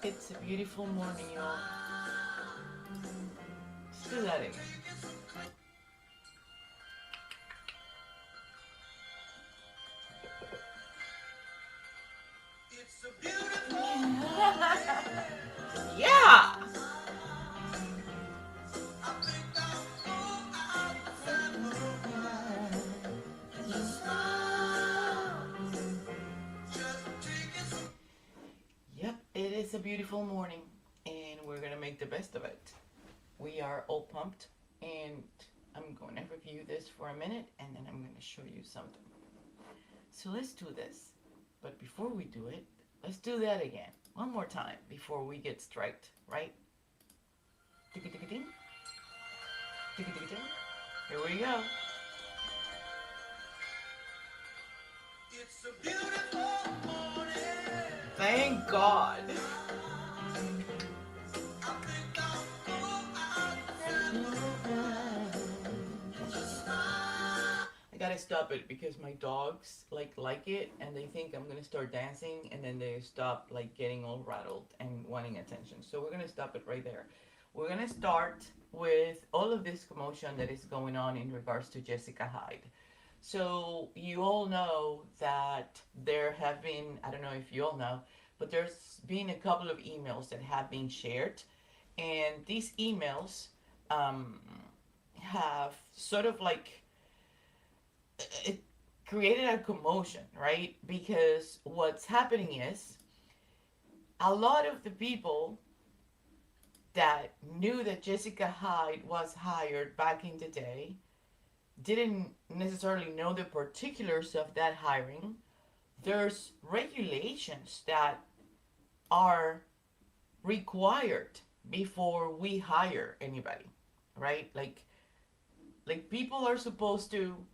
It's a beautiful morning, y'all. Let's do that again. It's a beautiful morning. Yeah! Yep, it is a beautiful morning, and we're gonna make the best of it. We are all pumped, and I'm going to review this for a minute, and then I'm going to show you something. So let's do this. But before we do it, let's do that again. One more time before we get striked, right? Tick-a-tick-a-ting. Tick-a-tick-a-ting. Here we go. It's a beautiful morning. Thank God. I gotta stop it because my dogs like it and they think I'm gonna start dancing and then they stop getting all rattled and wanting attention. So we're gonna stop it right there. We're gonna start with all of this commotion that is going on in regards to Jessica Hyde. So you all know that there have been, I don't know if you all know, but there's been a couple of emails that have been shared, and these emails um, have sort of it created a commotion, right? Because what's happening is a lot of the people that knew that Jessica Hyde was hired back in the day didn't necessarily know the particulars of that hiring. There's regulations that are required before we hire anybody, right? Like people are supposed to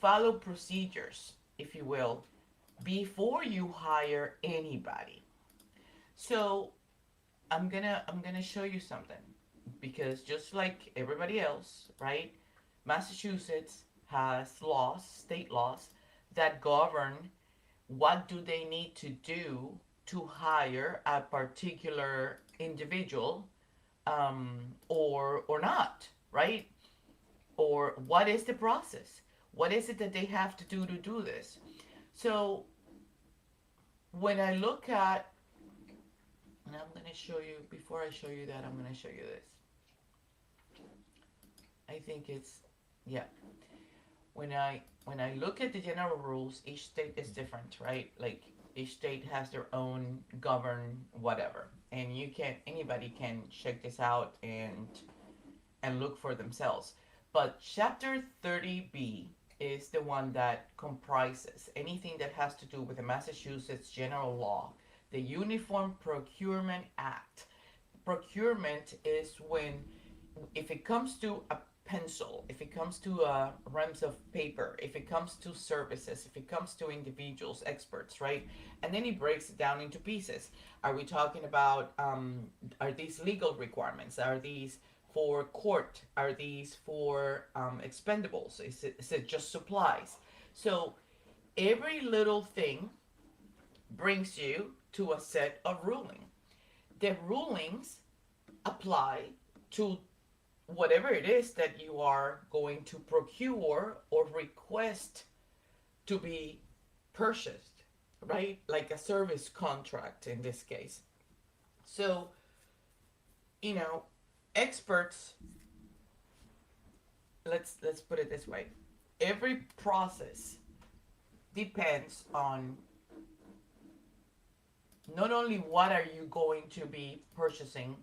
follow procedures, if you will, before you hire anybody. So I'm gonna show you something because just like everybody else, right? Massachusetts has laws, state laws that govern what do they need to do to hire a particular individual, or not, right? Or what is the process? What is it that they have to do this? So when I look at, and I'm going to show you, before I show you that, I'm going to show you this. I think it's, yeah. When I look at the general rules, each state is different, right? Like each state has their own govern whatever, and anybody can check this out and look for themselves. But Chapter 30B is the one that comprises anything that has to do with the Massachusetts general law, the Uniform Procurement Act. Procurement is when, if it comes to a pencil, if it comes to reams of paper, if it comes to services, if it comes to individuals, experts, right? And then he breaks it down into pieces. Are we talking about, are these legal requirements? Are these for court? Are these for expendables? Is it just supplies? So every little thing brings you to a set of ruling. The rulings apply to whatever it is that you are going to procure or request to be purchased, right? Like a service contract in this case. So, you know, experts, let's put it this way. Every process depends on not only what are you going to be purchasing,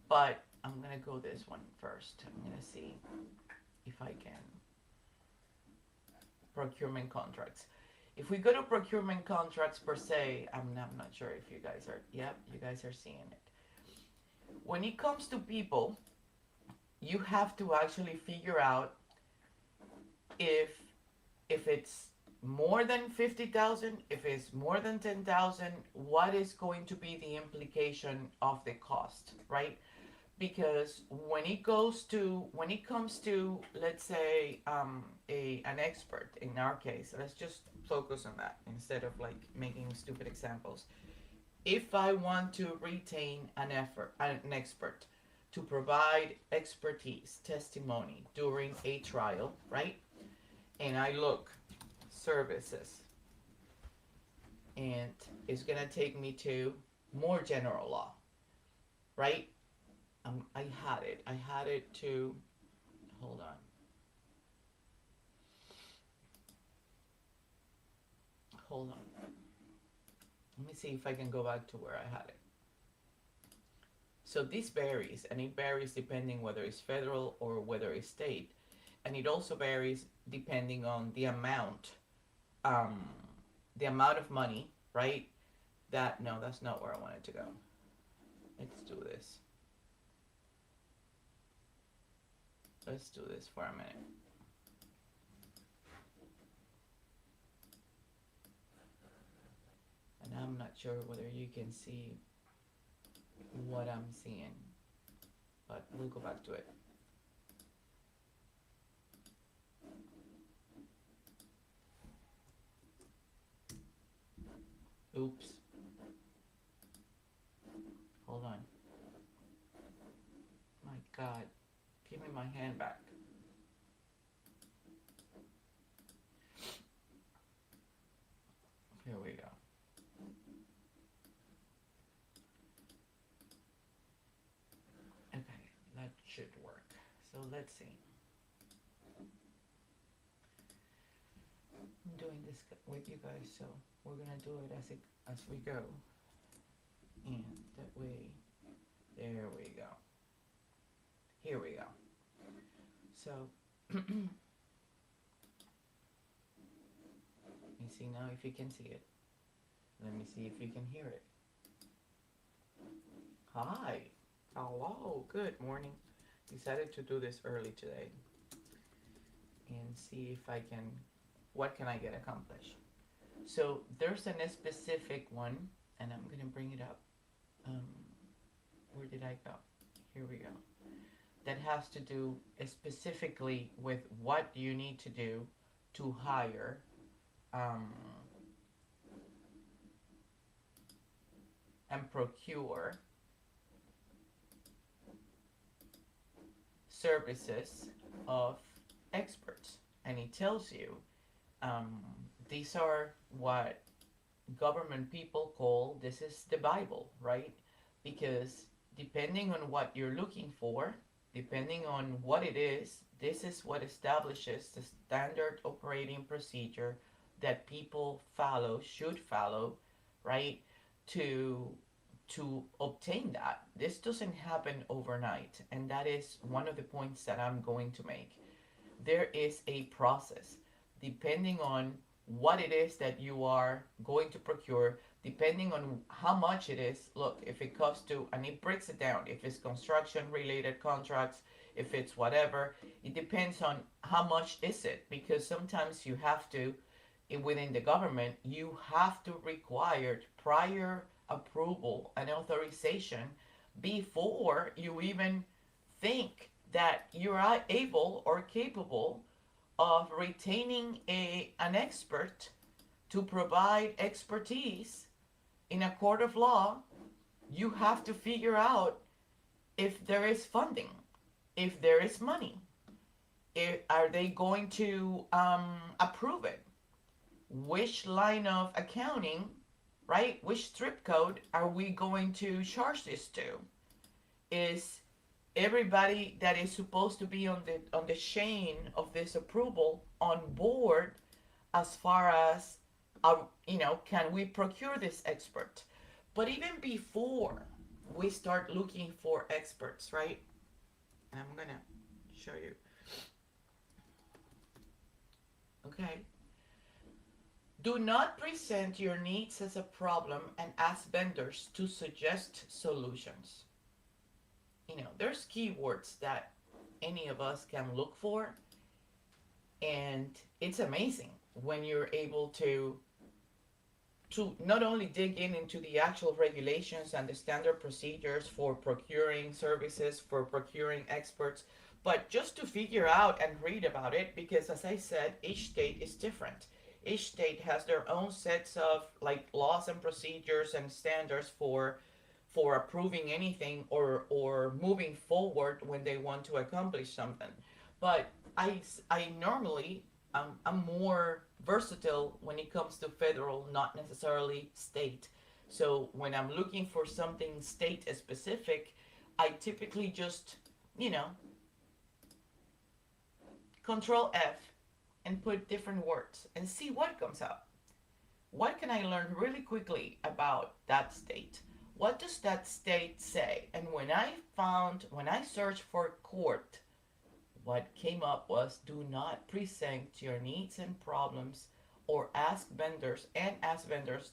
but I'm gonna go this one first. I'm gonna see if I can. Procurement contracts. If we go to procurement contracts per se, I'm not sure if you guys are, yep, you guys are seeing it. When it comes to people, you have to actually figure out if it's more than 50,000, if it's more than 10,000, what is going to be the implication of the cost, right? Because when it comes to, let's say, an expert, in our case, let's just focus on that instead of making stupid examples. if I want to retain an expert to provide expertise, testimony during a trial, right? And I look services, and it's gonna take me to more general law, right? I had it. I had it to, hold on. Hold on. Let me see if I can go back to where I had it. So this varies, and it varies depending whether it's federal or whether it's state. And it also varies depending on um, the amount of money, right? No, that's not where I wanted to go. Let's do this. Let's do this for a minute. And I'm not sure whether you can see what I'm seeing, but we'll go back to it. Oops. Hold on. My God. Give me my hand back. Here we go. Okay, that should work. So let's see. I'm doing this with you guys, so we're gonna do it as we go. And that way, there we go. Here we go. So, let me see now if you can see it. Let me see if you can hear it. Hi. Hello. Good morning. Decided to do this early today and see if I can, what can I get accomplished. So there's a specific one, and I'm gonna bring it up. Where did I go? Here we go. That has to do specifically with what you need to do to hire and procure services of experts. And it tells you these are what government people call, this is the Bible, right? Because depending on what you're looking for, depending on what it is, this is what establishes the standard operating procedure that people should follow, right? To obtain that. This doesn't happen overnight, and that is one of the points that I'm going to make. There is a process depending on what it is that you are going to procure, depending on how much it is. Look, if it costs to, and it breaks it down, if it's construction related contracts, if it's whatever, it depends on how much is it, because sometimes you have to, within the government, you have to require prior approval and authorization before you even think that you are able or capable of retaining an expert to provide expertise in a court of law. You have to figure out if there is funding, if there is money, are they going to approve it, which line of accounting, right, which strip code are we going to charge this to? Is everybody that is supposed to be on the chain of this approval on board, as far as can we procure this expert? But even before we start looking for experts, right, I'm gonna show you. Okay, do not present your needs as a problem and ask vendors to suggest solutions. There's keywords that any of us can look for, and it's amazing when you're able to not only dig into the actual regulations and the standard procedures for procuring services, for procuring experts, but just to figure out and read about it, because as I said, each state is different. Each state has their own sets of like laws and procedures and standards for approving anything or moving forward when they want to accomplish something. But I normally I'm more versatile when it comes to federal, not necessarily state. So when I'm looking for something state specific, I typically just, you know, control F and put different words and see what comes up. What can I learn really quickly about that state? What does that state say? And when I searched for court, what came up was do not present your needs and problems or ask vendors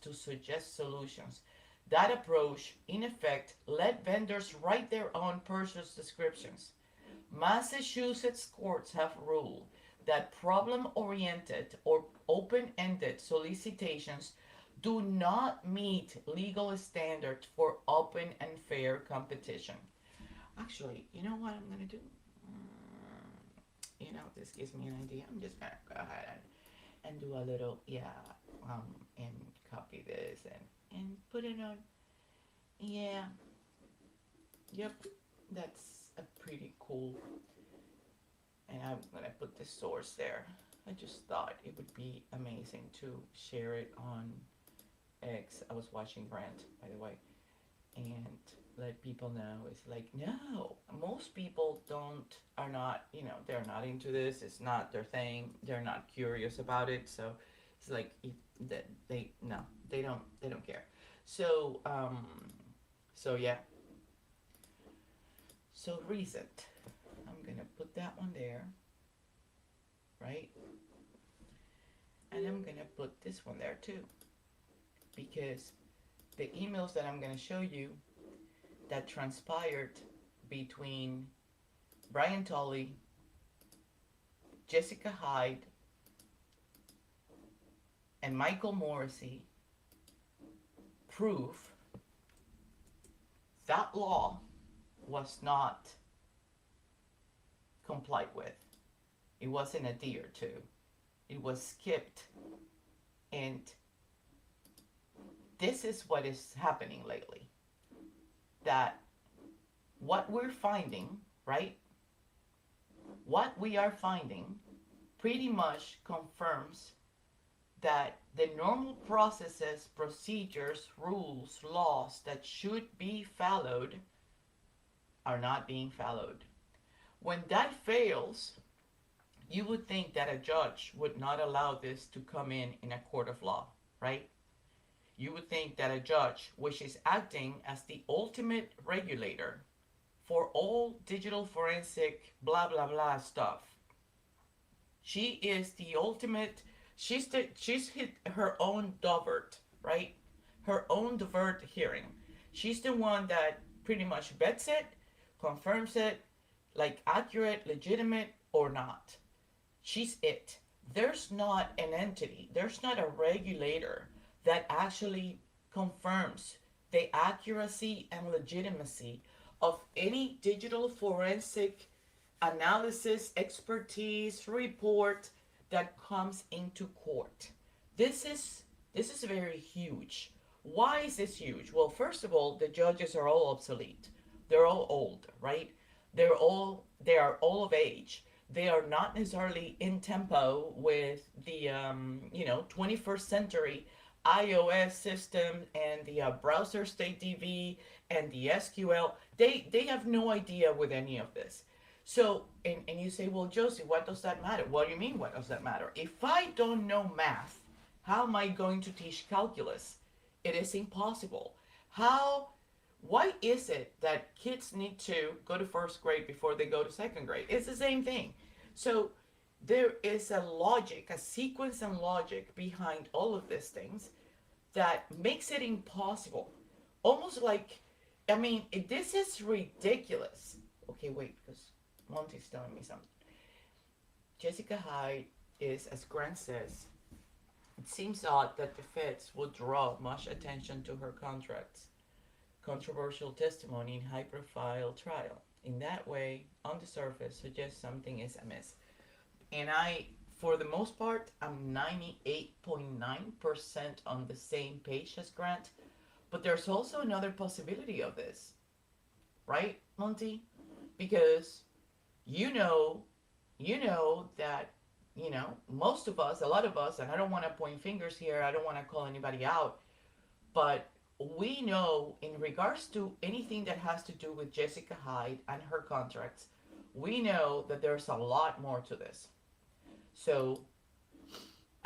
to suggest solutions. That approach, in effect, let vendors write their own purchase descriptions. Massachusetts courts have ruled that problem oriented or open ended solicitations do not meet legal standards for open and fair competition. Actually, you know what I'm going to do? This gives me an idea. I'm just going to go ahead and do a little, and copy this and put it on. Yeah, yep, that's a pretty cool. And I'm gonna put the source there. I just thought it would be amazing to share it on X. I was watching Brent, by the way, and let people know. It's like, no, most people are not, they're not into this. It's not their thing. They're not curious about it. So it's like they don't care. So yeah. So recent. I'm gonna put that one there, right? And I'm gonna put this one there too, because the emails that I'm gonna show you that transpired between Brian Tully, Jessica Hyde, and Michael Morrissey prove that law was not complied with. It wasn't adhered to. It was skipped. And this is what is happening lately. That what we're finding, right? What we are finding pretty much confirms that the normal processes, procedures, rules, laws that should be followed are not being followed. When that fails, you would think that a judge would not allow this to come in a court of law, right? You would think that a judge, which is acting as the ultimate regulator for all digital forensic blah blah blah stuff, she is the ultimate. She's hit her own divert, right? Her own divert hearing. She's the one that pretty much vets it, confirms it, like accurate, legitimate, or not. She's it. There's not an entity, there's not a regulator that actually confirms the accuracy and legitimacy of any digital forensic analysis, expertise, report that comes into court. This is very huge. Why is this huge? Well, first of all, the judges are all obsolete. They're all old, right? They are all of age. They are not necessarily in tempo with the 21st century iOS system and the browser state DV and the SQL. They have no idea with any of this. So, and you say, well, Josie, what does that matter? What do you mean, what does that matter? If I don't know math, how am I going to teach calculus? It is impossible. Why is it that kids need to go to first grade before they go to second grade? It's the same thing. So there is a logic, a sequence and logic behind all of these things that makes it impossible. Almost like, this is ridiculous. Okay, wait, because Monty's telling me something. Jessica Hyde is, as Grant says, it seems odd that the feds would draw much attention to her contracts. Controversial testimony in high-profile trial. In that way, on the surface, suggests something is amiss. And I for the most part, I'm 98.9% on the same page as Grant. But there's also another possibility of this, right, Monty? Because you know, you know that, most of us, a lot of us, and I don't want to point fingers here, I don't want to call anybody out, but we know in regards to anything that has to do with Jessica Hyde and her contracts, we know that there's a lot more to this. So,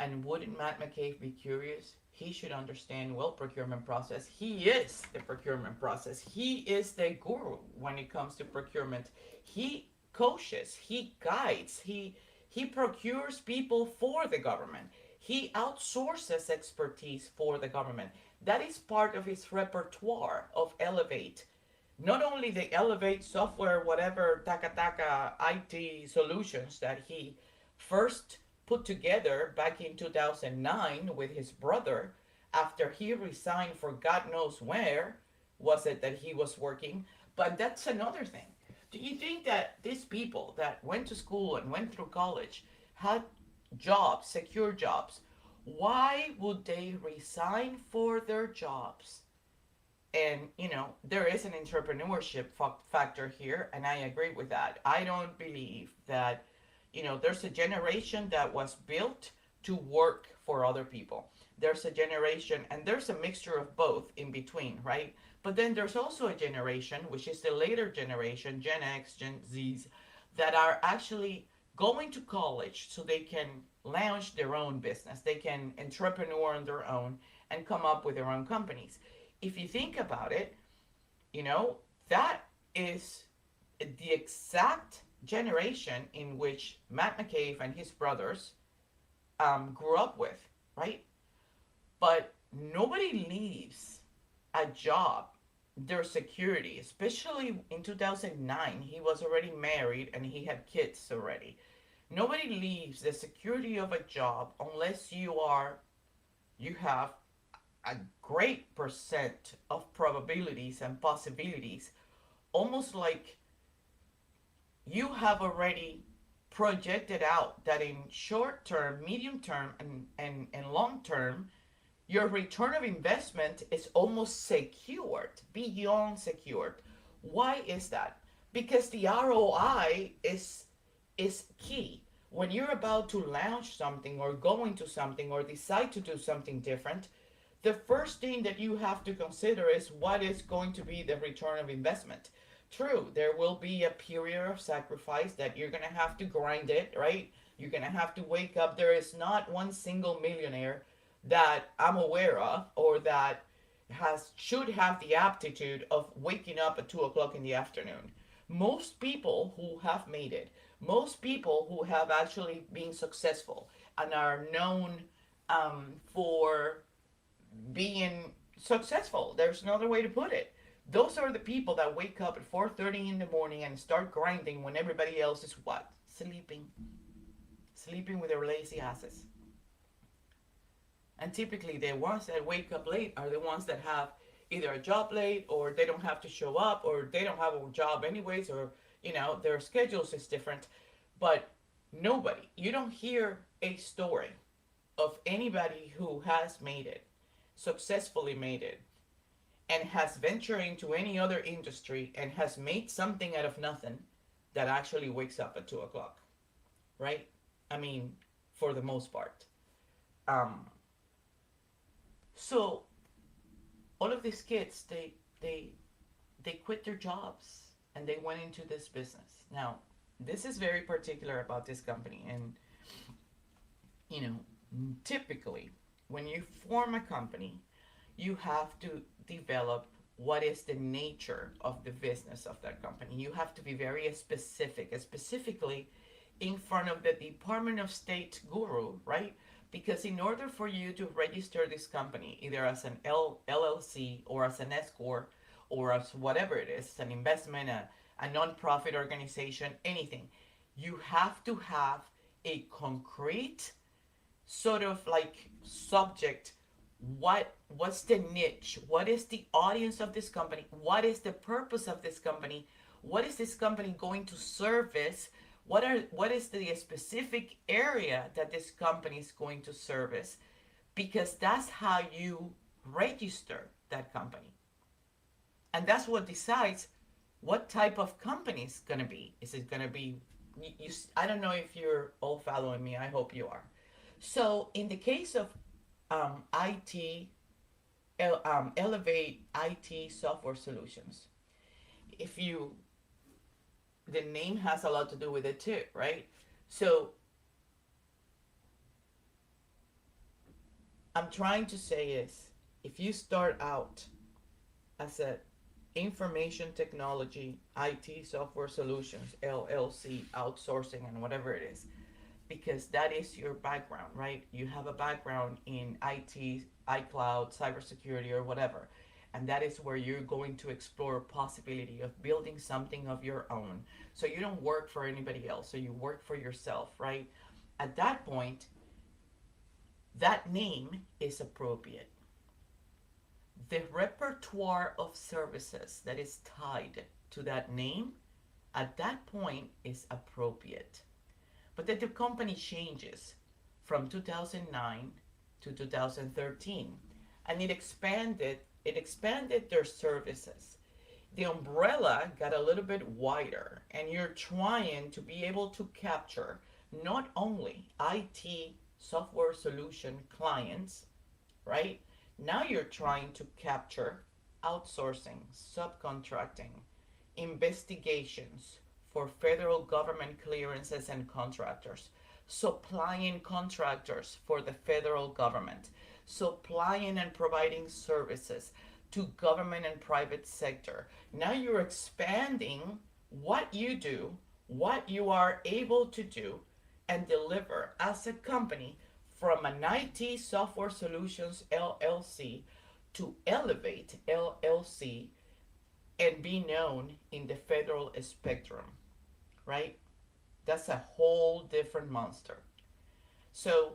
and wouldn't Matt McCabe be curious? He should understand well procurement process. He is the procurement process. He is the guru when it comes to procurement. He coaches, he guides, he procures people for the government. He outsources expertise for the government. That is part of his repertoire of Elevate. Not only the Elevate software, whatever taka taka IT solutions that he first put together back in 2009 with his brother after he resigned for God knows where was it that he was working. But that's another thing. Do you think that these people that went to school and went through college had jobs, secure jobs? Why would they resign for their jobs? And, there is an entrepreneurship factor here, and I agree with that. I don't believe that, there's a generation that was built to work for other people. There's a generation, and there's a mixture of both in between, right? But then there's also a generation, which is the later generation, Gen X, Gen Zs, that are actually going to college so they can launch their own business. They can entrepreneur on their own and come up with their own companies. If you think about it, that is the exact generation in which Matt McCabe and his brothers grew up with, right? But nobody leaves a job, their security, especially in 2009. He was already married and he had kids already. Nobody leaves the security of a job unless you have a great percent of probabilities and possibilities, almost like you have already projected out that in short term, medium term, and long term, your return of investment is almost secured, beyond secured. Why is that? Because the ROI is key. When you're about to launch something or go into something or decide to do something different, the first thing that you have to consider is what is going to be the return of investment. True, there will be a period of sacrifice that you're going to have to grind it, right? You're going to have to wake up. There is not one single millionaire that I'm aware of or that should have the aptitude of waking up at 2 o'clock in the afternoon. Most people who have made it, most people who have actually been successful and are known for being successful, there's no other way to put it. Those are the people that wake up at 4:30 in the morning and start grinding when everybody else is what? Sleeping with their lazy asses. And typically the ones that wake up late are the ones that have either a job late or they don't have to show up or they don't have a job anyways or their schedules is different. But you don't hear a story of anybody who has made it, successfully made it, and has ventured into any other industry and has made something out of nothing that actually wakes up at 2 o'clock, right? I mean, for the most part. So all of these kids, they quit their jobs and they went into this business. Now, this is very particular about this company, and typically when you form a company, you have to develop what is the nature of the business of that company. You have to be very specific, specifically in front of the Department of State guru, right? Because in order for you to register this company, either as an LLC or as an S Corp or as whatever it is, an investment, a non-profit organization, anything, you have to have a concrete sort of like subject. What's the niche? What is the audience of this company? What is the purpose of this company? What is this company going to service? what is the specific area that this company is going to service, because that's how you register that company. And that's what decides what type of company it's going to be. Is it going to be, I don't know if you're all following me. I hope you are. So in the case of IT, Elevate IT Software Solutions, if you, the name has a lot to do with it too, right? So I'm trying to say is, if you start out as a information technology, IT software solutions, LLC, outsourcing, and whatever it is, because that is your background, right? You have a background in IT, iCloud, cybersecurity, or whatever. And that is where you're going to explore possibility of building something of your own. So you don't work for anybody else. So you work for yourself, right? At that point, that name is appropriate. The repertoire of services that is tied to that name at that point is appropriate. But then the company changes from 2009 to 2013, and it expanded their services. The umbrella got a little bit wider, and you're trying to be able to capture not only IT software solution clients, right? Now you're trying to capture outsourcing, subcontracting, investigations for federal government clearances and contractors, supplying contractors for the federal government, supplying and providing services to government and private sector. Now you're expanding what you do, what you are able to do and deliver as a company, from an IT Software Solutions LLC to Elevate LLC, and be known in the federal spectrum, right? That's a whole different monster. So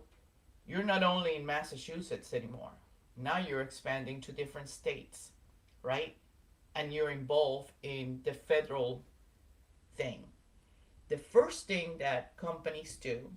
you're not only in Massachusetts anymore. Now you're expanding to different states, right? And you're involved in the federal thing. The first thing that companies do,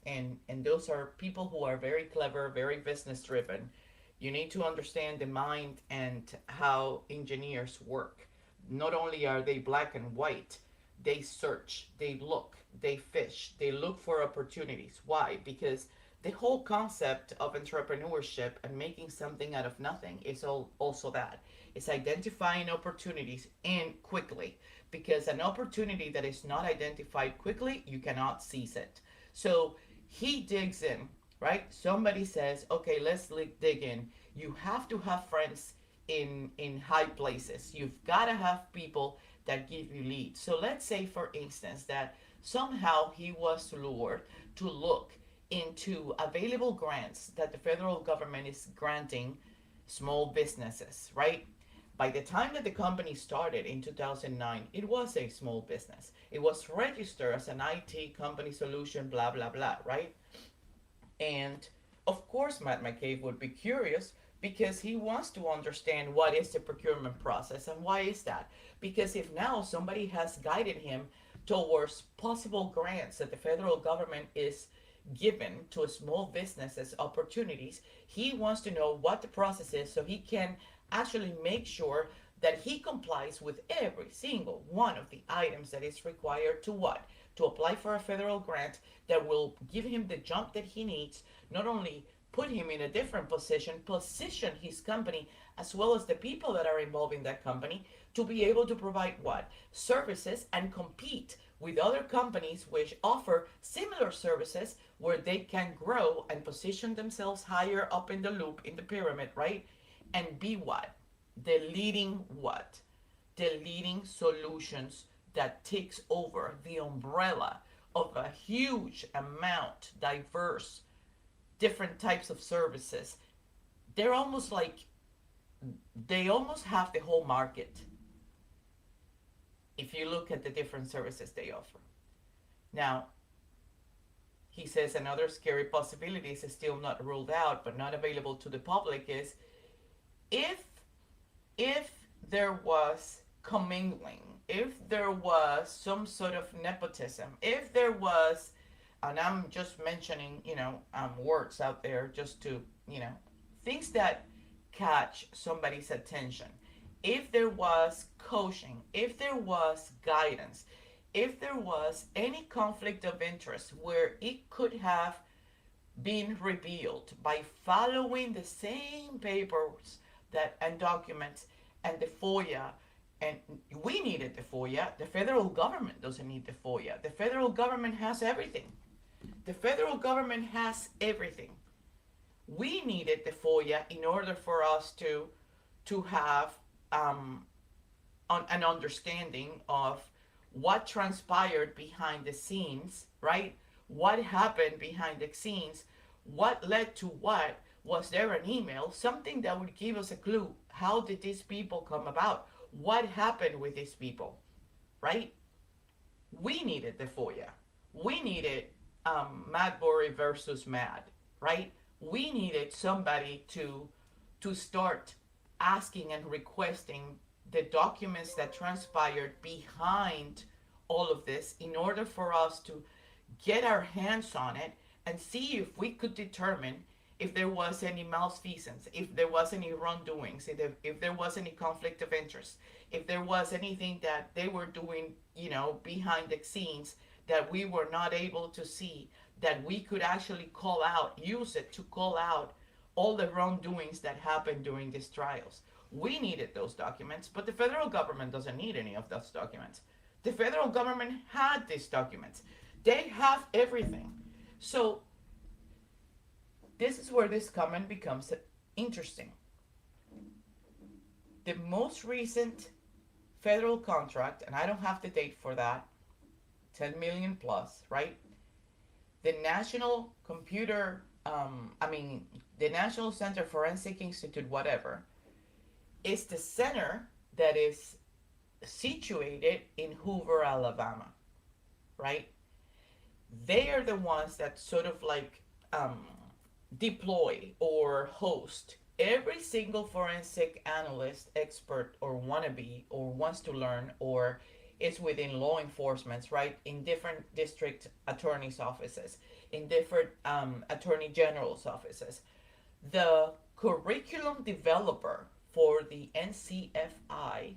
and those are people who are very clever, very business driven, you need to understand the mind and how engineers work. Not only are they black and white, they search, they look, they fish, they look for opportunities. Why? Because the whole concept of entrepreneurship and making something out of nothing is also that. It's identifying opportunities and quickly. Because an opportunity that is not identified quickly, you cannot seize it. So he digs in, right? Somebody says, okay, let's dig in. You have to have friends in high places. You've got to have people that give you leads. So let's say, for instance, that somehow he was lured to look into available grants that the federal government is granting small businesses, right? By the time that the company started in 2009, it was a small business. It was registered as an IT company solution, blah, blah, blah, right? And of course, Matt McCabe would be curious because he wants to understand what is the procurement process and why is that? Because if now somebody has guided him towards possible grants that the federal government is given to small businesses opportunities, he wants to know what the process is so he can actually make sure that he complies with every single one of the items that is required to what? To apply for a federal grant that will give him the jump that he needs, not only put him in a different position his company, as well as the people that are involved in that company, to be able to provide what? Services and compete with other companies which offer similar services where they can grow and position themselves higher up in the loop, in the pyramid, right? And be what? The leading what? The leading solutions that takes over the umbrella of a huge amount, diverse, different types of services. They're almost like, they almost have the whole market if you look at the different services they offer. Now, he says another scary possibility is still not ruled out but not available to the public is if there was commingling if there was some sort of nepotism, if there was, and I'm just mentioning, words out there just to, things that catch somebody's attention. If there was coaching, if there was guidance, if there was any conflict of interest where it could have been revealed by following the same papers that and documents and the Foia, and we needed the Foia. The federal government doesn't need the Foia. The federal government has everything. The federal government has everything. We needed the Foia in order for us to have an understanding of what transpired behind the scenes, right? What happened behind the scenes? What led to what? Was there an email? Something that would give us a clue. How did these people come about? What happened with these people, right? We needed the Foia. We needed Madbury versus Mad, right? We needed somebody to start asking and requesting the documents that transpired behind all of this in order for us to get our hands on it and see if we could determine if there was any malfeasance, if there was any wrongdoings, if there was any conflict of interest, if there was anything that they were doing, behind the scenes that we were not able to see, that we could actually call out, use it to call out all the wrongdoings that happened during these trials. We needed those documents, but the federal government doesn't need any of those documents. The federal government had these documents. They have everything. So this is where this comment becomes interesting. The most recent federal contract, and I don't have the date for that, 10 million plus, right? The National Computer, the National Center Forensic Institute, whatever, is the center that is situated in Hoover, Alabama, right? They are the ones that sort of like deploy or host every single forensic analyst, expert, or wannabe, or wants to learn, or is within law enforcement, right? In different district attorneys' offices, in different attorney general's offices. The curriculum developer for the NCFI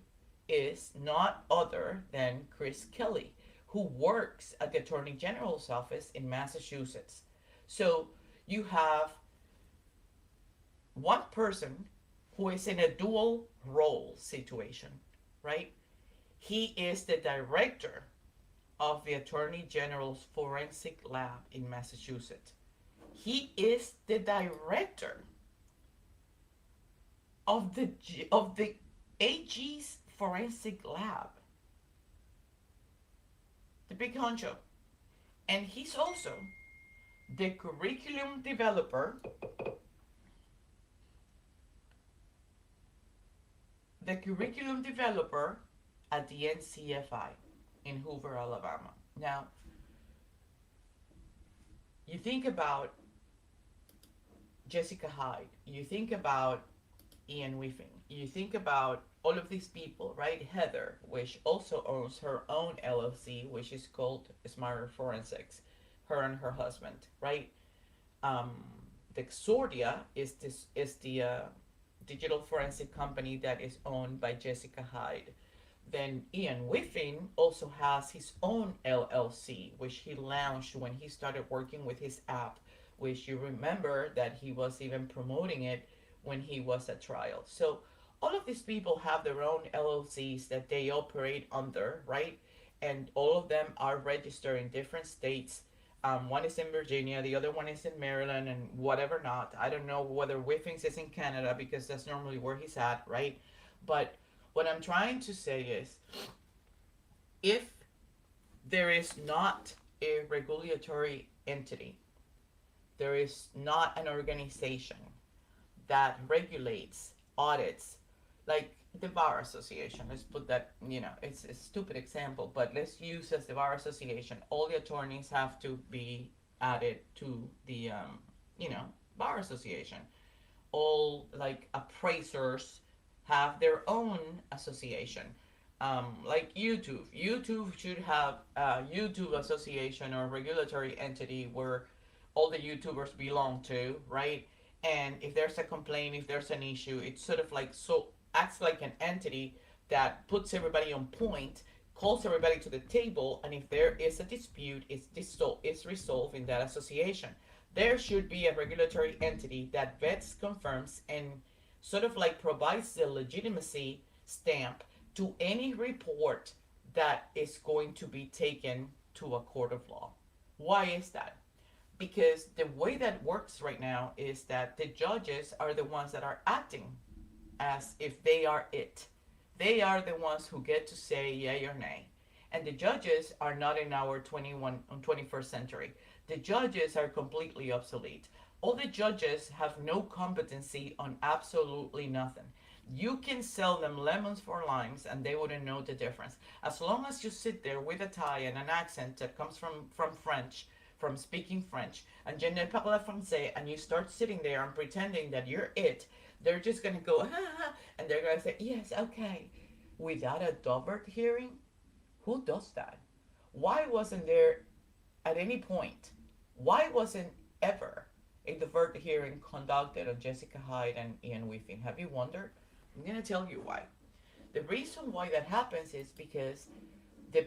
is not other than Chris Kelly, who works at the Attorney General's office in Massachusetts. So you have one person who is in a dual role situation, right? He is the director of the Attorney General's Forensic Lab in Massachusetts. He is the director of the AG's Forensic Lab, the big honcho. And he's also the curriculum developer, at the NCFI in Hoover, Alabama. Now, you think about Jessica Hyde, you think about Ian Whiffin, you think about all of these people, right? Heather, which also owns her own LLC, which is called Smarter Forensics, her and her husband, right? The Hexordia is the digital forensic company that is owned by Jessica Hyde. Then Ian Whiffin also has his own LLC, which he launched when he started working with his app, which you remember that he was even promoting it when he was at trial. So all of these people have their own LLCs that they operate under, right? And all of them are registered in different states. One is in Virginia, the other one is in Maryland, and whatever not. I don't know whether Whiffins is in Canada because that's normally where he's at, right? But what I'm trying to say is, if there is not a regulatory entity, there is not an organization that regulates, audits, like the Bar Association. Let's put that, it's a stupid example, but let's use as the Bar Association. All the attorneys have to be added to the, Bar Association. All, like, appraisers have their own association. Like YouTube. YouTube should have a YouTube association or regulatory entity where all the YouTubers belong to, right? And if there's a complaint, if there's an issue, it's sort of like so acts like an entity that puts everybody on point, calls everybody to the table, and if there is a dispute, it's resolved in that association. There should be a regulatory entity that vets, confirms, and sort of like provides the legitimacy stamp to any report that is going to be taken to a court of law. Why is that? Because the way that works right now is that the judges are the ones that are acting as if they are it. They are the ones who get to say yay or nay. And the judges are not in our 21st century. The judges are completely obsolete. All the judges have no competency on absolutely nothing. You can sell them lemons for limes and they wouldn't know the difference. As long as you sit there with a tie and an accent that comes from French, from speaking French, and je ne parle français, and you start sitting there and pretending that you're it, they're just going to go, ha ha, and they're going to say, yes, okay. Without a Dover hearing, who does that? Why wasn't there at any point, why wasn't ever a Dover hearing conducted on Jessica Hyde and Ian Whiffin? Have you wondered? I'm going to tell you why. The reason why that happens is because the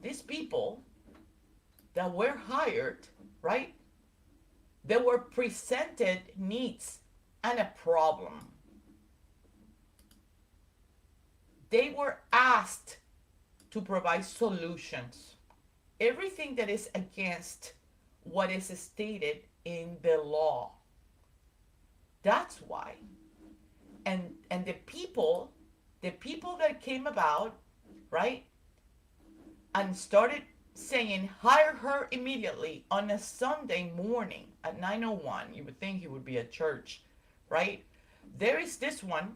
these people that were hired, right? They were presented needs and a problem. They were asked to provide solutions. Everything that is against what is stated in the law. That's why. And the people that came about, right, and started saying hire her immediately on a Sunday morning at 9:01. You would think he would be at church, right? There is this one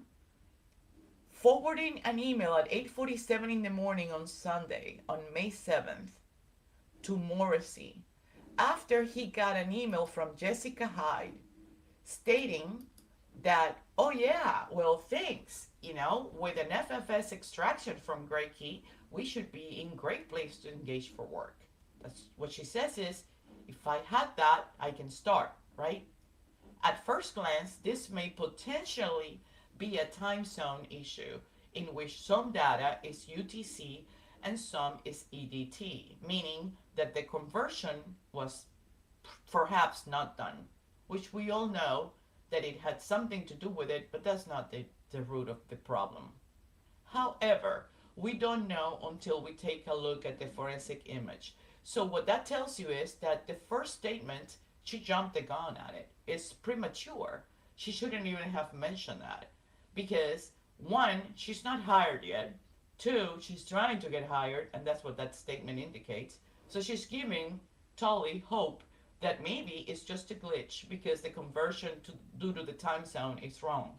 forwarding an email at 8:47 in the morning on Sunday, on May 7th, to Morrissey, after he got an email from Jessica Hyde stating that, oh yeah, well thanks, with an FFS extraction from Grey Key, we should be in great place to engage for work. That's what she says is, if I had that, I can start, right? At first glance, this may potentially be a time zone issue in which some data is UTC and some is EDT, meaning that the conversion was perhaps not done, which we all know that it had something to do with it, but that's not the root of the problem. However, we don't know until we take a look at the forensic image. So what that tells you is that the first statement, she jumped the gun at it. It's premature. She shouldn't even have mentioned that. Because, one, she's not hired yet. Two, she's trying to get hired, and that's what that statement indicates. So she's giving Tully hope that maybe it's just a glitch because the conversion due to the time zone is wrong.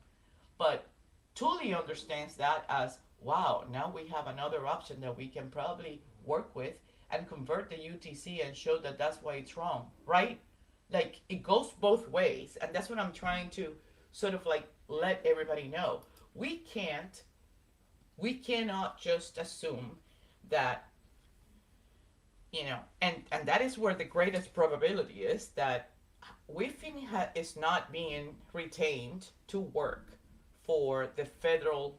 But Tully understands that as, wow, now we have another option that we can probably work with and convert the UTC and show that that's why it's wrong, right? Like, it goes both ways, and that's what I'm trying to sort of like let everybody know. We cannot just assume that, and that is where the greatest probability is, that Whiffin is not being retained to work for the federal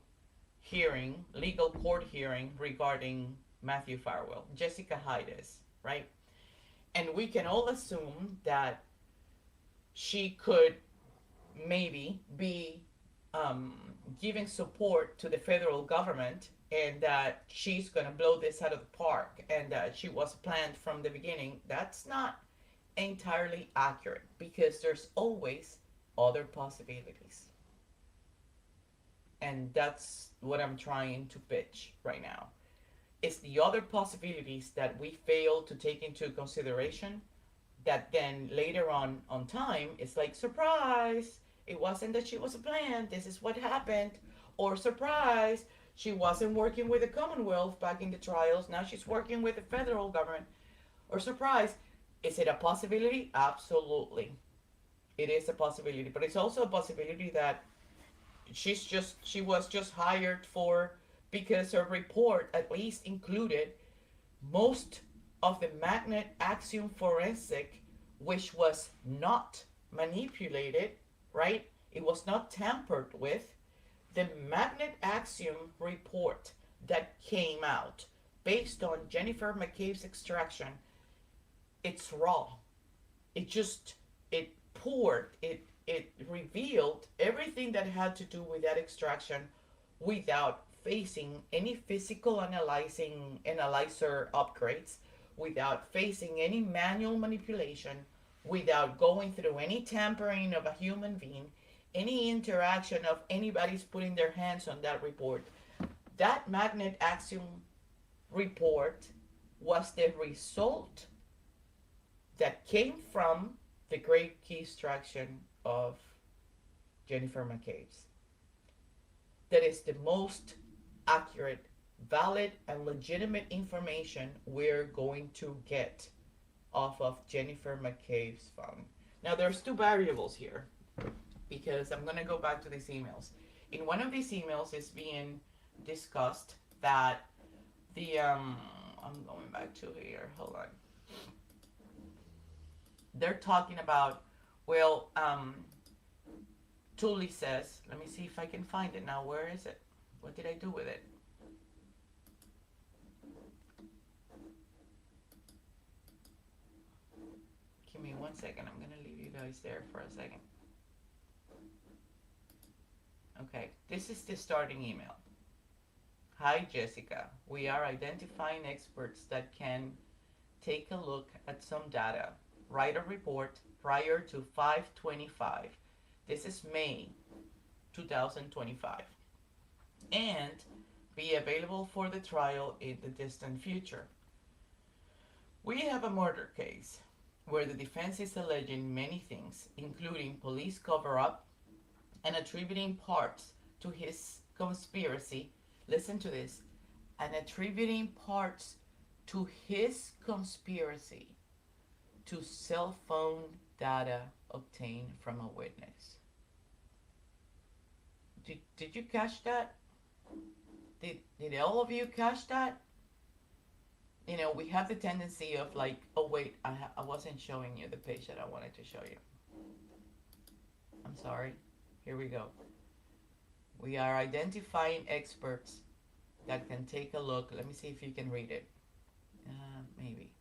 hearing, legal court hearing regarding Matthew Farwell. Jessica Hyde is, right? And we can all assume that she could maybe be giving support to the federal government, and that she's going to blow this out of the park, and that she was planned from the beginning. That's not entirely accurate, because there's always other possibilities. And that's what I'm trying to pitch right now. It's the other possibilities that we fail to take into consideration that then later on time, it's like, surprise, it wasn't that she was planned, this is what happened. Or surprise, she wasn't working with the Commonwealth back in the trials, now she's working with the federal government. Or surprise, is it a possibility? Absolutely. It is a possibility, but it's also a possibility that she was just hired for because her report at least included most of the magnet axiom forensic, which was not manipulated, right? It was not tampered with. The magnet axiom report that came out based on Jennifer McCabe's extraction, it's raw. It poured, it revealed everything that had to do with that extraction without facing any physical analyzer upgrades, without facing any manual manipulation, without going through any tampering of a human being, any interaction of anybody's putting their hands on that report. That magnet axiom report was the result that came from the great key extraction of Jennifer McCabe's. That is the most accurate, valid, and legitimate information we're going to get off of Jennifer McCabe's phone. Now, there's two variables here because I'm going to go back to these emails. In one of these emails is being discussed that I'm going back to here, hold on. They're talking about, well, Tully says, let me see if I can find it now. Where is it? What did I do with it? Give me 1 second. I'm going to leave you guys there for a second. Okay, this is the starting email. Hi, Jessica. We are identifying experts that can take a look at some data. Write a report prior to 5/25. This is May 2025. And be available for the trial in the distant future. We have a murder case where the defense is alleging many things, including police cover-up and attributing parts to his conspiracy. Listen to this. And attributing parts to his conspiracy to cell phone data obtained from a witness. Did you catch that? Did all of you catch that? You know, we have the tendency of like, oh wait, I wasn't showing you the page that I wanted to show you. I'm sorry. Here we go. We are identifying experts that can take a look. Let me see if you can read it. Maybe.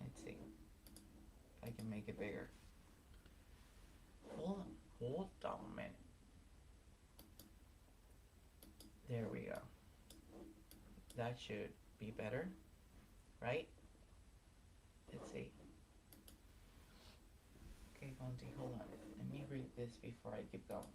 Let's see. I can make it bigger. Hold on a minute. There we go. That should be better, right? Let's see. Okay, Monty, hold on. Let me read this before I keep going.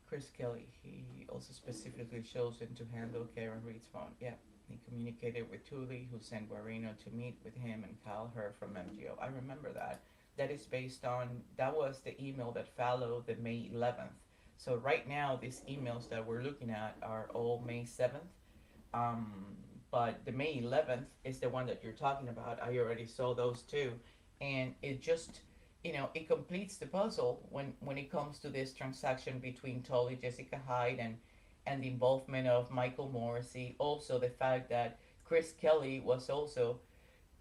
Chris Kelly, he also specifically chosen to handle Karen Reed's phone. Yeah, he communicated with Tully, who sent Guarino to meet with him and call her from MGO. I remember that. That is based on, that was the email that followed the May 11th. So right now, these emails that we're looking at are all May 7th. But the May 11th is the one that you're talking about. I already saw those two. And it just, you know, it completes the puzzle when it comes to this transaction between Tully, Jessica Hyde, and the involvement of Michael Morrissey. Also, the fact that Chris Kelly was also,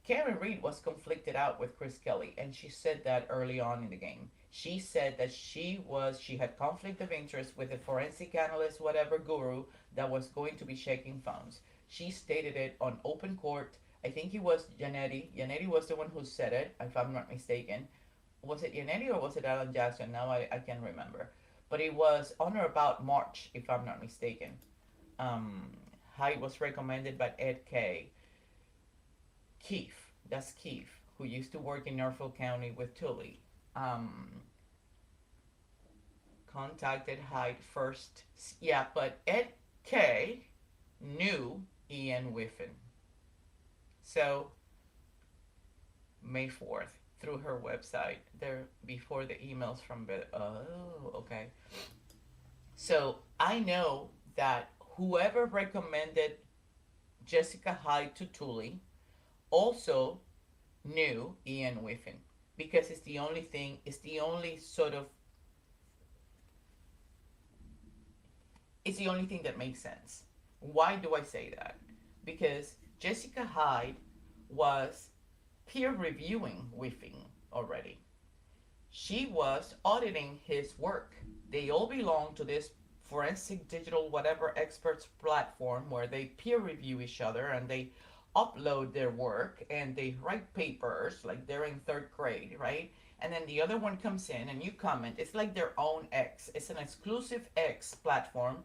Karen Reed was conflicted out with Chris Kelly, and she said that early on in the game. She said that she had conflict of interest with the forensic analyst, whatever guru, that was going to be checking phones. She stated it on open court. I think it was Janetti. Janetti was the one who said it, if I'm not mistaken. Was it Janetti or was it Alan Jackson? Now I can't remember. But it was on or about March, if I'm not mistaken. Hyde was recommended by Ed K. Keefe, that's Keefe, who used to work in Norfolk County with Tully. Contacted Hyde first. Yeah, but Ed K knew Ian Whiffen. So, May 4th, through her website, there before the emails from okay. So, I know that whoever recommended Jessica Hyde to Tully also knew Ian Whiffen, because it's the only sort of It's the only thing that makes sense. Why do I say that? Because Jessica Hyde was peer reviewing Whiffing already. She was auditing his work. They all belong to this forensic digital whatever experts platform where they peer review each other and they upload their work and they write papers like they're in third grade, right? And then the other one comes in and you comment. It's like their own X. It's an exclusive X platform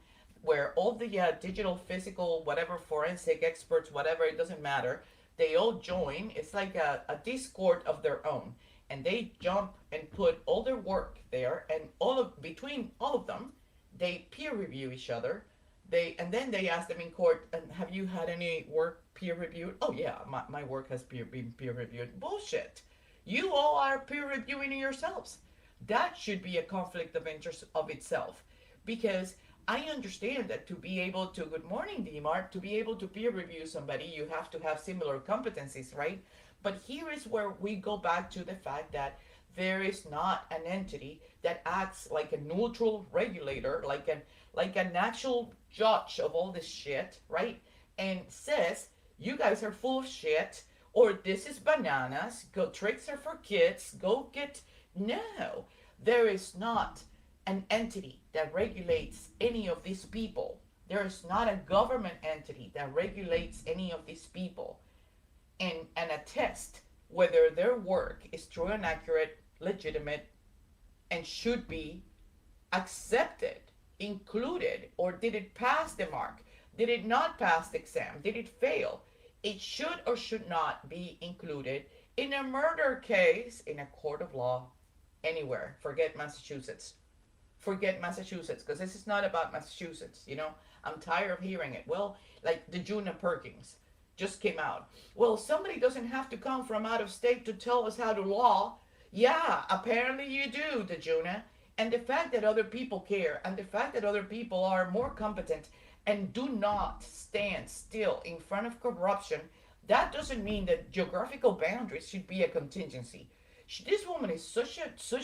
where all the digital, physical, whatever forensic experts, whatever, it doesn't matter, they all join. It's like a Discord of their own. And they jump and put all their work there, and all of between all of them, they peer review each other. And then they ask them in court, and have you had any work peer reviewed? Oh yeah, my work has been peer reviewed. Bullshit. You all are peer reviewing yourselves. That should be a conflict of interest of itself. Because I understand that to be able to, good morning, DMART, to be able to peer review somebody, you have to have similar competencies, right? But here is where we go back to the fact that there is not an entity that acts like a neutral regulator, like an actual judge of all this shit, right? And says, you guys are full of shit, or this is bananas, go tricks are for kids, go get. No, there is not an entity that regulates any of these people. There is not a government entity that regulates any of these people and attest whether their work is true and accurate, legitimate, and should be accepted, included, or did it pass the mark? Did it not pass the exam? Did it fail? It should or should not be included in a murder case in a court of law anywhere. Forget Massachusetts. Forget Massachusetts, because this is not about Massachusetts, you know? I'm tired of hearing it. Well, like the Juna Perkins just came out. Well, somebody doesn't have to come from out of state to tell us how to law. Yeah, apparently you do, Dejuna. And the fact that other people care and the fact that other people are more competent and do not stand still in front of corruption, that doesn't mean that geographical boundaries should be a contingency. This woman is such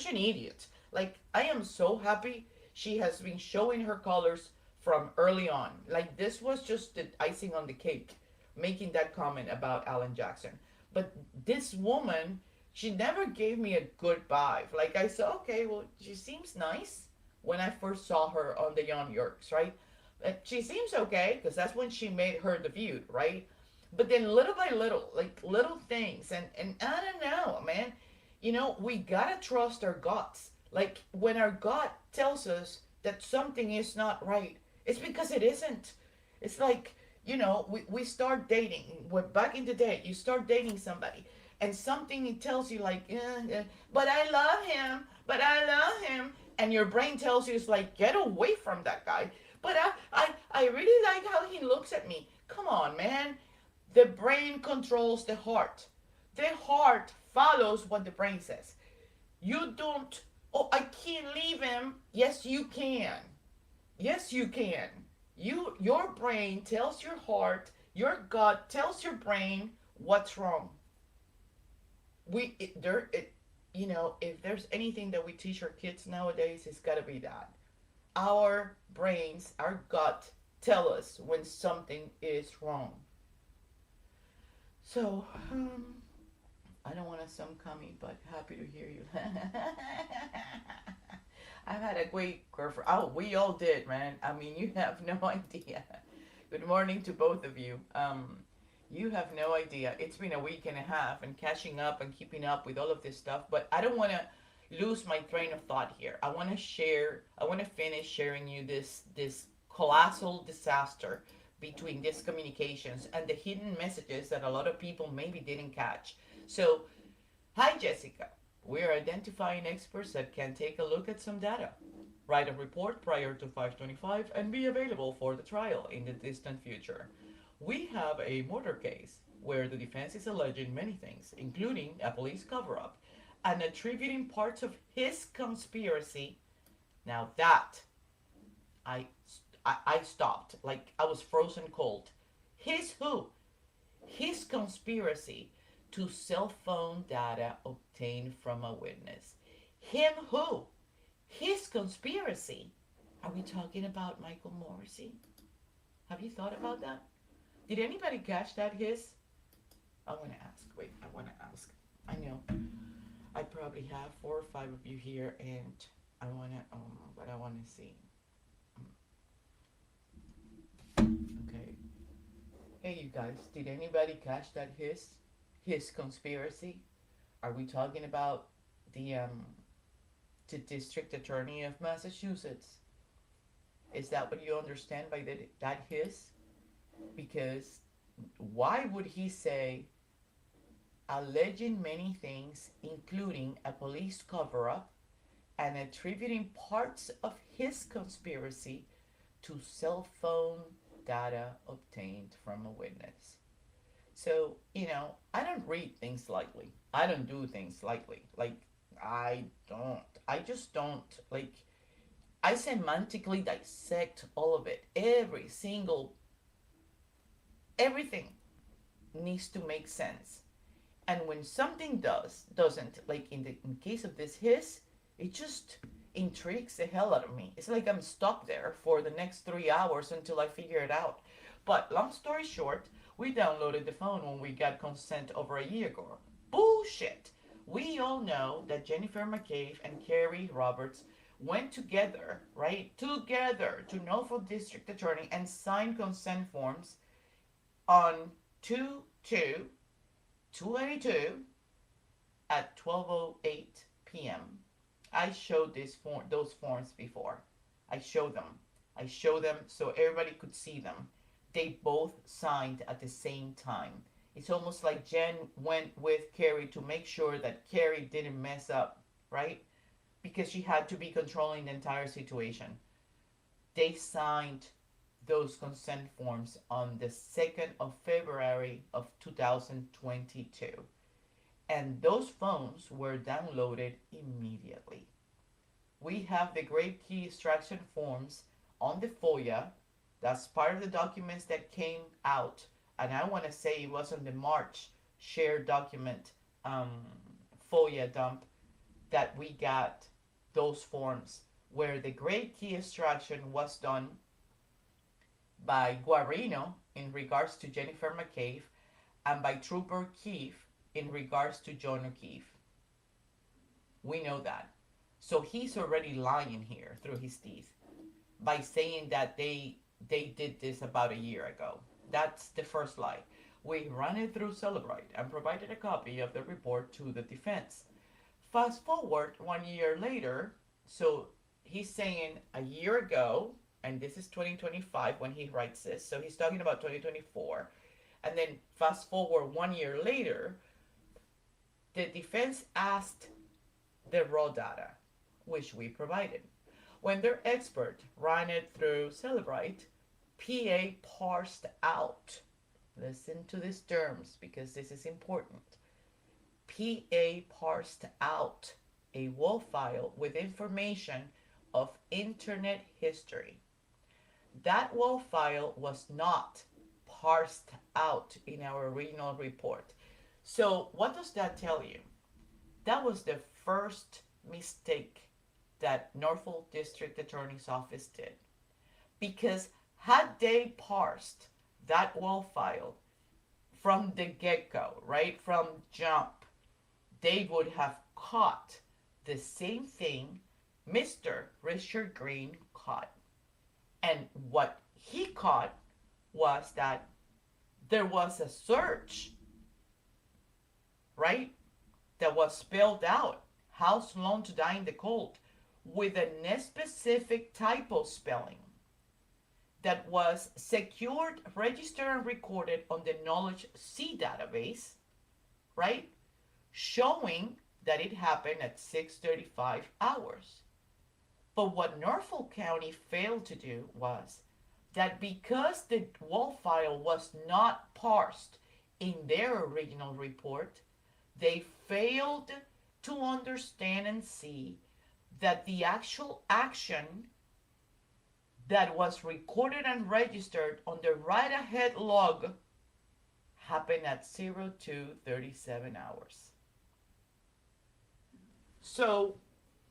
an idiot. Like, I am so happy she has been showing her colors from early on. Like, this was just the icing on the cake, making that comment about Alan Jackson. But this woman, she never gave me a good vibe. Like, I said, okay, well, she seems nice when I first saw her on the Young Yorks, right? She seems okay, because that's when she made her debut, right? But then little by little, like little things, and I don't know, man. You know, we gotta trust our guts. Like, when our gut tells us that something is not right, it's because it isn't. It's like, you know, we start dating. Back in the day, you start dating somebody, and something tells you like, but I love him, but I love him. And your brain tells you, it's like, get away from that guy. But I really like how he looks at me. Come on, man. The brain controls the heart. The heart follows what the brain says. You don't, oh, I can't leave him. Yes, you can. Yes, you can. Your brain tells your heart, your gut tells your brain what's wrong. You know, if there's anything that we teach our kids nowadays, it's got to be that. Our brains, our gut, tell us when something is wrong. So, I don't want to sound cummy, but happy to hear you. I've had a great girlfriend. Oh, we all did, man. I mean, you have no idea. Good morning to both of you. You have no idea. It's been a week and a half and catching up and keeping up with all of this stuff, but I don't want to lose my train of thought here. I want to finish sharing you this colossal disaster between these communications and the hidden messages that a lot of people maybe didn't catch. So, hi Jessica. We're identifying experts that can take a look at some data, write a report prior to 525, and be available for the trial in the distant future. We have a murder case where the defense is alleging many things, including a police cover-up, and attributing parts of his conspiracy. Now that, I stopped. Like, I was frozen cold. His who? His conspiracy to cell phone data obtained from a witness. Him who? His conspiracy. Are we talking about Michael Morrissey? Have you thought about that? Did anybody catch that hiss? I want to ask. Wait, I want to ask. I know I probably have 4 or 5 of you here, and I want to, what I want to see. Okay. Hey, you guys, did anybody catch that hiss? His conspiracy? Are we talking about the, the district attorney of Massachusetts? Is that what you understand by that hiss? Because why would he say alleging many things, including a police cover up, and attributing parts of his conspiracy to cell phone data obtained from a witness? So, I don't read things lightly. I don't do things lightly. Like, I don't. I just don't. Like, I semantically dissect all of it. Everything needs to make sense. And when something doesn't, like in case of this hiss, it just intrigues the hell out of me. It's like I'm stuck there for the next 3 hours until I figure it out. But long story short, we downloaded the phone when we got consent over a year ago. Bullshit. We all know that Jennifer McCabe and Carrie Roberts went together, right? Together to Norfolk District Attorney and signed consent forms on 2/2/282 at 12:08 p.m. I showed those forms before. I showed them. I showed them so everybody could see them. They both signed at the same time. It's almost like Jen went with Carrie to make sure that Carrie didn't mess up, right? Because she had to be controlling the entire situation. They signed those consent forms on the 2nd of February of 2022. And those phones were downloaded immediately. We have the grave key extraction forms on the Foia. That's part of the documents that came out. And I want to say it was on the March shared document Foia dump that we got those forms where the grave key extraction was done by Guarino in regards to Jennifer McCabe and by Trooper Keefe in regards to John O'Keefe. We know that. So he's already lying here through his teeth by saying that they did this about a year ago. That's the first lie. We ran it through Cellebrite and provided a copy of the report to the defense. Fast forward 1 year later, so he's saying a year ago, and this is 2025 when he writes this, so he's talking about 2024. And then fast forward 1 year later, the defense asked the raw data, which we provided. When their expert ran it through Cellebrite, PA parsed out, listen to these terms because this is important. PA parsed out a WAV file with information of internet history. That WAV file was not parsed out in our original report. So what does that tell you? That was the first mistake that Norfolk District Attorney's Office did. Because had they parsed that WAV file from the get-go, right, from jump, they would have caught the same thing Mr. Richard Green caught. And what he caught was that there was a search, right, that was spelled out, house loan to die in the cold, with a specific typo spelling that was secured, registered, and recorded on the Knowledge C database, right, showing that it happened at 6:35 hours. But what Norfolk County failed to do was that because the WAV file was not parsed in their original report, they failed to understand and see that the actual action that was recorded and registered on the write-ahead log happened at 02:37 hours. So,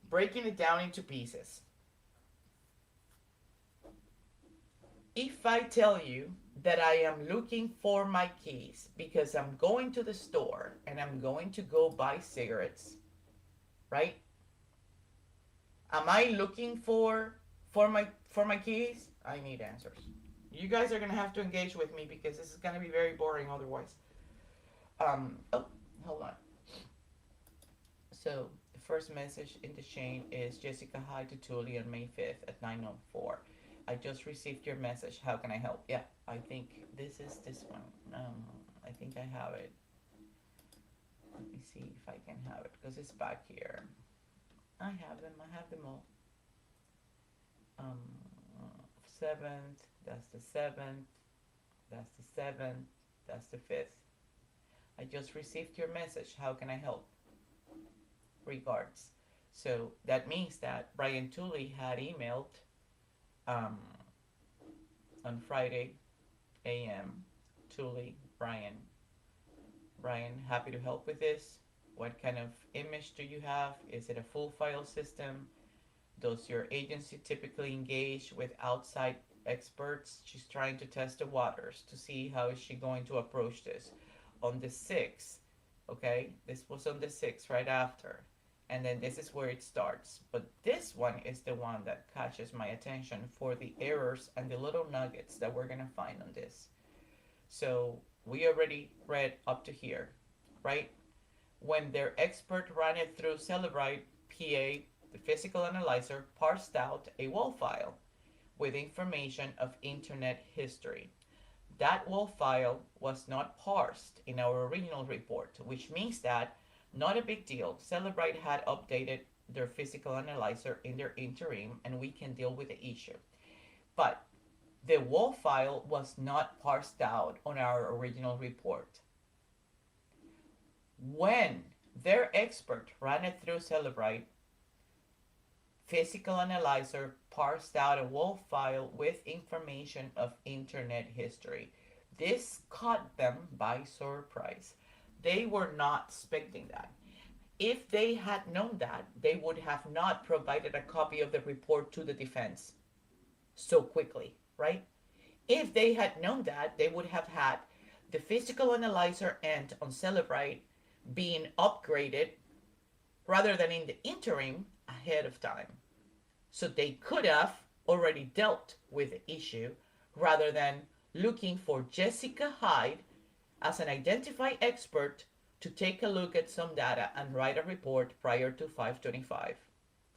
breaking it down into pieces. If I tell you that I am looking for my keys because I'm going to the store and I'm going to go buy cigarettes, right? Am I looking for my keys? I need answers. You guys are gonna have to engage with me because this is gonna be very boring otherwise. Oh, hold on. So the first message in the chain is Jessica Hyde to Tully on May 5th at 9:04. I just received your message. How can I help? Yeah, I think this is this one. I think I have it. Let me see if I can have it because it's back here. I have them. I have them all. Um, 7th. That's the 7th. That's the 7th. That's the 5th. I just received your message. How can I help? Regards. So that means that Brian Tully had emailed um, on Friday a.m. Tully, Brian, happy to help with this. What kind of image do you have? Is it a full file system? Does your agency typically engage with outside experts? She's trying to test the waters to see how is she going to approach this. On the 6th, okay, this was on the 6th, right after. And then this is where it starts. But this one is the one that catches my attention for the errors and the little nuggets that we're going to find on this. So we already read up to here, right? When their expert ran it through Cellebrite PA, the physical analyzer parsed out a WAL file with information of internet history. That WAL file was not parsed in our original report, which means that not a big deal. Cellebrite had updated their physical analyzer in their interim and we can deal with the issue. But the WAL file was not parsed out on our original report. When their expert ran it through Cellebrite, physical analyzer parsed out a WAL file with information of internet history. This caught them by surprise. They were not expecting that. If they had known that, they would have not provided a copy of the report to the defense so quickly, right? If they had known that, they would have had the physical analyzer and on Cellebrite being upgraded rather than in the interim ahead of time. So they could have already dealt with the issue rather than looking for Jessica Hyde as an identified expert to take a look at some data and write a report prior to 525.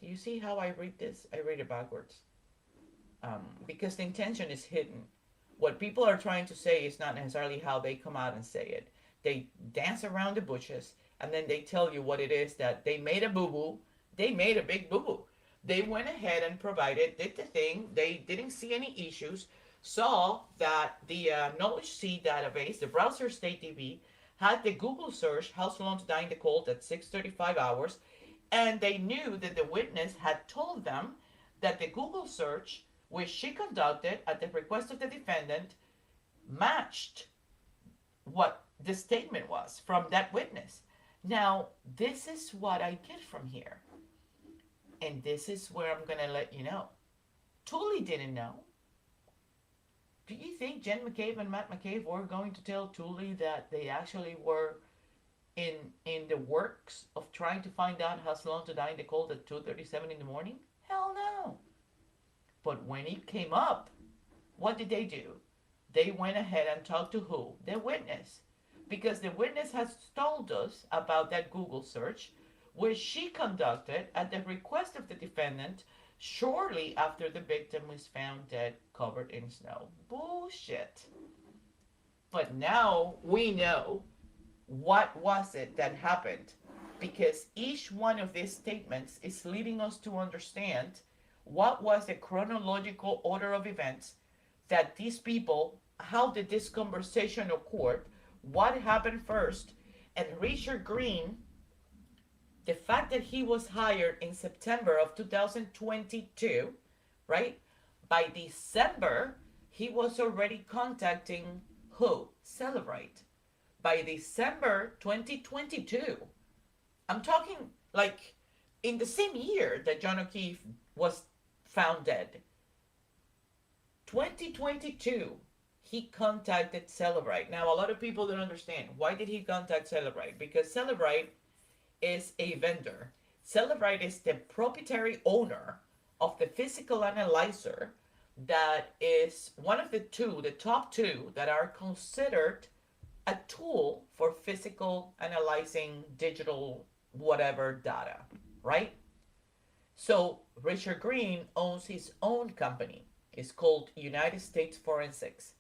Do you see how I read this? I read it backwards. Because the intention is hidden. What people are trying to say is not necessarily how they come out and say it. They dance around the bushes and then they tell you what it is that they made a boo-boo. They made a big boo-boo. They went ahead and provided, did the thing. They didn't see any issues. Saw that the knowledge C database, the browser state DB, had the Google search, how long to die in the cold at 6:35 hours, and they knew that the witness had told them that the Google search, which she conducted at the request of the defendant, matched what the statement was from that witness. Now, this is what I get from here. And this is where I'm going to let you know. Tully didn't know. Do you think Jen McCabe and Matt McCabe were going to tell Tully that they actually were in the works of trying to find out how long to die in the cold at 2:37 in the morning? Hell no. But when it came up, what did they do? They went ahead and talked to who? The witness. Because the witness has told us about that Google search, which she conducted at the request of the defendant shortly after the victim was found dead covered in snow. Bullshit. But now we know what was it that happened, because each one of these statements is leading us to understand what was the chronological order of events that these people, how did this conversation occur, what happened first, and Richard Green, the fact that he was hired in September of 2022, right? By December, he was already contacting who? Cellebrite. By December 2022, I'm talking like in the same year that John O'Keefe was found dead. 2022, he contacted Cellebrite. Now, a lot of people don't understand. Why did he contact Cellebrite? Because Cellebrite is a vendor. Cellebrite is the proprietary owner of the physical analyzer that is one of the top two that are considered a tool for physical analyzing digital whatever data, right? So Richard Green owns his own company. It's called United States Forensics.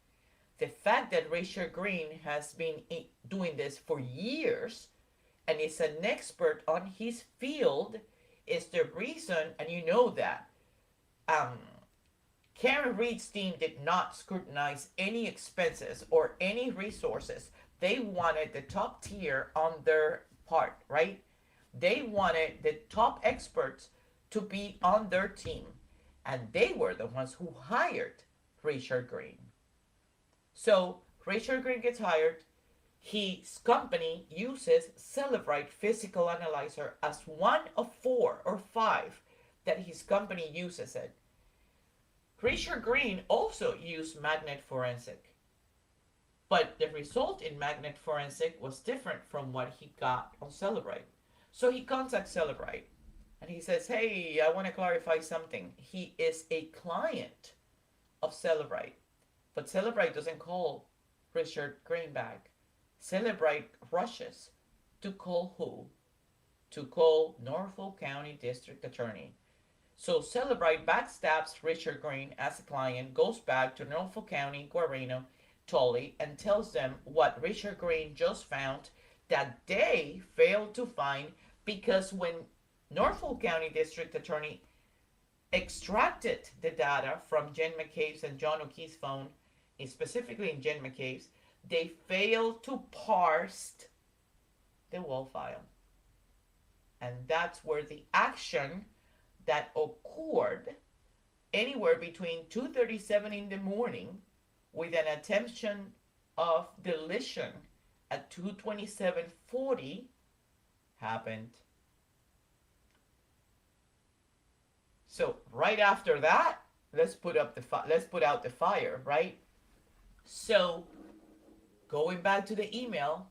The fact that Richard Green has been doing this for years and is an expert on his field is the reason, and you know that. Karen Reed's team did not scrutinize any expenses or any resources. They wanted the top tier on their part, right? They wanted the top experts to be on their team. And they were the ones who hired Richard Green. So Richard Green gets hired. His company uses Cellebrite Physical Analyzer as one of 4 or 5 that his company uses it. Richard Green also used Magnet Forensic. But the result in Magnet Forensic was different from what he got on Cellebrite. So he contacts Cellebrite and he says, hey, I want to clarify something. He is a client of Cellebrite. But Cellebrite doesn't call Richard Green back. Cellebrite rushes to call who? To call Norfolk County District Attorney. So Cellebrite backstabs Richard Green as a client, goes back to Norfolk County, Guarino, Tully, and tells them what Richard Green just found that they failed to find, because when Norfolk County District Attorney extracted the data from Jen McCabe's and John O'Keefe's phone, specifically in Jen McCabe's, they failed to parse the wall file. And that's where the action that occurred anywhere between 2:37 in the morning with an attention of deletion at 2:27:40 happened. So right after that, let's put out the fire, right? So going back to the email,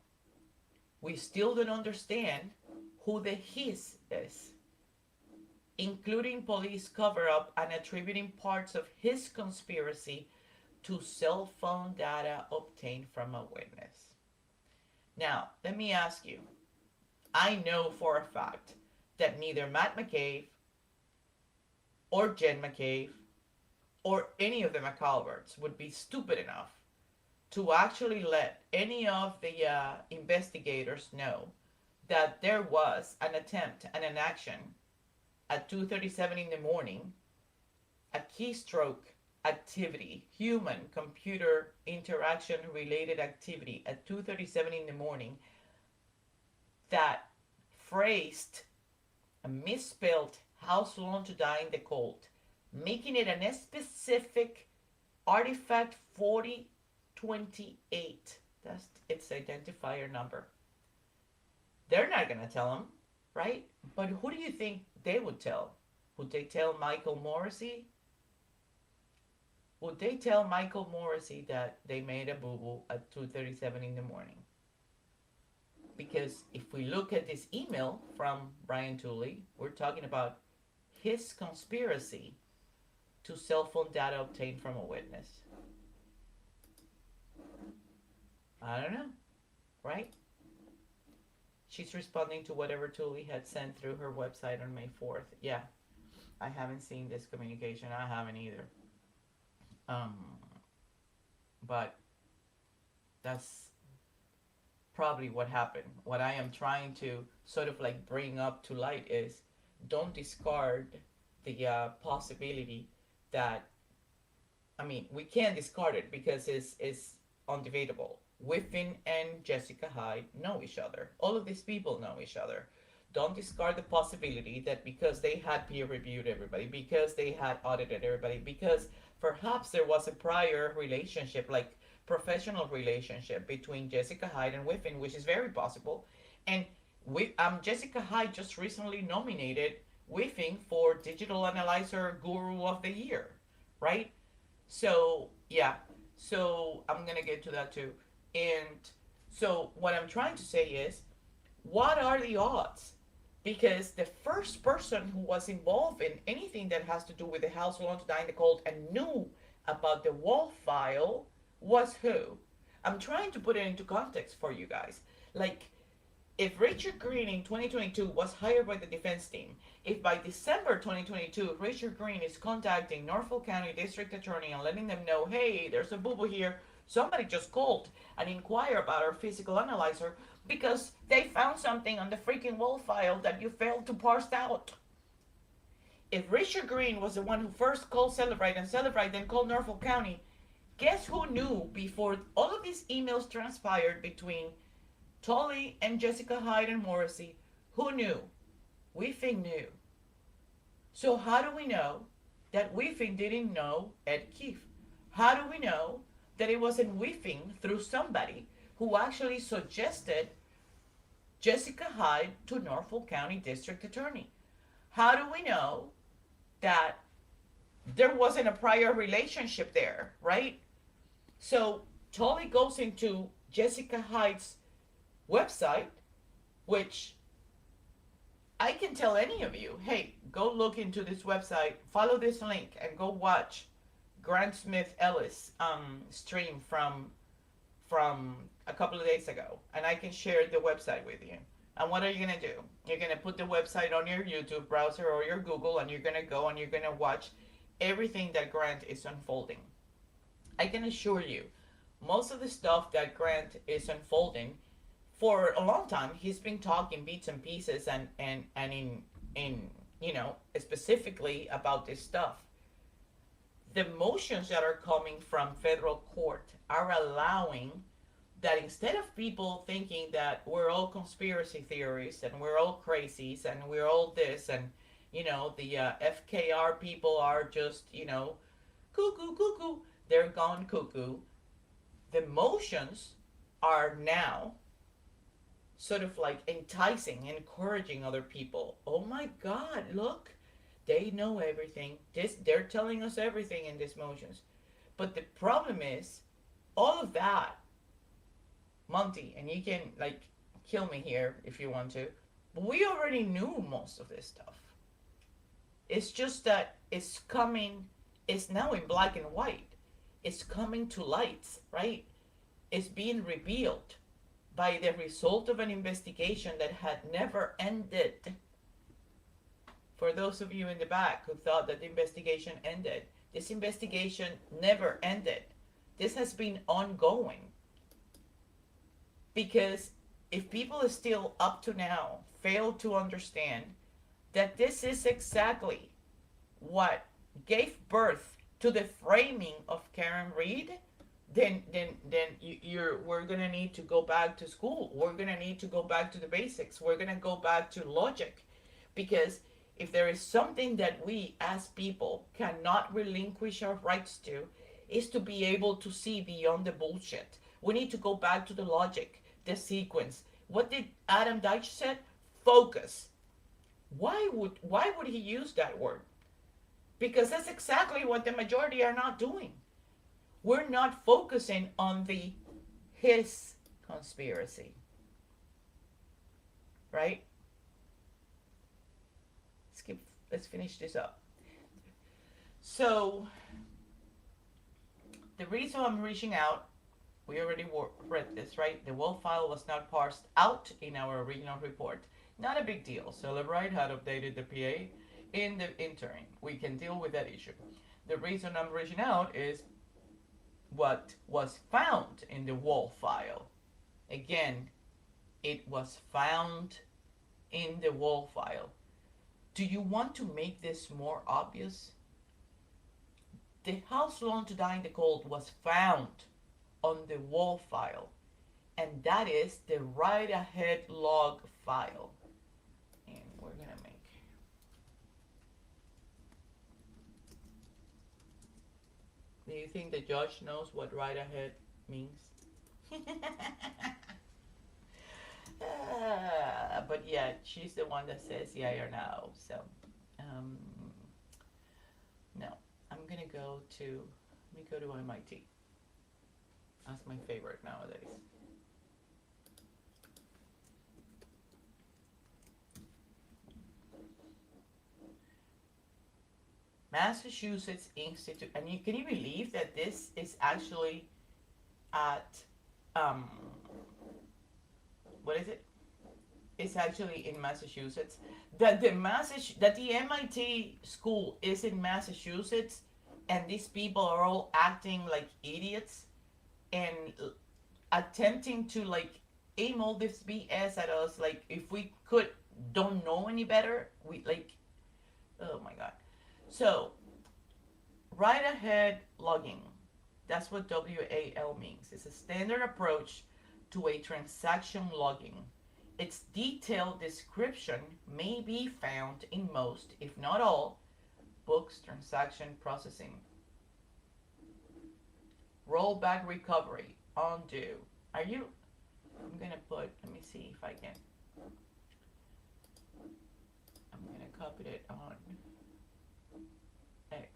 we still don't understand who the his is, including police cover-up and attributing parts of his conspiracy to cell phone data obtained from a witness. Now, let me ask you, I know for a fact that neither Matt McCabe or Jen McCabe or any of the McCalverts would be stupid enough to actually let any of the investigators know that there was an attempt and an action at 2:37 in the morning, a keystroke activity, human computer interaction related activity at 2:37 in the morning that phrased a misspelled house loan to die in the cold, making it a specific artifact 4028. That's its identifier number. They're not going to tell him, right? But who do you think they would tell? Would they tell Michael Morrissey? Would they tell Michael Morrissey that they made a boo-boo at 2:37 in the morning? Because if we look at this email from Brian Tully, we're talking about his conspiracy to cell phone data obtained from a witness. I don't know, right? She's responding to whatever Tully had sent through her website on May 4th. Yeah, I haven't seen this communication. I haven't either. But that's probably what happened. What I am trying to sort of like bring up to light is, don't discard the possibility that, I mean, we can't discard it because it's undebatable. Whiffen and Jessica Hyde know each other. All of these people know each other. Don't discard the possibility that because they had peer reviewed everybody, because they had audited everybody, because perhaps there was a prior relationship, like professional relationship between Jessica Hyde and Whiffen, which is very possible. And Jessica Hyde just recently nominated Whiffen for Digital Analyzer Guru of the Year, right? So yeah, so I'm gonna get to that too. And so what I'm trying to say is, what are the odds? Because the first person who was involved in anything that has to do with the house loan to die in the cold and knew about the wall file was who? I'm trying to put it into context for you guys. Like, if Richard Green in 2022 was hired by the defense team, if by December 2022 Richard Green is contacting Norfolk County District Attorney and letting them know, hey, there's a boo boo here, somebody just called and inquire about our physical analyzer because they found something on the freaking wall file that you failed to parse out. If Richard Green was the one who first called Cellebrite and Cellebrite then called Norfolk County, guess who knew before all of these emails transpired between Tully and Jessica Hyde and Morrissey? Who knew? Weefing knew. So how do we know that Weefing didn't know Ed Keefe? How do we know that it wasn't Weefing through somebody who actually suggested Jessica Hyde to Norfolk County District Attorney? How do we know that there wasn't a prior relationship there, right? So Tully goes into Jessica Hyde's website, which I can tell any of you, hey, go look into this website, follow this link, and go watch Grant Smith Ellis stream from a couple of days ago, and I can share the website with you. And what are you gonna do? You're gonna put the website on your YouTube browser or your Google, and you're gonna go and you're gonna watch everything that Grant is unfolding. I can assure you, most of the stuff that Grant is unfolding, for a long time, he's been talking bits and pieces and in specifically about this stuff. The motions that are coming from federal court are allowing that instead of people thinking that we're all conspiracy theorists and we're all crazies and we're all this and the FKR people are just cuckoo cuckoo, they're gone cuckoo. The motions are now sort of like enticing, encouraging other people. Oh my God, look, they know everything. They're telling us everything in these motions. But the problem is, all of that, Monty, and you can like kill me here if you want to, but we already knew most of this stuff. It's just that it's coming, it's now in black and white. It's coming to light, right? It's being revealed by the result of an investigation that had never ended. For those of you in the back who thought that the investigation ended, this investigation never ended. This has been ongoing. Because if people still up to now fail to understand that this is exactly what gave birth to the framing of Karen Reed, then we're gonna need to go back to school. We're gonna need to go back to the basics. We're gonna go back to logic, because if there is something that we as people cannot relinquish our rights to, is to be able to see beyond the bullshit. We need to go back to the logic, the sequence. What did Adam Deitch said? Focus. Why would he use that word? Because that's exactly what the majority are not doing. We're not focusing on his conspiracy. Right? Let's finish this up. So, the reason I'm reaching out, we already read this, right? The wall file was not parsed out in our original report. Not a big deal. Cellebrite had updated the PA in the interim. We can deal with that issue. The reason I'm reaching out is what was found in the wall file. Again, it was found in the wall file. Do you want to make this more obvious? The house loan to die in the cold was found on the wall file, and that is the right ahead log file. And we're gonna make do you think the judge knows what right ahead means? But yeah, she's the one that says yeah or no. So no, I'm gonna go to Let me go to MIT. That's my favorite nowadays. Massachusetts Institute, and can you believe that this is actually at um, what is it? It's actually in Massachusetts. That the MIT school is in Massachusetts, and these people are all acting like idiots and attempting to like aim all this BS at us. Like if we could don't know any better, we like oh my god. So right ahead logging. That's what WAL means. It's a standard approach to a transaction logging. Its detailed description may be found in most, if not all, books transaction processing. Rollback recovery, undo. Are you? I'm gonna put. Let me see if I can. I'm gonna copy it on X.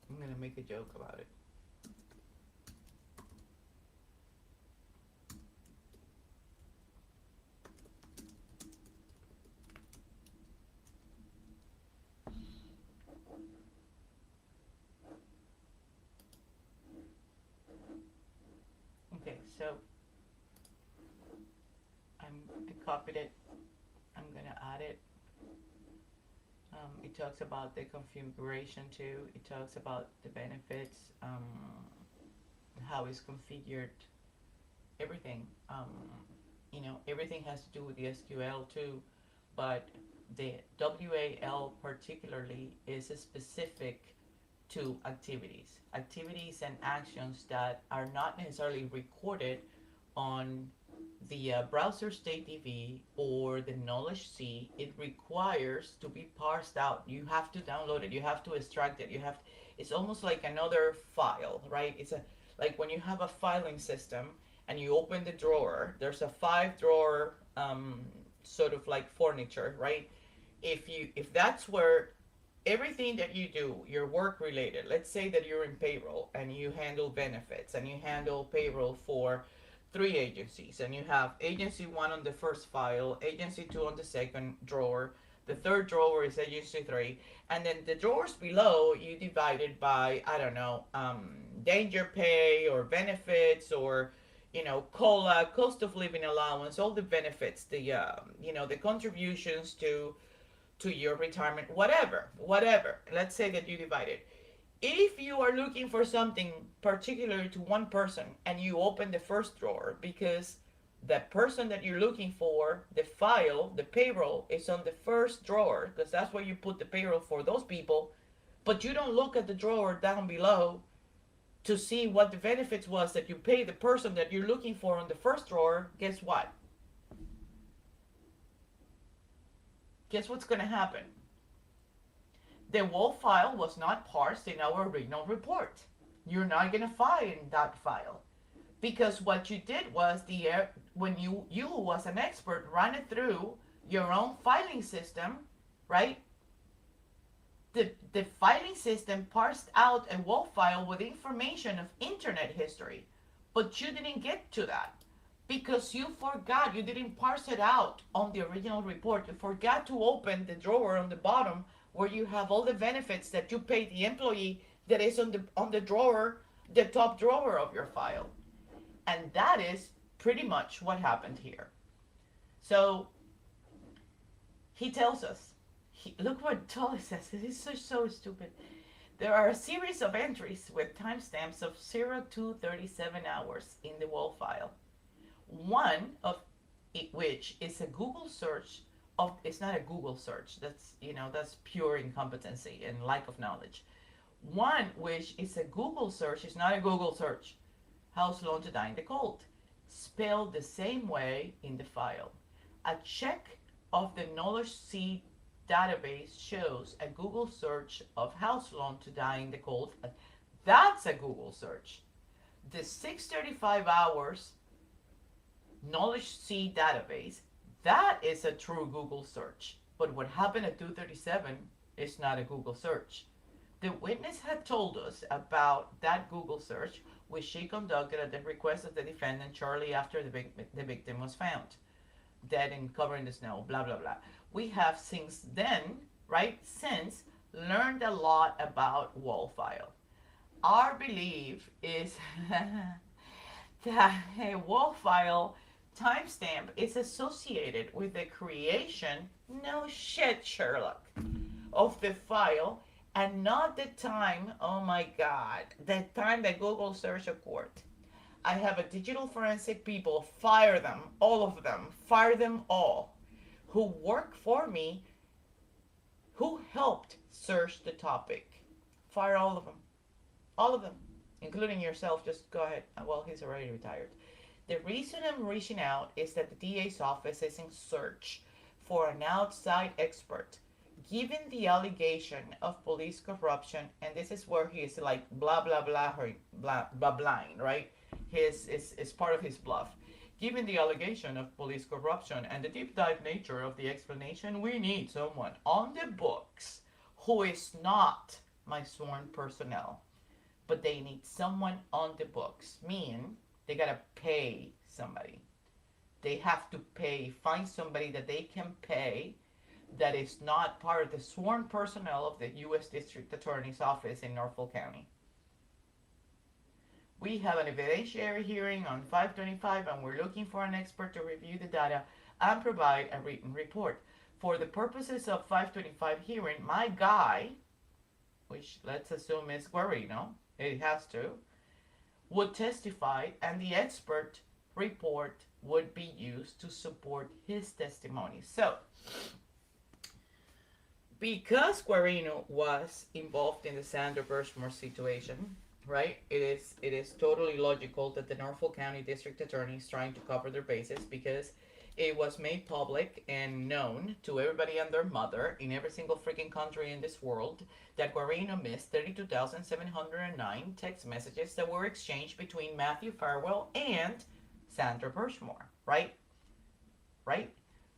I'm gonna make a joke about it. Okay, so I copied it. I'm gonna add it. It talks about the configuration too. It talks about the benefits, how it's configured, everything. Everything has to do with the SQL too, but the WAL particularly is specific to activities and actions that are not necessarily recorded on the browser state DB or the knowledge C. It requires to be parsed out. You have to download it. You have to extract it. It's almost like another file, right? It's a like when you have a filing system and you open the drawer. There's a 5 drawer sort of like furniture, right? If that's where everything that you do, your work related, let's say that you're in payroll and you handle benefits and you handle payroll for 3 agencies, and you have agency 1 on the first file, agency 2 on the second drawer, the third drawer is agency 3, and then the drawers below you divide it by, I don't know, danger pay or benefits or COLA, cost of living allowance, all the benefits, the contributions to your retirement, whatever. Let's say that you divide it. If you are looking for something particular to one person and you open the first drawer because the person that you're looking for, the file, the payroll is on the first drawer because that's where you put the payroll for those people, but you don't look at the drawer down below to see what the benefits was that you pay the person that you're looking for on the first drawer, guess what? Guess what's going to happen? The WAL file was not parsed in our original report. You're not going to find that file because what you did was when you as an expert ran it through your own filing system, right? The filing system parsed out a WAL file with information of internet history, but you didn't get to that because you forgot. You didn't parse it out on the original report. You forgot to open the drawer on the bottom where you have all the benefits that you pay the employee that is on the drawer, the top drawer of your file. And that is pretty much what happened here. So he tells us, look what Tully says. It is so stupid. There are a series of entries with timestamps of 0 to 37 hours in the WAL file. One of which is a Google search it's not a Google search. That's pure incompetency and lack of knowledge. One which is a Google search is not a Google search. House loan to die in the cold, spelled the same way in the file. A check of the knowledge C database shows a Google search of house loan to die in the cold. That's a Google search. The 635 hours knowledge C database, that is a true Google search. But what happened at 237 is not a Google search. The witness had told us about that Google search, which she conducted at the request of the defendant shortly after the victim was found dead and covered in the snow, blah, blah, blah. We have since then, right, since learned a lot about wall file. Our belief is that a wall file timestamp is associated with the creation, no shit, Sherlock, of the file and not the time, oh my God, the time that Google search occurred. I have a digital forensic people, fire them, all of them, fire them all, who work for me, who helped search the topic. Fire all of them, including yourself. Just go ahead. Well, he's already retired. The reason I'm reaching out is that the DA's office is in search for an outside expert, given the allegation of police corruption, and this is where he is like blah, blah, blah, blah, blah, blind, right? His is part of his bluff. Given the allegation of police corruption and the deep dive nature of the explanation, we need someone on the books who is not my sworn personnel, but they need someone on the books, meaning they gotta pay somebody. They have to pay, find somebody that they can pay that is not part of the sworn personnel of the U.S. District Attorney's Office in Norfolk County. We have an evidentiary hearing on 525 and we're looking for an expert to review the data and provide a written report. For the purposes of 525 hearing, my guy, which let's assume is Guarino, it has to, would testify and the expert report would be used to support his testimony. So, because Guarino was involved in the Sandra Birchmore situation, right? It is totally logical that the Norfolk County District Attorney is trying to cover their bases because it was made public and known to everybody and their mother in every single freaking country in this world that Guarino missed 32,709 text messages that were exchanged between Matthew Farwell and Sandra Birchmore, right? Right?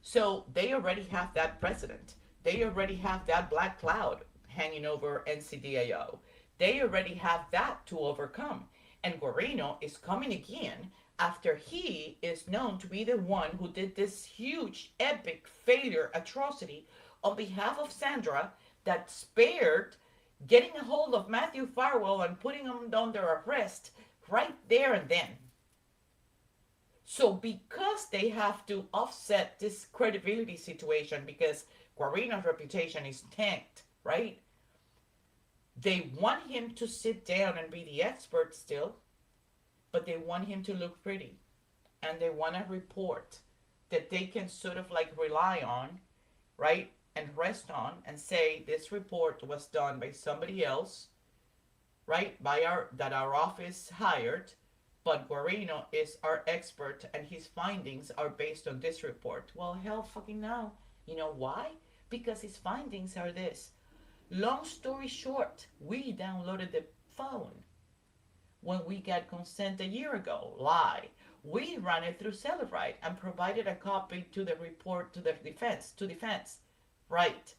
So they already have that precedent. They already have that black cloud hanging over NCDAO. They already have that to overcome. And Guarino is coming again after he is known to be the one who did this huge, epic failure atrocity on behalf of Sandra that spared getting a hold of Matthew Farwell and putting him under arrest right there and then. So because they have to offset this credibility situation because Guarino's reputation is tanked, right? They want him to sit down and be the expert still, but they want him to look pretty. And they want a report that they can sort of like rely on, right? And rest on and say this report was done by somebody else, right? That our office hired, but Guarino is our expert and his findings are based on this report. Well, hell fucking no. You know why? Because his findings are this. Long story short, we downloaded the phone when we got consent a year ago. Lie. We ran it through Cellebrite and provided a copy to the report to defense. Right.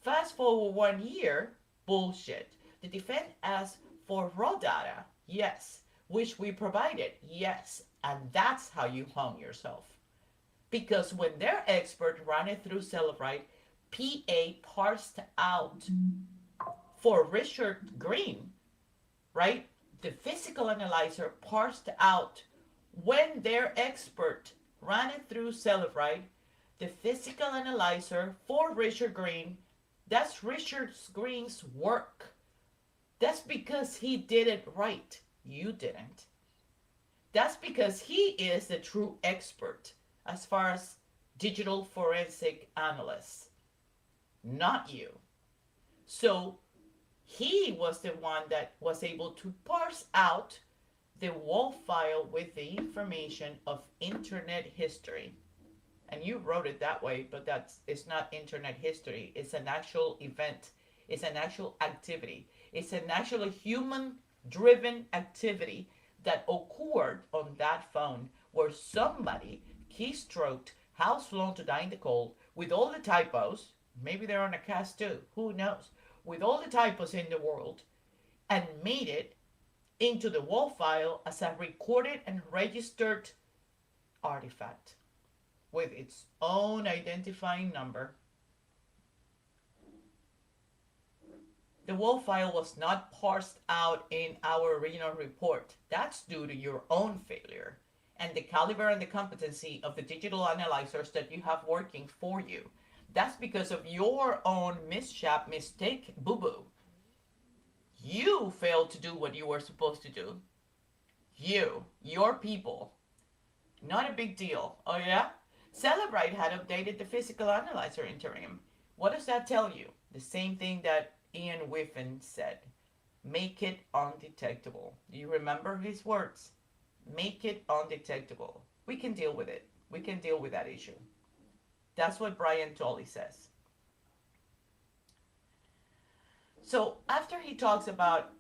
Fast forward 1 year, bullshit. The defense asked for raw data, yes, which we provided, yes, and that's how you hung yourself. Because when their expert ran it through Cellebrite, PA parsed out for Richard Green, right? The physical analyzer parsed out when their expert ran it through Cellebrite, the physical analyzer for Richard Green, that's Richard Green's work. That's because he did it right. You didn't. That's because he is the true expert as far as digital forensic analysts. Not you. So he was the one that was able to parse out the wall file with the information of internet history. And you wrote it that way, but it's not internet history. It's an actual event. It's an actual activity. It's an actual human-driven activity that occurred on that phone where somebody keystroked "How Slow to Die in the Cold" with all the typos. Maybe they're on a cast too. Who knows? With all the typos in the world, and made it into the WAV file as a recorded and registered artifact with its own identifying number. The WAV file was not parsed out in our original report. That's due to your own failure and the caliber and the competency of the digital analyzers that you have working for you. That's because of your own mistake, boo-boo. You failed to do what you were supposed to do. Your people. Not a big deal. Oh yeah? Cellebrite had updated the physical analyzer interim. What does that tell you? The same thing that Ian Whiffen said. Make it undetectable. Do you remember his words? Make it undetectable. We can deal with it. We can deal with that issue. That's what Brian Tully says. So after he talks about,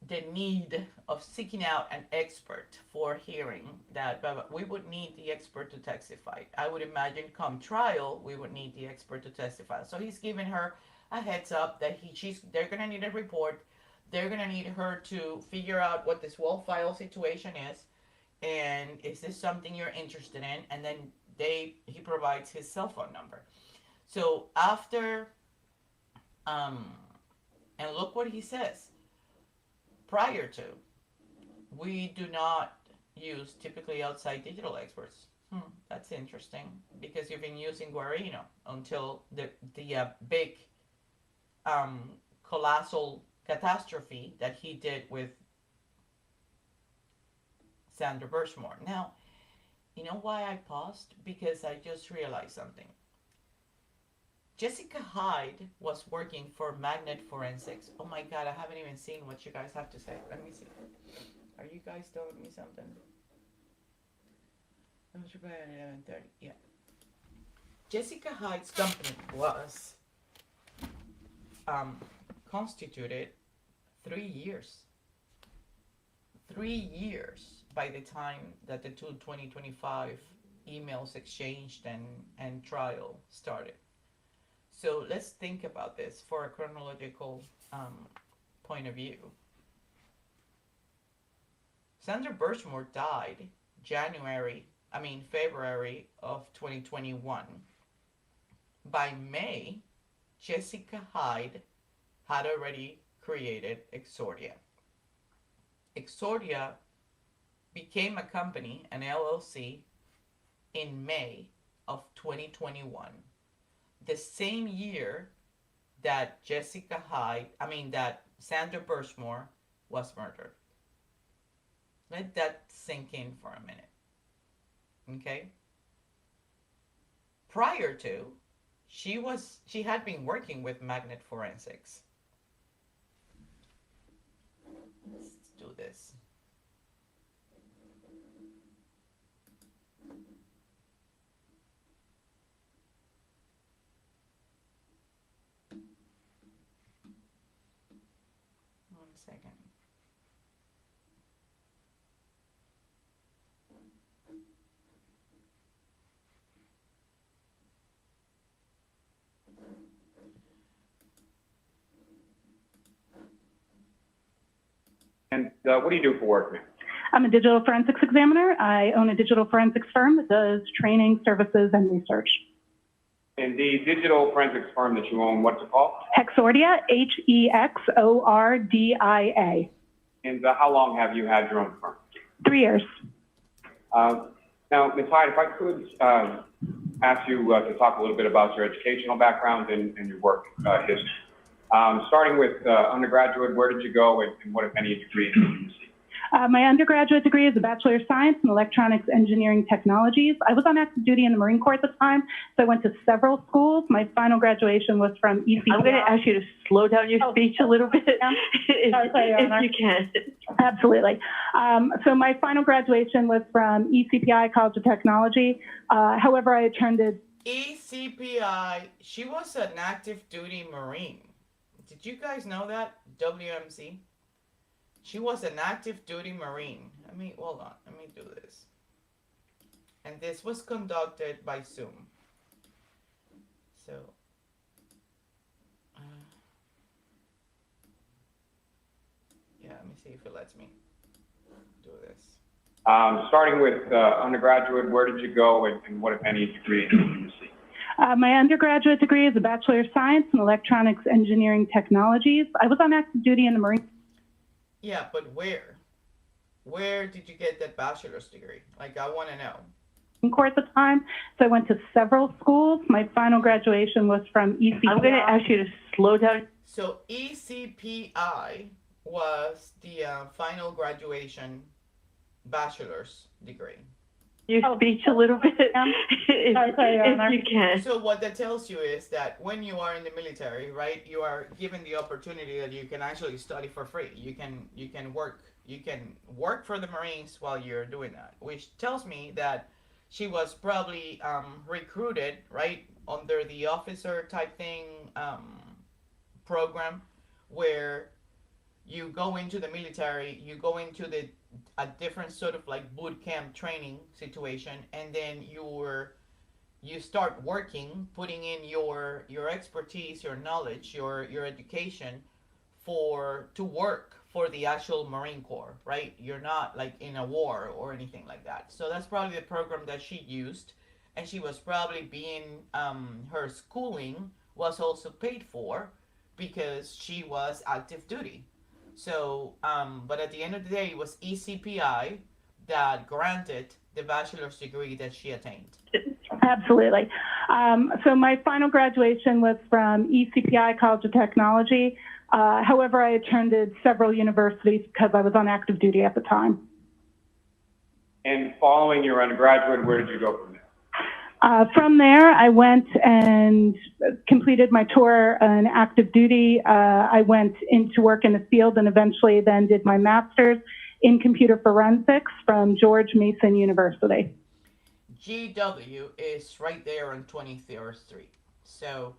the need of seeking out an expert for hearing that, we would need the expert to testify. I would imagine come trial, we would need the expert to testify. So he's giving her a heads up that they're going to need a report. They're going to need her to figure out what this WAV file situation is. And is this something you're interested in? And then he provides his cell phone number. So after, and look what he says. Prior to, we do not use typically outside digital experts. That's interesting because you've been using Guarino until the big colossal catastrophe that he did with Sandra Birchmore. Now, you know why I paused? Because I just realized something. Jessica Hyde was working for Magnet Forensics. Oh my God, I haven't even seen what you guys have to say. Let me see. Are you guys telling me something? I was prepared at 11:30. Yeah. Jessica Hyde's company was constituted 3 years. 3 years by the time that the 2025 emails exchanged and trial started. So let's think about this for a chronological point of view. Sandra Birchmore died February of 2021. By May, Jessica Hyde had already created Hexordia. Hexordia became a company, an LLC, in May of 2021. The same year that that Sandra Birchmore was murdered. Let that sink in for a minute. Okay? Prior to, she had been working with Magnet Forensics. Let's do this. Second. And what do you do for work, ma'am? I'm a digital forensics examiner. I own a digital forensics firm that does training, services, and research. And the digital forensics firm that you own, what's it called? Hexordia, Hexordia. And how long have you had your own firm? 3 years. Now, Ms. Hyde, if I could ask you to talk a little bit about your educational background and your work history. Starting with undergraduate, where did you go and what, if any, degrees did you receive? My undergraduate degree is a Bachelor of Science in Electronics Engineering Technologies. I was on active duty in the Marine Corps at the time, so I went to several schools. My final graduation was from ECPI. I'm going to ask you to slow down your speech a little bit, if you can. Absolutely. So my final graduation was from ECPI, College of Technology. However, I attended ECPI. She was an active duty Marine. Did you guys know that? WMC. She was an active duty Marine. Hold on. Let me do this. And this was conducted by Zoom. So, yeah, let me see if it lets me do this. Starting with undergraduate, where did you go and what, if any, degree did you receive? My undergraduate degree is a Bachelor of Science in Electronics Engineering Technologies. I was on active duty in the Marine. Yeah, but where? Where did you get that bachelor's degree? Like, I want to know. Corps at the time, so I went to several schools. My final graduation was from ECPI. I'm going to ask you to slow down. So ECPI was the final graduation bachelor's degree. Your speech a little bit, if you can. So what that tells you is that when you are in the military, right, you are given the opportunity that you can actually study for free. You can work for the Marines while you're doing that, which tells me that she was probably recruited, right, under the officer type thing program, where you go into the military, you go into a different sort of like boot camp training situation, and then you start working, putting in your expertise, your knowledge, your education to work for the actual Marine Corps, right? You're not like in a war or anything like that. So that's probably the program that she used, and she was probably being her schooling was also paid for because she was active duty. So, but at the end of the day, it was ECPI that granted the bachelor's degree that she attained. Absolutely. So my final graduation was from ECPI College of Technology. However, I attended several universities because I was on active duty at the time. And following your undergraduate, where did you go from there? From there, I went and completed my tour on active duty. I went into work in the field and eventually then did my master's in computer forensics from George Mason University. GW is right there on 23rd Street. So,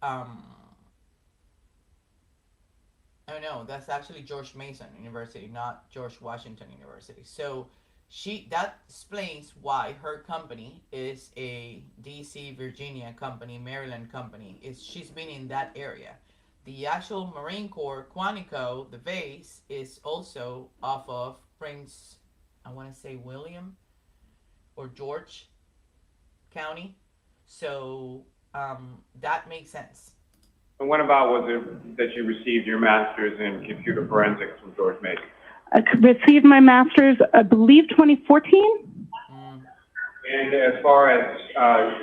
oh no, that's actually George Mason University, not George Washington University. So that explains why her company is a DC, Virginia company, Maryland company. She's been in that area. The actual Marine Corps, Quantico, the base, is also off of Prince, I want to say William or George County. So that makes sense. And when about was it that you received your master's in computer forensics from George Mason? I received my master's, I believe, 2014. And as far as,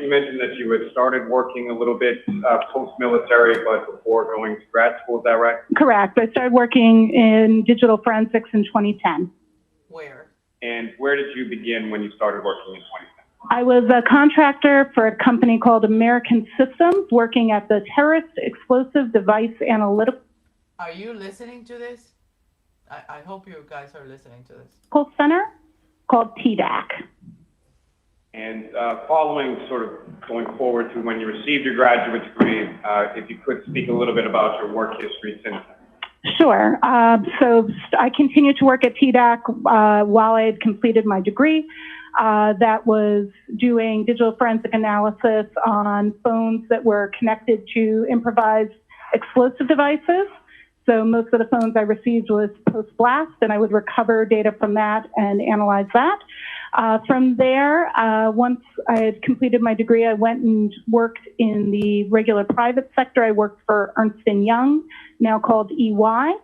you mentioned that you had started working a little bit post-military, but before going to grad school, is that right? Correct. I started working in digital forensics in 2010. Where? And where did you begin when you started working in 2010? I was a contractor for a company called American Systems, working at the Terrorist Explosive Device Analytical Are you listening to this? I hope you guys are listening to this. Center called TDAC. And following sort of going forward to when you received your graduate degree, if you could speak a little bit about your work history since then. Sure. So I continued to work at TDAC while I had completed my degree. That was doing digital forensic analysis on phones that were connected to improvised explosive devices. So most of the phones I received was post-blast, and I would recover data from that and analyze that. From there, once I had completed my degree, I went and worked in the regular private sector. I worked for Ernst & Young, now called EY.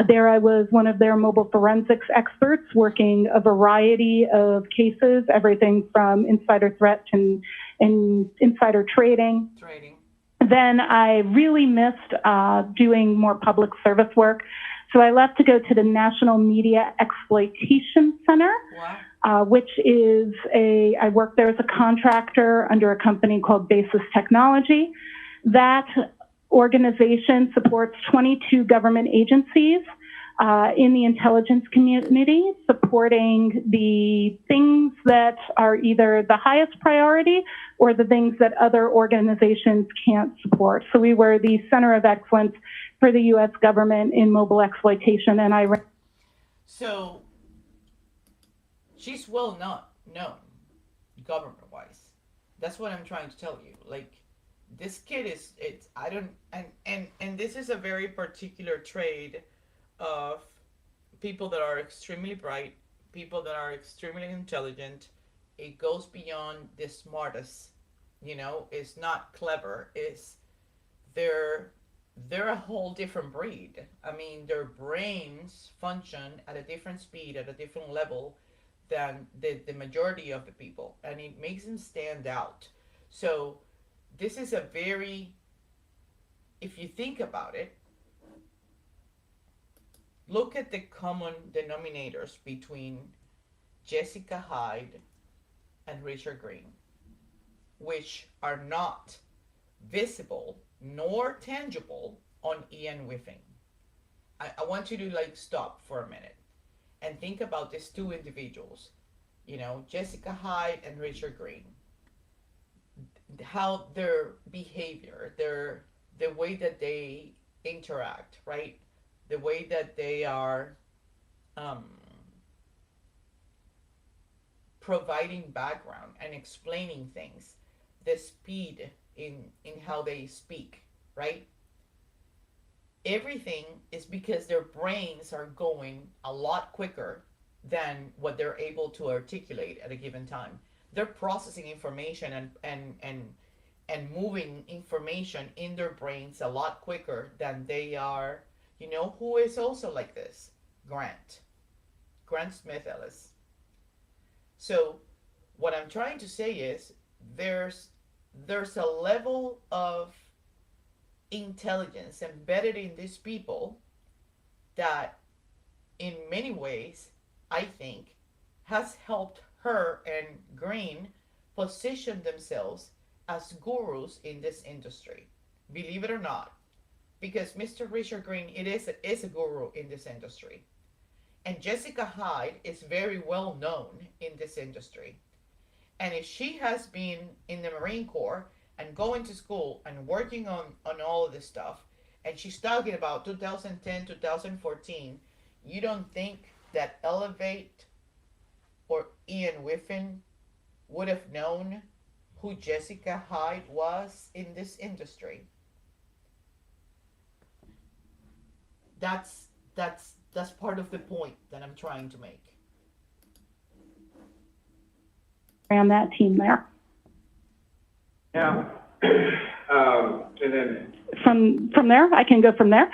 There I was one of their mobile forensics experts, working a variety of cases, everything from insider threat and insider trading. Then I really missed doing more public service work. So I left to go to the National Media Exploitation Center, which is I worked there as a contractor under a company called Basis Technology. That organization supports 22 government agencies in the intelligence community, supporting the things that are either the highest priority or the things that other organizations can't support. So we were the center of excellence for the U.S. government in mobile exploitation, and So she's well not known government wise. That's what I'm trying to tell you. Like this kid is it's I don't and this is a very particular trade of people that are extremely bright, people that are extremely intelligent. It goes beyond the smartest, it's not clever. It's they're they're a whole different breed. I mean, their brains function at a different speed, at a different level than the majority of the people, and it makes them stand out. So, this is a very, if you think about it, look at the common denominators between Jessica Hyde and Richard Green, which are not visible nor tangible on Ian Whiffing. I want you to like stop for a minute and think about these two individuals, Jessica Hyde and Richard Green, how their behavior, the way that they interact, right? The way that they are um, providing background and explaining things, the speed in how they speak, right? Everything is because their brains are going a lot quicker than what they're able to articulate at a given time. They're processing information and moving information in their brains a lot quicker than they are. You know who is also like this? Grant Smith Ellis. So what I'm trying to say is there's a level of intelligence embedded in these people that in many ways I think has helped her and Green position themselves as gurus in this industry. Believe it or not, because Mr. Richard Green is a guru in this industry. And Jessica Hyde is very well known in this industry. And if she has been in the Marine Corps and going to school and working on all of this stuff, and she's talking about 2010, 2014, you don't think that Elevate or Ian Whiffin would have known who Jessica Hyde was in this industry? That's part of the point that I'm trying to make. Ran that team there. Yeah. And then From there, I can go from there.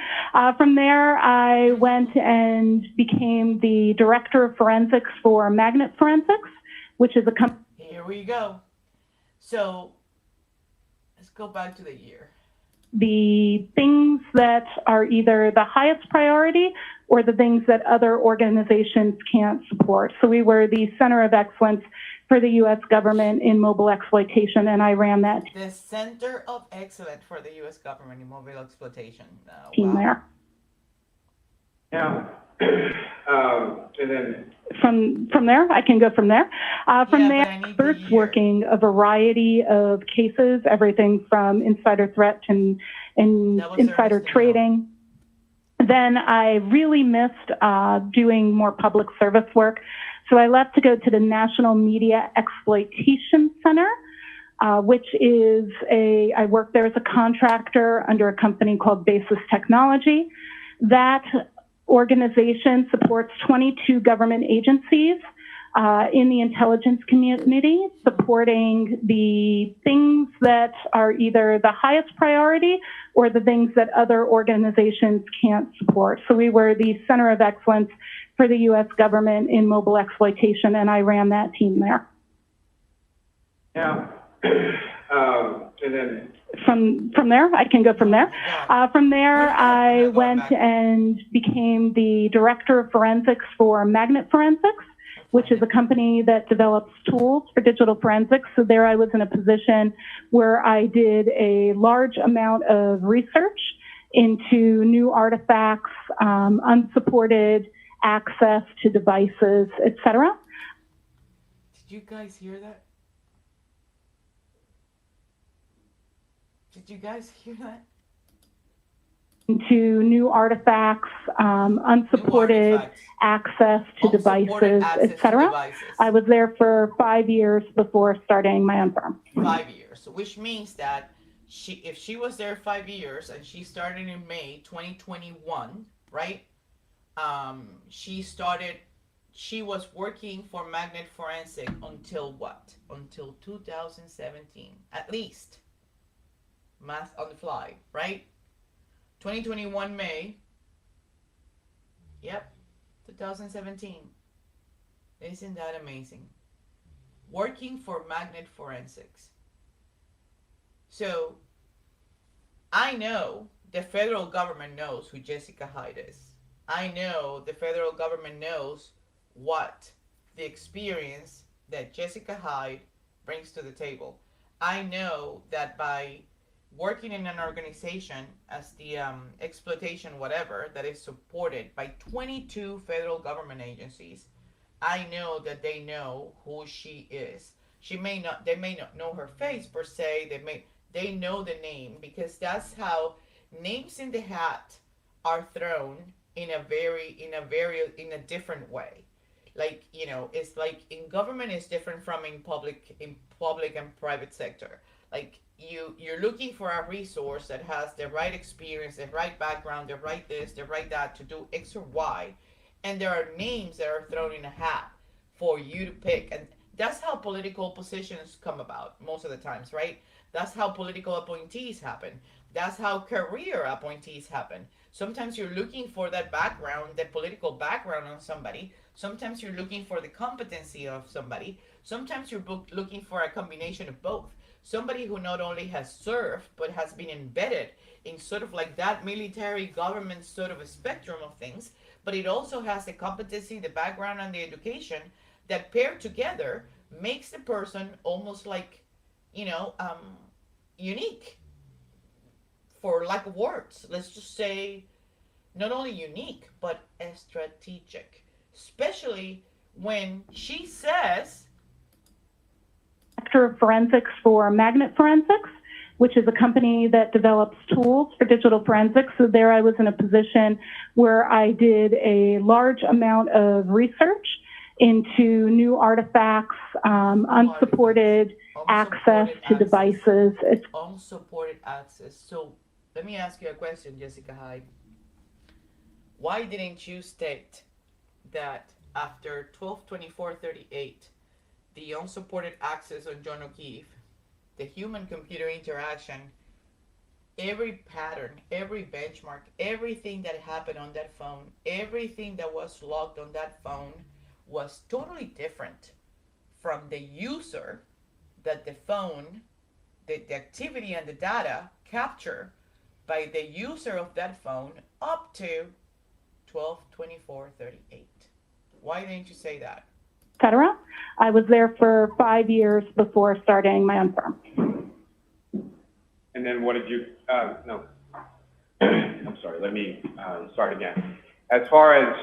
From there, I went and became the director of forensics for Magnet Forensics, which is a company. Here we go. So let's go back to the year. The things that are either the highest priority or the things that other organizations can't support. So we were the center of excellence for the U.S. government in mobile exploitation, and I ran that The Center of Excellence for the U.S. government in mobile exploitation. team Wow. there. yeah. And then From there, I can go from there. From Yeah, there, but I need the experts year. working a variety of cases, everything from insider threat and That was insider Ernest & Young. trading. Then I really missed doing more public service work. So I left to go to the National Media Exploitation Center, which is I worked there as a contractor under a company called Basis Technology. That organization supports 22 government agencies in the intelligence community, supporting the things that are either the highest priority or the things that other organizations can't support. So we were the center of excellence for the U.S. government in mobile exploitation, and I ran that team there. yeah. And then From there, I can go from there. From there, I Going went back. and became the director of forensics for Magnet Forensics, which is a company that develops tools for digital forensics. So there I was in a position where I did a large amount of research into new artifacts, unsupported access to devices, etc. Did you guys hear that? Did you guys hear that? into new artifacts, unsupported access to devices, etc. I was there for 5 years before starting my own firm. 5 years, which means that if she was there 5 years and she started in May 2021, right? She was working for Magnet Forensic until what? Until 2017, at least. Math on the fly, right? 2021 May. Yep, 2017. Isn't that amazing? Working for Magnet Forensics. So, I know the federal government knows who Jessica Hyde is. I know the federal government knows what the experience that Jessica Hyde brings to the table. I know that by working in an organization as the exploitation whatever that is supported by 22 federal government agencies, I know that they know who she is. They may not know her face per se. They know the name, because that's how names in the hat are thrown in a different way. Like, it's like in government is different from in public and private sector. Like you're looking for a resource that has the right experience, the right background, the right this, the right that to do X or Y. And there are names that are thrown in a hat for you to pick. And that's how political positions come about most of the times, right? That's how political appointees happen. That's how career appointees happen. Sometimes you're looking for that background, that political background on somebody. Sometimes you're looking for the competency of somebody. Sometimes you're looking for a combination of both. Somebody who not only has served, but has been embedded in sort of like that military government sort of a spectrum of things, but it also has the competency, the background, and the education that paired together makes the person almost like, unique, for lack of words. Let's just say not only unique, but strategic, especially when she says Director of Forensics for Magnet Forensics, which is a company that develops tools for digital forensics. So there I was in a position where I did a large amount of research into new artifacts, unsupported access to devices. Unsupported access. So let me ask you a question, Jessica Hyde. Why didn't you state that after 12/24/38, the unsupported access on John O'Keefe, the human-computer interaction, every pattern, every benchmark, everything that happened on that phone, everything that was logged on that phone was totally different from the user that the phone, the activity and the data capture by the user of that phone up to 12/24/38. Why didn't you say that? Etc. I was there for 5 years before starting my own firm. And then what did you, no, I'm sorry, let me start again. As far as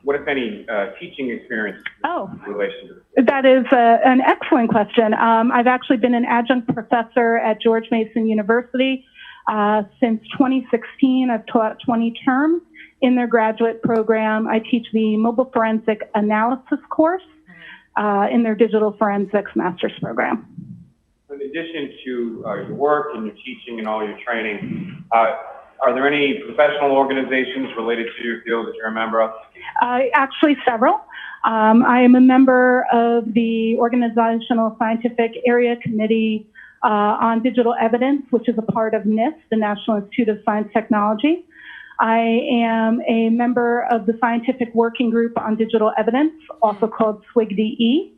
what, if any, teaching experience in relation to this? That is an excellent question. I've actually been an adjunct professor at George Mason University since 2016. I've taught 20 terms in their graduate program. I teach the mobile forensic analysis course in their digital forensics master's program. In addition to your work and your teaching and all your training, are there any professional organizations related to your field that you're a member of? Actually, several. I am a member of the Organizational Scientific Area Committee on Digital Evidence, which is a part of NIST, the National Institute of Science Technology. I am a member of the Scientific Working Group on Digital Evidence, also called SWIG-DE.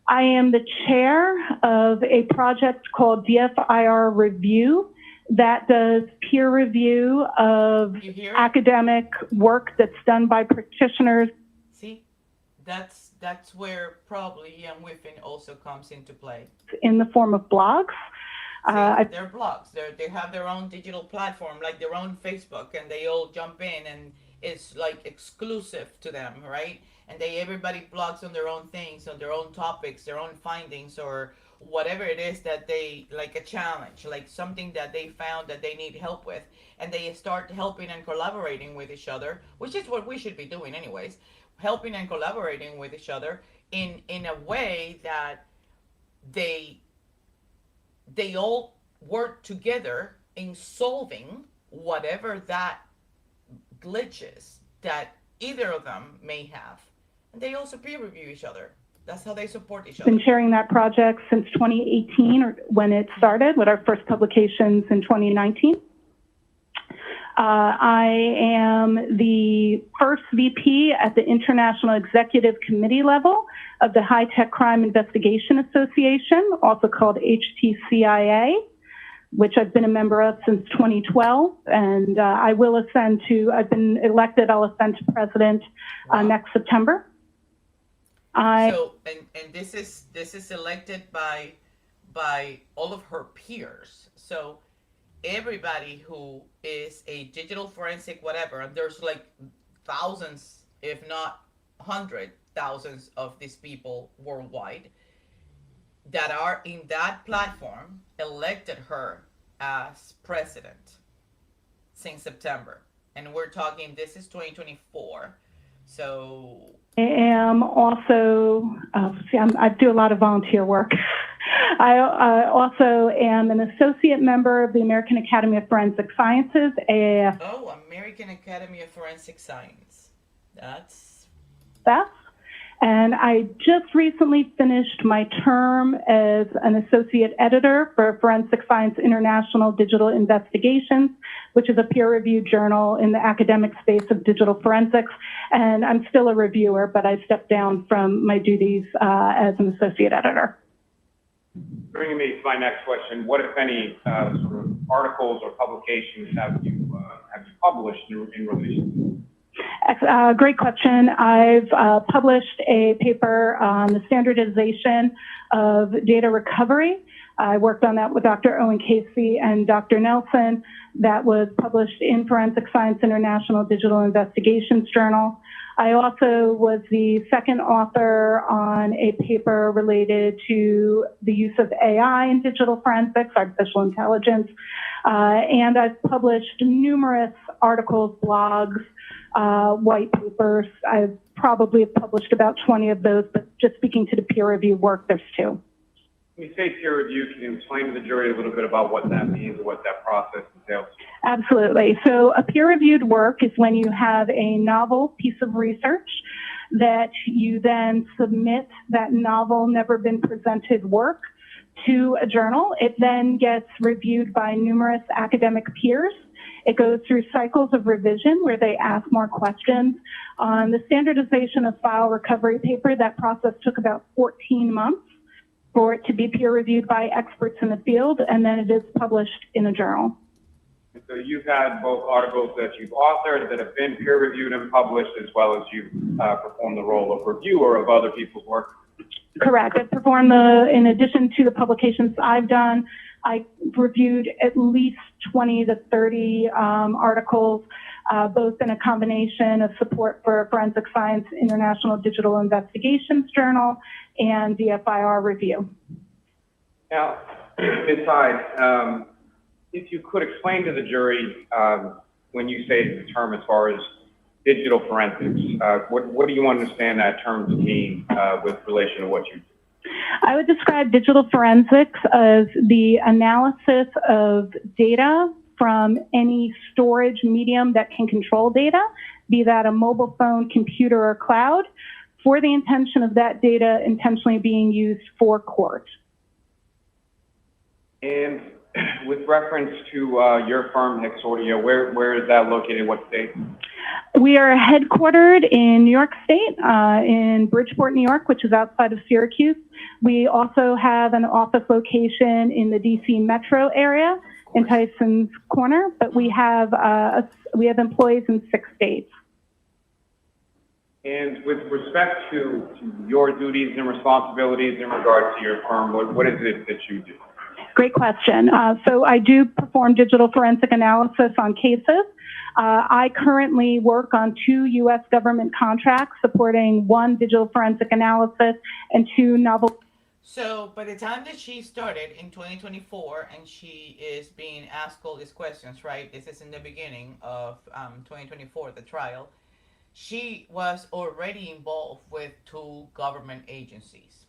I am the chair of a project called DFIR Review that does peer review of academic work that's done by practitioners. See, that's where probably Within also comes into play. In the form of blogs. They're blogs. They have their own digital platform, like their own Facebook, and they all jump in, and it's like exclusive to them, right? And everybody blogs on their own things, on their own topics, their own findings, or whatever it is that they, like a challenge, like something that they found that they need help with, and they start helping and collaborating with each other, which is what we should be doing anyways, helping and collaborating with each other in a way that they they all work together in solving whatever that glitches that either of them may have. And they also peer review each other. That's how they support each other. Been chairing that project since 2018, or when it started, with our first publications in 2019. I am the first VP at the International Executive Committee level of the High Tech Crime Investigation Association, also called HTCIA, which I've been a member of since 2012. And I will ascend to, I've been elected, I'll ascend to president next September. So, and this is elected by all of her peers. So everybody who is a digital forensic whatever, and there's like thousands, if not 100,000 of these people worldwide that are in that platform, elected her as president since September. And we're talking, this is 2024. So I am also, I do a lot of volunteer work. I also am an associate member of the American Academy of Forensic Sciences, AAF. Oh, American Academy of Forensic Science. That's... And I just recently finished my term as an associate editor for Forensic Science International Digital Investigations, which is a peer-reviewed journal in the academic space of digital forensics. And I'm still a reviewer, but I stepped down from my duties as an associate editor. Bringing me to my next question, what, if any, sort of articles or publications have you published in relation? Great question. I've published a paper on the standardization of data recovery. I worked on that with Dr. Owen Casey and Dr. Nelson. That was published in Forensic Science International Digital Investigations Journal. I also was the second author on a paper related to the use of AI in digital forensics, artificial intelligence, and I've published numerous articles, blogs, white papers. I've probably published about 20 of those, but just speaking to the peer review work, there's 2. When you say peer review, can you explain to the jury a little bit about what that means or what that process entails? Absolutely. So a peer-reviewed work is when you have a novel piece of research that you then submit that novel, never been presented work to a journal. It then gets reviewed by numerous academic peers. It goes through cycles of revision where they ask more questions. On the standardization of file recovery paper, that process took about 14 months for it to be peer reviewed by experts in the field, and then it is published in a journal. And so you've had both articles that you've authored that have been peer reviewed and published, as well as you've performed the role of reviewer of other people's work? Correct. I've performed in addition to the publications I've done, I reviewed at least 20 to 30 articles, both in a combination of support for Forensic Science International Digital Investigations Journal and DFIR review. Now, Ms. Hyde, if you could explain to the jury, when you say the term as far as digital forensics, what do you understand that term to mean with relation to what you do? I would describe digital forensics as the analysis of data from any storage medium that can control data, be that a mobile phone, computer, or cloud, for the intention of that data intentionally being used for court. And with reference to your firm, Hexordia, where is that located? What state? We are headquartered in New York State, in Bridgeport, New York, which is outside of Syracuse. We also have an office location in the DC metro area in Tyson's Corner, but we have employees in 6 states. And with respect to your duties and responsibilities in regard to your firm, what is it that you do? Great question. So I do perform digital forensic analysis on cases. I currently work on 2 U.S. government contracts supporting 1 digital forensic analysis and 2 novel. So by the time that she started in 2024 and she is being asked all these questions, right? This is in the beginning of 2024, the trial. She was already involved with two government agencies.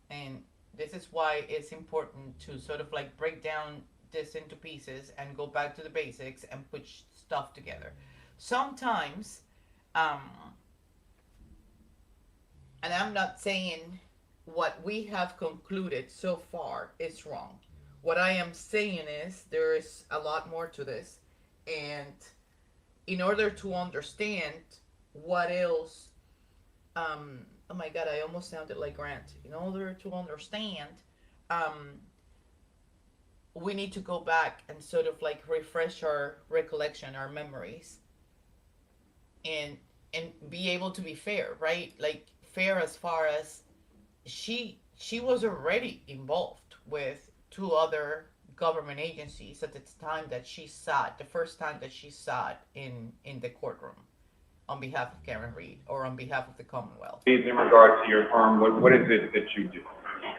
And this is why it's important to sort of like break down this into pieces and go back to the basics and put stuff together. Sometimes, um, and I'm not saying what we have concluded so far is wrong. What I am saying is there is a lot more to this. And in order to understand what else, oh my God, I almost sounded like Grant. In order to understand, um, we need to go back and sort of like refresh our recollection, our memories, and be able to be fair, right? Like fair as far as she was already involved with two other government agencies at the time that she sat, the first time that she sat in the courtroom on behalf of Karen Reed or on behalf of the Commonwealth. In regard to your firm, what is it that you do?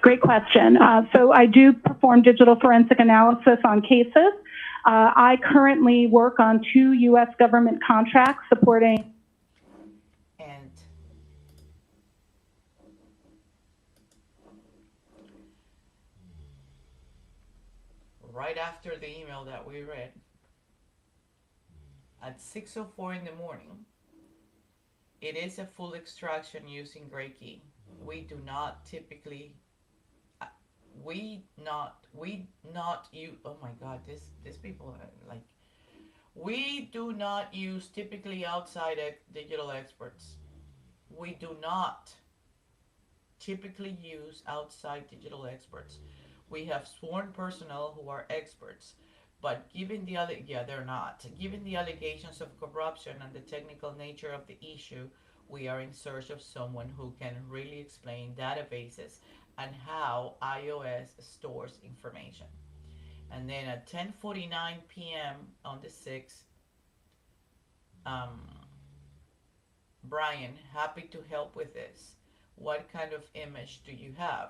Great question. So I do perform digital forensic analysis on cases. I currently work on 2 U.S. government contracts supporting. And right after the email that we read, at 6:04 in the morning, it is a full extraction using Gray Key. We do not typically we not use, oh my God, this people are like, we do not use typically outside digital experts. We do not typically use outside digital experts. We have sworn personnel who are experts, but given the other, yeah, they're not. Given the allegations of corruption and the technical nature of the issue, we are in search of someone who can really explain databases and how iOS stores information. And then at 10:49 p.m. on the 6th, Brian, happy to help with this. What kind of image do you have?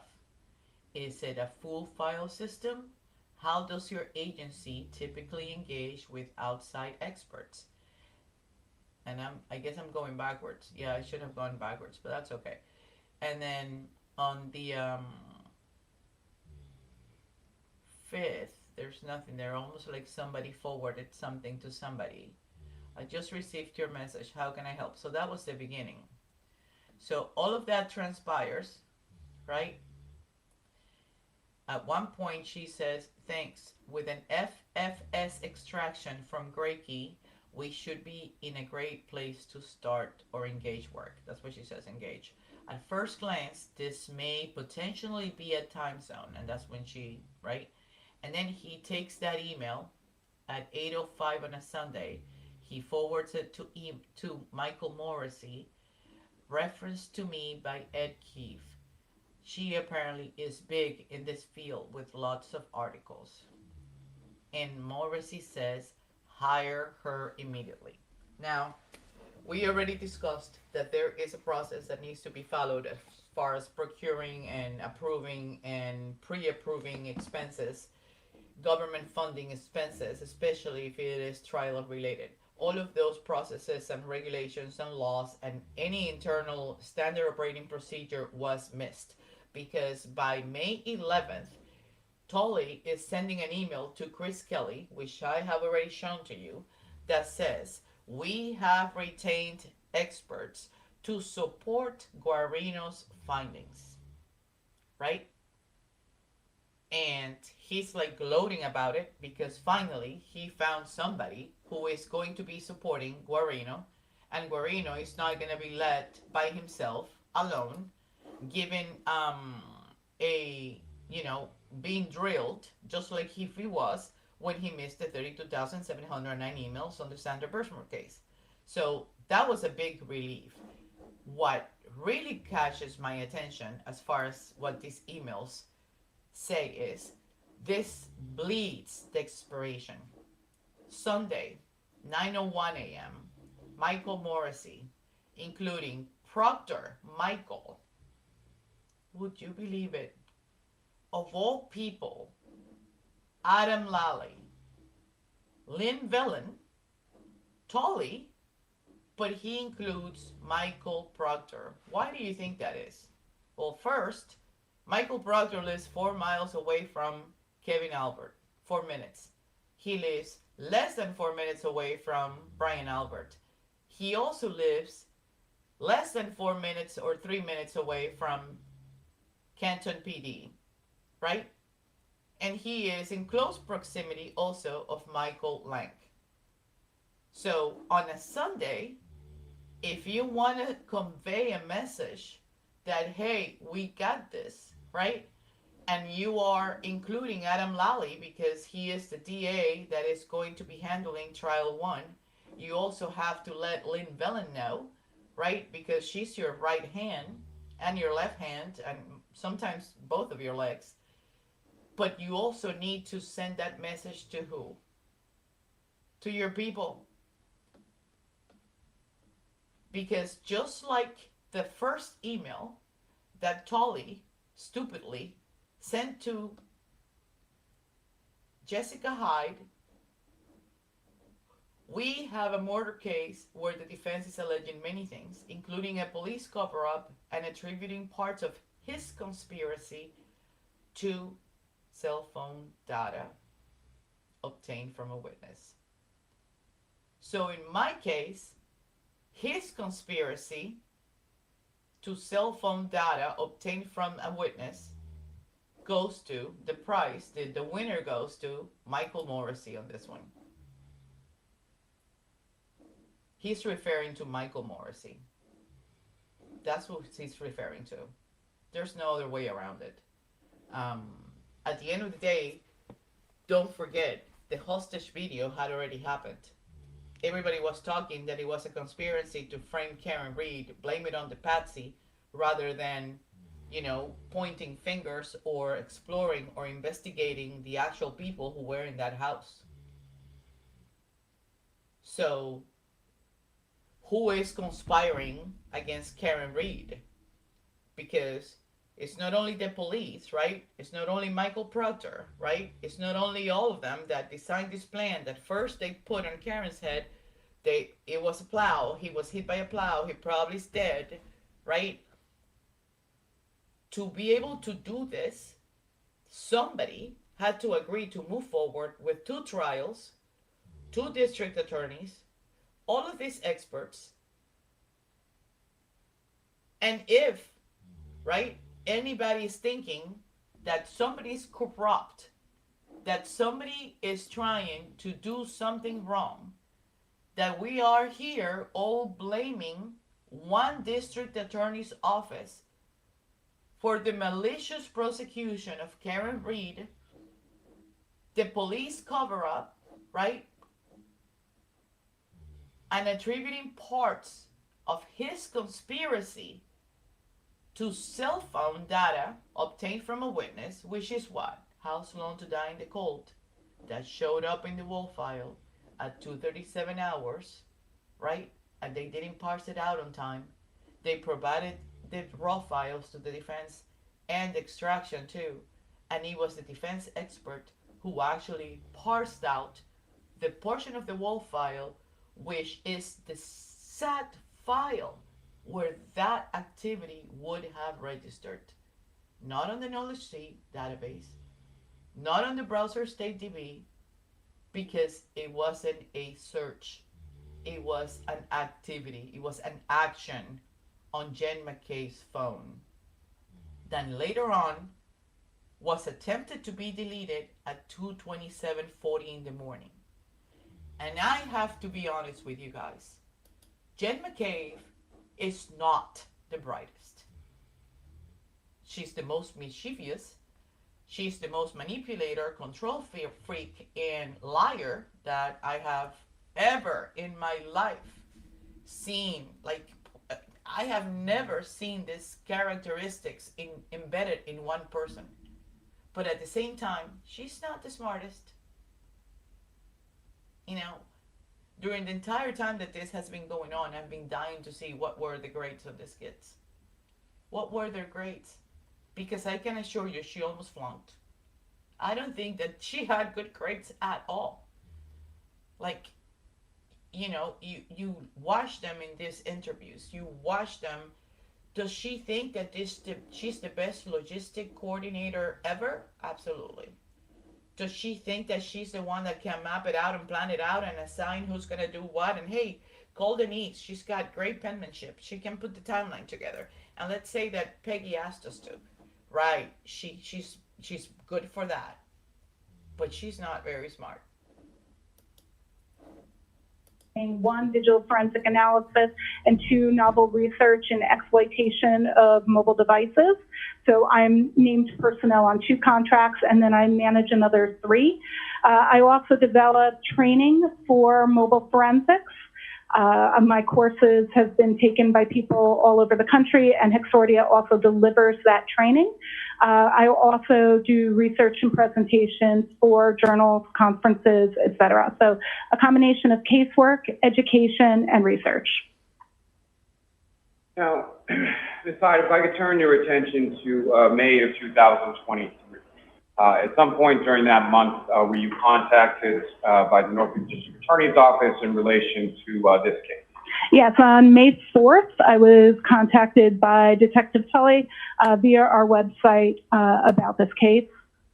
Is it a full file system? How does your agency typically engage with outside experts? And I guess I'm going backwards. Yeah, I should have gone backwards, but that's okay. And then on the 5th, there's nothing there. Almost like somebody forwarded something to somebody. I just received your message. How can I help? So that was the beginning. So all of that transpires, right? At one point, she says, thanks. With an FFS extraction from Gray Key, we should be in a great place to start or engage work. That's what she says, engage. At first glance, this may potentially be a time zone. And that's when she, right? And then he takes that email at 8:05 on a Sunday. He forwards it to Michael Morrissey, referenced to me by Ed Keefe. She apparently is big in this field with lots of articles. And Morrissey says, hire her immediately. Now, we already discussed that there is a process that needs to be followed as far as procuring and approving and pre-approving expenses, government funding expenses, especially if it is trial related. All of those processes and regulations and laws and any internal standard operating procedure was missed because by May 11th, Tully is sending an email to Chris Kelly, which I have already shown to you, that says, we have retained experts to support Guarino's findings, right? And he's like gloating about it because finally he found somebody who is going to be supporting Guarino, and Guarino is not going to be led by himself alone, given a, being drilled just like he was when he missed the 32,709 emails on the Sandra Birchmore case. So that was a big relief. What really catches my attention as far as what these emails say is this bleeds the expiration. Sunday, 9:01 a.m., Michael Morrissey, including Proctor Michael, would you believe it? Of all people, Adam Lally, Lynn Vellon, Tully, but he includes Michael Proctor. Why do you think that is? Well, first, Michael Proctor lives 4 miles away from Kevin Albert, 4 minutes. He lives less than 4 minutes away from Brian Albert. He also lives less than 4 minutes or 3 minutes away from Canton PD, right? And he is in close proximity also of Michael Lank. So on a Sunday, if you want to convey a message that, hey, we got this, right? And you are including Adam Lally because he is the DA that is going to be handling trial 1. You also have to let Lynn Vellon know, right? Because she's your right hand and your left hand and sometimes both of your legs. But you also need to send that message to who? To your people. Because just like the first email that Tully stupidly sent to Jessica Hyde, we have a murder case where the defense is alleging many things, including a police cover-up and attributing parts of his conspiracy to cell phone data obtained from a witness. So in my case, his conspiracy to cell phone data obtained from a witness goes to the prize, the winner goes to Michael Morrissey on this one. He's referring to Michael Morrissey. That's what he's referring to. There's no other way around it. At the end of the day, don't forget, the hostage video had already happened. Everybody was talking that it was a conspiracy to frame Karen Reed, blame it on the patsy, rather than, pointing fingers or exploring or investigating the actual people who were in that house. So, who is conspiring against Karen Reed? Because it's not only the police, right? It's not only Michael Proctor, right? It's not only all of them that designed this plan that first they put on Karen's head. It was a plow. He was hit by a plow. He probably is dead, right? To be able to do this, somebody had to agree to move forward with 2 trials, 2 district attorneys, all of these experts. And if, right, anybody is thinking that somebody is corrupt, that somebody is trying to do something wrong, that we are here all blaming one district attorney's office for the malicious prosecution of Karen Reed, the police cover-up, right? And attributing parts of his conspiracy to cell phone data obtained from a witness, which is what? House loan to die in the cold, that showed up in the wall file at 2:37 hours, right? And they didn't parse it out on time. They provided the raw files to the defense and extraction too. And it was the defense expert who actually parsed out the portion of the wall file which is the SAT file where that activity would have registered. Not on the knowledge seed database, not on the browser state DB, because it wasn't a search. It was an activity. It was an action on Jen McCabe's phone. Then later on was attempted to be deleted at 2:27:40 in the morning. And I have to be honest with you guys. Jen McCabe is not the brightest. She's the most mischievous. She's the most manipulator, control freak, and liar that I have ever in my life seen. Like, I have never seen these characteristics embedded in one person. But at the same time, she's not the smartest. During the entire time that this has been going on, I've been dying to see what were the grades of these kids. What were their grades? because I can assure you she almost flunked. I don't think that she had good grades at all. Like, you watch them in these interviews. You watch them. Does she think that she's the best logistic coordinator ever? Absolutely. Does she think that she's the one that can map it out and plan it out and assign who's going to do what? And hey, Golden Eats, she's got great penmanship. She can put the timeline together. And let's say that Peggy asked us to. Right, she's good for that. But she's not very smart. One, digital forensic analysis, and two, novel research and exploitation of mobile devices. So I'm named personnel on 2 contracts, and then I manage another 3. I also develop training for mobile forensics. My courses have been taken by people all over the country, and Hexordia also delivers that training. I also do research and presentations for journals, conferences, etc. So a combination of casework, education, and research. Now, Ms. Hyde, if I could turn your attention to May of 2023. At some point during that month, were you contacted by the Norfolk District Attorney's Office in relation to this case? Yes, on May 4th, I was contacted by Detective Tully via our website about this case.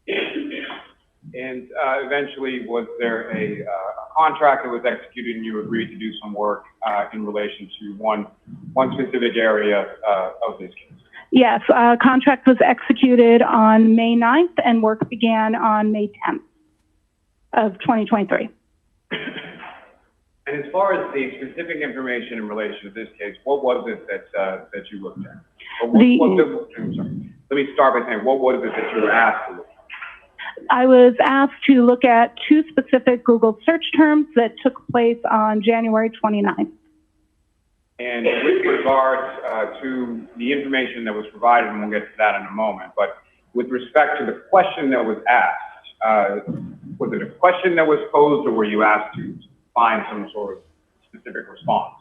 And eventually, was there a contract that was executed and you agreed to do some work in relation to one specific area of this case? Yes, contract was executed on May 9th and work began on May 10th of 2023. And as far as the specific information in relation to this case, what was it that you looked at? Let me start by saying, what was it that you were asked to look at? I was asked to look at 2 specific Google search terms that took place on January 29th. And with regards to the information that was provided, and we'll get to that in a moment, but with respect to the question that was asked, was it a question that was posed, or were you asked to find some sort of specific response?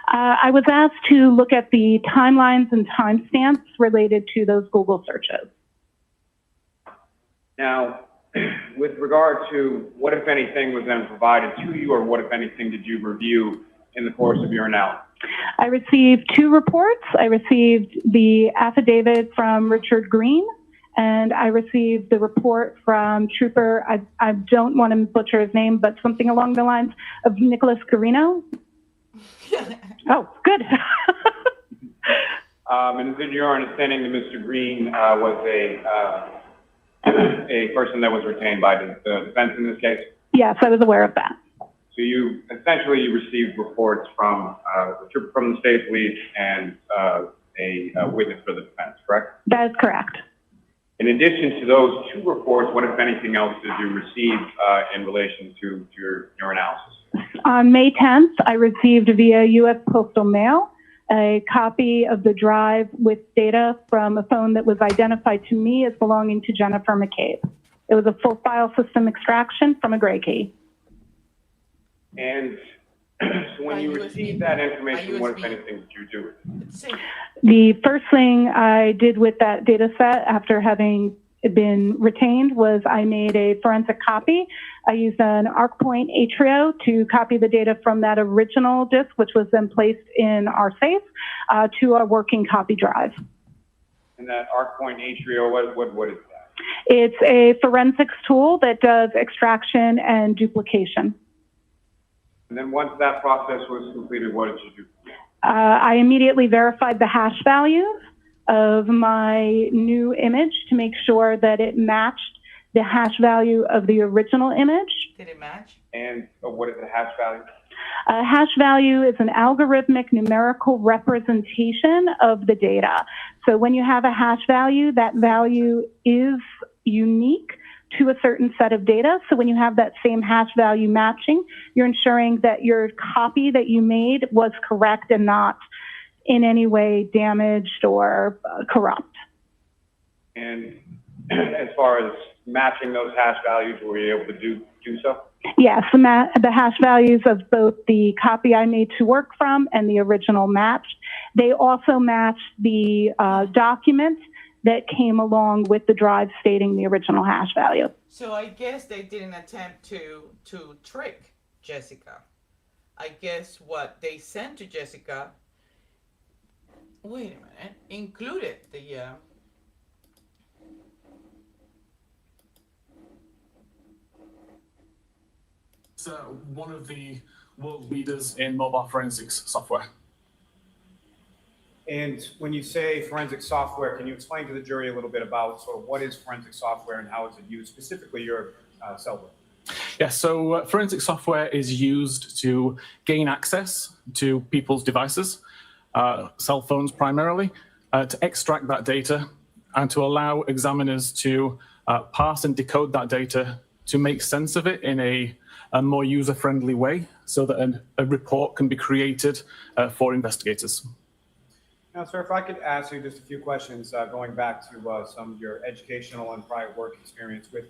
I was asked to look at the timelines and timestamps related to those Google searches. Now, with regard to what, if anything, was then provided to you, or what, if anything, did you review in the course of your analysis? I received 2 reports. I received the affidavit from Richard Green, and I received the report from Trooper, I don't want to butcher his name, but something along the lines of Nicholas Guarino. Oh, good. And is it your understanding that Mr. Green was a person that was retained by the defense in this case? Yes, I was aware of that. So you essentially received reports from the state police and a witness for the defense, correct? That is correct. In addition to those 2 reports, what, if anything else, did you receive in relation to your analysis? On May 10th, I received via U.S. Postal Mail a copy of the drive with data from a phone that was identified to me as belonging to Jennifer McCabe. It was a full file system extraction from a gray key. And so when you received that information, what, if anything, did you do with it? The first thing I did with that data set after having been retained was I made a forensic copy. I used an ArcPoint Atrio to copy the data from that original disk, which was then placed in our safe, to our working copy drive. And that ArcPoint Atrio, what is that? It's a forensics tool that does extraction and duplication. And then once that process was completed, what did you do? I immediately verified the hash values of my new image to make sure that it matched the hash value of the original image. Did it match? And what is the hash value? A hash value is an algorithmic numerical representation of the data. So when you have a hash value, that value is unique to a certain set of data. So when you have that same hash value matching, you're ensuring that your copy that you made was correct and not in any way damaged or corrupt. And as far as matching those hash values, were you able to do so? Yes, the hash values of both the copy I made to work from and the original matched. They also matched the document that came along with the drive stating the original hash value. So I guess they didn't attempt to trick Jessica. I guess what they sent to Jessica, wait a minute, included the one of the world leaders in mobile forensics software. And when you say forensic software, can you explain to the jury a little bit about sort of what is forensic software and how is it used, specifically your Cellebrite? Yeah, so forensic software is used to gain access to people's devices, cell phones primarily, to extract that data and to allow examiners to parse and decode that data to make sense of it in a more user-friendly way so that a report can be created for investigators. Now, sir, if I could ask you just a few questions going back to some of your educational and prior work experience with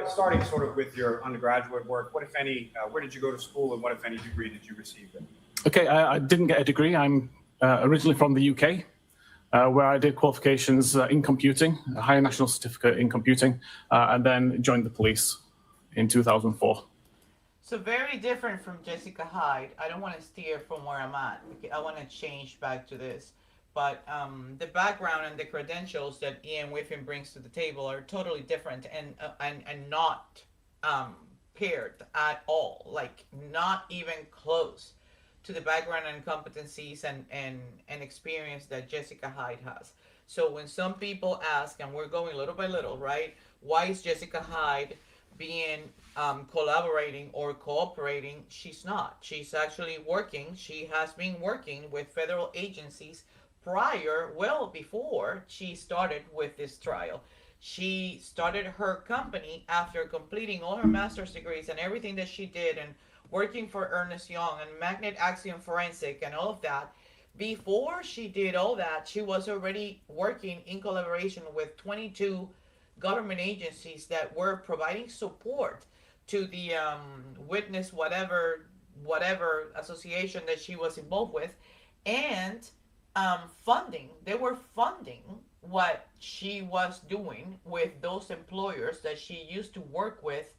starting sort of with your undergraduate work, what, if any, where did you go to school and what, if any, degree did you receive? Okay, I didn't get a degree. I'm originally from the UK, where I did qualifications in computing, a higher national certificate in computing, and then joined the police in 2004. So very different from Jessica Hyde. I don't want to steer from where I'm at. I want to change back to this. But the background and the credentials that Ian Whiffen brings to the table are totally different and not paired at all. Like not even close to the background and competencies and experience that Jessica Hyde has. So when some people ask, and we're going little by little, right? Why is Jessica Hyde being collaborating or cooperating? She's not. She's actually working. She has been working with federal agencies prior, well before she started with this trial. She started her company after completing all her master's degrees and everything that she did and working for Ernst Young and Magnet Axiom Forensic and all of that. Before she did all that, she was already working in collaboration with 22 government agencies that were providing support to the witness whatever association that she was involved with, and funding. They were funding what she was doing with those employers that she used to work with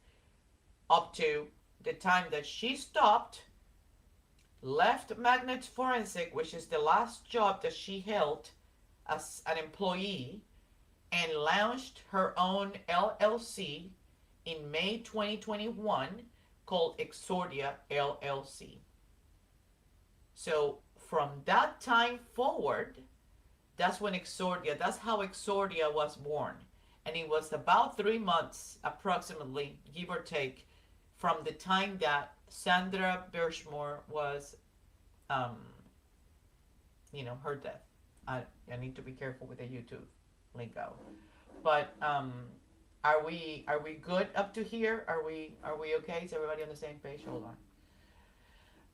up to the time that she stopped, left Magnet Forensic, which is the last job that she held as an employee, and launched her own LLC in May 2021 called Hexordia LLC. So from that time forward, that's when that's how Hexordia was born. And it was about 3 months, approximately, give or take, from the time that Sandra Birchmore was, her death. I need to be careful with the YouTube lingo. But are we good up to here? Are we okay? Is everybody on the same page? Hold on.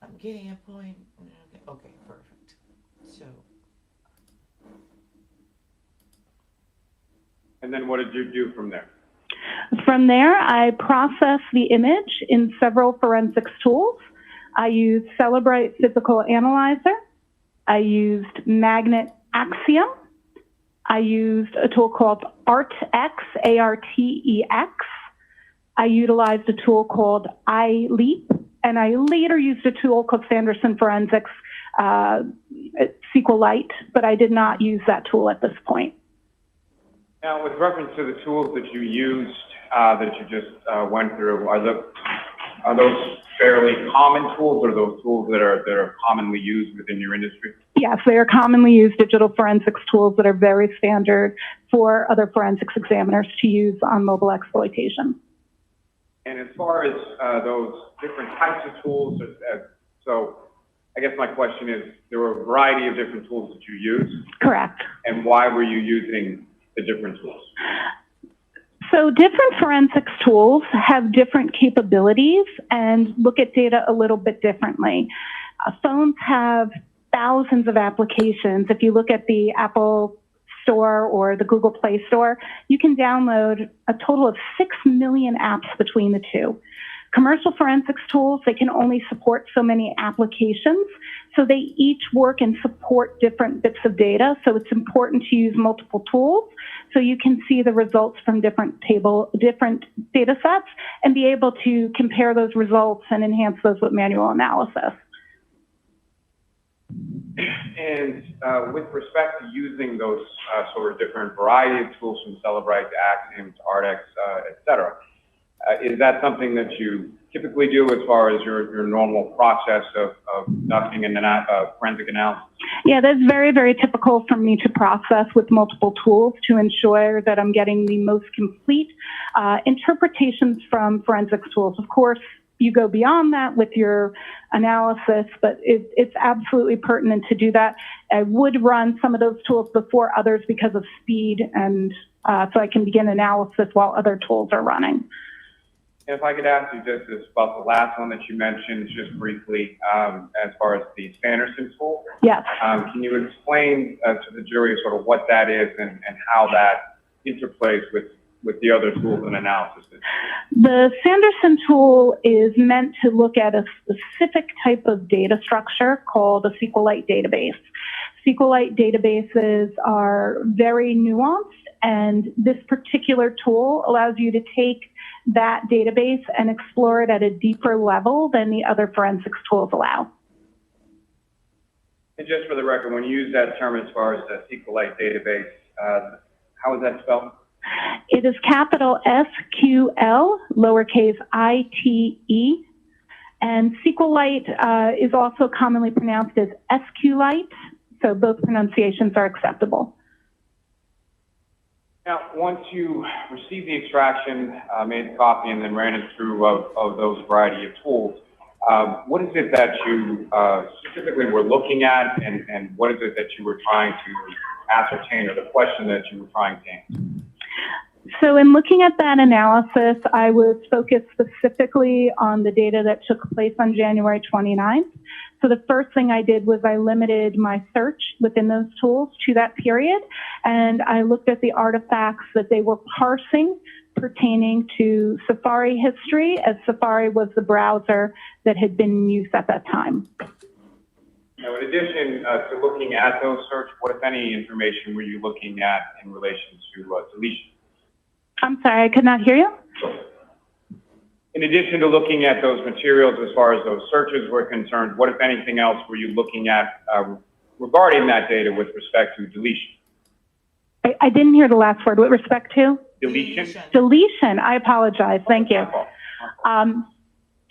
I'm getting a point. Okay, perfect. So. And then what did you do from there? From there, I processed the image in several forensics tools. I used Cellebrite Physical Analyzer. I used Magnet Axiom. I used a tool called ARTEX, ARTEX. I utilized a tool called iLeap, and I later used a tool called Sanderson Forensics SQLite, but I did not use that tool at this point. Now, with reference to the tools that you used, that you just went through, are those fairly common tools, or those tools that are commonly used within your industry? Yes, they are commonly used digital forensics tools that are very standard for other forensics examiners to use on mobile exploitation. And as far as those different types of tools, so I guess my question is, there were a variety of different tools that you used. Correct. And why were you using the different tools? So different forensics tools have different capabilities and look at data a little bit differently. Phones have thousands of applications. If you look at the Apple Store or the Google Play Store, you can download a total of 6 million apps between the two. Commercial forensics tools, they can only support so many applications. So they each work and support different bits of data. So it's important to use multiple tools so you can see the results from different data sets and be able to compare those results and enhance those with manual analysis. And with respect to using those sort of different variety of tools from Cellebrite to Axiom to Ardex, et cetera, is that something that you typically do as far as your normal process of conducting a forensic analysis? Yeah, that's very, very typical for me to process with multiple tools to ensure that I'm getting the most complete interpretations from forensics tools. Of course, you go beyond that with your analysis, but it's absolutely pertinent to do that. I would run some of those tools before others because of speed, and so I can begin analysis while other tools are running. If I could ask you just about the last one that you mentioned, just briefly, as far as the Sanderson tool. Yes. Can you explain to the jury sort of what that is and how that interplays with the other tools and analysis? The Sanderson tool is meant to look at a specific type of data structure called a SQLite database. SQLite databases are very nuanced, and this particular tool allows you to take that database and explore it at a deeper level than the other forensics tools allow. And just for the record, when you use that term as far as the SQLite database, how is that spelled? It is capital SQL, lowercase ITE, and SQLite is also commonly pronounced as SQLite, so both pronunciations are acceptable. Now, once you received the extraction, made the copy, and then ran it through of those variety of tools, what is it that you specifically were looking at, and what is it that you were trying to ascertain, or the question that you were trying to answer? So in looking at that analysis, I was focused specifically on the data that took place on January 29th. So the first thing I did was I limited my search within those tools to that period, and I looked at the artifacts that they were parsing pertaining to Safari history, as Safari was the browser that had been in use at that time. Now, in addition to looking at those search, what, if any, information were you looking at in relation to deletion? I'm sorry, I could not hear you. In addition to looking at those materials as far as those searches were concerned, what, if anything else, were you looking at regarding that data with respect to deletion? I didn't hear the last word. With respect to? Deletion. Deletion. I apologize. Thank you.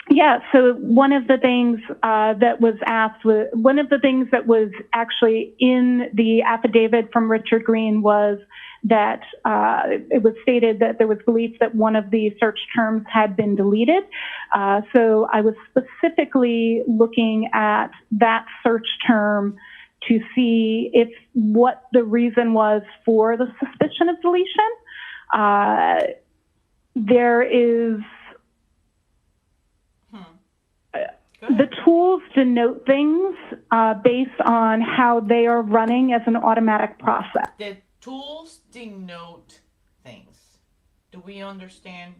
Yeah, so one of the things that was asked, one of the things that was actually in the affidavit from Richard Green was that it was stated that there was belief that one of the search terms had been deleted. So I was specifically looking at that search term to see what the reason was for the suspicion of deletion. There is the tools denote things based on how they are running as an automatic process. The tools denote things. Do we understand?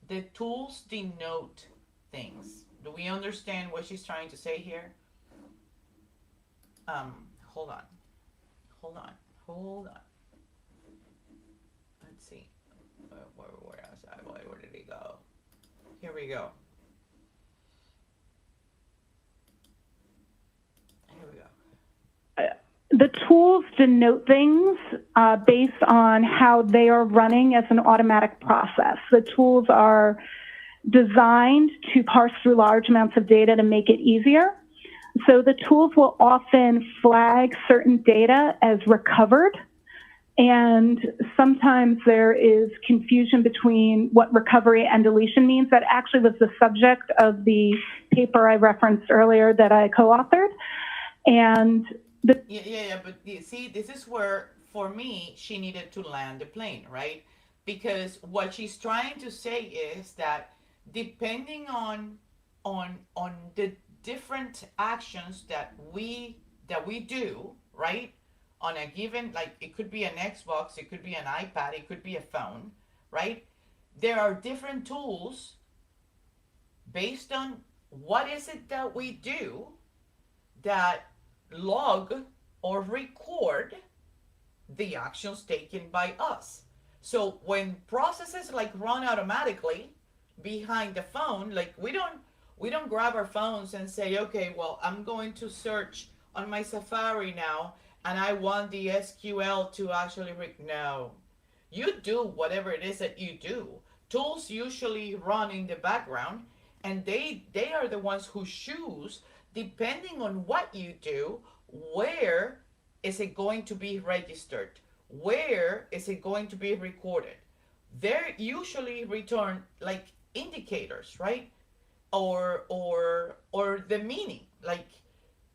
The tools denote things. Do we understand what she's trying to say here? Hold on. Let's see. Where did he go? Here we go. The tools denote things based on how they are running as an automatic process. The tools are designed to parse through large amounts of data to make it easier. So the tools will often flag certain data as recovered, and sometimes there is confusion between what recovery and deletion means. That actually was the subject of the paper I referenced earlier that I co-authored. And but you see, this is where, for me, she needed to land the plane, right? Because what she's trying to say is that depending on the different actions that we do, right, on a given, like it could be an Xbox, it could be an iPad, it could be a phone, right? There are different tools based on what is it that we do that log or record the actions taken by us. So when processes like run automatically behind the phone, like we don't grab our phones and say, okay, well, I'm going to search on my Safari now and I want the SQL to actually no. You do whatever it is that you do. Tools usually run in the background, and they are the ones who choose, depending on what you do, where is it going to be registered? Where is it going to be recorded? They usually return like indicators, right? Or the meaning. Like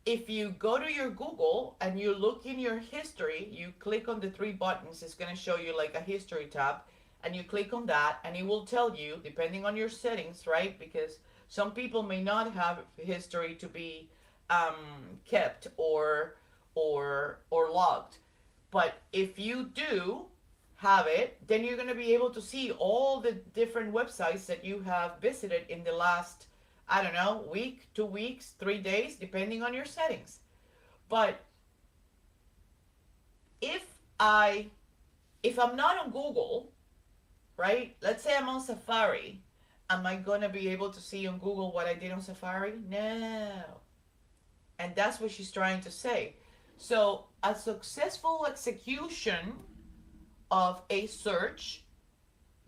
if you go to your Google and you look in your history, you click on the three buttons, it's going to show you like a history tab, and you click on that and it will tell you, depending on your settings, right? Because some people may not have history to be kept or logged. But if you do have it, then you're going to be able to see all the different websites that you have visited in the last, I don't know, week, 2 weeks, 3 days, depending on your settings. But if I'm not on Google, right? Let's say I'm on Safari. Am I going to be able to see on Google what I did on Safari? No. And that's what she's trying to say. So a successful execution of a search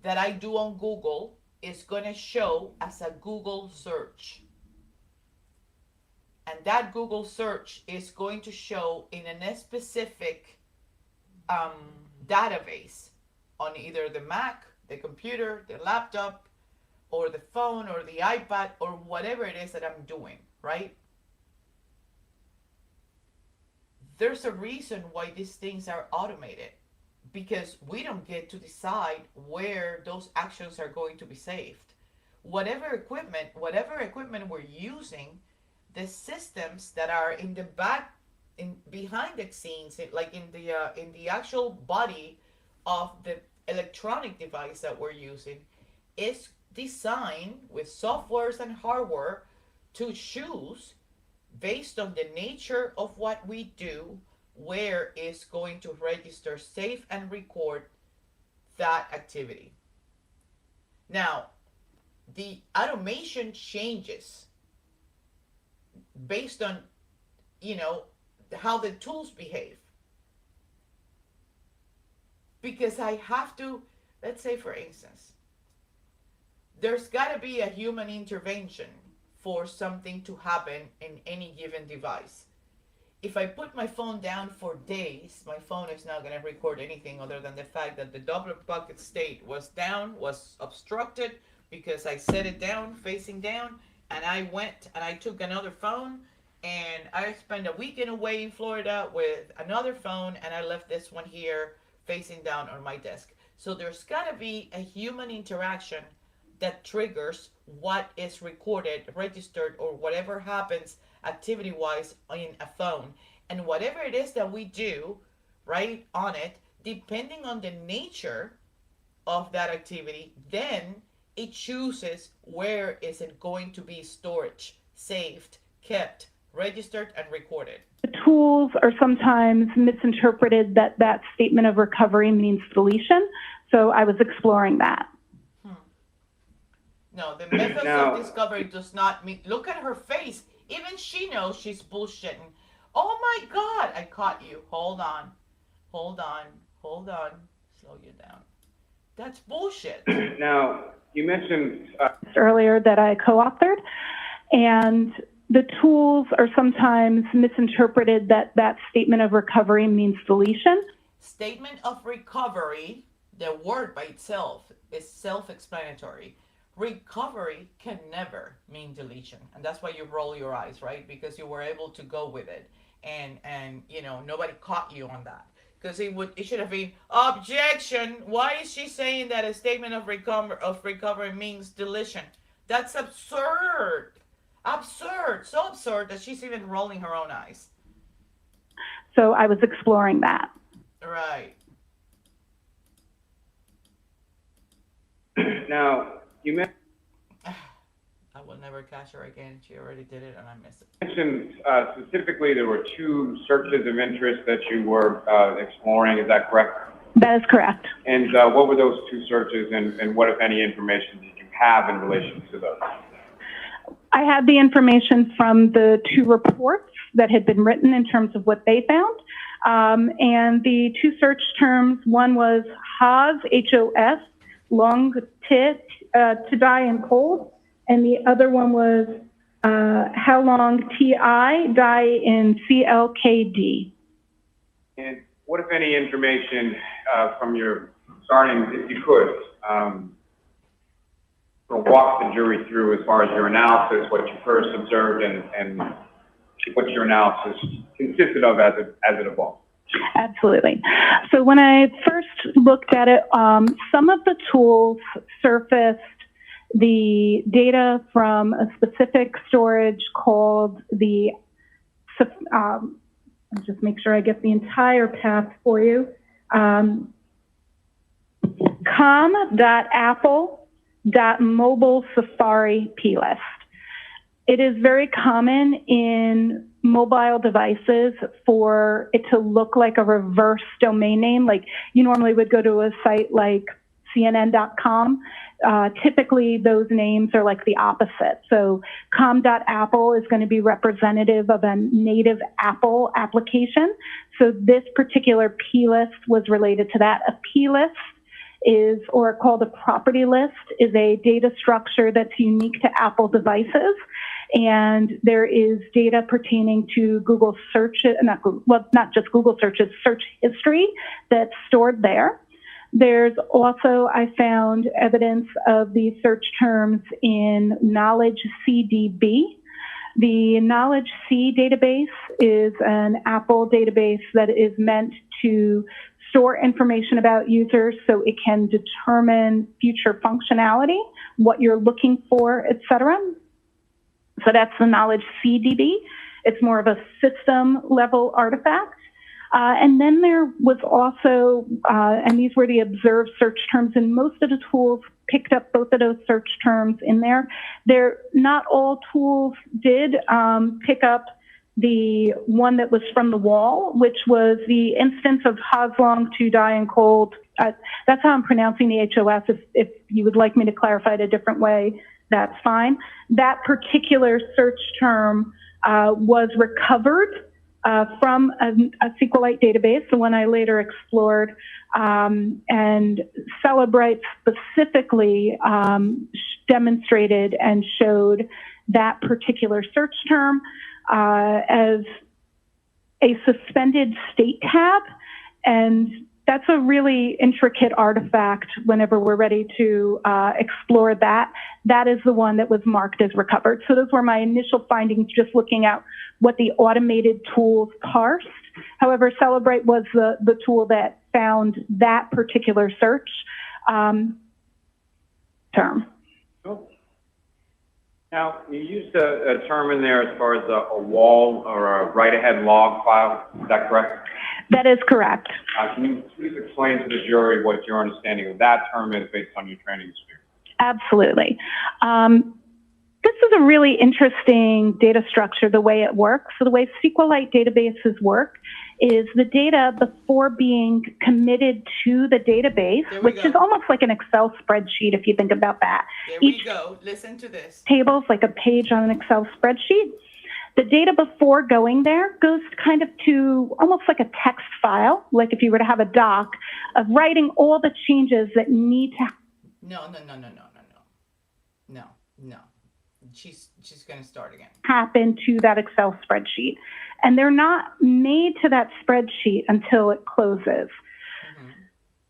that I do on Google is going to show as a Google search. And that Google search is going to show in a specific database on either the Mac, the computer, the laptop, or the phone, or the iPad, or whatever it is that I'm doing, right? There's a reason why these things are automated, because we don't get to decide where those actions are going to be saved. Whatever equipment we're using, the systems that are in the back, behind the scenes, like in the actual body of the electronic device that we're using, is designed with softwares and hardware to choose, based on the nature of what we do, where is going to register, save, and record that activity. Now, the automation changes based on, how the tools behave. Because I have to, let's say for instance, there's got to be a human intervention for something to happen in any given device. If I put my phone down for days, my phone is not going to record anything other than the fact that the double bucket state was down, was obstructed, because I set it down, facing down, and I went and I took another phone, and I spent a weekend away in Florida with another phone, and I left this one here facing down on my desk. So there's got to be a human interaction that triggers what is recorded, registered, or whatever happens activity-wise in a phone. And whatever it is that we do, right, on it, depending on the nature of that activity, then it chooses where is it going to be stored, saved, kept, registered, and recorded. The tools are sometimes misinterpreted that that statement of recovery means deletion. So I was exploring that. No, the methods of discovery does not mean, look at her face. Even she knows she's bullshitting. Oh my God, I caught you. Hold on. Slow you down. That's bullshit. Now, you mentioned earlier that I co-authored, and the tools are sometimes misinterpreted that that statement of recovery means deletion. Statement of recovery, the word by itself is self-explanatory. Recovery can never mean deletion, and that's why you roll your eyes, right? Because you were able to go with it, and nobody caught you on that, because it should have been objection. Why is she saying that a statement of recovery means deletion? That's absurd, so absurd that she's even rolling her own eyes. So I was exploring that. Right. Now, you mentioned. I I will never catch her again. She already did it and I missed it. You mentioned specifically there were 2 searches of interest that you were exploring, is that correct? That is correct. And what were those 2 searches and what, if any, information did you have in relation to those? I had the information from the 2 reports that had been written in terms of what they found. And the 2 search terms, one was HOS, H-O-S, long to die in cold, and the other one was how long T-I, die in C-L-K-D. And what, if any, information from your starting, if you could, walk the jury through as far as your analysis, what you first observed, and what your analysis consisted of as it evolved? Absolutely. So when I first looked at it, some of the tools surfaced the data from a specific storage called the, I'll just make sure I get the entire path for you, com.apple.mobile Safari plist. It is very common in mobile devices for it to look like a reverse domain name. Like you normally would go to a site like CNN.com. Typically those names are like the opposite. So com.apple is going to be representative of a native Apple application. So this particular plist was related to that. A plist is, or called a property list, is a data structure that's unique to Apple devices. And there is data pertaining to Google searches, not just Google searches, search history that's stored there. There's also, I found evidence of the search terms in Knowledge CDB. The Knowledge C database is an Apple database that is meant to store information about users so it can determine future functionality, what you're looking for, et cetera. So that's the Knowledge CDB. It's more of a system level artifact. And then there was also, and these were the observed search terms, and most of the tools picked up both of those search terms in there. Not all tools did pick up the one that was from the wall, which was the instance of Hoslong to die in cold. That's how I'm pronouncing the HOS. If you would like me to clarify it a different way, that's fine. That particular search term was recovered from a SQLite database, the one I later explored, and Cellebrite specifically demonstrated and showed that particular search term as a suspended state tab, and that's a really intricate artifact whenever we're ready to explore that. That is the one that was marked as recovered. So those were my initial findings, just looking at what the automated tools parsed. However, Cellebrite was the tool that found that particular search term. Cool. Now, you used a term in there as far as a wall or a write-ahead log file. Is that correct? That is correct. Can you please explain to the jury what your understanding of that term is based on your training experience? Absolutely. This is a really interesting data structure, the way it works. So the way SQLite databases work is the data before being committed to the database, which is almost like an Excel spreadsheet if you think about that. There we go. Listen to this. Table's like a page on an Excel spreadsheet. The data before going there goes kind of to almost like a text file, like if you were to have a doc of writing all the changes that need to. No. She's going to start again. Happen to that Excel spreadsheet. And they're not made to that spreadsheet until it closes. Mm-hmm.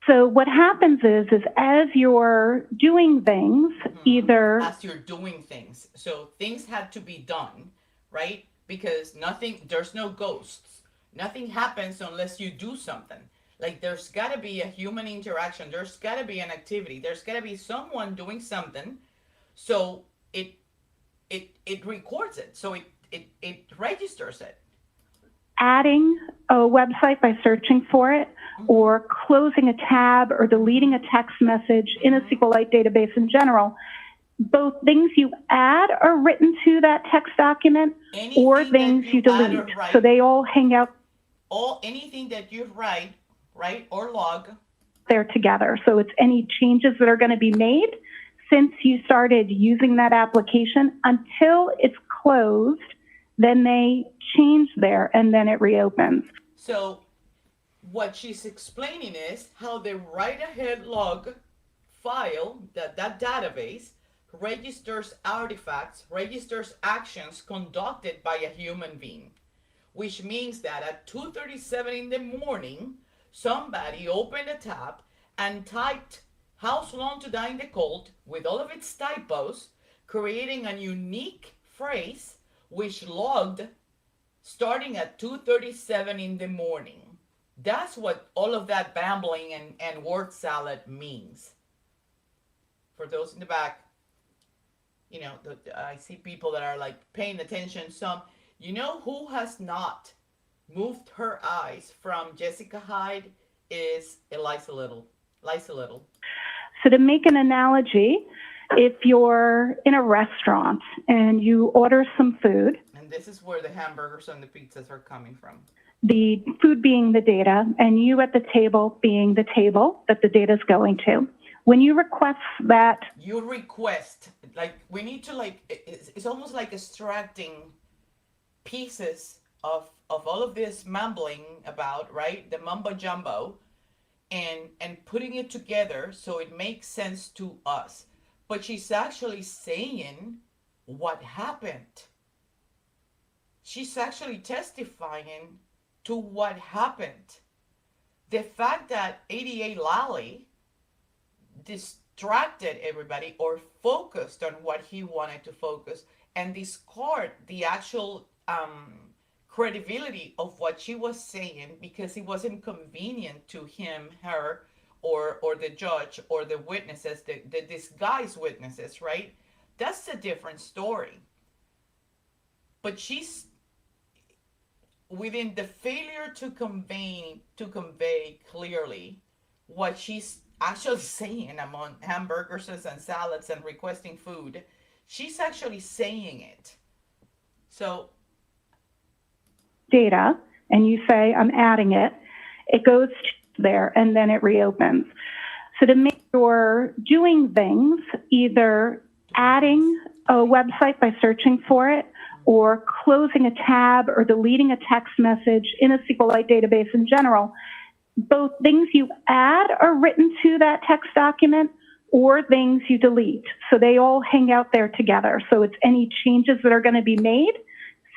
So what happens is as you're doing things, either. As you're doing things. So things had to be done, right? Because there's no ghosts. Nothing happens unless you do something. Like there's got to be a human interaction. There's got to be an activity. There's got to be someone doing something. So it records it. So it registers it. Adding a website by searching for it, or closing a tab or deleting a text message in a SQLite database in general both things you add are written to that text document or Anything things that you you add delete. or write. So they all hang out Anything that you write, or log. there together. So it's any changes that are going to be made since you started using that application until it's closed, then they change there and then it reopens. So what she's explaining is how the write-ahead log file, that database, registers artifacts, registers actions conducted by a human being, which means that at 2:37 in the morning, somebody opened a tab and typed "House Long to Die in the Cold" with all of its typos, creating a unique phrase which logged starting at 2:37 in the morning. That's what all of that bambling and word salad means. For those in the back, I see people that are like paying attention. Some, who has not moved her eyes from Jessica Hyde is Eliza Little. So to make an analogy, if you're in a restaurant and you order some food, and this is where the hamburgers and the pizzas are coming from. The food being the data, and you at the table being the table that the data is going to. When you request that... You request, we need to, it's almost like extracting pieces of all of this mumbling about, right? The mumbo jumbo, and putting it together so it makes sense to us. But she's actually saying what happened. She's actually testifying to what happened. The fact that 88 Lally distracted everybody or focused on what he wanted to focus and discard the actual credibility of what she was saying because it wasn't convenient to him, her, or the judge or the witnesses, the disguised witnesses, right? That's a different story. But she's within the failure to convey clearly what she's actually saying among hamburgers and salads and requesting food. She's actually saying it. So data, and you say, I'm adding it, it goes there and then it reopens. So to make sure doing things, either adding a website by searching for it, or closing a tab or deleting a text message in a SQLite database in general, both things you add are written to that text document or things you delete. So they all hang out there together. So it's any changes that are going to be made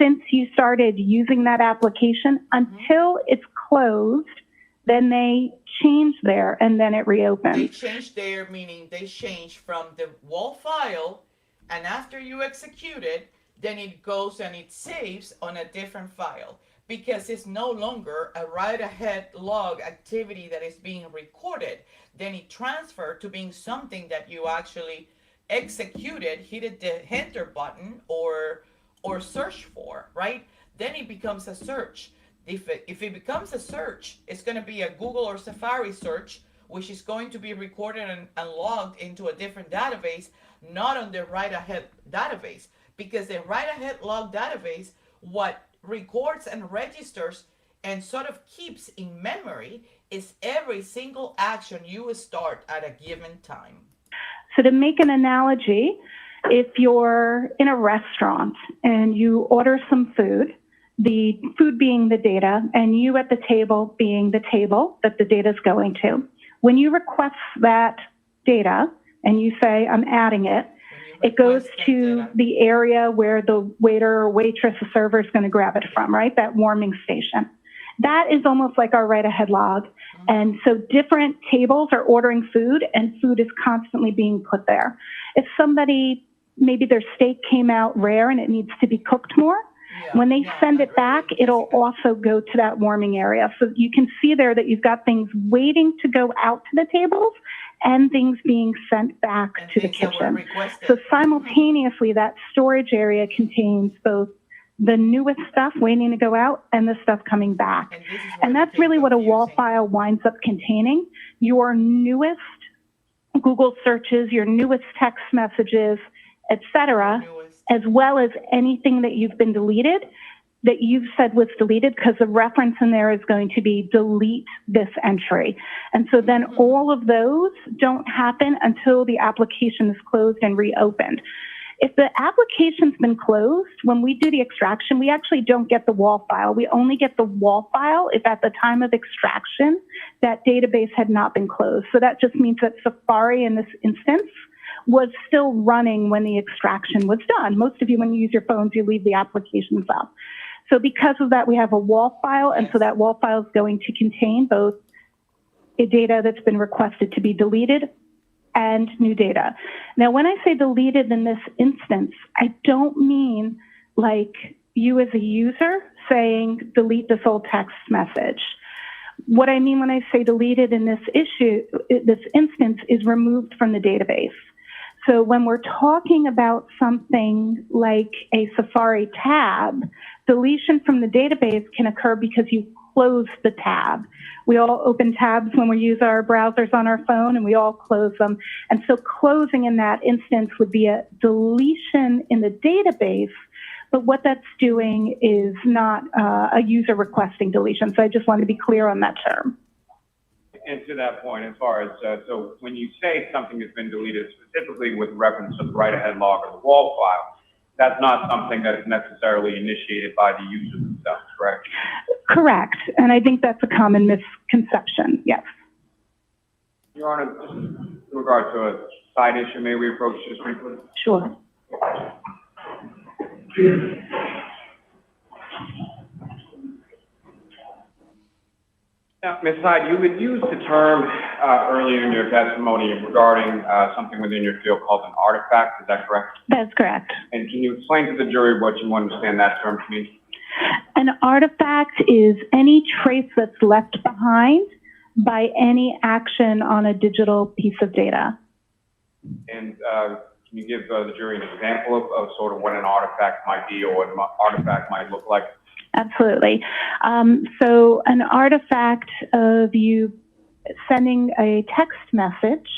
since you started using that application until it's closed, then they change there and then it reopens. They change there, meaning they change from the wall file, and after you execute it, then it goes and it saves on a different file because it's no longer a write-ahead log activity that is being recorded. Then it transferred to being something that you actually executed, hit the enter button or search for, right? Then it becomes a search. If it becomes a search, it's going to be a Google or Safari search, which is going to be recorded and logged into a different database, not on the write-ahead database. Because the write-ahead log database, what records and registers and sort of keeps in memory is every single action you start at a given time. So to make an analogy, if you're in a restaurant and you order some food, the food being the data, and you at the table being the table that the data is going to. When you request that data and you say, I'm adding it, it goes to the area where the waiter or waitress or server is going to grab it from, right? That warming station. That is almost like our write-ahead log. And so different tables are ordering food and food is constantly being put there. If somebody, maybe their steak came out rare and it needs to be cooked more, when they send it back, it'll also go to that warming area. So you can see there that you've got things waiting to go out to the tables and things being sent back to the kitchen. So simultaneously, that storage area contains both the newest stuff waiting to go out and the stuff coming back. And that's really what a wall file winds up containing, your newest Google searches, your newest text messages, etc., Newest. as well as anything that you've been deleted, that you've said was deleted, because the reference in there is going to be delete this entry. And so then all of those don't happen until the application is closed and reopened. If the application's been closed, when we do the extraction, we actually don't get the WAL file. We only get the WAL file if at the time of extraction, that database had not been closed. So that just means that Safari in this instance was still running when the extraction was done. Most of you, when you use your phones, you leave the applications up. So because of that, we have a WAL file, and so that WAL file is going to contain both a data that's been requested to be deleted and new data. Now, when I say deleted in this instance, I don't mean like you as a user saying delete this old text message. What I mean when I say deleted in this instance is removed from the database. So when we're talking about something like a Safari tab, deletion from the database can occur because you close the tab. We all open tabs when we use our browsers on our phone, and we all close them. And so closing in that instance would be a deletion in the database, but what that's doing is not a user requesting deletion. So I just want to be clear on that term. And to that point, as far as, so when you say something has been deleted, specifically with reference to the write-ahead log or the WAL file, that's not something that's necessarily initiated by the user themselves, correct? Correct. And I think that's a common misconception, yes. Your Honor, just in regard to a side issue, may we approach this briefly? Sure. Now, Ms. Hyde, you had used the term earlier in your testimony regarding something within your field called an artifact. Is that correct? That's correct. And can you explain to the jury what you understand that term to mean? An artifact is any trace that's left behind by any action on a digital piece of data. And can you give the jury an example of sort of what an artifact might be or what an artifact might look like? Absolutely. So an artifact of you sending a text message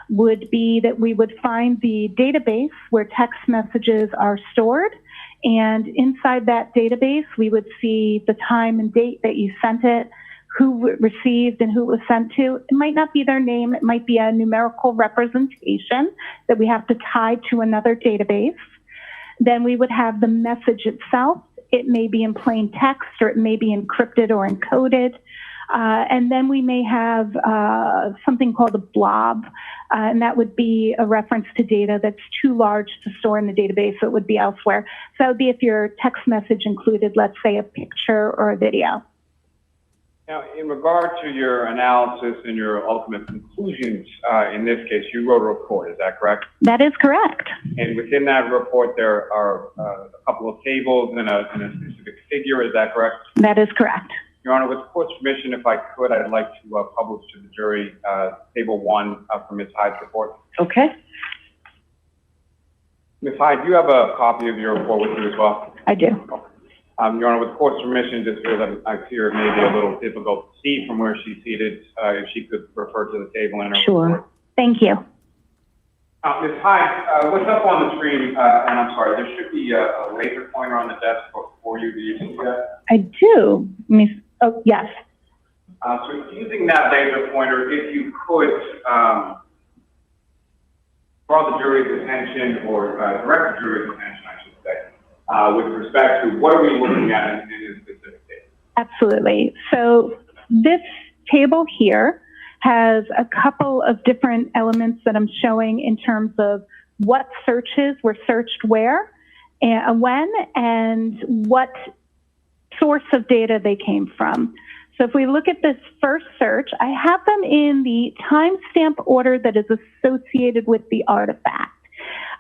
would be that we would find the database where text messages are stored. And inside that database, we would see the time and date that you sent it, who received and who it was sent to. It might not be their name. It might be a numerical representation that we have to tie to another database. Then we would have the message itself. It may be in plain text, or it may be encrypted or encoded. And then we may have something called a blob, and that would be a reference to data that's too large to store in the database, so it would be elsewhere. So that would be if your text message included, let's say, a picture or a video. Now, in regard to your analysis and your ultimate conclusions, in this case, you wrote a report, is that correct? That is correct. And within that report, there are a couple of tables and a specific figure, is that correct? That is correct. Your Honor, with the court's permission, if I could, I'd like to publish to the jury Table 1 from Ms. Hyde's report. Okay. Ms. Hyde, do you have a copy of your report with you as well? I do. Your Honor, with the court's permission, just because I fear it may be a little difficult to see from where she's seated, if she could refer to the table in her report. Thank you. Ms. Hyde, what's up on the screen, and I'm sorry, there should be a laser pointer on the desk for you. Do you see that? I do. Oh, yes. So using that laser pointer, if you could draw the jury's attention, or direct the jury's attention, I should say, with respect to what are we looking at in this specific case? Absolutely. So this table here has a couple of different elements that I'm showing in terms of what searches were searched where and when, and what source of data they came from. So if we look at this first search, I have them in the timestamp order that is associated with the artifact.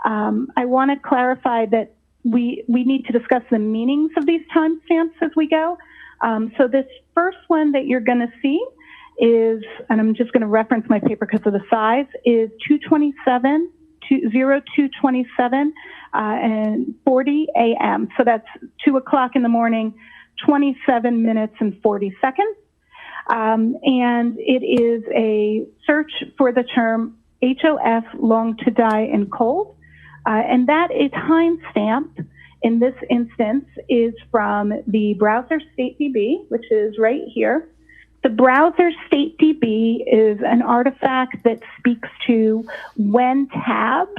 I want to clarify that we need to discuss the meanings of these timestamps as we go. So this first one that you're going to see is, and I'm just going to reference my paper because of the size, is 0227 and 40 a.m. So that's 2 o'clock in the morning, 27 minutes and 40 seconds. And it is a search for the term HOF long to die in cold, and that is timestamped in this instance is from the browser state DB, which is right here. The browser state DB is an artifact that speaks to when tabs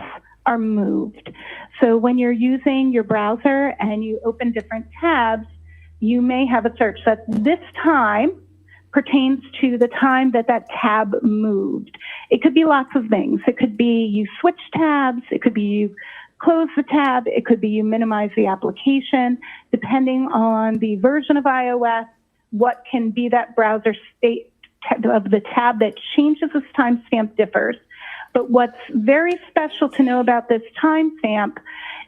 are moved. So when you're using your browser and you open different tabs, you may have a search that this time pertains to the time that that tab moved. It could be lots of things. It could be you switch tabs. It could be you close the tab. It could be you minimize the application. Depending on the version of iOS, what can be that browser state of the tab that changes this timestamp differs. But what's very special to know about this timestamp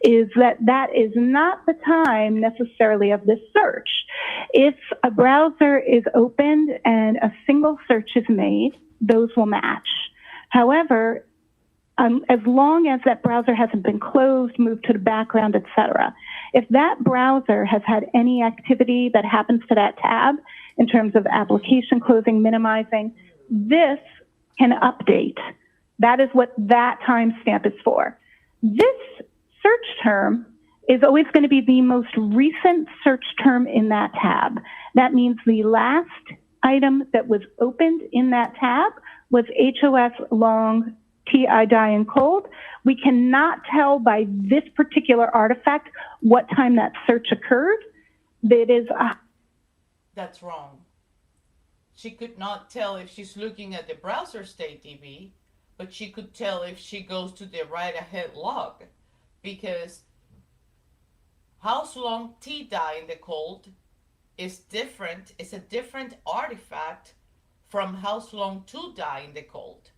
is that that is not the time necessarily of the search. If a browser is opened and a single search is made, those will match. However, as long as that browser hasn't been closed, moved to the background, etc. If that browser has had any activity that happens to that tab in terms of application closing, minimizing, this can update. That is what that timestamp is for. This search term is always going to be the most recent search term in that tab. That means the last item that was opened in that tab was HOS long TI die and cold. We cannot tell by this particular artifact what time that search occurred. That is That's wrong. She could not tell if she's looking at the browser state DB, but she could tell if she goes to the write ahead log, because house long T die in the cold is different. It's a different artifact from house long 2 die in the cold.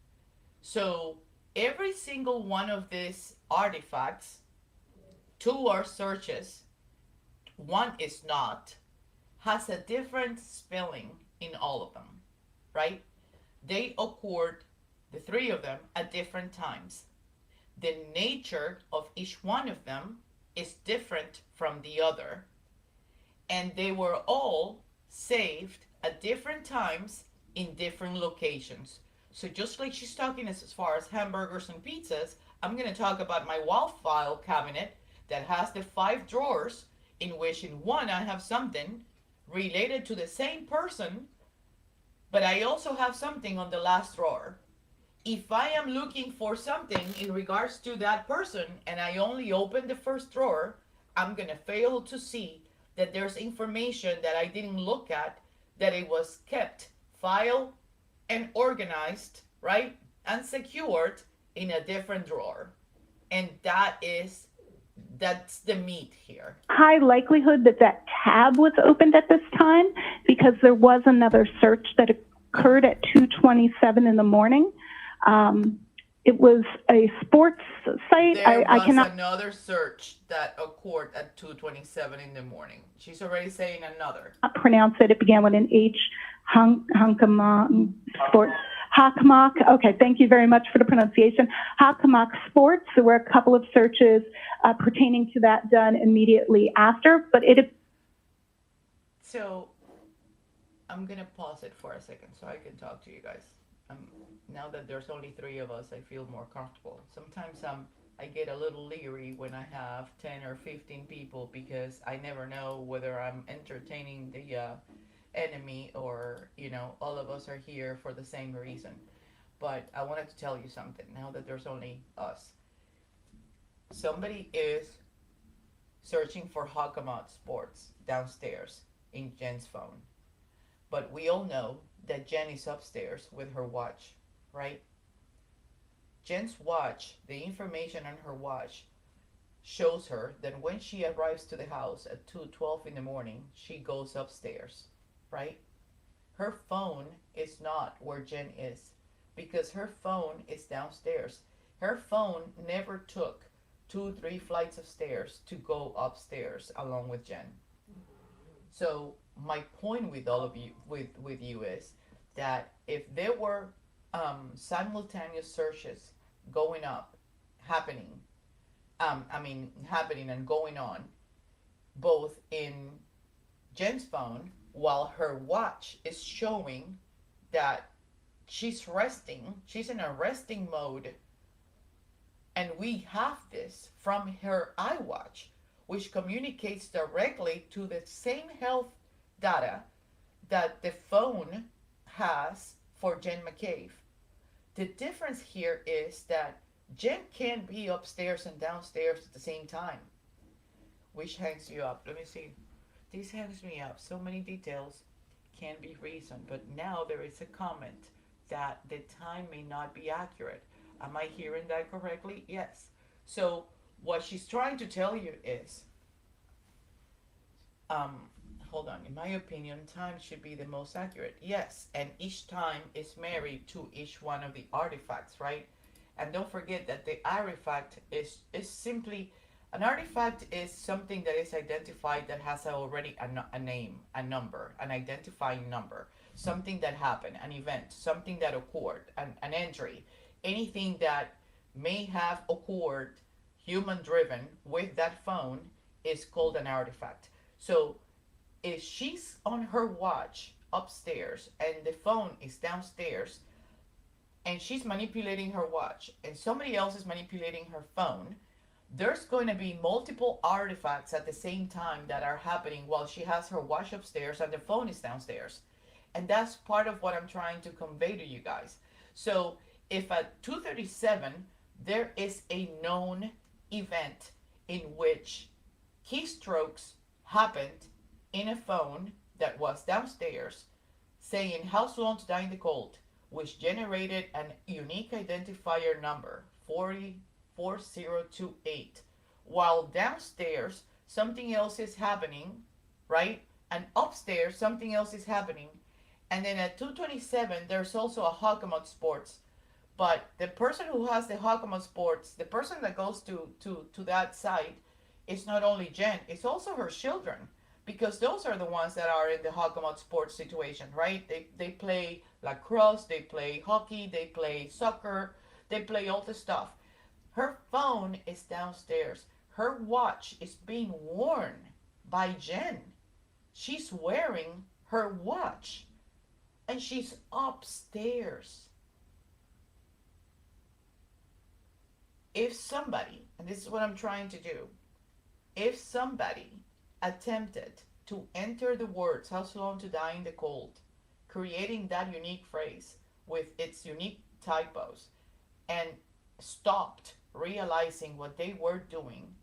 So every single one of these artifacts, 2 are searches, 1 is not, has a different spelling in all of them, right? They occurred, the 3 of them, at different times. The nature of each one of them is different from the other. And they were all saved at different times in different locations. So just like she's talking as far as hamburgers and pizzas, I'm going to talk about my WAV file cabinet that has the 5 drawers, in which in one I have something related to the same person, but I also have something on the last drawer. If I am looking for something in regards to that person and I only open the first drawer, I'm going to fail to see that there's information that I didn't look at, that it was kept, filed, and organized, right, and secured in a different drawer. And that's the meat here. high likelihood that that tab was opened at this time because there was another search that occurred at 2:27 in the morning. It was a sports site. There I was cannot another search that occurred at 2:27 in the morning. She's already saying another. pronounce it. It began with an H. Hunkamok Sports. Hakmok. Okay, thank you very much for the pronunciation. Hakmok Sports. There were a couple of searches pertaining to that done immediately after, but it. So I'm going to pause it for a second so I can talk to you guys. Now that there's only 3 of us, I feel more comfortable. Sometimes I get a little leery when I have 10 or 15 people because I never know whether I'm entertaining the enemy or, all of us are here for the same reason. But I wanted to tell you something now that there's only us. Somebody is searching for Hakamat Sports downstairs in Jen's phone. But we all know that Jen is upstairs with her watch, right? Jen's watch, the information on her watch shows her that when she arrives to the house at 2:12 in the morning, she goes upstairs, right? Her phone is not where Jen is because her phone is downstairs. Her phone never took 2-3 flights of stairs to go upstairs along with Jen. So my point with all of you, with you is that if there were simultaneous searches going up, happening and going on, both in Jen's phone while her watch is showing that she's resting, she's in a resting mode, and we have this from her iWatch, which communicates directly to the same health data that the phone has for Jen McCabe. The difference here is that Jen can be upstairs and downstairs at the same time, which hangs you up. Let me see. This hangs me up. So many details can be reasoned, but now there is a comment that the time may not be accurate. Am I hearing that correctly? Yes. So what she's trying to tell you is, hold on, in my opinion, time should be the most accurate. Yes, and each time is married to each one of the artifacts, right? And don't forget that the artifact is simply, an artifact is something that is identified that has already a name, a number, an identifying number, something that happened, an event, something that occurred, an entry, anything that may have occurred human driven with that phone is called an artifact. So if she's on her watch upstairs and the phone is downstairs and she's manipulating her watch and somebody else is manipulating her phone, there's going to be multiple artifacts at the same time that are happening while she has her watch upstairs and the phone is downstairs. And that's part of what I'm trying to convey to you guys. So if at 2:37 there is a known event in which keystrokes happened in a phone that was downstairs saying how long to die in the cold, which generated an unique identifier number 4028, while downstairs something else is happening, right? And upstairs something else is happening. And then at 2:27 there's also a Hockamot Sports. But the person who has the Hockamot Sports, the person that goes to that site is not only Jen, it's also her children, because those are the ones that are in the Hockamot Sports situation, right? They play lacrosse, they play hockey, they play soccer, they play all the stuff. Her phone is downstairs. Her watch is being worn by Jen. She's wearing her watch and she's upstairs. If somebody, and this is what I'm trying to do, if somebody attempted to enter the words how long to die in the cold, creating that unique phrase with its unique typos, and stopped realizing what they were doing,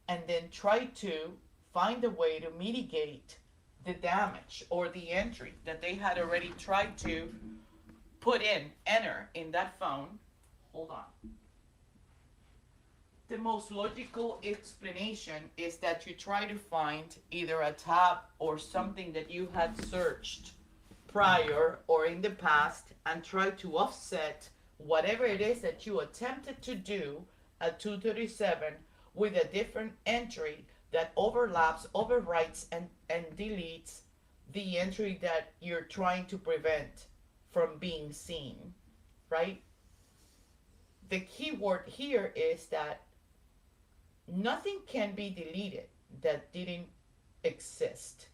and then tried to find a way to mitigate the damage or the entry that they had already tried to enter in that phone, hold on. The most logical explanation is that you try to find either a tab or something that you had searched prior or in the past and try to offset whatever it is that you attempted to do at 2:37 with a different entry that overlaps, overwrites, and deletes the entry that you're trying to prevent from being seen, right? The key word here is that nothing can be deleted that didn't exist.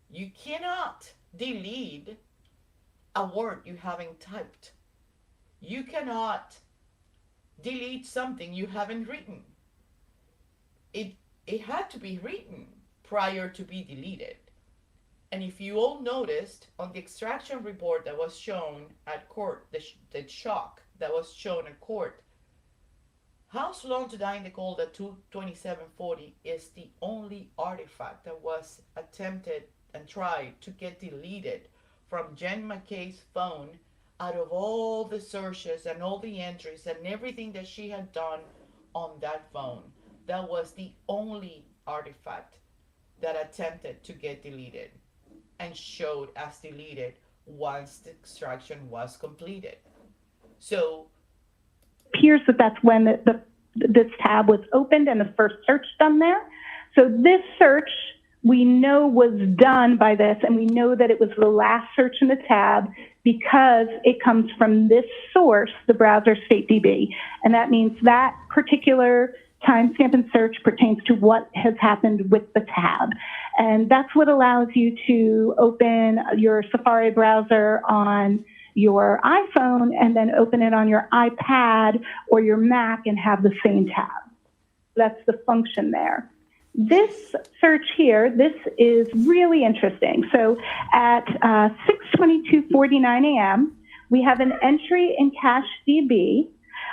You cannot delete a word you haven't typed. You cannot delete something you haven't written. It had to be written prior to be deleted. And if you all noticed on the extraction report that was shown at court, the shock that was shown at court, how long to die in the cold at 2:27:40 is the only artifact that was attempted and tried to get deleted from Jen McCabe's phone out of all the searches and all the entries and everything that she had done on that phone. That was the only artifact that attempted to get deleted and showed as deleted once the extraction was completed. So appears that that's when this tab was opened and the first search done there. So this search we know was done by this, and we know that it was the last search in the tab because it comes from this source, the browser StateDB. And that means that particular timestamp and search pertains to what has happened with the tab. And that's what allows you to open your Safari browser on your iPhone and then open it on your iPad or your Mac and have the same tab. That's the function there. This search here, this is really interesting. So at 6:22:49 a.m., we have an entry in CacheDB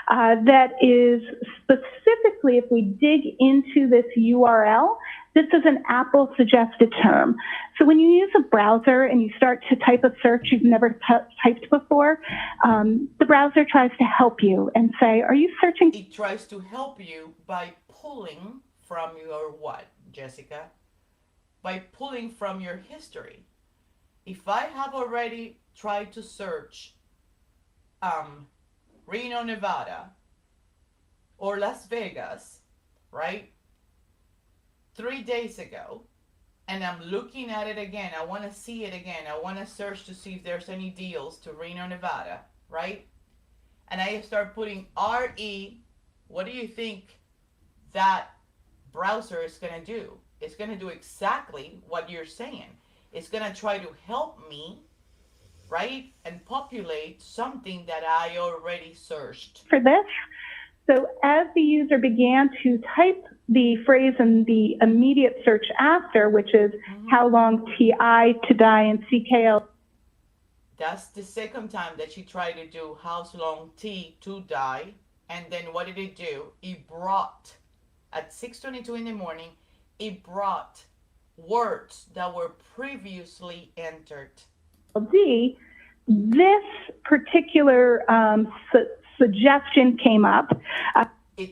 that is specifically, if we dig into this URL, this is an Apple suggested term. So when you use a browser and you start to type a search you've never typed before, the browser tries to help you and say, are you searching? It tries to help you by pulling from your what, Jessica? By pulling from your history. If I have already tried to search Reno, Nevada, or Las Vegas, right? 3 days ago, and I'm looking at it again. I want to see it again. I want to search to see if there's any deals to Reno, Nevada, right? And I start putting RE. What do you think that browser is going to do? It's going to do exactly what you're saying. It's going to try to help me, right? And populate something that I already searched. For this, so as the user began to type the phrase in the immediate search after, which is how long TI to die in CKL. That's the second time that she tried to do how long T to die. And then what did it do? It brought, at 6:22 in the morning, it brought words that were previously entered. This particular suggestion came up.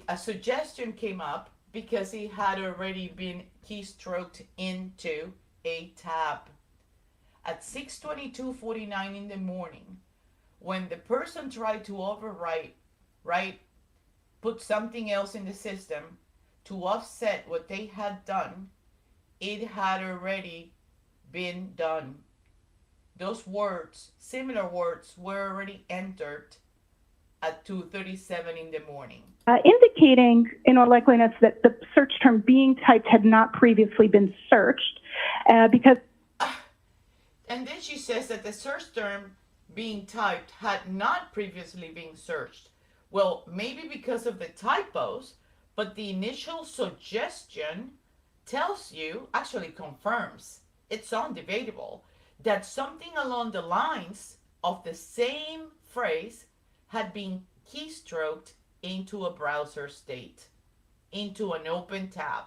A suggestion came up because it had already been keystroked into a tab. At 6:22:49 in the morning, when the person tried to overwrite, right, put something else in the system to offset what they had done, it had already been done. Those words, similar words, were already entered at 2:37 in the morning. Indicating, in all likeliness, that the search term being typed had not previously been searched because... And then she says that the search term being typed had not previously been searched. Well, maybe because of the typos, but the initial suggestion tells you, actually confirms, it's undebatable, that something along the lines of the same phrase had been keystroked into a browser state, into an open tab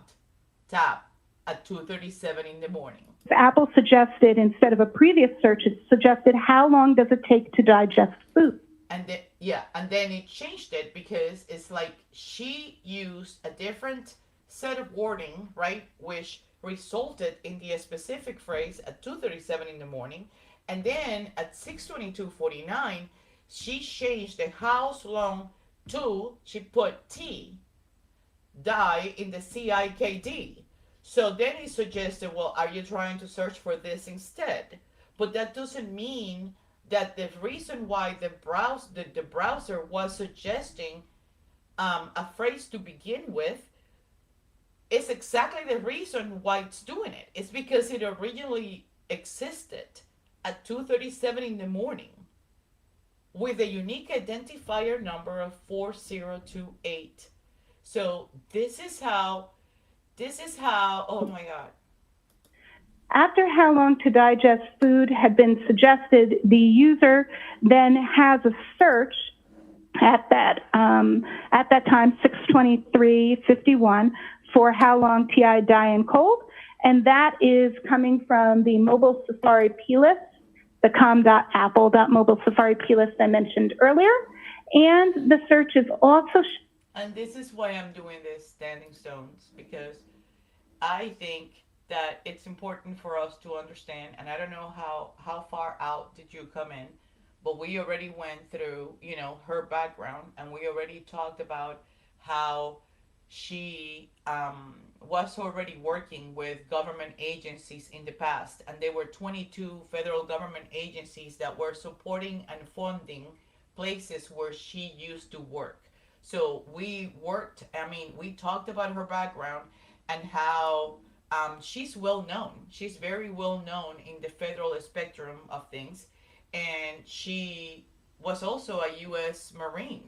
at 2:37 in the morning. Apple suggested, instead of a previous search, it suggested how long does it take to digest food? And then, and then it changed it because it's like she used a different set of wording, right, which resulted in the specific phrase at 2:37 in the morning. And then at 6:22:49, she changed the house long to, she put T, die in the CIKD. So then he suggested, well, are you trying to search for this instead? But that doesn't mean that the reason why the browser was suggesting a phrase to begin with is exactly the reason why it's doing it. It's because it originally existed at 2:37 in the morning with a unique identifier number of 4028. So this is how, oh my God. After how long to digest food had been suggested, the user then has a search at that time, 6:23:51, for how long TI die in cold. And that is coming from the mobile Safari plist, the com.apple.mobile Safari plist I mentioned earlier. And the search is also... And this is why I'm doing this, Standing Stones, because I think that it's important for us to understand, and I don't know how far out did you come in, but we already went through, her background, and we already talked about how she was already working with government agencies in the past, and there were 22 federal government agencies that were supporting and funding places where she used to work. So we talked about her background and how she's well known. She's very well known in the federal spectrum of things. and she was also a U.S. Marine.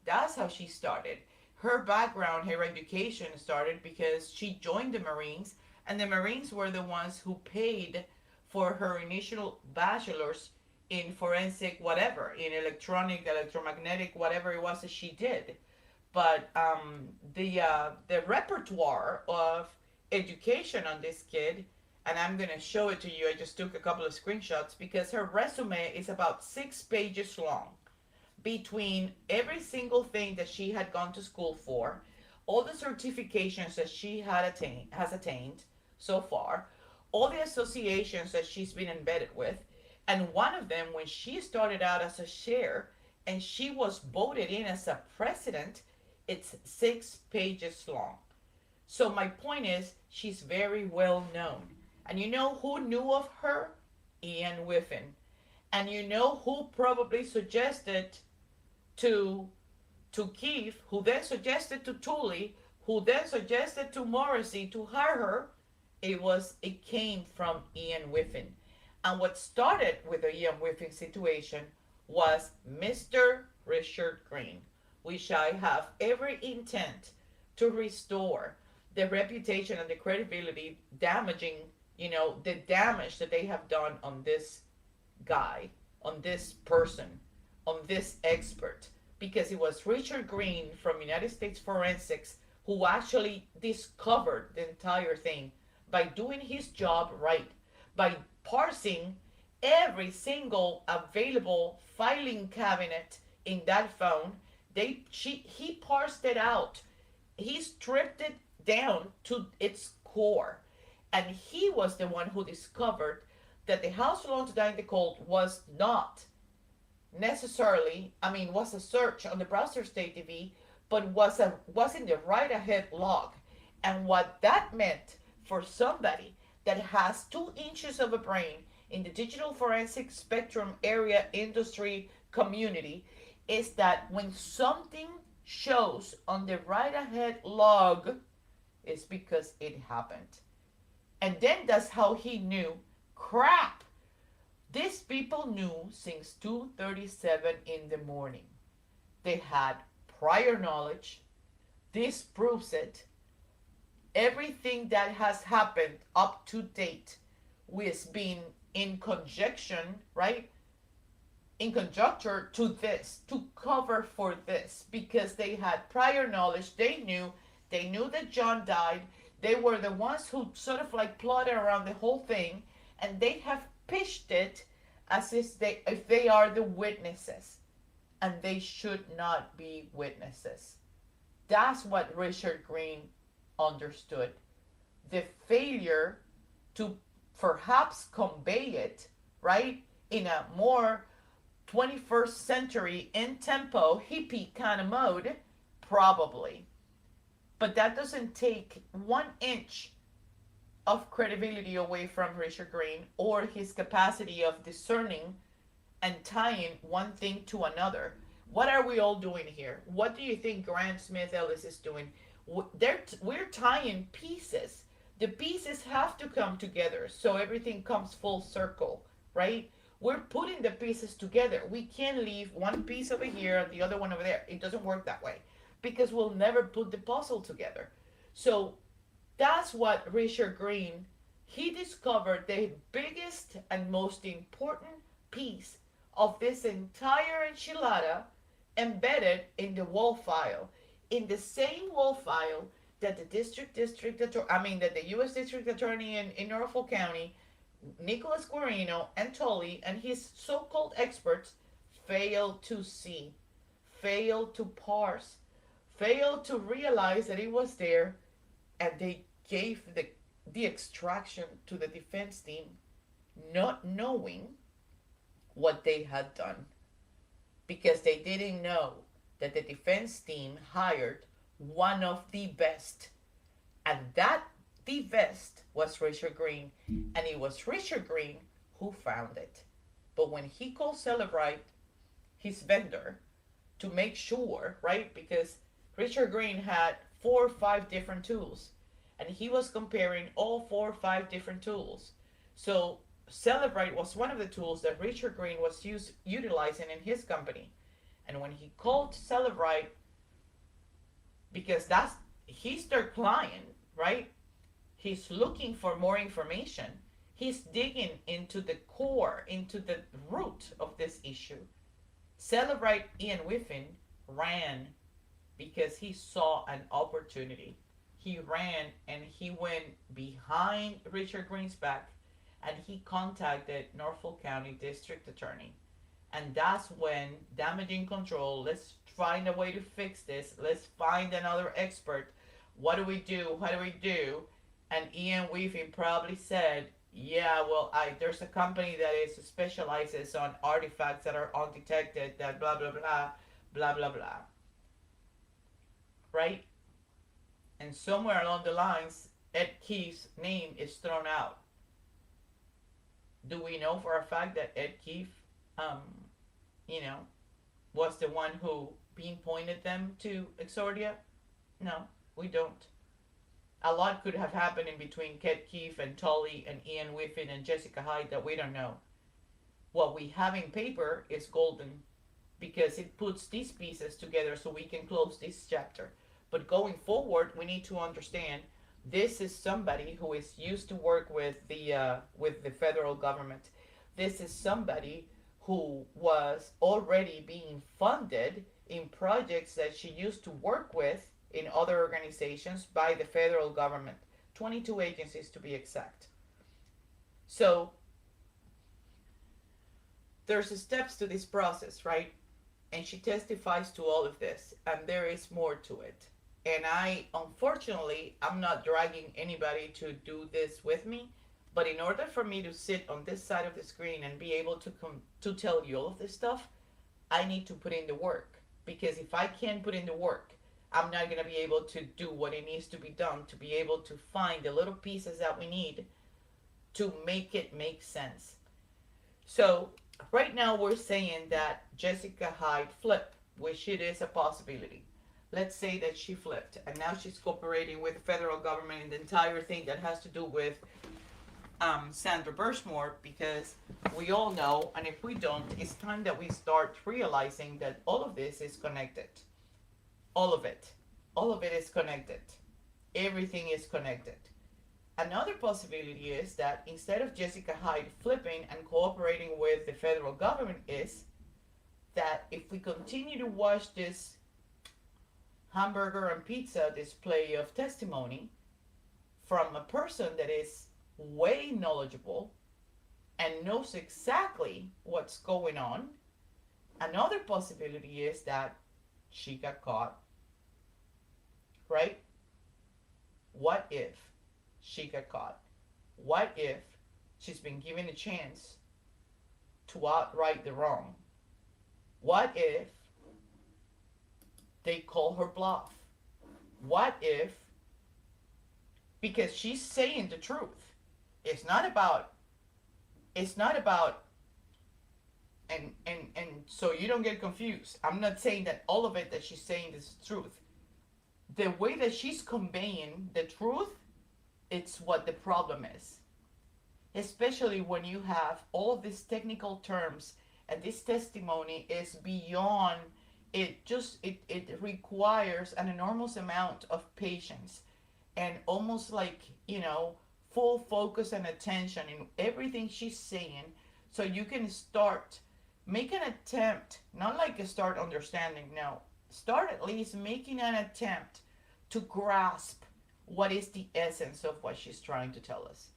That's how she started. Her background, her education started because she joined the Marines, and the Marines were the ones who paid for her initial bachelor's in forensic whatever, in electronic, electromagnetic, whatever it was that she did. But the repertoire of education on this kid, and I'm gonna show it to you. I just took a couple of screenshots because her resume is about 6 pages long, between every single thing that she had gone to school for, all the certifications that she has attained so far, all the associations that she's been embedded with, and one of them when she started out as a chair and she was voted in as a president, it's 6 pages long. So my point is, she's very well known. And you know who knew of her? Ian Whiffen. And you know who probably suggested to Keith, who then suggested to Tully, who then suggested to Morrissey to hire her? It came from Ian Whiffen. And what started with the Ian Whiffen situation was Mr. Richard Green, which I have every intent to restore the reputation and the credibility, damaging, the damage that they have done on this guy, on this person, on this expert, because it was Richard Green from United States Forensics who actually discovered the entire thing by doing his job right, by parsing every single available filing cabinet in that phone. He parsed it out. He stripped it down to its core. And he was the one who discovered that the house belonged to Diane DeColt was not necessarily, was a search on the browser state TV, but was in the right ahead log. And what that meant for somebody that has 2 inches of a brain in the digital forensic spectrum area industry community is that when something shows on the right ahead log, it's because it happened. And then that's how he knew, crap, these people knew since 2:37 in the morning. They had prior knowledge. This proves it. Everything that has happened up to date with being in conjunction, right? In conjecture to this, to cover for this, because they had prior knowledge. They knew that John died. They were the ones who sort of like plotted around the whole thing, and they have pitched it as if they are the witnesses, and they should not be witnesses. That's what Richard Green understood. The failure to perhaps convey it, right, in a more 21st century in tempo hippie kind of mode, probably. But that doesn't take 1 inch of credibility away from Richard Green or his capacity of discerning and tying one thing to another. What are we all doing here? What do you think Grant Smith Ellis is doing? We're tying pieces. The pieces have to come together so everything comes full circle, right? We're putting the pieces together. We can't leave one piece over here and the other one over there. It doesn't work that way because we'll never put the puzzle together. So that's what Richard Green, he discovered the biggest and most important piece of this entire enchilada embedded in the WAL file, in the same WAL file that the that the U.S. District Attorney in Norfolk County, Nicholas Guarino and Tully and his so-called experts failed to see, failed to parse, failed to realize that it was there, and they gave the extraction to the defense team, not knowing what they had done, because they didn't know that the defense team hired one of the best, and that the best was Richard Green, and it was Richard Green who found it. But when he called Cellebrite, his vendor, to make sure, right, because Richard Green had 4 or 5 different tools, and he was comparing all 4 or 5 different tools. So Cellebrite was one of the tools that Richard Green was utilizing in his company. And when he called Cellebrite, because he's their client, right? He's looking for more information. He's digging into the core, into the root of this issue. Cellebrite Ian Whiffen ran because he saw an opportunity. He ran and he went behind Richard Green's back and he contacted Norfolk County District Attorney. And that's when damaging control, let's find a way to fix this. Let's find another expert. What do we do? What do we do? And Ian Whiffen probably said, yeah, well, there's a company that specializes on artifacts that are undetected, that blah, blah, blah, blah, blah, blah. Right? And somewhere along the lines, Ed Keefe's name is thrown out. Do we know for a fact that Ed Keefe, was the one who pinpointed them to Hexordia? No, we don't. A lot could have happened in between Ed Keefe and Tully and Ian Whiffen and Jessica Hyde that we don't know. What we have in paper is golden because it puts these pieces together so we can close this chapter. But going forward, we need to understand this is somebody who is used to work with the federal government. This is somebody who was already being funded in projects that she used to work with in other organizations by the federal government. 22 agencies to be exact. So there's steps to this process, right? And she testifies to all of this, and there is more to it. And unfortunately, I'm not dragging anybody to do this with me, but in order for me to sit on this side of the screen and be able to tell you all of this stuff, I need to put in the work. Because if I can't put in the work, I'm not going to be able to do what it needs to be done to be able to find the little pieces that we need to make it make sense. So right now we're saying that Jessica Hyde flipped, which it is a possibility. Let's say that she flipped and now she's cooperating with the federal government in the entire thing that has to do with Sandra Birchmore, because we all know, and if we don't, it's time that we start realizing that all of this is connected. All of it is connected. Everything is connected. Another possibility is that instead of Jessica Hyde flipping and cooperating with the federal government is that if we continue to watch this hamburger and pizza display of testimony from a person that is way knowledgeable and knows exactly what's going on, another possibility is that she got caught, right? What if she got caught? What if she's been given a chance to outright the wrong? What if they call her bluff? What if, because she's saying the truth, it's not about, and so you don't get confused. I'm not saying that all of it that she's saying is truth. The way that she's conveying the truth, it's what the problem is. Especially when you have all of these technical terms and this testimony is beyond, it requires an enormous amount of patience and almost like, full focus and attention in everything she's saying, so you can make an attempt, not like start understanding, no, start at least making an attempt to grasp what is the essence of what she's trying to tell us.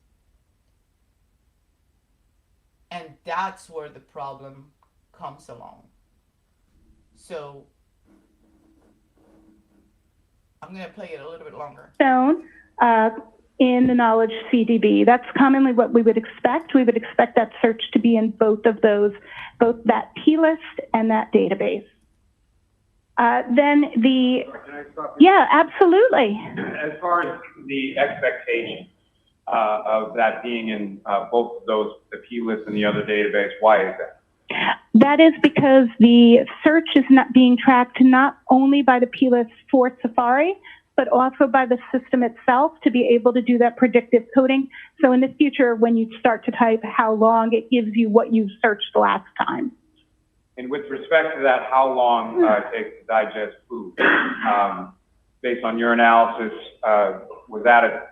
And that's where the problem comes along. So I'm going to play it a little bit longer. Shown in the knowledge CDB. That's commonly what we would expect. We would expect that search to be in both of those, both that P list and that database. Then the, Can I stop you? yeah, absolutely. As far as the expectation of that being in both of those, the P list and the other database, why is that? That is because the search is not being tracked not only by the P list for Safari, but also by the system itself to be able to do that predictive coding. So in the future, when you start to type how long, it gives you what you searched last time. And with respect to that, how long it takes to digest food? Based on your analysis, was that a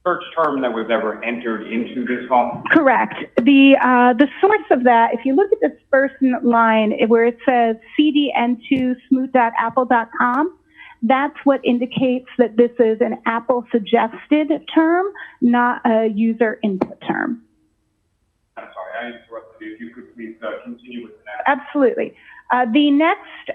search term that was ever entered into this column? Correct. The source of that, if you look at this first line where it says cdn2smooth.apple.com, that's what indicates that this is an Apple suggested term, not a user input term. I'm sorry, I interrupted you. If you could please continue with the next. Absolutely. The next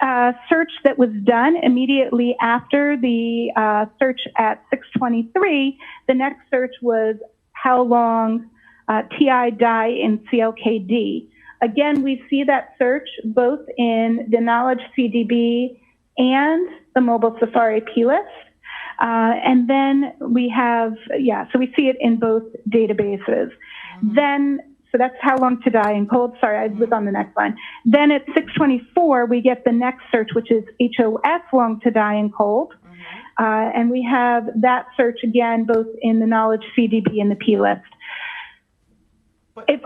search that was done immediately after the search at 623, the next search was how long TI die in CLKD. Again, we see that search both in the Knowledge CDB and the Mobile Safari plist. And then we have, so we see it in both databases. Then, so that's how long to die in cold. Sorry, I was on the next line. Then at 624, we get the next search, which is HOS long to die in cold. And we have that search again, both in the Knowledge CDB and the plist. If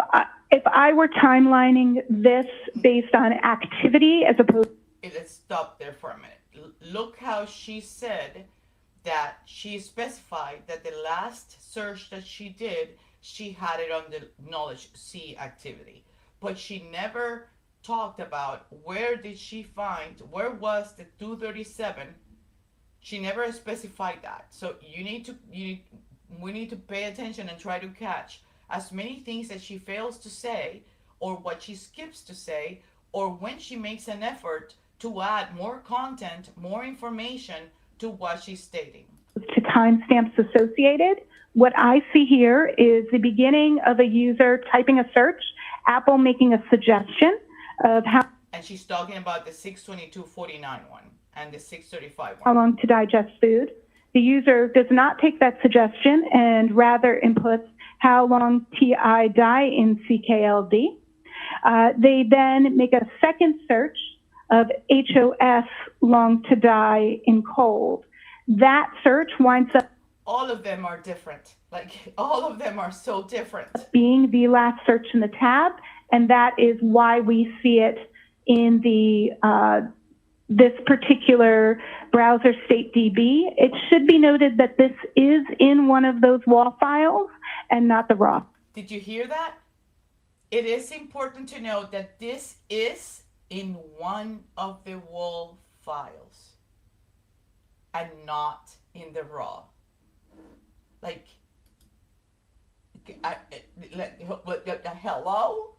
I were timelining this based on activity as opposed. Let's stop there for a minute. Look how she said that she specified that the last search that she did, she had it on the Knowledge C activity, but she never talked about where did she find, where was the 237. She never specified that. So we need to pay attention and try to catch as many things that she fails to say, or what she skips to say, or when she makes an effort to add more content, more information to what she's stating. To timestamps associated, what I see here is the beginning of a user typing a search, Apple making a suggestion of how. And she's talking about the 622.49 one and the 635 one. How long to digest food. The user does not take that suggestion and rather inputs how long TI die in CKLD. They then make a second search of HOS long to die in cold. That search winds up. All of them are different. Like, all of them are so different. Being the last search in the tab, and that is why we see it in the this particular browser state DB. It should be noted that this is in one of those WAL files and not the raw. Did you hear that? It is important to note that this is in one of the WAL files and not in the raw. Like, hello?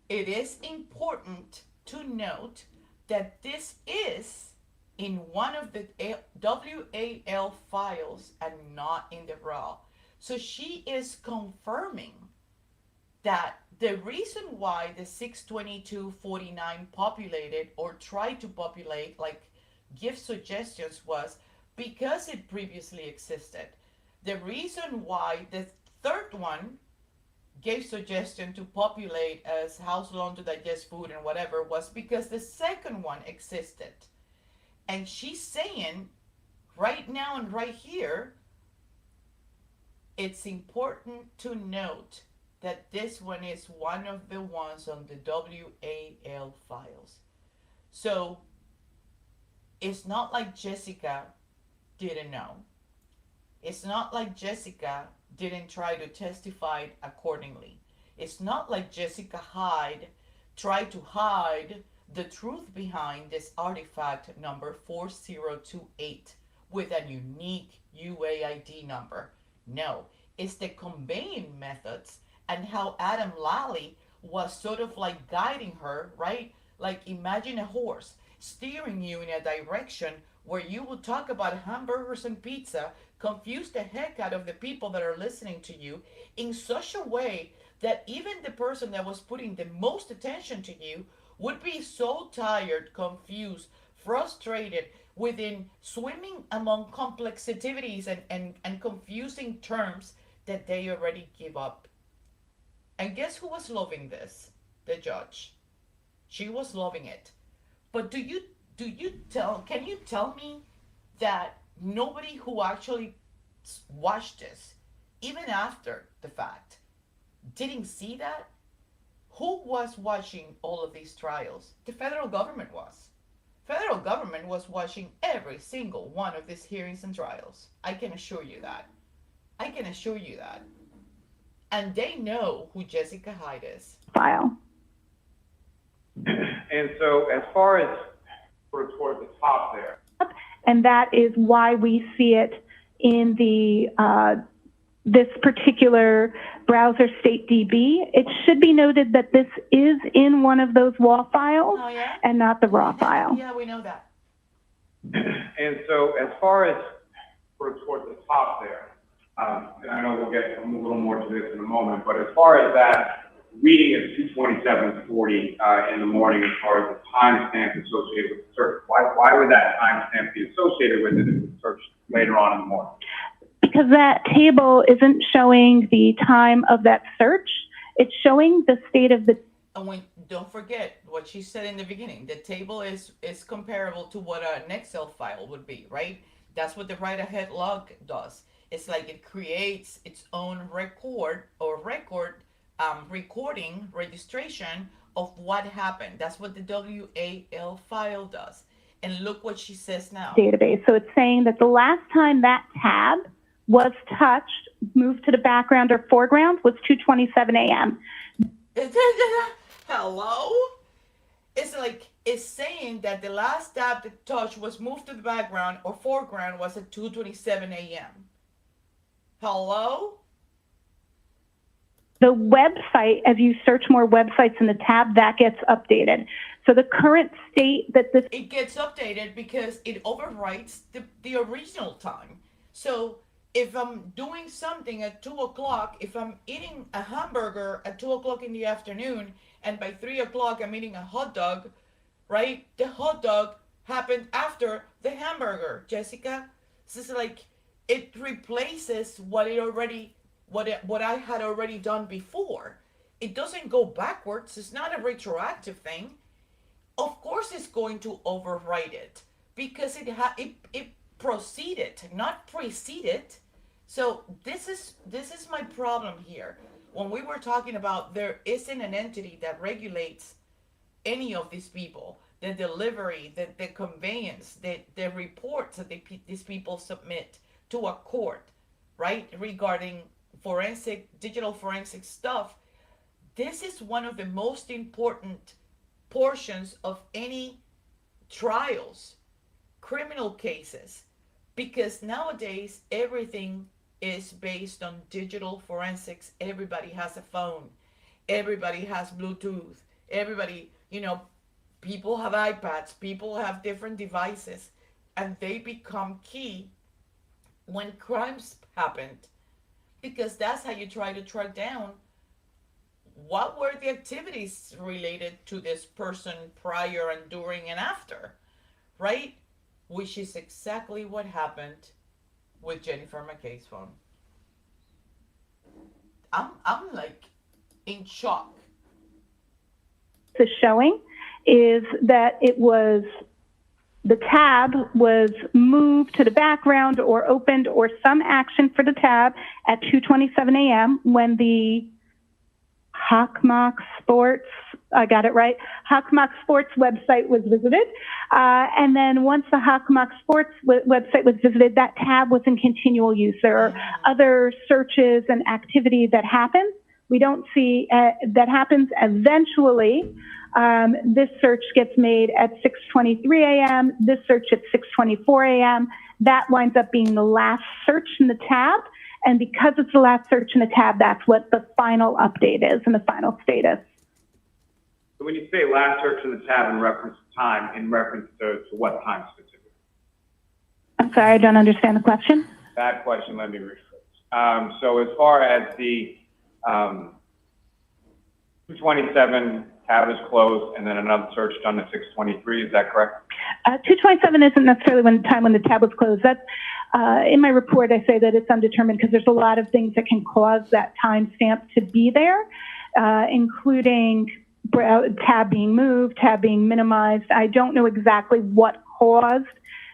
It is important to note that this is in one of the WAL files and not in the raw. So she is confirming that the reason why the 622.49 populated or tried to populate, like give suggestions, was because it previously existed. The reason why the third one gave suggestion to populate as how long to digest food and whatever was because the second one existed. And she's saying right now and right here, it's important to note that this one is one of the ones on the WAL files. So it's not like Jessica didn't know. It's not like Jessica didn't try to testify accordingly. It's not like Jessica Hyde tried to hide the truth behind this artifact number 4028 with a unique UAID number. No, it's the conveying methods and how Adam Lally was sort of like guiding her, right? Like imagine a horse steering you in a direction where you will talk about hamburgers and pizza, confuse the heck out of the people that are listening to you in such a way that even the person that was putting the most attention to you would be so tired, confused, frustrated within swimming among complexities and confusing terms that they already give up. And guess who was loving this? The judge. She was loving it. But can you tell me that nobody who actually watched this, even after the fact, didn't see that. Who was watching all of these trials? The federal government was. Federal government was watching every single one of these hearings and trials. I can assure you that. I can assure you that. And they know who Jessica Hyde is. File. And so as far as sort of toward the top there. And that is why we see it in the this particular browser state DB. It should be noted that this is in one of those WAW files and not the raw file. Yeah, we know that. And so as far as sort of toward the top there, and I know we'll get a little more to this in a moment, but as far as that reading of 227:40 in the morning, as far as the timestamp associated with the search, why would that timestamp be associated with it if it's searched later on in the morning? Because that table isn't showing the time of that search. It's showing the state of the... And don't forget what she said in the beginning. The table is comparable to what an Excel file would be, right? That's what the write-ahead log does. It's like it creates its own recording registration of what happened. That's what the WAL file does. And look what she says now. Database. So it's saying that the last time that tab was touched, moved to the background or foreground, was 2:27 a.m. Hello? It's like, it's saying that the last tab to touch was moved to the background or foreground was at 2:27 a.m. Hello? The website, as you search more websites in the tab, that gets updated. So the current state that this... It gets updated because it overwrites the original time. So if I'm doing something at 2 o'clock, if I'm eating a hamburger at 2 o'clock in the afternoon, and by 3 o'clock I'm eating a hot dog, right? The hot dog happened after the hamburger, Jessica. This is like, it replaces what I had already done before. It doesn't go backwards. It's not a retroactive thing. Of course it's going to overwrite it because it proceeded, not preceded. So this is my problem here. When we were talking about there isn't an entity that regulates any of these people, the delivery, the conveyance, the reports that these people submit to a court, right, regarding digital forensic stuff. This is one of the most important portions of any trials, criminal cases, because nowadays everything is based on digital forensics. Everybody has a phone, everybody has Bluetooth, everybody, people have iPads, people have different devices, and they become key when crimes happened, because that's how you try to track down what were the activities related to this person prior and during and after, right? Which is exactly what happened with Jennifer McCabe's phone. I'm like in shock. The showing is that the tab was moved to the background or opened or some action for the tab at 2:27 a.m. when the Hockmock Sports, I got it right, Hockmock Sports website was visited. And then once the Hockmock Sports website was visited, that tab was in continual use. There are other searches and activity that happens. We don't see that happens eventually. This search gets made at 6:23 a.m., this search at 6:24 a.m. That winds up being the last search in the tab. And because it's the last search in the tab, that's what the final update is and the final status. So when you say last search in the tab in reference to time, in reference to what time specifically? I'm sorry, I don't understand the question. That question, let me rephrase. So as far as the 227 tab is closed and then another search done at 6:23, is that correct? 227 isn't necessarily when the tab was closed. That's in my report, I say that it's undetermined because there's a lot of things that can cause that timestamp to be there, including tab being moved, tab being minimized. I don't know exactly what caused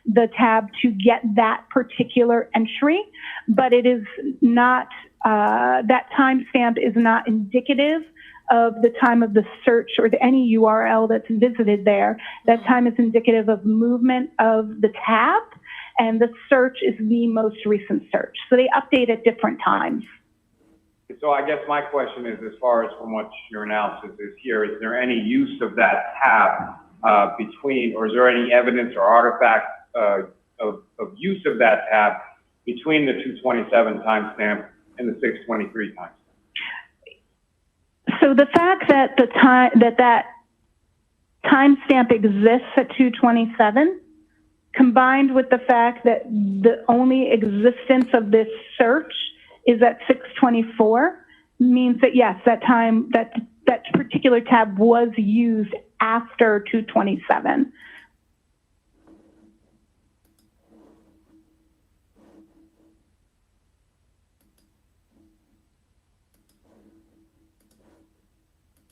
the tab to get that particular entry, but it is not, that timestamp is not indicative of the time of the search or any URL that's visited there. That time is indicative of movement of the tab, and the search is the most recent search. So they update at different times. So I guess my question is, as far as from what your analysis is here, is there any use of that tab between, or is there any evidence or artifact of use of that tab between the 227 timestamp and the 623 timestamp? So the fact that that timestamp exists at 227, combined with the fact that the only existence of this search is at 624, means that yes, that particular tab was used after 227.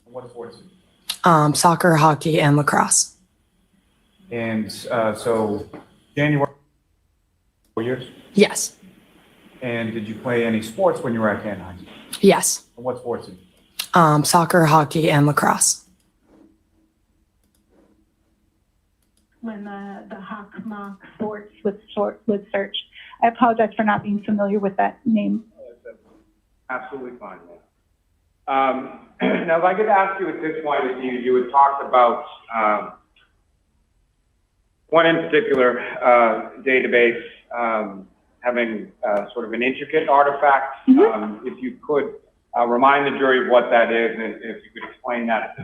What sports? Soccer, hockey, and lacrosse. And so January, 4 years? Yes. And did you play any sports when you were at Anaheim? Yes. And what sports? Soccer, hockey, and lacrosse. When the Hawk Mock Sports was searched. I apologize for not being familiar with that name. Absolutely fine. Now, if I could ask you at this point, you had talked about one in particular database having sort of an intricate artifact. If you could remind the jury of what that is, and if you could explain that.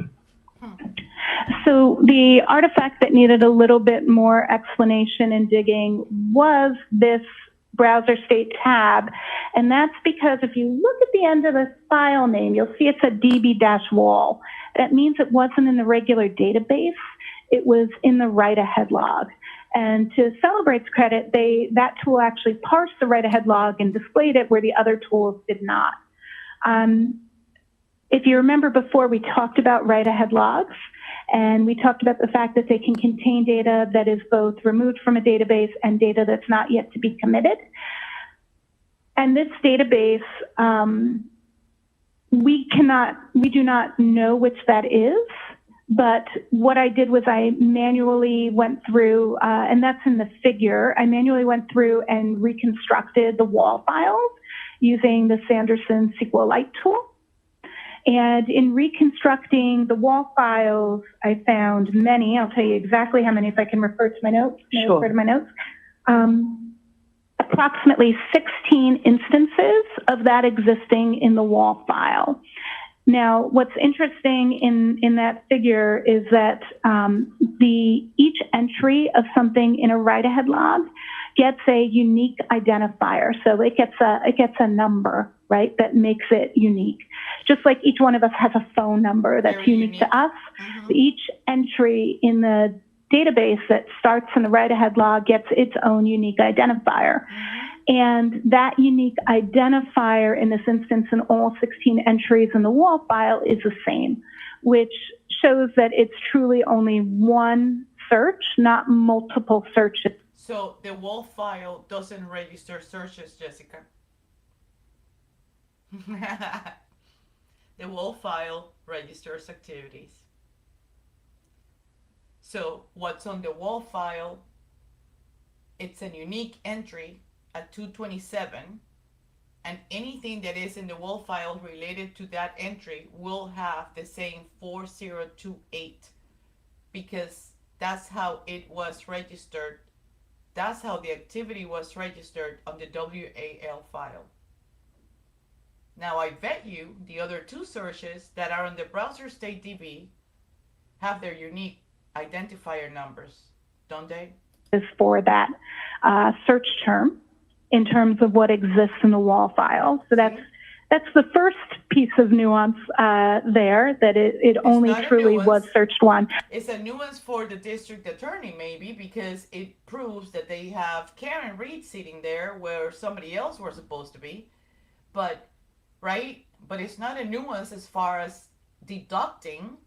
So the artifact that needed a little bit more explanation and digging was this browser state tab. And that's because if you look at the end of the file name, you'll see it's a db-wall. That means it wasn't in the regular database. It was in the write-ahead log. And to Cellebrite's credit, that tool actually parsed the write-ahead log and displayed it where the other tools did not. If you remember before, we talked about write-ahead logs, and we talked about the fact that they can contain data that is both removed from a database and data that's not yet to be committed. And this database, we do not know which that is, but what I did was I manually went through, and that's in the figure, I manually went through and reconstructed the wall files using the Sanderson SQLite tool. And in reconstructing the wall files, I found many. I'll tell you exactly how many if I can refer to my notes. Sure. Refer to my notes. Approximately 16 instances of that existing in the wall file. Now, what's interesting in that figure is that each entry of something in a write-ahead log gets a unique identifier. So it gets a number, right, that makes it unique. Just like each one of us has a phone number that's unique to us, each entry in the database that starts in the write-ahead log gets its own unique identifier. And that unique identifier in this instance in all 16 entries in the wall file is the same, which shows that it's truly only one search, not multiple searches. So the wall file doesn't register searches, Jessica. The wall file registers activities. So what's on the wall file, it's a unique entry at 227, and anything that is in the wall file related to that entry will have the same 4028, because that's how it was registered. That's how the activity was registered on the WAL file. Now I bet you the other two searches that are on the browser state DB have their unique identifier numbers, don't they? Is for that search term in terms of what exists in the wall file. So that's the first piece of nuance there, that it only truly was searched one. It's a nuance for the district attorney maybe, because it proves that they have Karen Reed sitting there where somebody else was supposed to be, but right? But it's not a nuance as far as deducting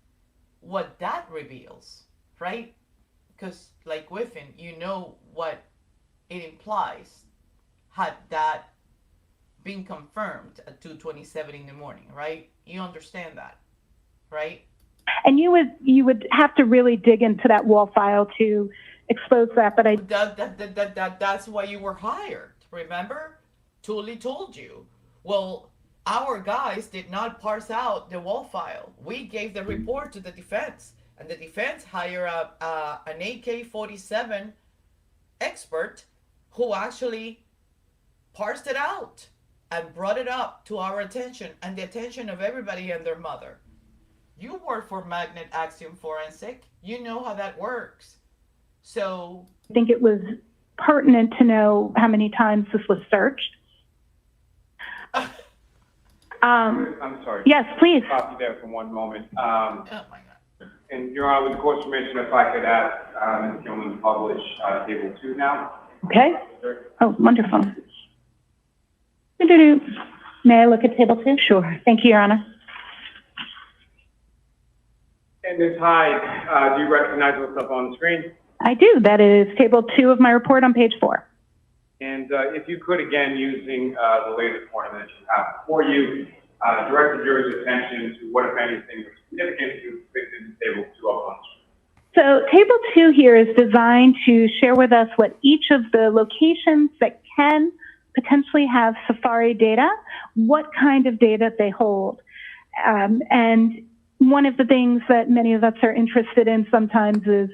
what that reveals, right? because like within, you know what it implies had that been confirmed at 2:27 in the morning, right? You understand that, right? And you would have to really dig into that wall file to expose that, but That's why you were hired, remember? Tully told you. Well, our guys did not parse out the wall file. We gave the report to the defense, and the defense hired an AK-47 expert who actually parsed it out and brought it up to our attention and the attention of everybody and their mother. You work for Magnet Axiom Forensic. You know how that works. So I think it was pertinent to know how many times this was searched. I'm sorry. Yes, please. Stop you there for one moment. oh my God. And Your Honor, with the court's permission, if I could ask Ms. Gilman to publish Table 2 now. Okay. Oh, wonderful. Doo-doo-doo. May I look at Table 2? Sure. Thank you, Your Honor. And Ms. Hyde, do you recognize what's up on the screen? I do. That is Table 2 of my report on page 4. And if you could, again, using the latest form that you have before you, direct the jury's attention to what, if anything, is significant to in Table 2 up on the screen. So Table 2 here is designed to share with us what each of the locations that can potentially have Safari data, what kind of data they hold. And one of the things that many of us are interested in sometimes is,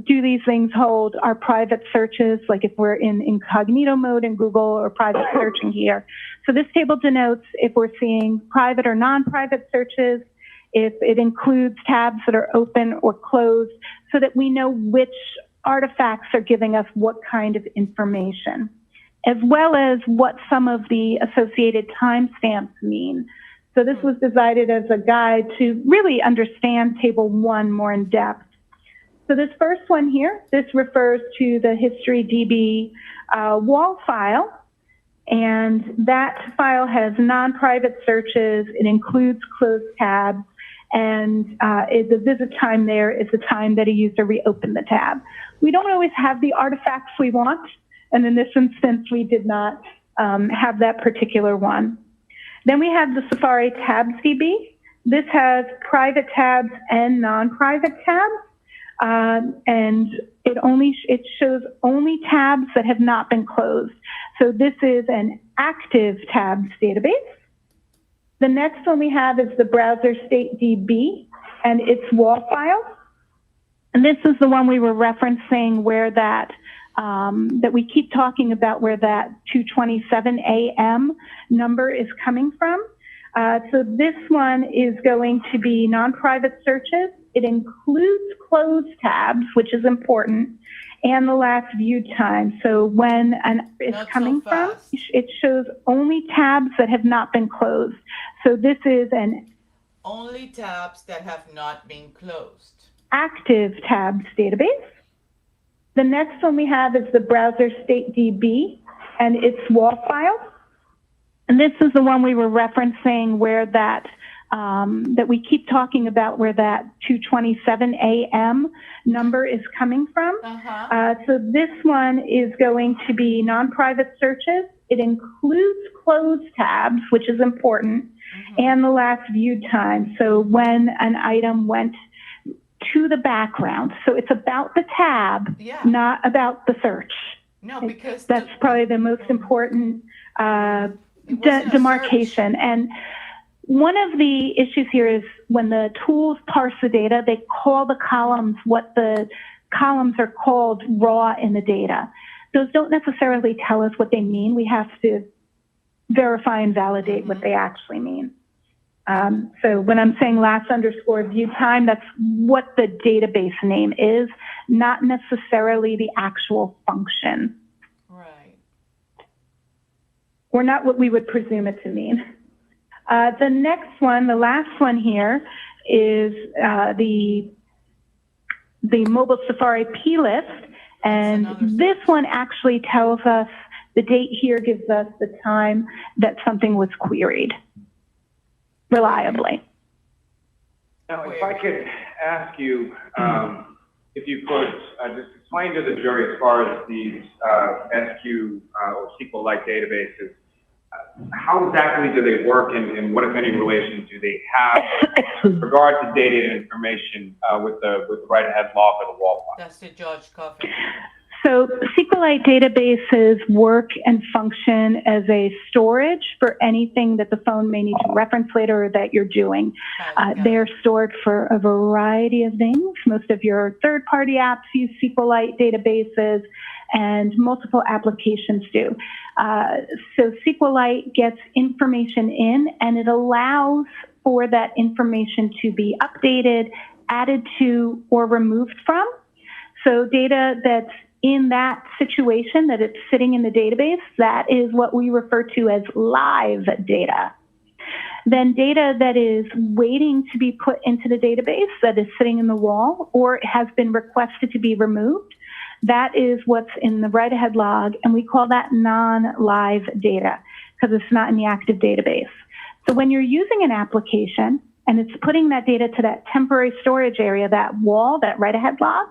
do these things hold our private searches, like if we're in incognito mode in Google or private searching here. So this table denotes if we're seeing private or non-private searches, if it includes tabs that are open or closed, so that we know which artifacts are giving us what kind of information, as well as what some of the associated timestamps mean. So this was designed as a guide to really understand Table 1 more in depth. So this first one here, this refers to the history DB wall file. And that file has non-private searches. It includes closed tabs. And the visit time there is the time that a user reopened the tab. We don't always have the artifacts we want. And in this instance, we did not have that particular one. Then we have the Safari Tabs DB. This has private tabs and non-private tabs, and it shows only tabs that have not been closed. So this is an active tabs database. The next one we have is the Browser State DB and its wall file. And this is the one we were referencing where that we keep talking about where that 2:27 a.m. number is coming from. So this one is going to be non-private searches. It includes closed tabs, which is important, and the last viewed time. So when it's coming from, it shows only tabs that have not been closed. So this is an only tabs that have not been closed. Active tabs database. The next one we have is the Browser State DB and its wall file. And this is the one we were referencing where that we keep talking about where that 2:27 a.m. number is coming from. So this one is going to be non-private searches. It includes closed tabs, which is important, and the last viewed time. So when an item went to the background. So it's about the tab, not about the search. No, because that's probably the most important demarcation. And one of the issues here is when the tools parse the data, they call the columns what the columns are called raw in the data. Those don't necessarily tell us what they mean. We have to verify and validate what they actually mean. So when I'm saying last underscore view time, that's what the database name is, not necessarily the actual function. Right. Or not what we would presume it to mean. The next one, the last one here, is the mobile Safari plist. And this one actually tells us, the date here gives us the time that something was queried reliably. Now, if I could ask you, if you could just explain to the jury as far as these SQ or SQLite databases, how exactly do they work, and what, if any, relation do they have with regard to data and information with the right-ahead log or the wall plot? That's the judge coffee. So SQLite databases work and function as a storage for anything that the phone may need to reference later or that you're doing. They're stored for a variety of things. Most of your third-party apps use SQLite databases, and multiple applications do. So SQLite gets information in, and it allows for that information to be updated, added to, or removed from. So data that's in that situation, that it's sitting in the database, that is what we refer to as live data. Then data that is waiting to be put into the database, that is sitting in the wall, or has been requested to be removed, that is what's in the write-ahead log, and we call that non-live data because it's not in the active database. So when you're using an application and it's putting that data to that temporary storage area, that wall, that write-ahead log,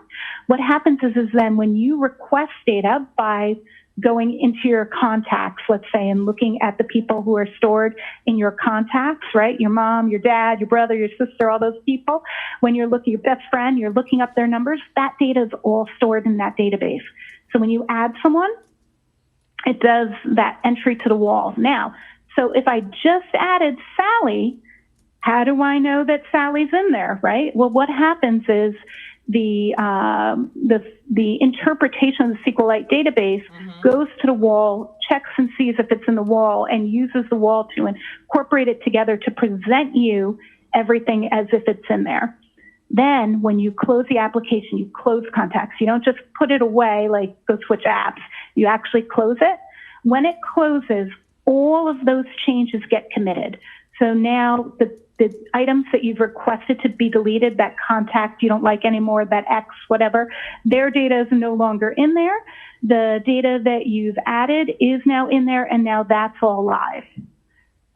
what happens is then when you request data by going into your contacts, let's say, and looking at the people who are stored in your contacts, right? Your mom, your dad, your brother, your sister, all those people. When you're looking, your best friend, you're looking up their numbers, that data is all stored in that database. So when you add someone, it does that entry to the wall. Now, so if I just added Sally, how do I know that Sally's in there, right? Well, what happens is the interpretation of the SQLite database goes to the wall, checks and sees if it's in the wall, and uses the wall to incorporate it together to present you everything as if it's in there. Then when you close the application, you close contacts. You don't just put it away like go switch apps. You actually close it. When it closes, all of those changes get committed. So now the items that you've requested to be deleted, that contact you don't like anymore, that X, whatever, their data is no longer in there. The data that you've added is now in there, and now that's all live.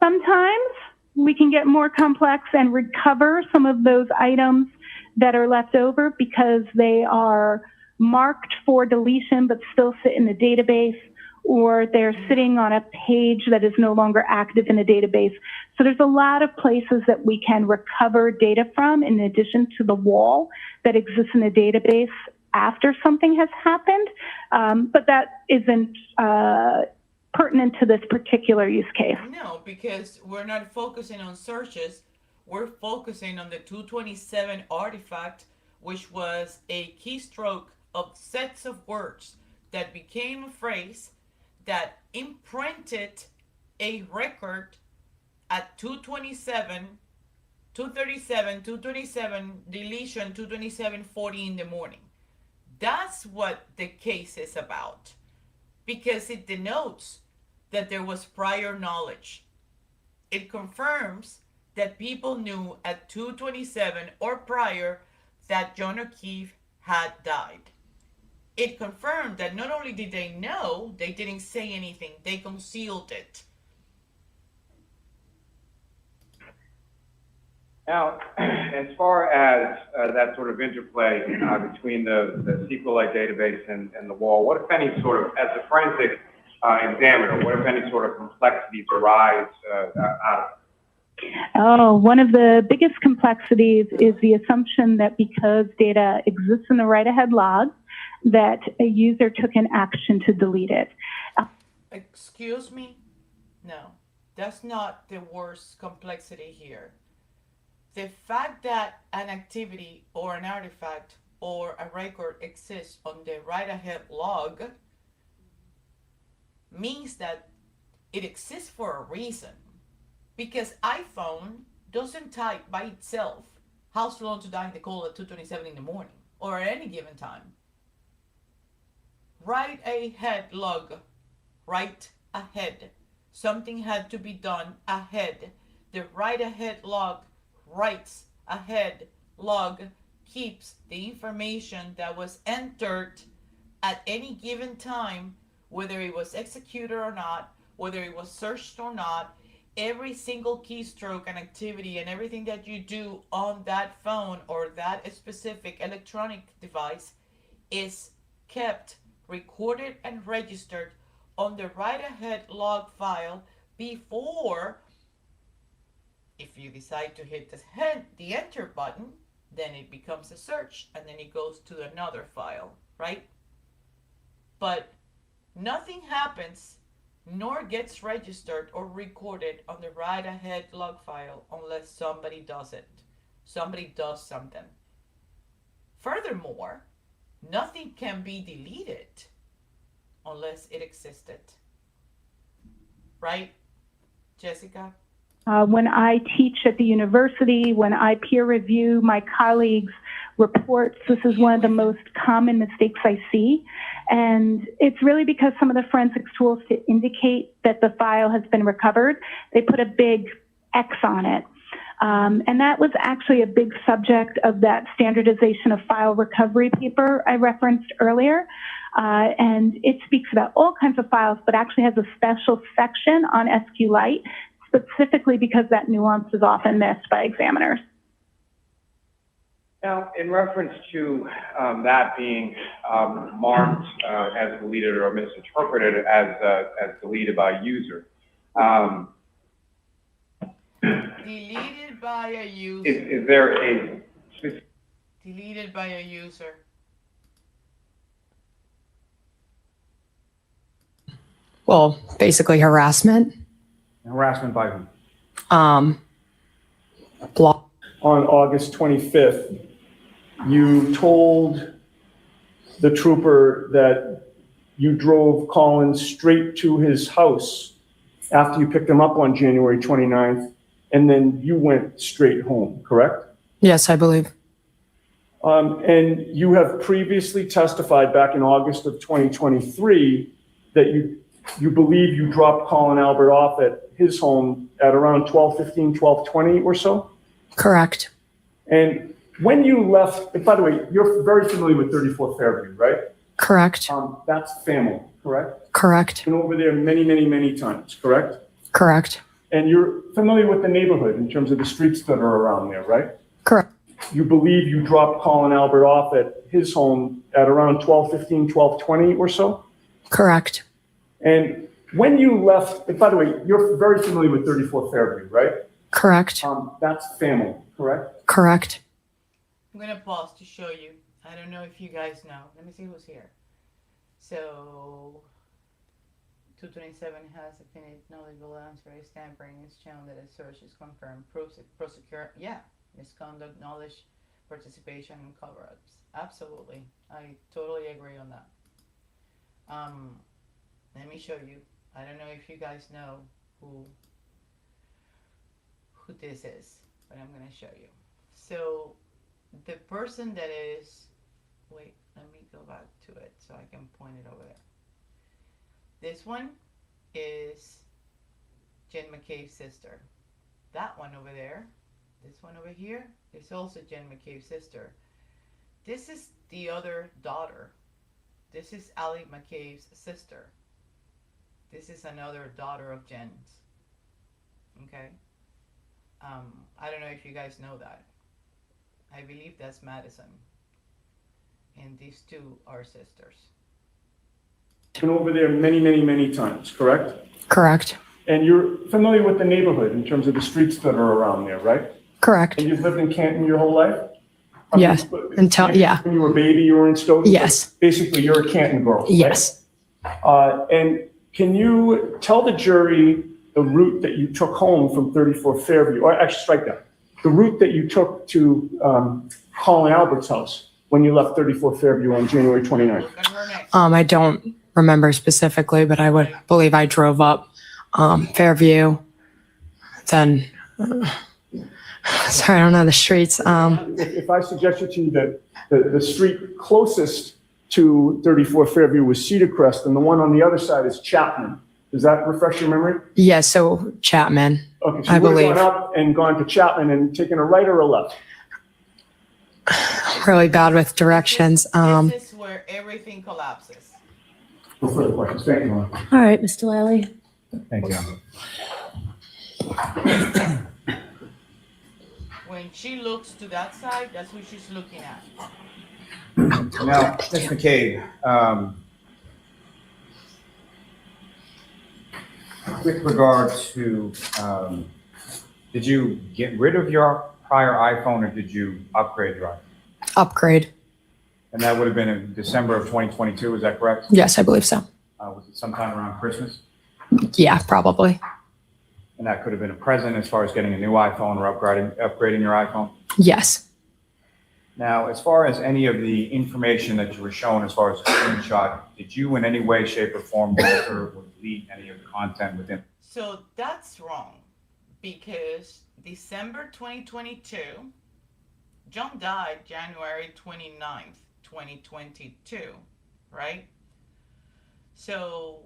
Sometimes we can get more complex and recover some of those items that are left over because they are marked for deletion but still sit in the database, or they're sitting on a page that is no longer active in the database. So there's a lot of places that we can recover data from in addition to the wall that exists in the database after something has happened, but that isn't pertinent to this particular use case. No, because we're not focusing on searches. We're focusing on the 227 artifact, which was a keystroke of sets of words that became a phrase that imprinted a record at 227, 237, 227, deletion, 227:40 in the morning. That's what the case is about, because it denotes that there was prior knowledge. It confirms that people knew at 227 or prior that John O'Keefe had died. It confirmed that not only did they know, they didn't say anything, they concealed it. Now, as far as that sort of interplay between the SQLite database and the wall, what, if any, sort of, as a forensic examiner, what, if any, sort of complexities arise out of it? Oh, one of the biggest complexities is the assumption that because data exists in the write-ahead log, that a user took an action to delete it. Excuse me? No, that's not the worst complexity here. The fact that an activity or an artifact or a record exists on the write-ahead log means that it exists for a reason. Because iPhone doesn't type by itself how long to die in the cold at 2:27 in the morning or at any given time. Write ahead log, write ahead. Something had to be done ahead. The write ahead log writes ahead log, keeps the information that was entered at any given time, whether it was executed or not, whether it was searched or not. every single keystroke and activity and everything that you do on that phone or that specific electronic device is kept, recorded, and registered on the write-ahead log file before, if you decide to hit the enter button, then it becomes a search and then it goes to another file, right? But nothing happens nor gets registered or recorded on the write-ahead log file unless somebody does it. Somebody does something. Furthermore, nothing can be deleted unless it existed. Right, Jessica? When I teach at the university, when I peer review my colleagues' reports, this is one of the most common mistakes I see. And it's really because some of the forensics tools to indicate that the file has been recovered, they put a big X on it. And that was actually a big subject of that standardization of file recovery paper I referenced earlier. And it speaks about all kinds of files, but actually has a special section on SQLite, specifically because that nuance is often missed by examiners. Now, in reference to that being marked as deleted or misinterpreted as deleted by user, deleted by a user. is there a specific... Deleted by a user. Well, basically harassment. Harassment by whom? Block. On August 25th, you told the trooper that you drove Collins straight to his house after you picked him up on January 29th, and then you went straight home, correct? Yes, I believe. And you have previously testified back in August of 2023 that you believe you dropped Colin Albert off at his home at around 12:15, 12:20 or so? Correct. And when you left, and by the way, you're very familiar with 34 Fairview, right? Correct. That's family, correct? Correct. Been over there many, many, many times, correct? Correct. And you're familiar with the neighborhood in terms of the streets that are around there, right? Correct. You believe you dropped Colin Albert off at his home at around 12:15, 12:20 or so? Correct. And when you left, and by the way, you're very familiar with 34 Fairview, right? Correct. That's family, correct? Correct. I'm going to pause to show you. I don't know if you guys know. Let me see who's here. So, 227 has a finite knowledgeable answer. Is tampering is shown that a search is confirmed. Procure, yeah. Misconduct, knowledge, participation, and cover-ups. Absolutely. I totally agree on that. Let me show you. I don't know if you guys know who this is, but I'm going to show you. So the person that is, wait, let me go back to it so I can point it over there. This one is Jen McCabe's sister. That one over there, this one over here, is also Jen McCabe's sister. This is the other daughter. This is Allie McCabe's sister. This is another daughter of Jen's. Okay? I don't know if you guys know that. I believe that's Madison. And these two are sisters. Been over there many, many, many times, correct? Correct. And you're familiar with the neighborhood in terms of the streets that are around there, right? Correct. And you've lived in Canton your whole life? Yes. Yeah. When you were a baby, you were in Stoughton? Yes. Basically, you're a Canton girl, right? Yes. And can you tell the jury the route that you took home from 34 Fairview, or actually strike that, the route that you took to Colin Albert's house when you left 34 Fairview on January 29th? Look at her next. I don't remember specifically, but I would believe I drove up Fairview, then sorry, I don't know the streets. If I suggested to you that the street closest to 34 Fairview was Cedar Crest and the one on the other side is Chapman, does that refresh your memory? Yeah, so Chapman. Okay, so I you would have believe. gone up and gone to Chapman and taken a right or a left? I'm really bad with directions. This is where everything collapses. No further questions. Thank you, Ron. All right, Mr. Lally. Thank you. When she looks to that side, that's what she's looking at. Now, Ms. McCabe, with regard to, did you get rid of your prior iPhone or did you upgrade your iPhone? Upgrade. And that would have been in December of 2022, is that correct? Yes, I believe so. Was it sometime around Christmas? Yeah, probably. And that could have been a present as far as getting a new iPhone or upgrading your iPhone? Yes. Now, as far as any of the information that you were shown as far as a screenshot, did you in any way, shape, or form alter or delete any of the content within? So that's wrong, because December 2022, John died January 29th, 2022, right? So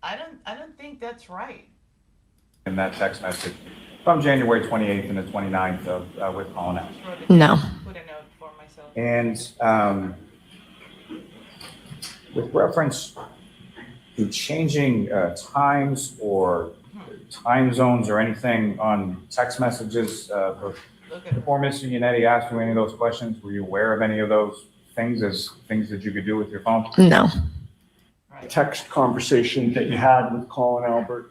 I don't think that's right. In that text message from January 28th and the 29th of with calling out. No. Put a note for myself. And with reference to changing times or time zones or anything on text messages, before Mr. Yannetti asked you any of those questions, were you aware of any of those things as things that you could do with your phone? No. Right. Text conversation that you had with Colin Albert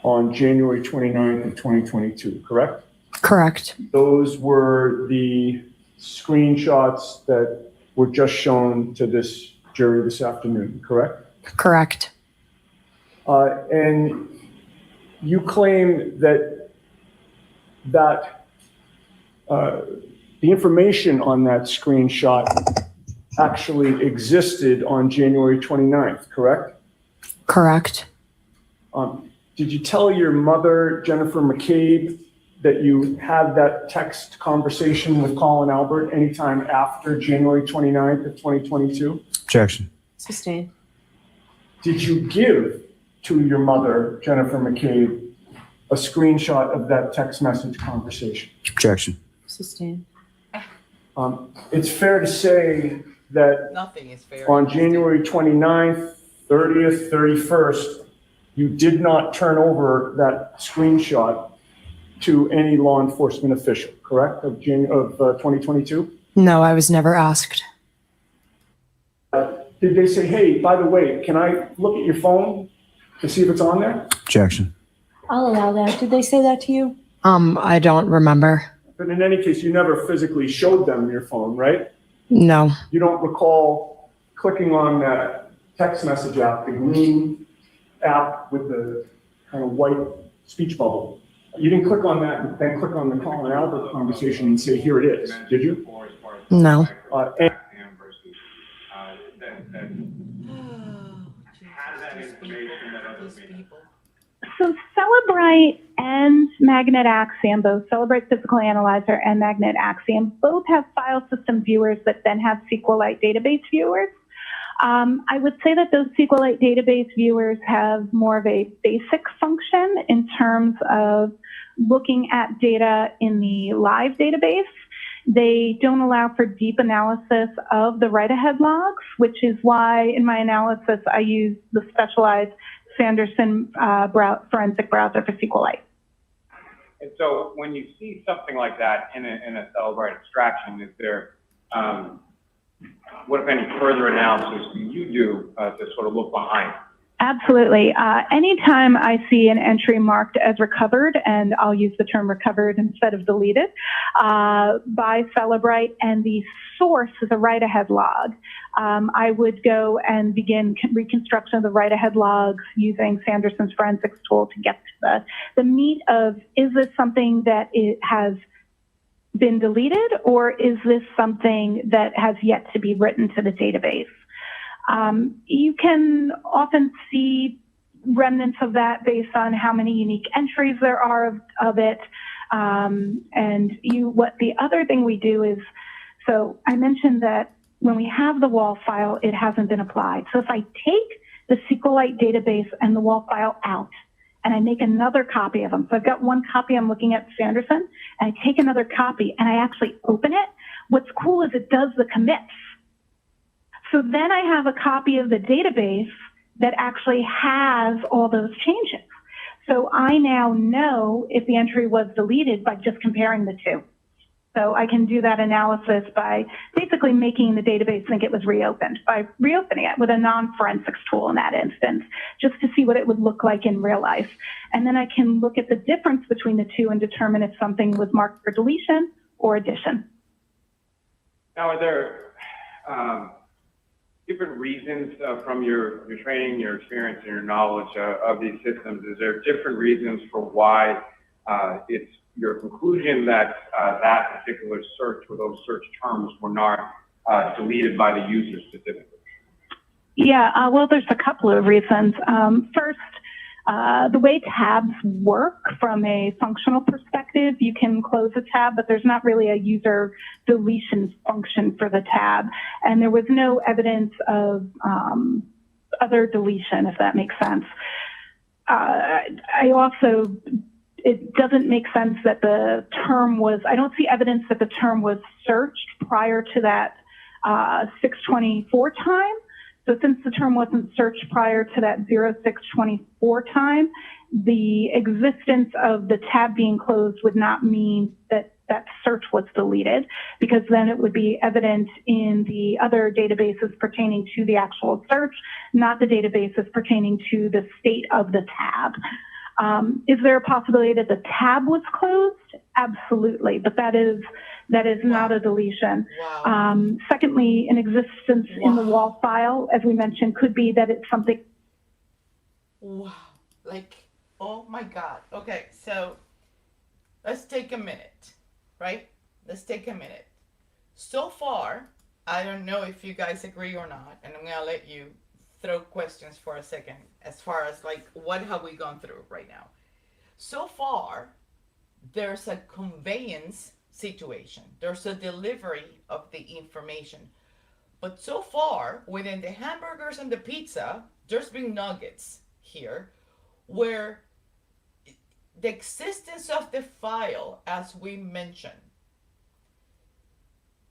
on January 29th of 2022, correct? Correct. Those were the screenshots that were just shown to this jury this afternoon, correct? Correct. And you claim that the information on that screenshot actually existed on January 29th, correct? Correct. Did you tell your mother, Jennifer McCabe, that you had that text conversation with Colin Albert anytime after January 29th of 2022? Objection. Sustained. Did you give to your mother, Jennifer McCabe, a screenshot of that text message conversation? Objection. Sustained. It's fair to say that Nothing is fair. on January 29th, 30th, 31st, you did not turn over that screenshot to any law enforcement official, correct, of 2022? No, I was never asked. Did they say, hey, by the way, can I look at your phone to see if it's on there? Objection. I'll allow that. Did they say that to you? I don't remember. But in any case, you never physically showed them your phone, right? No. You don't recall clicking on that text message app, the green app with the kind of white speech bubble. You didn't click on that and then click on the Colin Albert conversation and say, here it is, did you? No. And So Cellebrite and Magnet Axiom, both Cellebrite Physical Analyzer and Magnet Axiom, both have file system viewers that then have SQLite database viewers. I would say that those SQLite database viewers have more of a basic function in terms of looking at data in the live database. They don't allow for deep analysis of the write-ahead logs, which is why in my analysis I use the specialized Sanderson forensic browser for SQLite. And so when you see something like that in a Cellebrite extraction, is there, what if any further analysis can you do to sort of look behind? Absolutely. Anytime I see an entry marked as recovered, and I'll use the term recovered instead of deleted, by Cellebrite, and the source is a write-ahead log, I would go and begin reconstruction of the write-ahead logs using Sanderson's forensics tool to get to the meat of, is this something that it has been deleted, or is this something that has yet to be written to the database? You can often see remnants of that based on how many unique entries there are of it. What the other thing we do is, so I mentioned that when we have the WAL file, it hasn't been applied. So if I take the SQLite database and the WAL file out, and I make another copy of them, so I've got one copy I'm looking at Sanderson, and I take another copy and I actually open it, what's cool is it does the commits. So then I have a copy of the database that actually has all those changes. So I now know if the entry was deleted by just comparing the two. So I can do that analysis by basically making the database think it was reopened, by reopening it with a non-forensics tool in that instance, just to see what it would look like in real life. And then I can look at the difference between the two and determine if something was marked for deletion or addition. Now, are there different reasons from your training, your experience, and your knowledge of these systems? Is there different reasons for why it's your conclusion that that particular search or those search terms were not deleted by the user specifically? Yeah, well, there's a couple of reasons. First, the way tabs work from a functional perspective, you can close a tab, but there's not really a user deletion function for the tab. And there was no evidence of other deletion, if that makes sense. It doesn't make sense that the term was, I don't see evidence that the term was searched prior to that 624 time. So since the term wasn't searched prior to that 0624 time, the existence of the tab being closed would not mean that that search was deleted, because then it would be evident in the other databases pertaining to the actual search, not the databases pertaining to the state of the tab. Is there a possibility that the tab was closed? Absolutely, but that is not a deletion. Wow. Secondly, an existence in the wall file, as we mentioned, could be that it's something. Wow. Like, oh my God. Okay, so let's take a minute, right? Let's take a minute. So far, I don't know if you guys agree or not, and I'm gonna let you throw questions for a second as far as like what have we gone through right now. So far, there's a conveyance situation. There's a delivery of the information. But so far, within the hamburgers and the pizza, there's been nuggets here where the existence of the file, as we mentioned,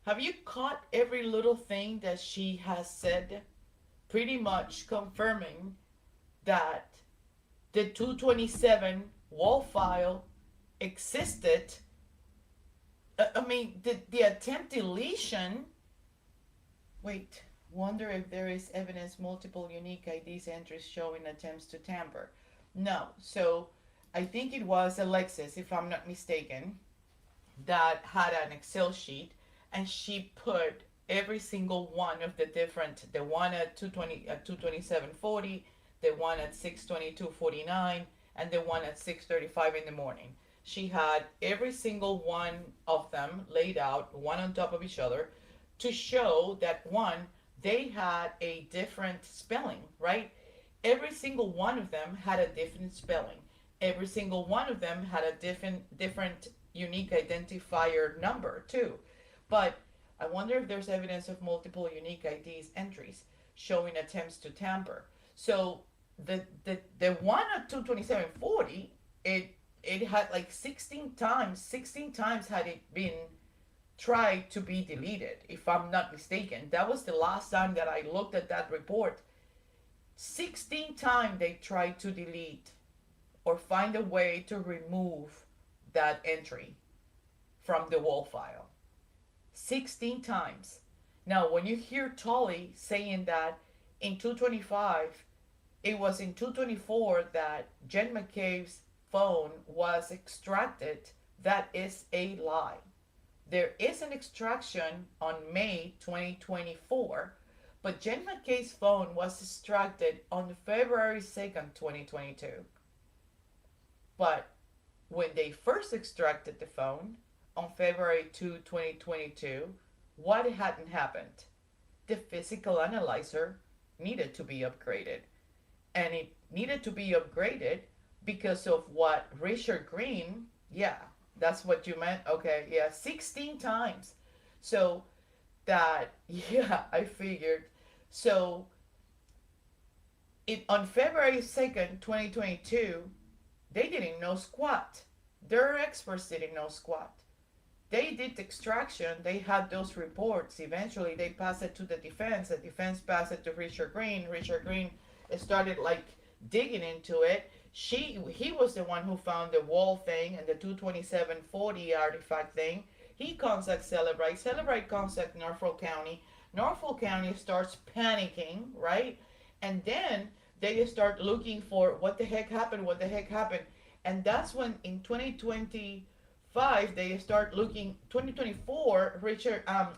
have you caught every little thing that she has said? Pretty much confirming that the 227 wall file existed. I mean, the attempt deletion, wait, wonder if there is evidence multiple unique IDs entries showing attempts to tamper. No, so I think it was Alexis, if I'm not mistaken, that had an Excel sheet, and she put every single one of the different, the one at 227.40, the one at 622.49, and the one at 6:35 in the morning. She had every single one of them laid out, one on top of each other, to show that one, they had a different spelling, right? Every single one of them had a different spelling. Every single one of them had a different unique identifier number too. But I wonder if there's evidence of multiple unique IDs entries showing attempts to tamper. So the one at 227.40, it had like 16 times had it been tried to be deleted, if I'm not mistaken. That was the last time that I looked at that report. 16 times they tried to delete or find a way to remove that entry from the wall file. 16 times. Now, when you hear Tully saying that in 225, it was in 224 that Jen McCabe's phone was extracted, that is a lie. There is an extraction on May 2024, but Jen McCabe's phone was extracted on February 2nd, 2022. But when they first extracted the phone, on February 2, 2022, what hadn't happened? The physical analyzer needed to be upgraded. And it needed to be upgraded because of what Richard Green, yeah, that's what you meant? Okay, yeah, 16 times. So that, yeah, I figured. So on February 2nd, 2022, they didn't know squat. Their experts didn't know squat. they did extraction, they had those reports. Eventually, they passed it to the defense passed it to Richard Green. Richard Green started like digging into it. He was the one who found the wall thing and the 22740 artifact thing. He contacts Cellebrite. Cellebrite contacts Norfolk County. Norfolk County starts panicking, right? And then they start looking for what the heck happened, and that's when in 2025 they start looking. 2024,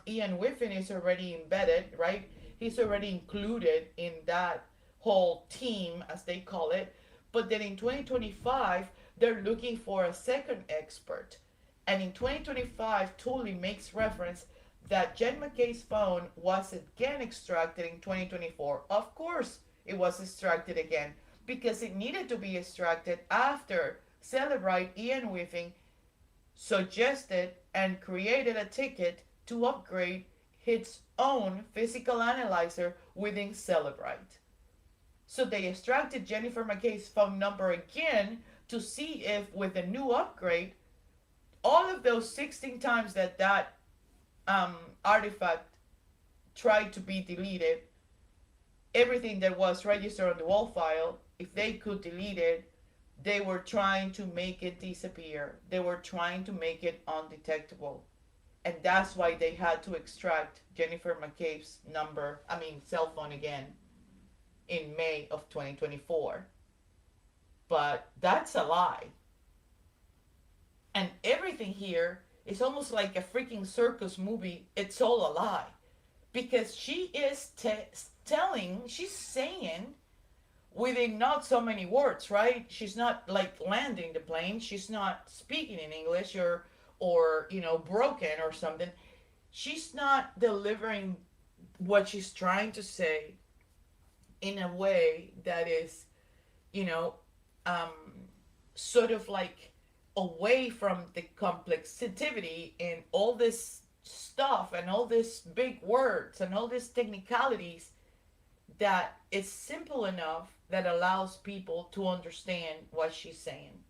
Ian Whiffen is already embedded, right? He's already included in that whole team, as they call it. But then in 2025, they're looking for a second expert. And in 2025, Tully makes reference that Jen McCabe's phone was again extracted in 2024. Of course, it was extracted again because it needed to be extracted after Cellebrite Ian Whiffen suggested and created a ticket to upgrade its own physical analyzer within Cellebrite. So they extracted Jennifer McCabe's phone number again to see if with the new upgrade, all of those 16 times that artifact tried to be deleted, everything that was registered on the wall file, if they could delete it, they were trying to make it disappear. They were trying to make it undetectable. And that's why they had to extract Jennifer McCabe's cell phone again in May of 2024. But that's a lie. And everything here is almost like a freaking circus movie. It's all a lie. Because she is she's saying within not so many words, right? She's not like landing the plane. She's not speaking in English or broken or something. She's not delivering what she's trying to say in a way that is, sort of like away from the complexity and all this stuff and all these big words and all these technicalities, that is simple enough that allows people to understand what she's saying.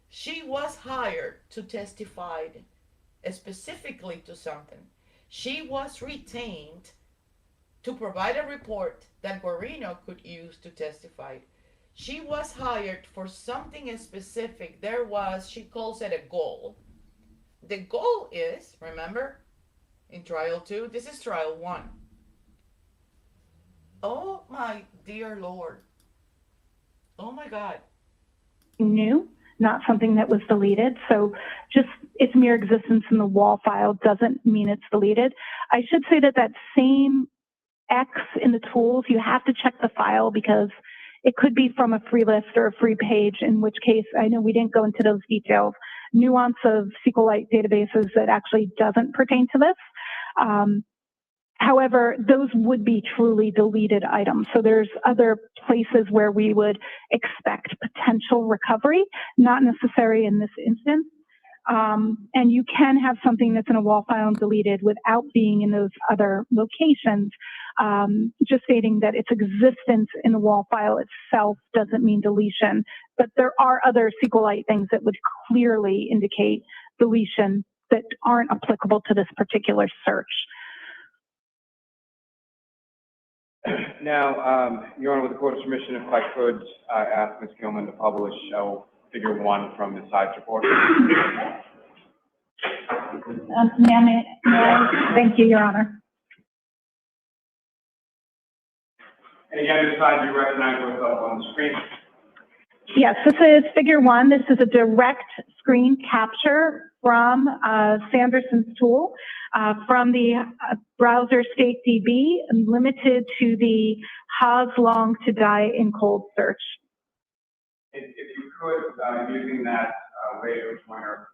She was hired to testify specifically to something. She was retained to provide a report that Guarino could use to testify. She was hired for something specific. She calls it a goal. The goal is, remember, in trial 2, this is trial 1. Oh my dear Lord. Oh my God. New, not something that was deleted. So just its mere existence in the wall file doesn't mean it's deleted. I should say that same X in the tools, you have to check the file because it could be from a free list or a free page, in which case, I know we didn't go into those details, nuance of SQLite databases that actually doesn't pertain to this. However, those would be truly deleted items. So there's other places where we would expect potential recovery, not necessary in this instance. And you can have something that's in a wall file and deleted without being in those other locations. Just stating that its existence in the wall file itself doesn't mean deletion, but there are other SQLite things that would clearly indicate deletion that aren't applicable to this particular search. Now, Your Honor, with the court's permission, if I could ask Ms. Gilman to publish figure 1 from the sides report. Ma'am, thank you, Your Honor. And again, this side, you recognize what's up on the screen? Yes, this is figure 1. This is a direct screen capture from Sanderson's tool from the browser state DB, limited to the Haas long to die in cold search. If you could, using that later pointer,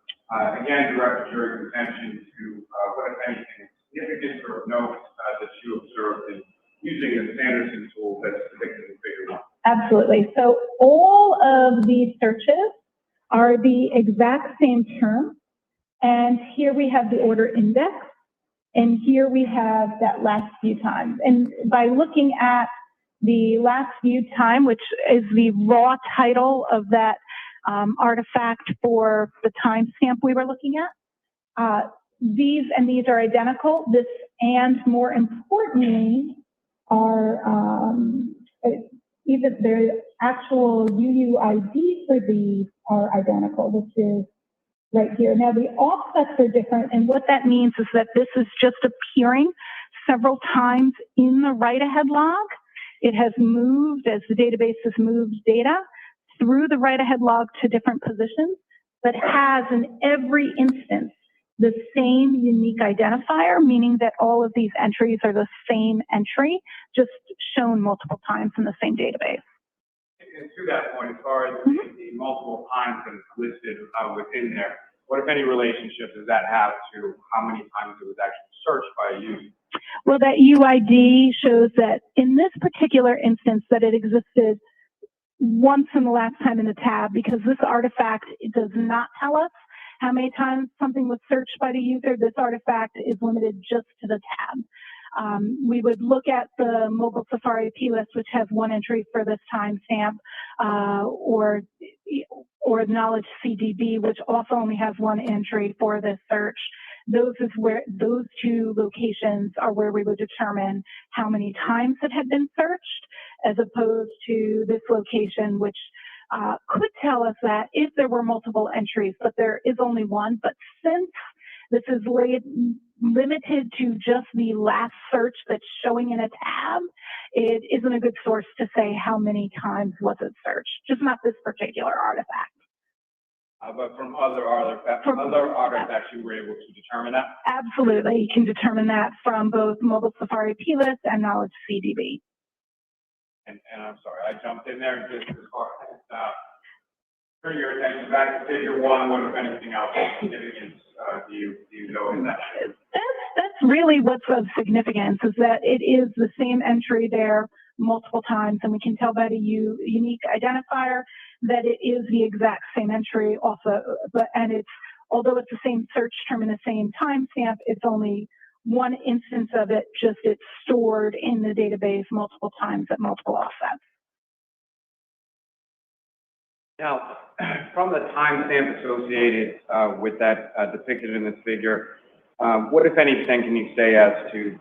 again, direct your attention to what, if anything, significant or notes that you observed in using the Sanderson tool that's depicted in figure 1. Absolutely. So all of these searches are the exact same term. And here we have the order index. And here we have that last view time. And by looking at the last view time, which is the raw title of that artifact for the timestamp we were looking at, These and these are identical. This and more importantly are even the actual UUID for these are identical, which is right here. Now the offsets are different, and what that means is that this is just appearing several times in the write-ahead log. It has moved as the database has moved data through the write-ahead log to different positions, but has in every instance the same unique identifier, meaning that all of these entries are the same entry, just shown multiple times in the same database. And to that point, as far as the multiple times that it's listed within there, what, if any, relationship does that have to how many times it was actually searched by a user? Well, that UID shows that in this particular instance that it existed once in the last time in the tab, because this artifact does not tell us how many times something was searched by the user. This artifact is limited just to the tab. We would look at the mobile Safari plist, which has one entry for this timestamp, or knowledge CDB, which also only has one entry for this search. Those two locations are where we would determine how many times it had been searched, as opposed to this location, which could tell us that if there were multiple entries, but there is only one. But since this is limited to just the last search that's showing in a tab, it isn't a good source to say how many times was it searched, just not this particular artifact. But from other artifacts, you were able to determine that? Absolutely, you can determine that from both mobile Safari plist and knowledge CDB. And I'm sorry, I jumped in there just as far as turn your attention back to figure one. What, if anything, else significance do you know in that? That's really what's of significance, is that it is the same entry there multiple times, and we can tell by the unique identifier that it is the exact same entry also. Although it's the same search term and the same timestamp, it's only one instance of it, just it's stored in the database multiple times at multiple offsets. Now, from the timestamp associated with that depicted in this figure, what, if anything, can you say as to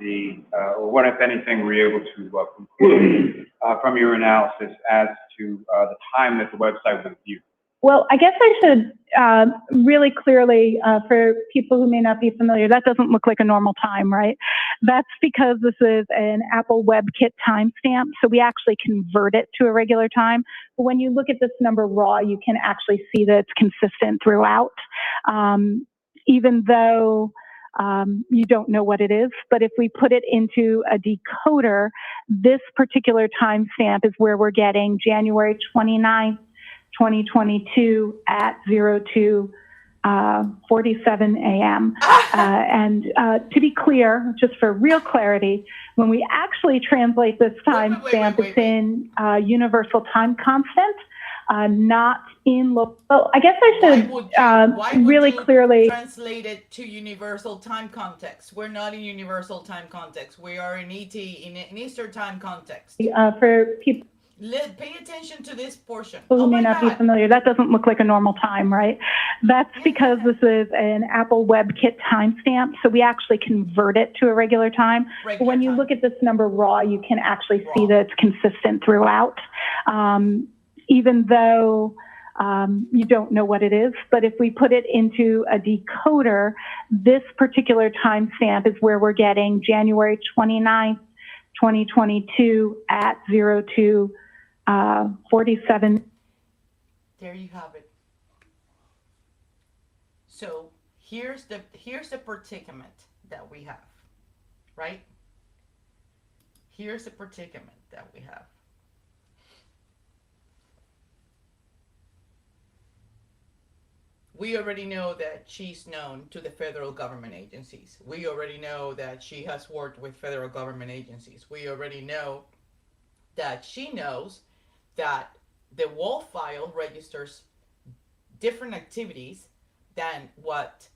or what, if anything, were you able to conclude from your analysis as to the time that the website was viewed? Well, I guess I should really clearly, for people who may not be familiar, that doesn't look like a normal time, right? That's because this is an Apple WebKit timestamp, so we actually convert it to a regular time. But when you look at this number raw, you can actually see that it's consistent throughout, even though you don't know what it is. But if we put it into a decoder, this particular timestamp is where we're getting January 29th, 2022 at 02:47 a.m. And to be clear, just for real clarity, when we actually translate this timestamp, it's in universal time constant, not in local. Well, I guess I should really clearly translate it to universal time context. We're not in universal time context. We are in ET, in Eastern time context. For people Pay attention to this portion. who may not be familiar, that doesn't look like a normal time, right? That's because this is an Apple WebKit timestamp, so we actually convert it to a regular time. But when you look at this number raw, you can actually see that it's consistent throughout, even though you don't know what it is. But if we put it into a decoder, this particular timestamp is where we're getting January 29th, 2022 at 02:47. There you have it. So here's the predicament that we have, right? Here's the predicament that we have. We already know that she's known to the federal government agencies. We already know that she has worked with federal government agencies. We already know that she knows that the WAL file registers different activities than what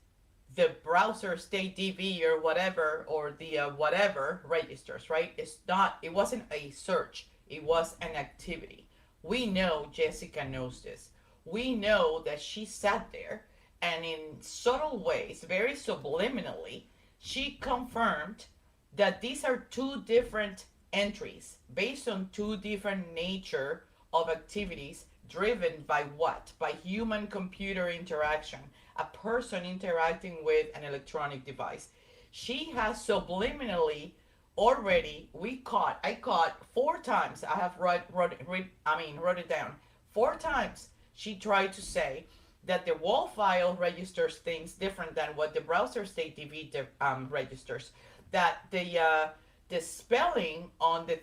the browser state DB or whatever, or the whatever registers, right? It wasn't a search, it was an activity. We know Jessica knows this. We know that she sat there And in subtle ways, very subliminally, she confirmed that these are two different entries based on two different nature of activities driven by what? By human computer interaction, a person interacting with an electronic device. She has subliminally already, I caught 4 times. I have wrote it down. 4 times she tried to say that the WAL file registers things different than what the browser state DB registers. That the spelling on the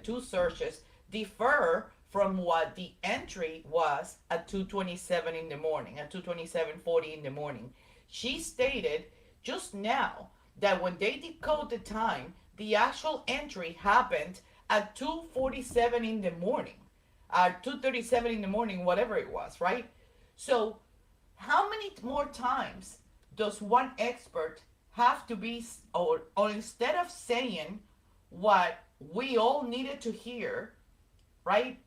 two searches, differ from what the entry was at 2:27 in the morning, at 2:27:40 in the morning. She stated just now that when they decode the time, the actual entry happened at 2:47 in the morning, 2:37 in the morning, whatever it was, right? So how many more times does one expert have to be, or instead of saying what we all needed to hear, right?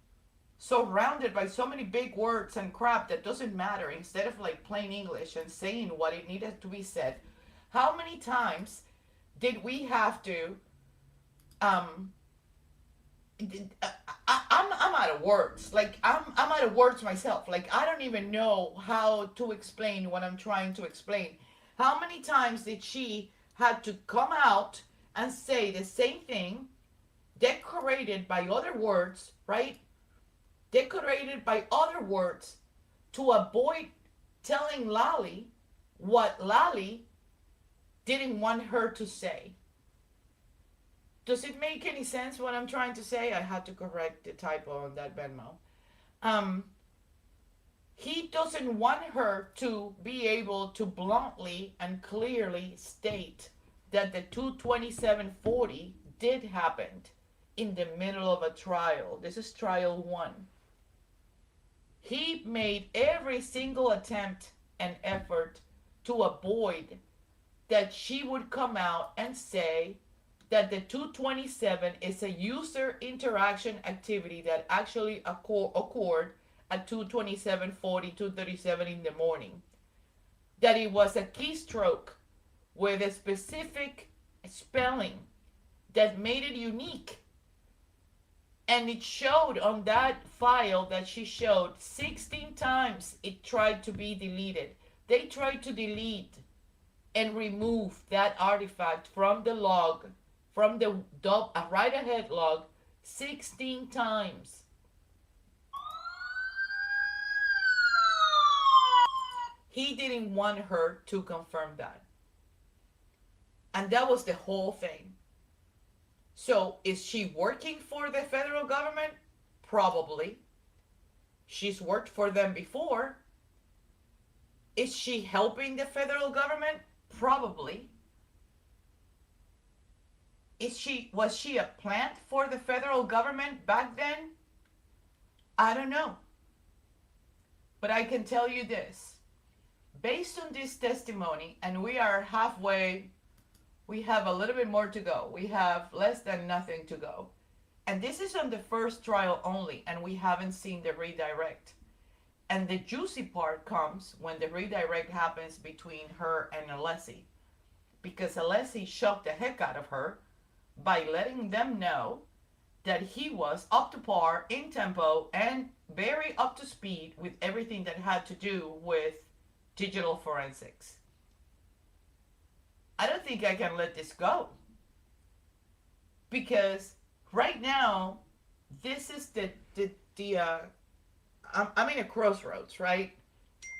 Surrounded by so many big words and crap that doesn't matter, instead of like plain English and saying what it needed to be said, how many times did we have to, I'm out of words. Like I'm out of words myself. Like I don't even know how to explain what I'm trying to explain. How many times did she had to come out and say the same thing, decorated by other words, right? Decorated by other words to avoid telling Lally what Lally didn't want her to say. Does it make any sense what I'm trying to say? I had to correct the typo on that Venmo. He doesn't want her to be able to bluntly and clearly state that the 2:27:40 did happen in the middle of a trial. This is trial 1. He made every single attempt and effort to avoid that she would come out and say that the 2:27 is a user interaction activity that actually occurred at 2:27:40, 2:37 in the morning. That it was a keystroke with a specific spelling that made it unique. And it showed on that file that she showed 16 times it tried to be deleted. They tried to delete and remove that artifact from the log, from the write ahead log, 16 times. He didn't want her to confirm that. And that was the whole thing. So is she working for the federal government? Probably. She's worked for them before. Is she helping the federal government? Probably. Was she a plant for the federal government back then? I don't know. But I can tell you this. Based on this testimony, and we are halfway, we have a little bit more to go. We have less than nothing to go. And this is on the first trial only, and we haven't seen the redirect. And the juicy part comes when the redirect happens between her and Alessi. Because Alessi shocked the heck out of her by letting them know that he was up to par, in tempo, and very up to speed with everything that had to do with digital forensics. I don't think I can let this go. Because right now, this is I'm in a crossroads, right?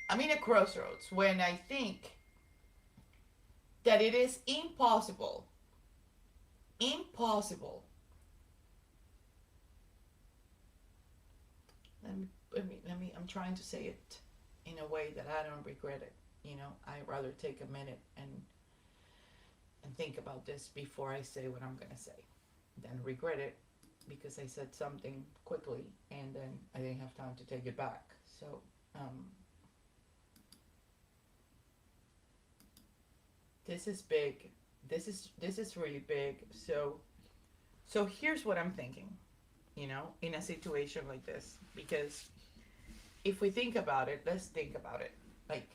I'm in a crossroads when I think that it is impossible. I'm trying to say it in a way that I don't regret it. You know, I'd rather take a minute and think about this before I say what I'm going to say than regret it because I said something quickly and then I didn't have time to take it back. So, this is big. This is really big. So here's what I'm thinking, you know, in a situation like this, because if we think about it, let's think about it. like,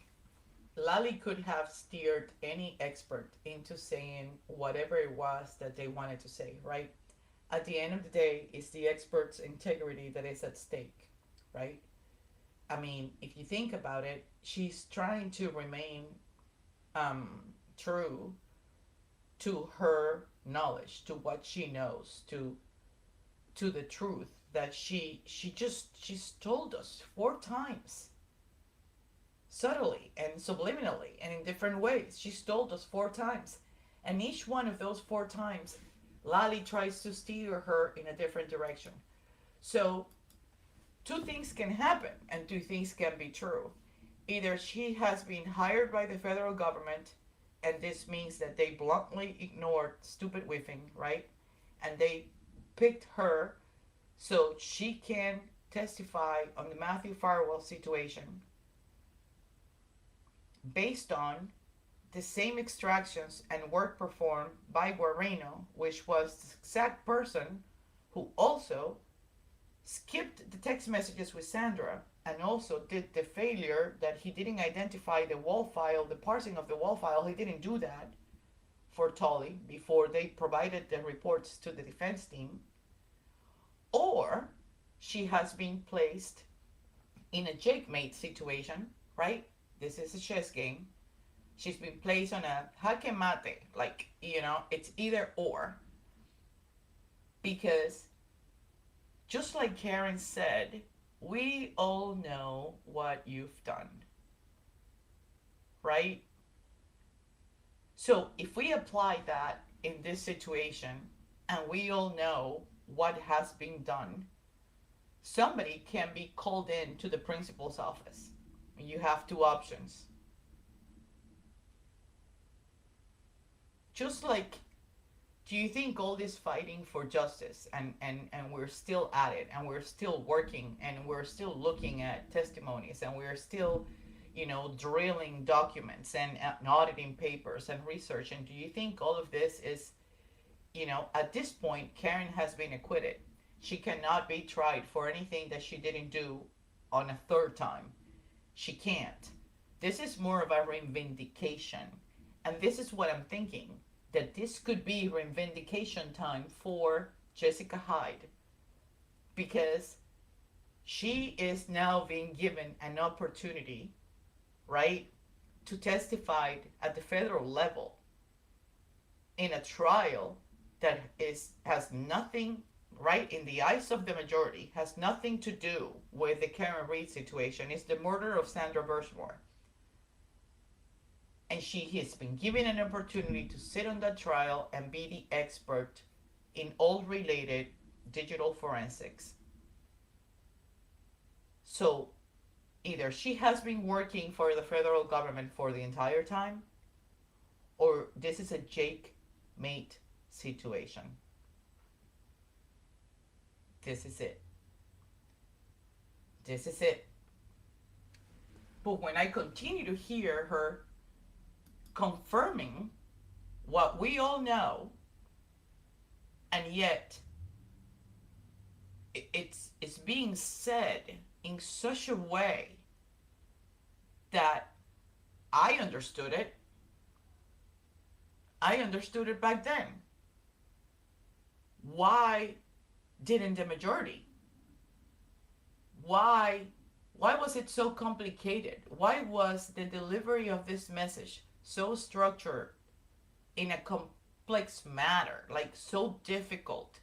Lally could have steered any expert into saying whatever it was that they wanted to say, right? At the end of the day, it's the expert's integrity that is at stake, right? I mean, if you think about it, she's trying to remain true to her knowledge, to what she knows, to the truth that she's told us 4 times, subtly and subliminally and in different ways. She's told us 4 times, and each one of those 4 times, Lally tries to steer her in a different direction. So 2 things can happen, and 2 things can be true. Either she has been hired by the federal government, and this means that they bluntly ignored stupid whiffing, right? And they picked her so she can testify on the Matthew Farwell situation based on the same extractions and work performed by Guarino, which was the exact person who also skipped the text messages with Sandra and also did the failure that he didn't identify the wall file, the parsing of the wall file. He didn't do that for Tully before they provided the reports to the defense team. Or she has been placed in a jackmate situation, right? This is a chess game. She's been placed on a jaque mate, like, it's either or. Because just like Karen said, we all know what you've done, right? So if we apply that in this situation, and we all know what has been done, somebody can be called in to the principal's office. You have 2 options. Just like, do you think all this fighting for justice and we're still at it, and we're still working, and we're still looking at testimonies, and we're still, drilling documents and auditing papers and research, and do you think all of this is, at this point, Karen has been acquitted. She cannot be tried for anything that she didn't do on a 3rd time. She can't. This is more of a reivindication. And this is what I'm thinking, that this could be reivindication time for Jessica Hyde, because she is now being given an opportunity, right, to testify at the federal level in a trial that has nothing, right, in the eyes of the majority, has nothing to do with the Karen Reed situation. It's the murder of Sandra Birchmore. And she has been given an opportunity to sit on that trial and be the expert in all related digital forensics. So either she has been working for the federal government for the entire time, or this is a jackmate situation. This is it. This is it. But when I continue to hear her confirming what we all know, and yet it's being said in such a way that I understood it. I understood it back then. Why didn't the majority? Why was it so complicated? Why was the delivery of this message so structured in a complex matter, like so difficult,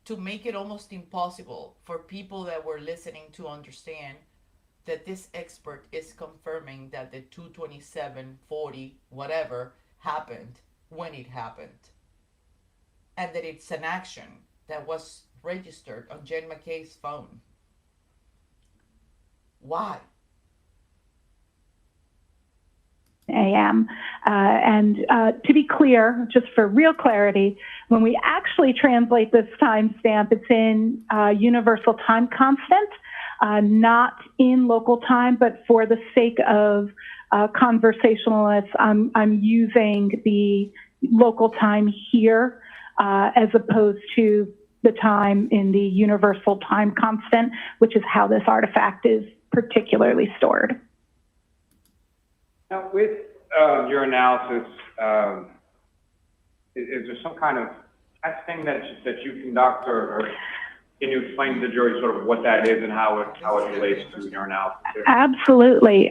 to make it almost impossible for people that were listening to understand that this expert is confirming that the 22740 whatever happened when it happened, and that it's an action that was registered on Jen McCabe's phone? Why? AM. To be clear, just for real clarity, when we actually translate this timestamp, it's in universal time constant, not in local time, but for the sake of conversationalists, I'm using the local time here as opposed to the time in the universal time constant, which is how this artifact is particularly stored. Now, with your analysis, is there some kind of testing that you conduct, or can you explain to the jury sort of what that is and how it relates to your analysis? Absolutely.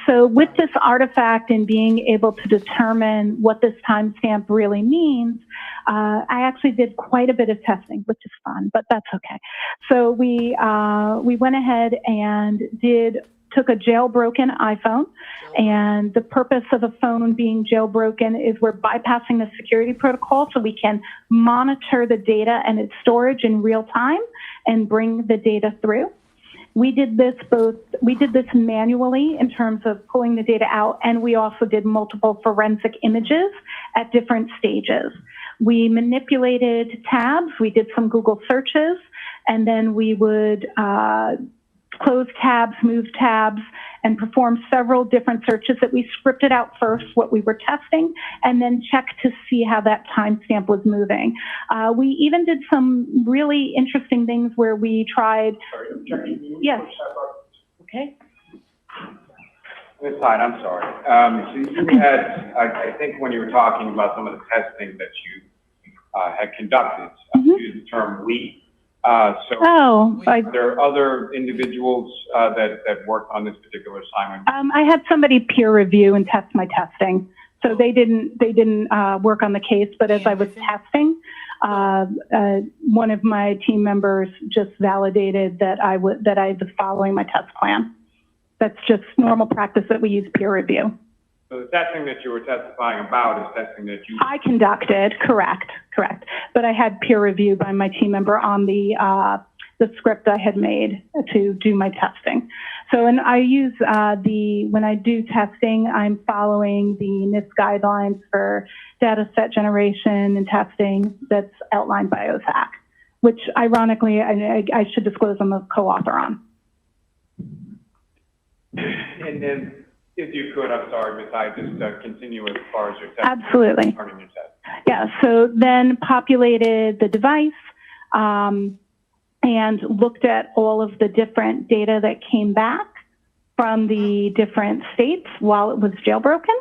So with this artifact and being able to determine what this timestamp really means, I actually did quite a bit of testing, which is fun, but that's okay. So we went ahead and took a jailbroken iPhone, and the purpose of a phone being jailbroken is we're bypassing the security protocol so we can monitor the data and its storage in real time and bring the data through. We did this manually in terms of pulling the data out, and we also did multiple forensic images at different stages. We manipulated tabs, we did some Google searches, and then we would close tabs, move tabs, and perform several different searches that we scripted out first, what we were testing, and then checked to see how that timestamp was moving. We even did some really interesting things where we tried. Yes. Okay. Ms. Hyde, I'm sorry. So you had, I think when you were talking about some of the testing that you had conducted, you used the term we. Are there other individuals that worked on this particular assignment? I had somebody peer review and test my testing. So they didn't work on the case, but as I was testing, one of my team members just validated that I was following my test plan. That's just normal practice that we use peer review. So the testing that you were testifying about is testing that you... I conducted, correct. But I had peer review by my team member on the script I had made to do my testing. So, and I use when I do testing, I'm following the NIST guidelines for data set generation and testing that's outlined by OSAC, which ironically, I should disclose I'm a co-author on. And then, if you could, I'm sorry, Ms. Hyde, just continue as far as your test. Absolutely. Your test. Yeah, so then populated the device and looked at all of the different data that came back from the different states while it was jailbroken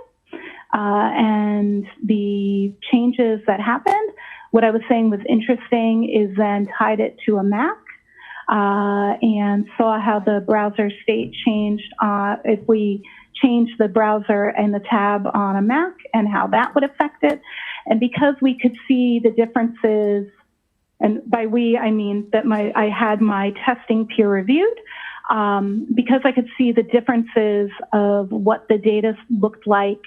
and the changes that happened. What I was saying was interesting is then tied it to a Mac and saw how the browser state changed if we changed the browser and the tab on a Mac and how that would affect it. And because we could see the differences, and by we, I mean that I had my testing peer reviewed, because I could see the differences of what the data looked like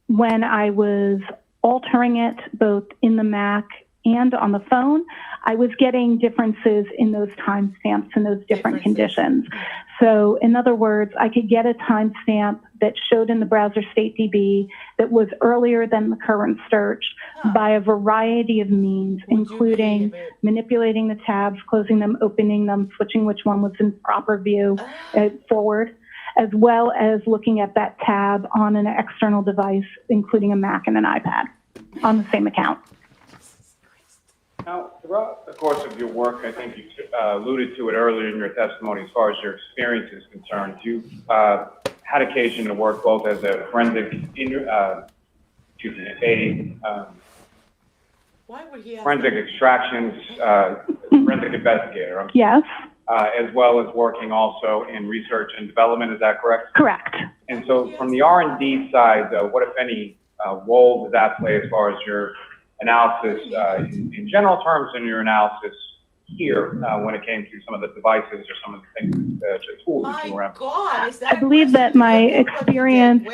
when I was altering it both in the Mac and on the phone, I was getting differences in those timestamps and those different conditions. So in other words, I could get a timestamp that showed in the browser state DB that was earlier than the current search by a variety of means, including manipulating the tabs, closing them, opening them, switching which one was in proper view forward, as well as looking at that tab on an external device, including a Mac and an iPad on the same account. Now, throughout the course of your work, I think you alluded to it earlier in your testimony as far as your experience is concerned. You've had occasion to work both as a forensic forensic extractions, forensic investigator. Yes. As well as working also in research and development, is that correct? Correct. And so from the R&D side, what, if any, role does that play as far as your analysis in general terms and your analysis here when it came to some of the devices or some of the things, the tools that you were God, I believe that my experience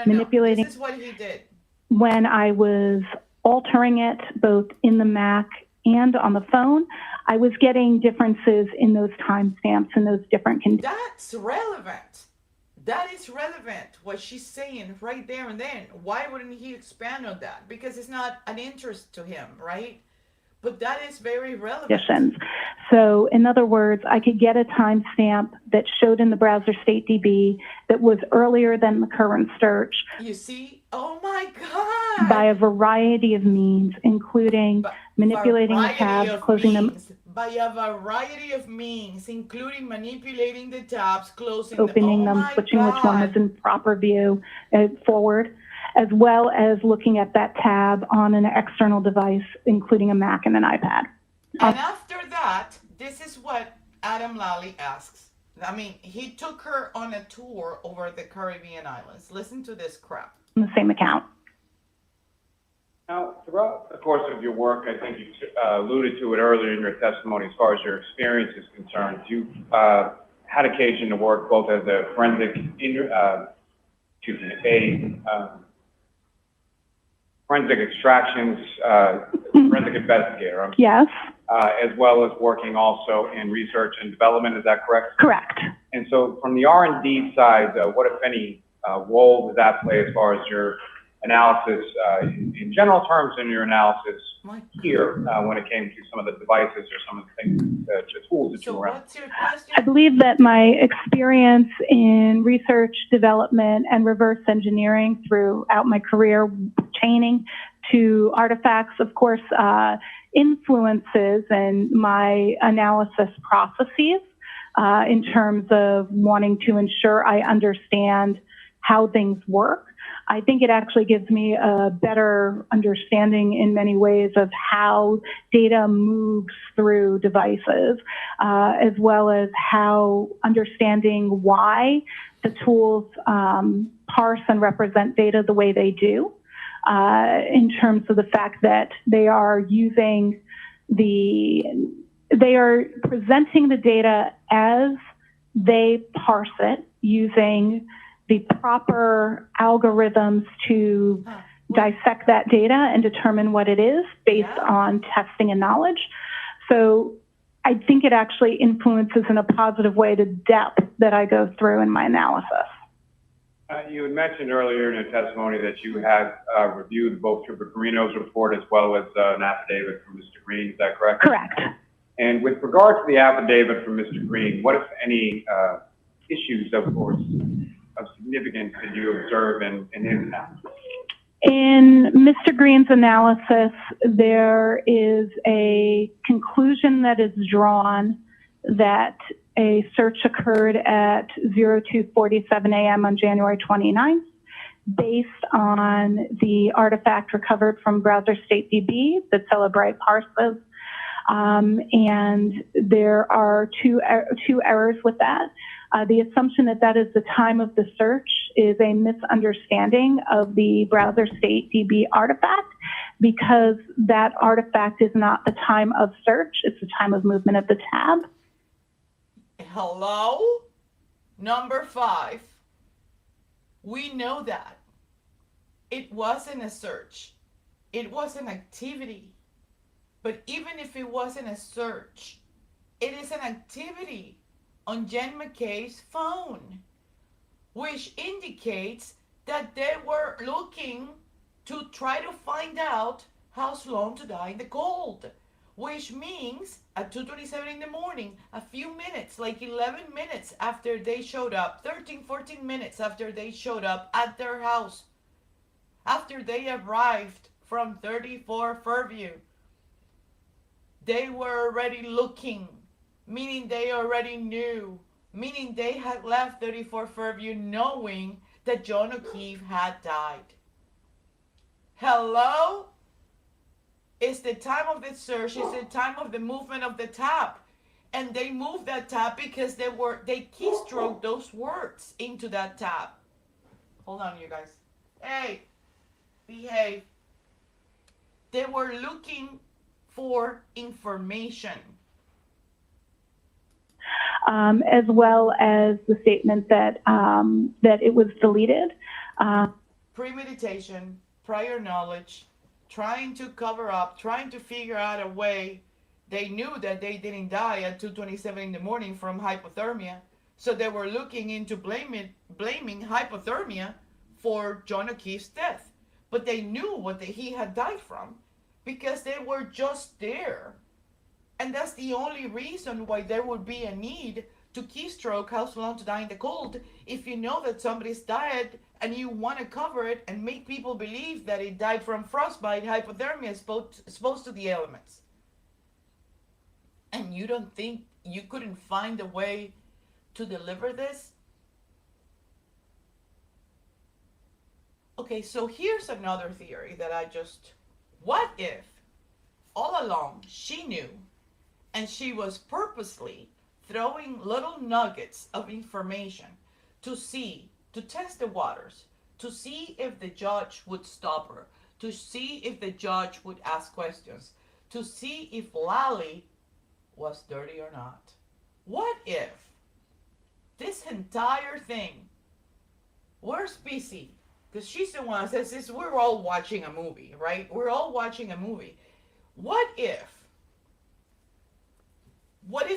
manipulating this is what he did. When I was altering it both in the Mac and on the phone, I was getting differences in those timestamps and those different conditions. That's relevant. That is relevant, what she's saying right there and then. Why wouldn't he expand on that? Because it's not an interest to him, right? But that is very relevant. So in other words, I could get a timestamp that showed in the browser state DB that was earlier than the current search. You see? Oh my God! By a variety of means, including manipulating the tabs, closing them. by a variety of means, including manipulating the tabs, closing opening them, switching which one was in proper view forward, as well as looking at that tab on an external device, including a Mac and an iPad. And after that, this is what Adam Lally asks. I mean, he took her on a tour over the Caribbean islands. Listen to this crap. On the same account. Now, throughout the course of your work, I think you alluded to it earlier in your testimony as far as your experience is concerned. You've had occasion to work both as a forensic, forensic extractions, forensic investigator. Yes. As well as working also in research and development, is that correct? Correct. And so from the R&D side, what, if any, role does that play as far as your analysis in general terms and your analysis here when it came to some of the devices or some of the things, the tools that you were on? What's your question? I believe that my experience in research, development, and reverse engineering throughout my career pertaining to artifacts, of course, influences in my analysis processes in terms of wanting to ensure I understand how things work. I think it actually gives me a better understanding in many ways of how data moves through devices, as well as how understanding why the tools parse and represent data the way they do, in terms of the fact that they are presenting the data as they parse it using the proper algorithms to dissect that data and determine what it is based on testing and knowledge. So I think it actually influences in a positive way the depth that I go through in my analysis. You had mentioned earlier in your testimony that you had reviewed both Trooper Guarino's report as well as an affidavit from Mr. Green, is that correct? Correct. And with regard to the affidavit from Mr. Green, what, if any, issues of significance did you observe in his analysis? In Mr. Green's analysis, there is a conclusion that is drawn that a search occurred at 02:47 a.m. on January 29th, based on the artifact recovered from browser state DB, the Cellebrite parses. And there are two errors with that. The assumption that that is the time of the search is a misunderstanding of the browser state DB artifact, because that artifact is not the time of search, it's the time of movement of the tab. Hello? Number 5. We know that. It wasn't a search. It was an activity. But even if it wasn't a search, it is an activity on Jen McCabe's phone, which indicates that they were looking to try to find out how Sloan to die in the cold, which means at 2:27 in the morning, a few minutes, like 11 minutes after they showed up, 13, 14 minutes after they showed up at their house, after they arrived from 34 Fairview, they were already looking, meaning they already knew, meaning they had left 34 Fairview knowing that John O'Keefe had died. Hello? It's the time of the search, it's the time of the movement of the tab. And they moved that tab because they keystroked those words into that tab. Hold on, you guys. Hey, behave. They were looking for information. As well as the statement that that it was deleted. Premeditation, prior knowledge, trying to cover up, trying to figure out a way. They knew that they didn't die at 2:27 in the morning from hypothermia, so they were looking into blaming hypothermia for John O'Keefe's death. But they knew what he had died from because they were just there. And that's the only reason why there would be a need to keystroke how long to die in the cold if you know that somebody's died and you want to cover it and make people believe that it died from frostbite, hypothermia, exposed to the elements. And you don't think you couldn't find a way to deliver this? Okay, so here's another theory that what if all along she knew and she was purposely throwing little nuggets of information to test the waters, to see if the judge would stop her, to see if the judge would ask questions, to see if Lally was dirty or not. What if this entire thing, where's BC? Because she's the one that says this, we're all watching a movie, right? We're all watching a movie. What if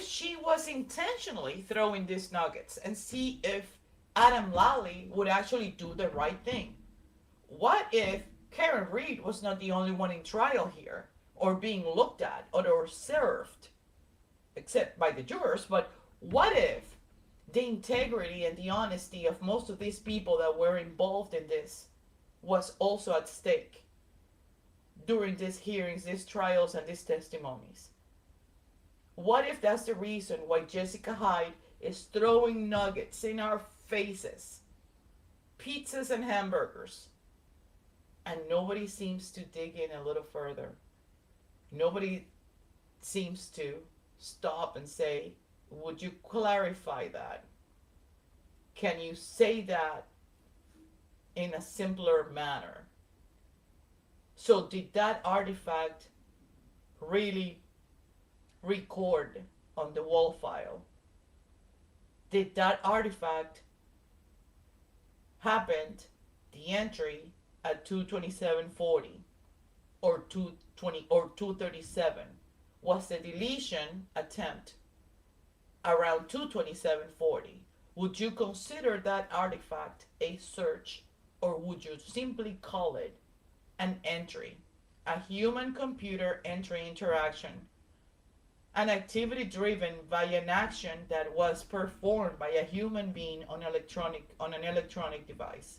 she was intentionally throwing these nuggets and see if Adam Lally would actually do the right thing? What if Karen Reed was not the only one in trial here, or being looked at, or served, except by the jurors, but what if the integrity and the honesty of most of these people that were involved in this was also at stake during these hearings, these trials, and these testimonies? What if that's the reason why Jessica Hyde is throwing nuggets in our faces, pizzas and hamburgers, and nobody seems to dig in a little further? Nobody seems to stop and say, would you clarify that? Can you say that in a simpler manner? So did that artifact really record on the wall file? Did that artifact happen, the entry at 227:40 or 220 or 237? Was the deletion attempt around 227:40? Would you consider that artifact a search, or would you simply call it an entry, a human-computer entry interaction, an activity driven by an action that was performed by a human being on an electronic device?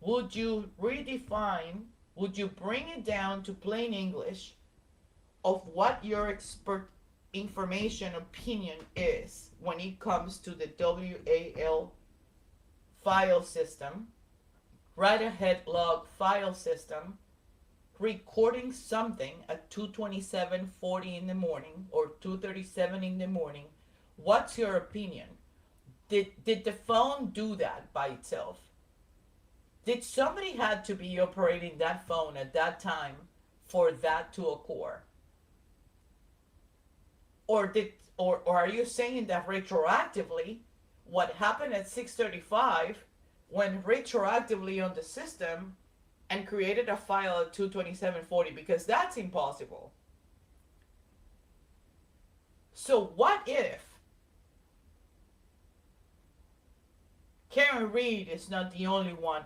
Would you redefine, would you bring it down to plain English of what your expert information opinion is when it comes to the WAL file system, write-ahead log file system, recording something at 227:40 in the morning or 2:37 in the morning? What's your opinion? Did the phone do that by itself? Did somebody had to be operating that phone at that time for that to occur? Or are you saying that retroactively, what happened at 6:35 went retroactively on the system and created a file at 227:40? Because that's impossible. So what if Karen Reed is not the only one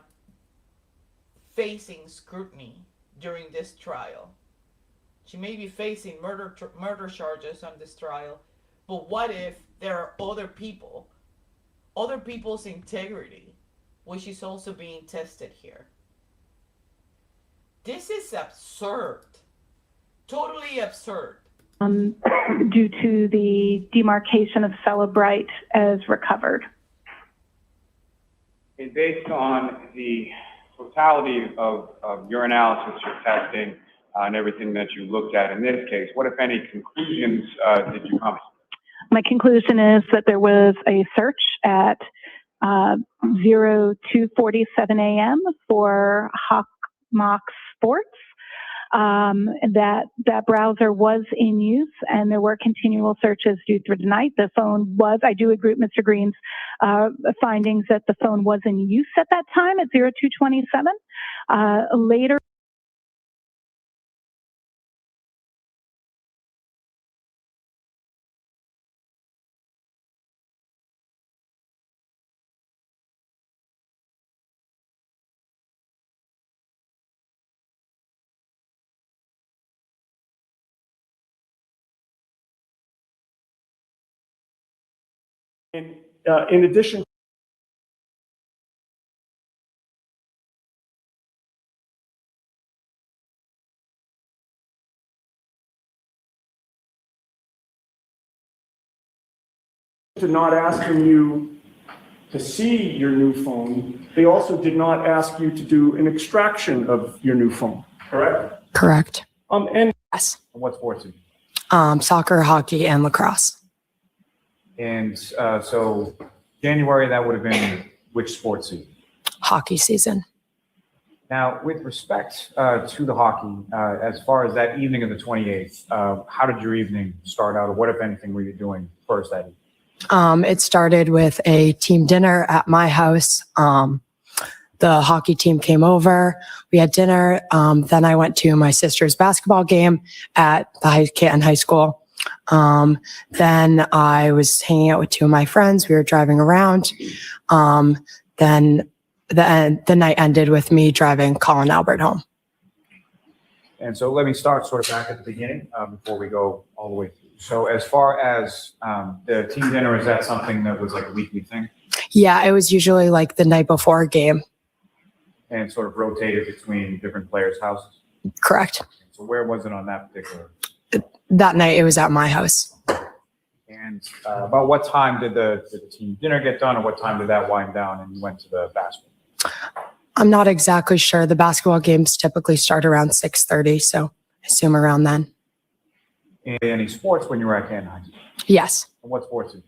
facing scrutiny during this trial? She may be facing murder charges on this trial, but what if there are other people's integrity, which is also being tested here? This is absurd, totally absurd. Due to the demarcation of Cellebrite as recovered. And based on the totality of your analysis, your testing, and everything that you looked at in this case, what, if any, conclusions did you come to? My conclusion is that there was a search at 02:47 a.m. for Hawk Mock Sports. That browser was in use, and there were continual searches due through the night. The phone was, I do agree with Mr. Green's findings that the phone was in use at that time at 02:27. Later, in addition to not asking you to see your new phone, they also did not ask you to do an extraction of your new phone, correct? Correct. And Yes. What sports? Soccer, hockey, and lacrosse. And so January, that would have been which sports season? Hockey season. Now, with respect to the hockey, as far as that evening of the 28th, how did your evening start out, or what, if anything, were you doing first that evening? It started with a team dinner at my house. The hockey team came over. We had dinner. Then I went to my sister's basketball game at the Canton High School. Then I was hanging out with two of my friends. We were driving around. Then the night ended with me driving Colin Albert home. And so let me start sort of back at the beginning before we go all the way through. So as far as the team dinner, is that something that was like a weekly thing? Yeah, it was usually like the night before a game. And sort of rotated between different players' houses? Correct. So where was it on that particular? That night, it was at my house. And about what time did the team dinner get done, or what time did that wind down and you went to the basketball? I'm not exactly sure. The basketball games typically start around 6:30, so I assume around then. Any sports when you were at Canton High School? Yes. What sports did you?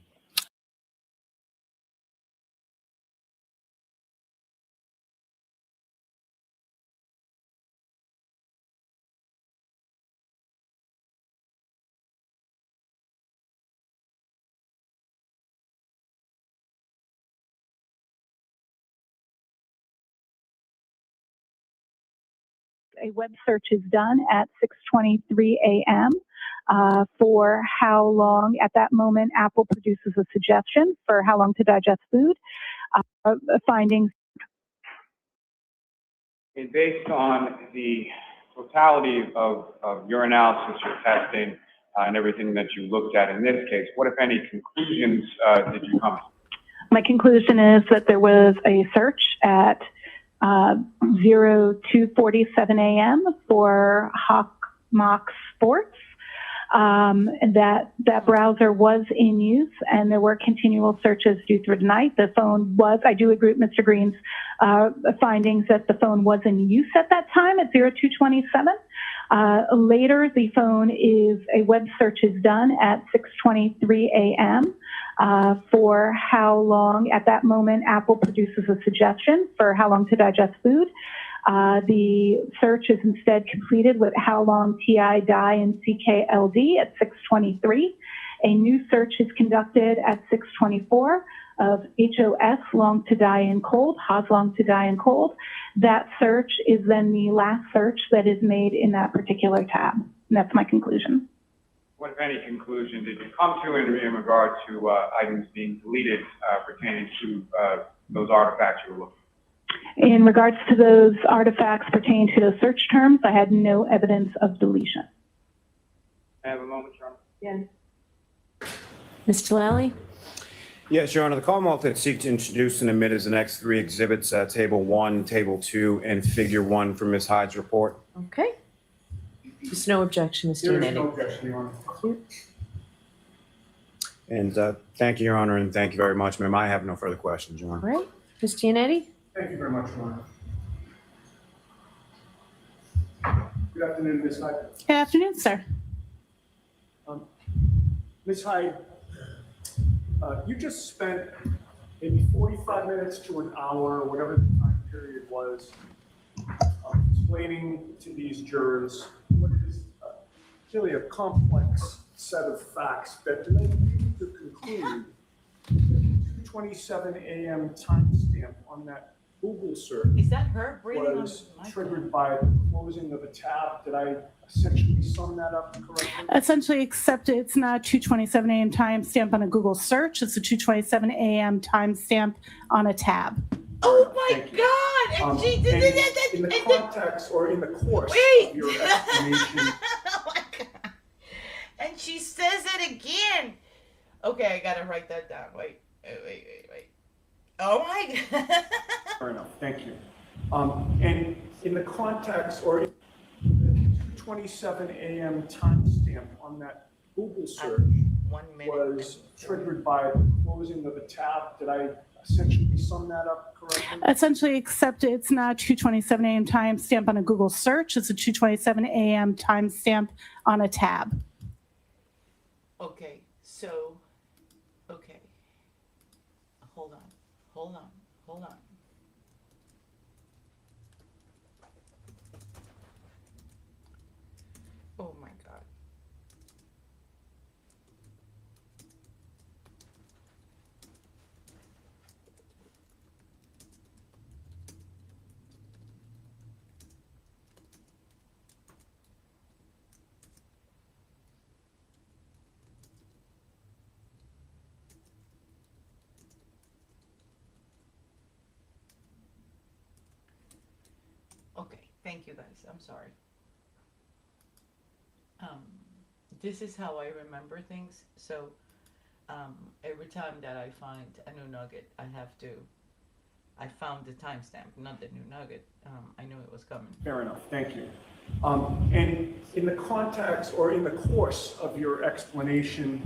A web search is done at 6:23 a.m. For how long, at that moment, Apple produces a suggestion for how long to digest food. Findings. And based on the totality of your analysis, your testing, and everything that you looked at in this case, what, if any, conclusions did you come to? My conclusion is that there was a search at 02:47 a.m. for Mock Sports. That browser was in use, and there were continual searches due through the night. The phone was, I do agree with Mr. Green's findings that the phone was in use at that time at 02:27. Later, the phone is, a web search is done at 6:23 a.m. For how long, at that moment, Apple produces a suggestion for how long to digest food. The search is instead completed with how long TI, die, and CKLD at 6:23. A new search is conducted at 6:24 of HOS, long to die in cold, HOS, long to die in cold. That search is then the last search that is made in that particular tab. And that's my conclusion. What, if any, conclusion did you come to in regard to items being deleted pertaining to those artifacts you were looking for? In regards to those artifacts pertaining to those search terms, I had no evidence of deletion. I have a moment, Your Honor. Yeah. Mr. Lally? Yes, Your Honor. The Commonwealth had seek to introduce and admit as the next three exhibits, Table 1, Table 2, and Figure 1 for Ms. Hyde's report. Okay. There's no objection, Mr. there is Nitty. no objection, Your Honor. And thank you, Your Honor, and thank you very much, ma'am. I have no further questions, Your All Honor. right. Ms. Giannetti? Thank you very much, Your Honor. Good afternoon, Ms. Hyde. Good afternoon, sir. Ms. Hyde, you just spent maybe 45 minutes to an hour, whatever the time period was, explaining to these jurors what is really a complex set of facts that led you to conclude that the 2:27 a.m. timestamp on that Google search Is that her breathing was on the triggered by the closing of a tab. Did I essentially sum that up correctly? Essentially, except it's not 2:27 a.m. timestamp on a Google search. It's a 2:27 a.m. timestamp on a tab. Oh my God! And she did that. In the context or in the course Wait. of your explanation. Oh my God! And she says it again. Okay, I gotta write that down. Wait. Oh my God! Fair enough. Thank you. And in the context or in the 2:27 a.m. timestamp on that Google search, 1 minute. was triggered by the closing of a tab. Did I essentially sum that up correctly? Essentially, except it's not a 2:27 a.m. timestamp on a Google search. It's a 2:27 a.m. timestamp on a tab. Okay, so, okay. Hold on, hold on, hold on. Oh my God. Okay, thank you guys, I'm sorry. This is how I remember things, so every time that I find a new nugget, I found the timestamp, not the new nugget. I knew it was coming. Fair enough, thank you. And in the context or in the course of your explanation,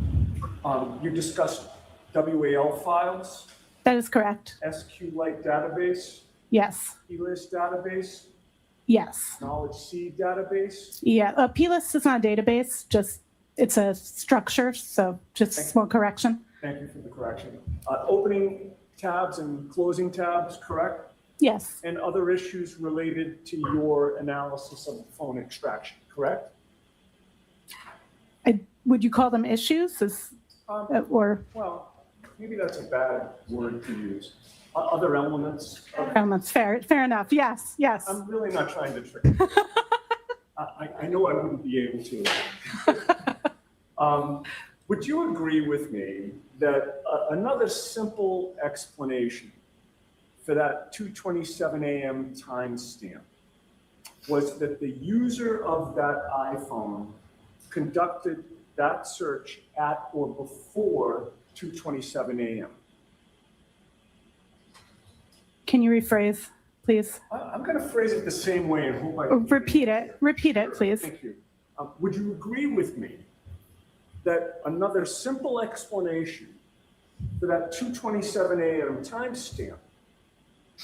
you discussed WAL files, That is correct. SQLite database, Yes. plist database, Yes. knowledge seed database. Yeah. plist is not a database, just it's a structure. So just a small correction. Thank you for the correction. Opening tabs and closing tabs, correct? Yes. And other issues related to your analysis of the phone extraction, correct? Would you call them issues? Or Well, maybe that's a bad word to use. Other elements. elements? Fair enough. Yes. Yes. I'm really not trying to trick you. I know I wouldn't be able to. Would you agree with me that another simple explanation for that 2:27 a.m. timestamp was that the user of that iPhone conducted that search at or before 2:27 a.m.? Can you rephrase, please? I'm going to phrase it the same way and hope I Or repeat it. Repeat it, please. Thank you. Would you agree with me that another simple explanation for that 2:27 a.m. timestamp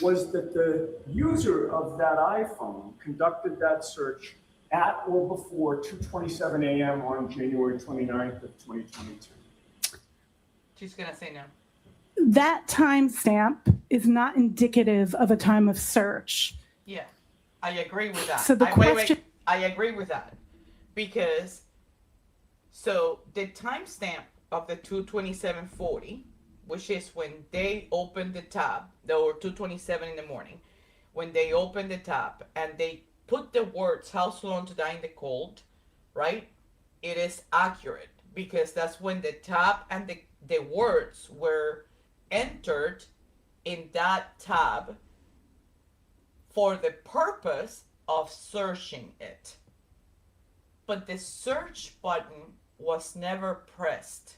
was that the user of that iPhone conducted that search at or before 2:27 a.m. on January 29th of 2022? She's gonna say no. That timestamp is not indicative of a time of search. Yeah, I agree with that. So the question- I agree with that because so the timestamp of the 2:27:40, which is when they opened the tab, or 2:27 in the morning, when they opened the tab and they put the words "how long to die in the cold," right? It is accurate because that's when the tab and the words were entered in that tab for the purpose of searching it. But the search button was never pressed.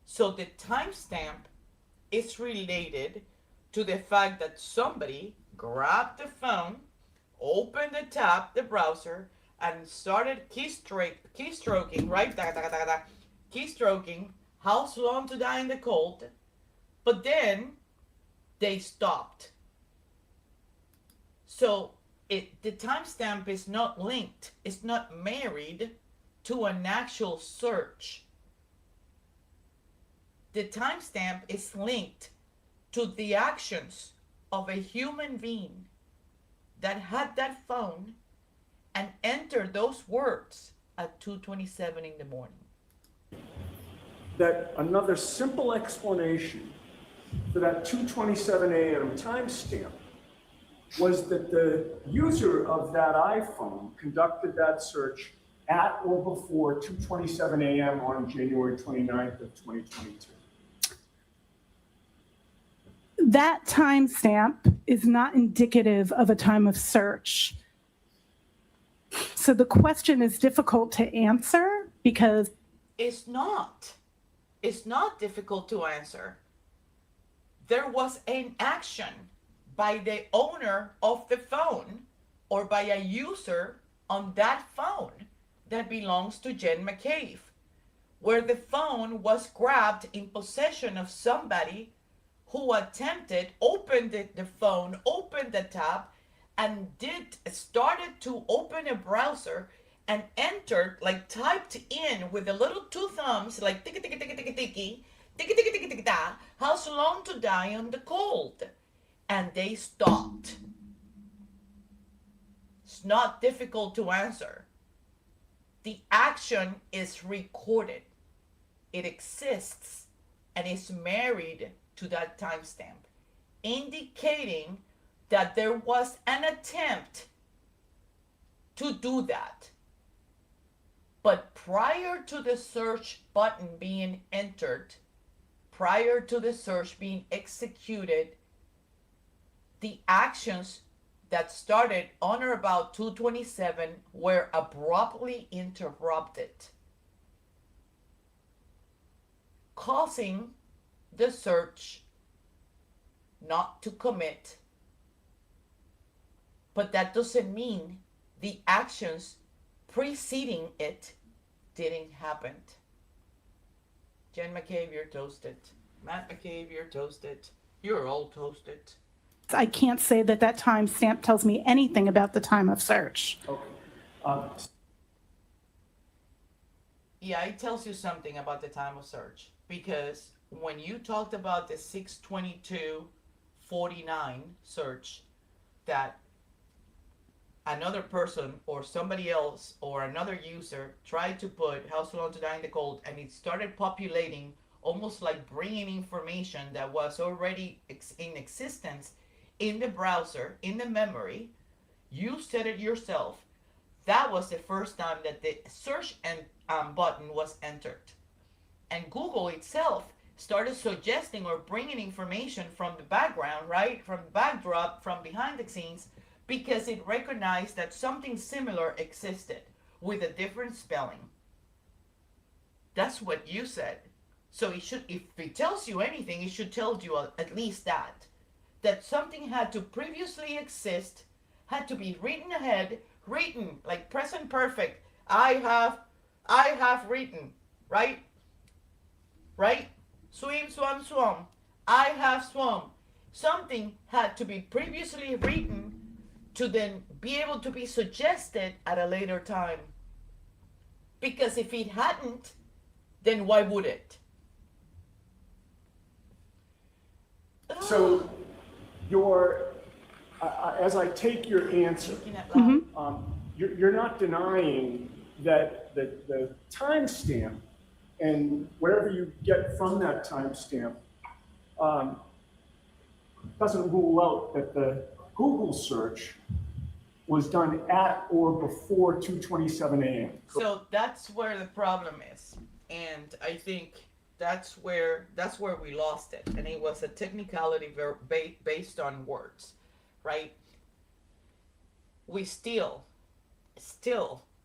So the timestamp is related to the fact that somebody grabbed the phone, opened the tab, the browser, and started keystroking, right? Keystroking, how long to die in the cold, but then they stopped. So the timestamp is not linked, it's not married to an actual search. The timestamp is linked to the actions of a human being that had that phone and entered those words at 2:27 in the morning. That another simple explanation for that 2:27 a.m. timestamp was that the user of that iPhone conducted that search at or before 2:27 a.m. on January 29th of 2022. That timestamp is not indicative of a time of search. So the question is difficult to answer because It's not difficult to answer. There was an action by the owner of the phone or by a user on that phone that belongs to Jen McCabe. where the phone was grabbed in possession of somebody who opened the phone, opened the tab, and started to open a browser and entered, like typed in with the little two thumbs, like tiki tiki tiki tiki tiki, tiki tiki tiki tiki da, how's long to die on the cold? And they stopped. It's not difficult to answer. The action is recorded. It exists and is married to that timestamp, indicating that there was an attempt to do that. But prior to the search button being entered, prior to the search being executed, the actions that started on or about 227 were abruptly interrupted, causing the search not to commit. But that doesn't mean the actions preceding it didn't happen. Jen McCabe, you're toasted. Matt McCabe, you're toasted. You're all toasted. I can't say that that timestamp tells me anything about the time of search. Okay. Yeah, it tells you something about the time of search, because when you talked about the 622:49 search, that another person or somebody else or another user tried to put how long to die in the cold, and it started populating, almost like bringing information that was already in existence in the browser, in the memory. You said it yourself. That was the first time that the search button was entered. And Google itself started suggesting or bringing information from the background, right? From the backdrop, from behind the scenes, because it recognized that something similar existed with a different spelling. That's what you said. So it should, if it tells you anything, it should tell you at least that something had to previously exist, had to be written ahead, written like present perfect. I have written, right? Right? Swim, swam, swum. I have swum. Something had to be previously written to then be able to be suggested at a later time. Because if it hadn't, then why would it? So as I take your answer, you're not denying that the timestamp and whatever you get from that timestamp doesn't rule out that the Google search was done at or before 2:27 a.m. So that's where the problem is. And I think that's where we lost it. And it was a technicality based on words, right? We still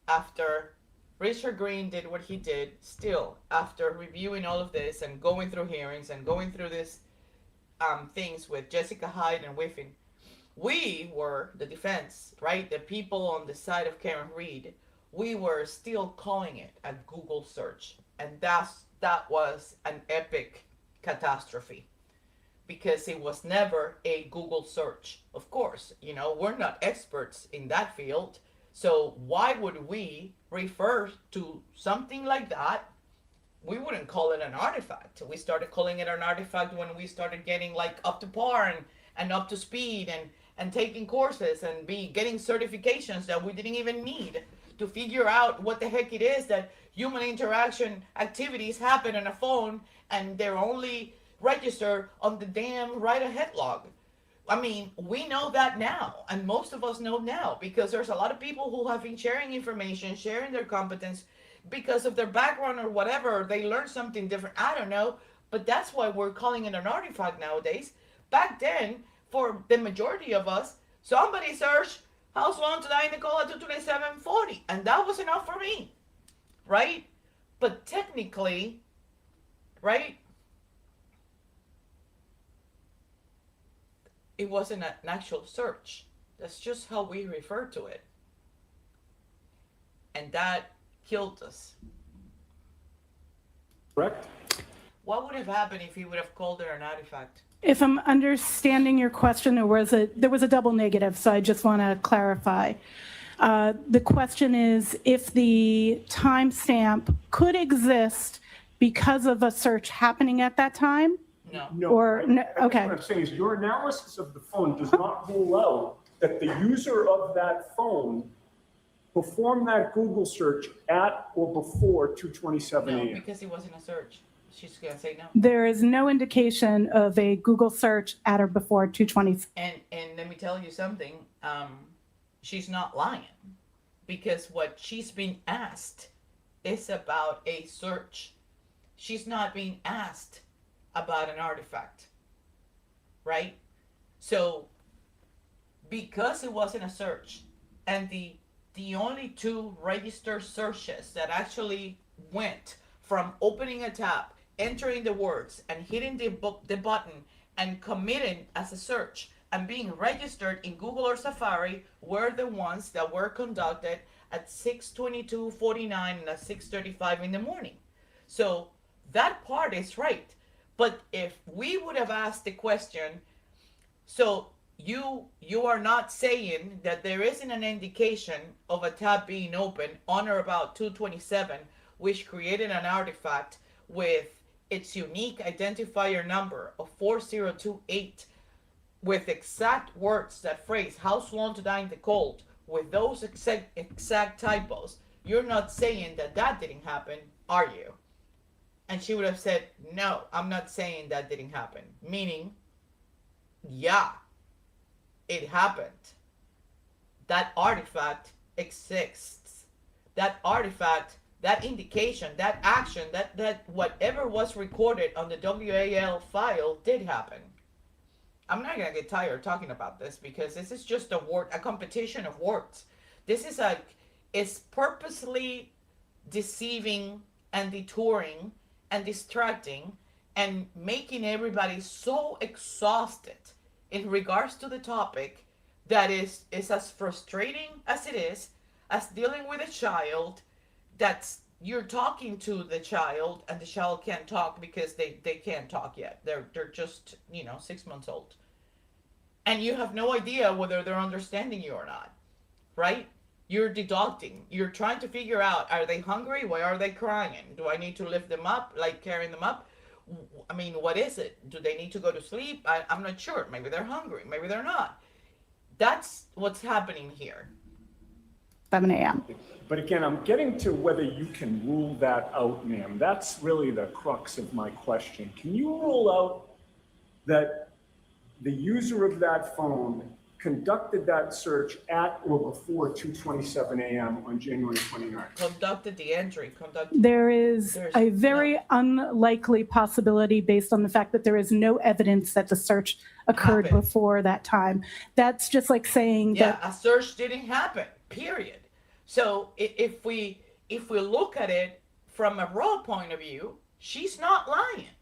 after Richard Green did what he did, still after reviewing all of this and going through hearings and going through this things with Jessica Hyde and Whiffen, we were the defense, right? The people on the side of Karen Reed, we were still calling it a Google search. And that was an epic catastrophe, because it was never a Google search. Of course, we're not experts in that field. So why would we refer to something like that? We wouldn't call it an artifact. We started calling it an artifact when we started getting like up to par and up to speed and taking courses and getting certifications that we didn't even need to figure out what the heck it is that human interaction activities happen on a phone, and they're only registered on the damn write-ahead log. I mean, we know that now, and most of us know now, because there's a lot of people who have been sharing information, sharing their competence because of their background or whatever. They learned something different. I don't know, but that's why we're calling it an artifact nowadays. Back then, for the majority of us, somebody searched how's long to die in the cold at 227:40, and that was enough for me, right? But technically, right, it wasn't an actual search. That's just how we refer to it. And that killed us. correct? What would have happened if he would have called it an artifact? If I'm understanding your question, there was a double negative, so I just want to clarify. The question is if the timestamp could exist because of a search happening at that time? No. No. Or, no, I okay. guess what I'm saying is your analysis of the phone does not rule out that the user of that phone performed that Google search at or before 2:27 No, a.m. because it wasn't a search. She's gonna say no. There is no indication of a Google search at or before 2:20. And let me tell you something. She's not lying, because what she's been asked is about a search. She's not being asked about an artifact, right? So because it wasn't a search, and the only two registered searches that actually went from opening a tab, entering the words, and hitting the button and committing as a search and being registered in Google or Safari were the ones that were conducted at 6:22:49 and at 6:35 in the morning. So that part is right. But if we would have asked the question, so you are not saying that there isn't an indication of a tab being open on or about 2:27, which created an artifact with its unique identifier number of 4028 with exact words that phrase "how sworn to die in the cold" with those exact typos. You're not saying that that didn't happen, are you? And she would have said, no, I'm not saying that didn't happen. Meaning, yeah, it happened. That artifact exists. That artifact, that indication, that action, that whatever was recorded on the WAL file did happen. I'm not gonna get tired talking about this because this is just a competition of words. This is it's purposely deceiving and detouring and distracting and making everybody so exhausted in regards to the topic that is as frustrating as it is as dealing with a child that's you're talking to the child and the child can't talk because they can't talk yet. They're just 6 months old. And you have no idea whether they're understanding you or not, right? You're deducting. You're trying to figure out, are they hungry? Why are they crying? Do I need to lift them up, like carrying them up? I mean, what is it? Do they need to go to sleep? I'm not sure. Maybe they're hungry. Maybe they're not. That's what's happening here. 7 a.m. But again, I'm getting to whether you can rule that out, ma'am. That's really the crux of my question. Can you rule out that the user of that phone conducted that search at or before 2:27 a.m. on January 29th? Conducted the entry. There is a very unlikely possibility based on the fact that there is no evidence that the search occurred before that time. That's just like saying that a search didn't happen, period. So if we look at it from a raw point of view, she's not lying.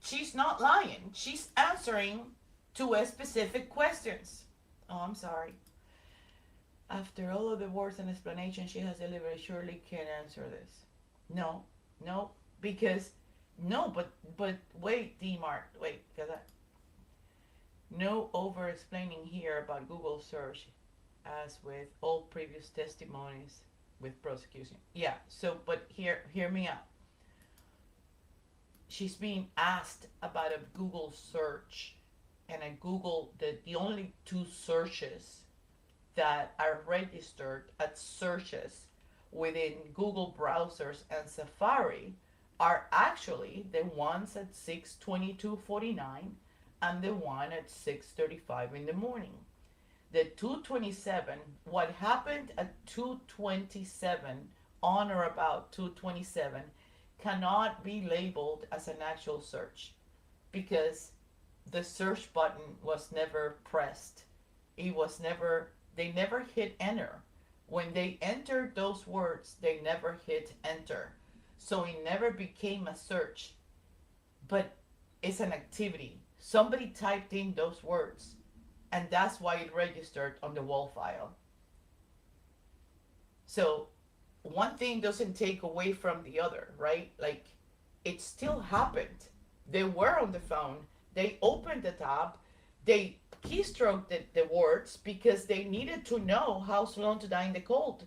She's not lying. She's answering to a specific questions. Oh, I'm sorry. After all of the words and explanation she has delivered, I surely can't answer this. No, because but wait, D-Mart, wait, because no over explaining here about Google search, as with all previous testimonies with prosecution. Yeah. So, but hear me out. She's being asked about a Google search, and a Google, the only two searches that are registered as searches within Google browsers and Safari are actually the ones at 6:22:49 and the one at 6:35 in the morning. The 2:27, what happened at 2:27 on or about 2:27 cannot be labeled as an actual search because the search button was never pressed. They never hit enter. When they entered those words, they never hit enter. So it never became a search, but it's an activity. Somebody typed in those words, and that's why it registered on the wall file. So one thing doesn't take away from the other, right? Like, it still happened. They were on the phone. They opened the tab. They keystroked the words because they needed to know how Sloan to die in the cold.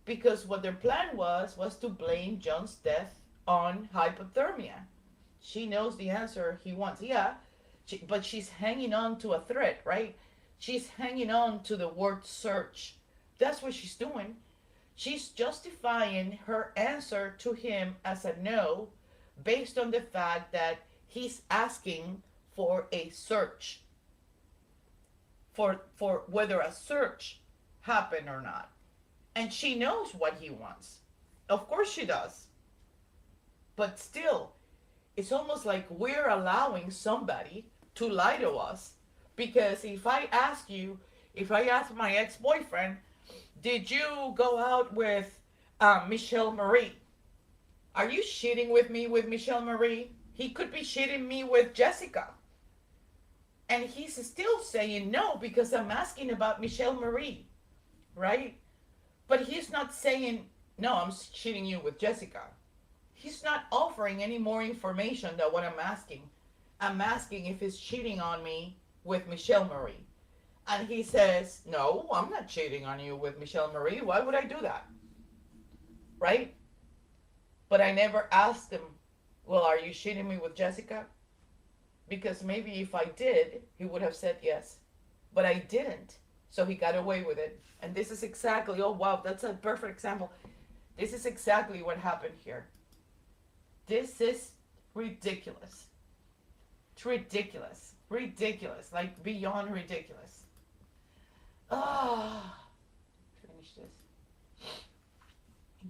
Because what their plan was to blame John's death on hypothermia. She knows the answer he wants. Yeah, but she's hanging on to a thread, right? She's hanging on to the word search. That's what she's doing. She's justifying her answer to him as a no based on the fact that he's asking for a search, for whether a search happened or not. And she knows what he wants. Of course she does. But still, it's almost like we're allowing somebody to lie to us. Because if I ask my ex-boyfriend, did you go out with Michelle Marie? Are you shitting with me with Michelle Marie? He could be shitting me with Jessica. And he's still saying no because I'm asking about Michelle Marie, right? But he's not saying, no, I'm shitting you with Jessica. He's not offering any more information than what I'm asking. I'm asking if he's cheating on me with Michelle Marie. And he says, no, I'm not cheating on you with Michelle Marie. Why would I do that? Right? But I never asked him, well, are you cheating me with Jessica? Because maybe if I did, he would have said yes. But I didn't. So he got away with it. And this is exactly, oh wow, that's a perfect example. This is exactly what happened here. This is ridiculous. It's ridiculous. Ridiculous. Like beyond ridiculous. Finish this.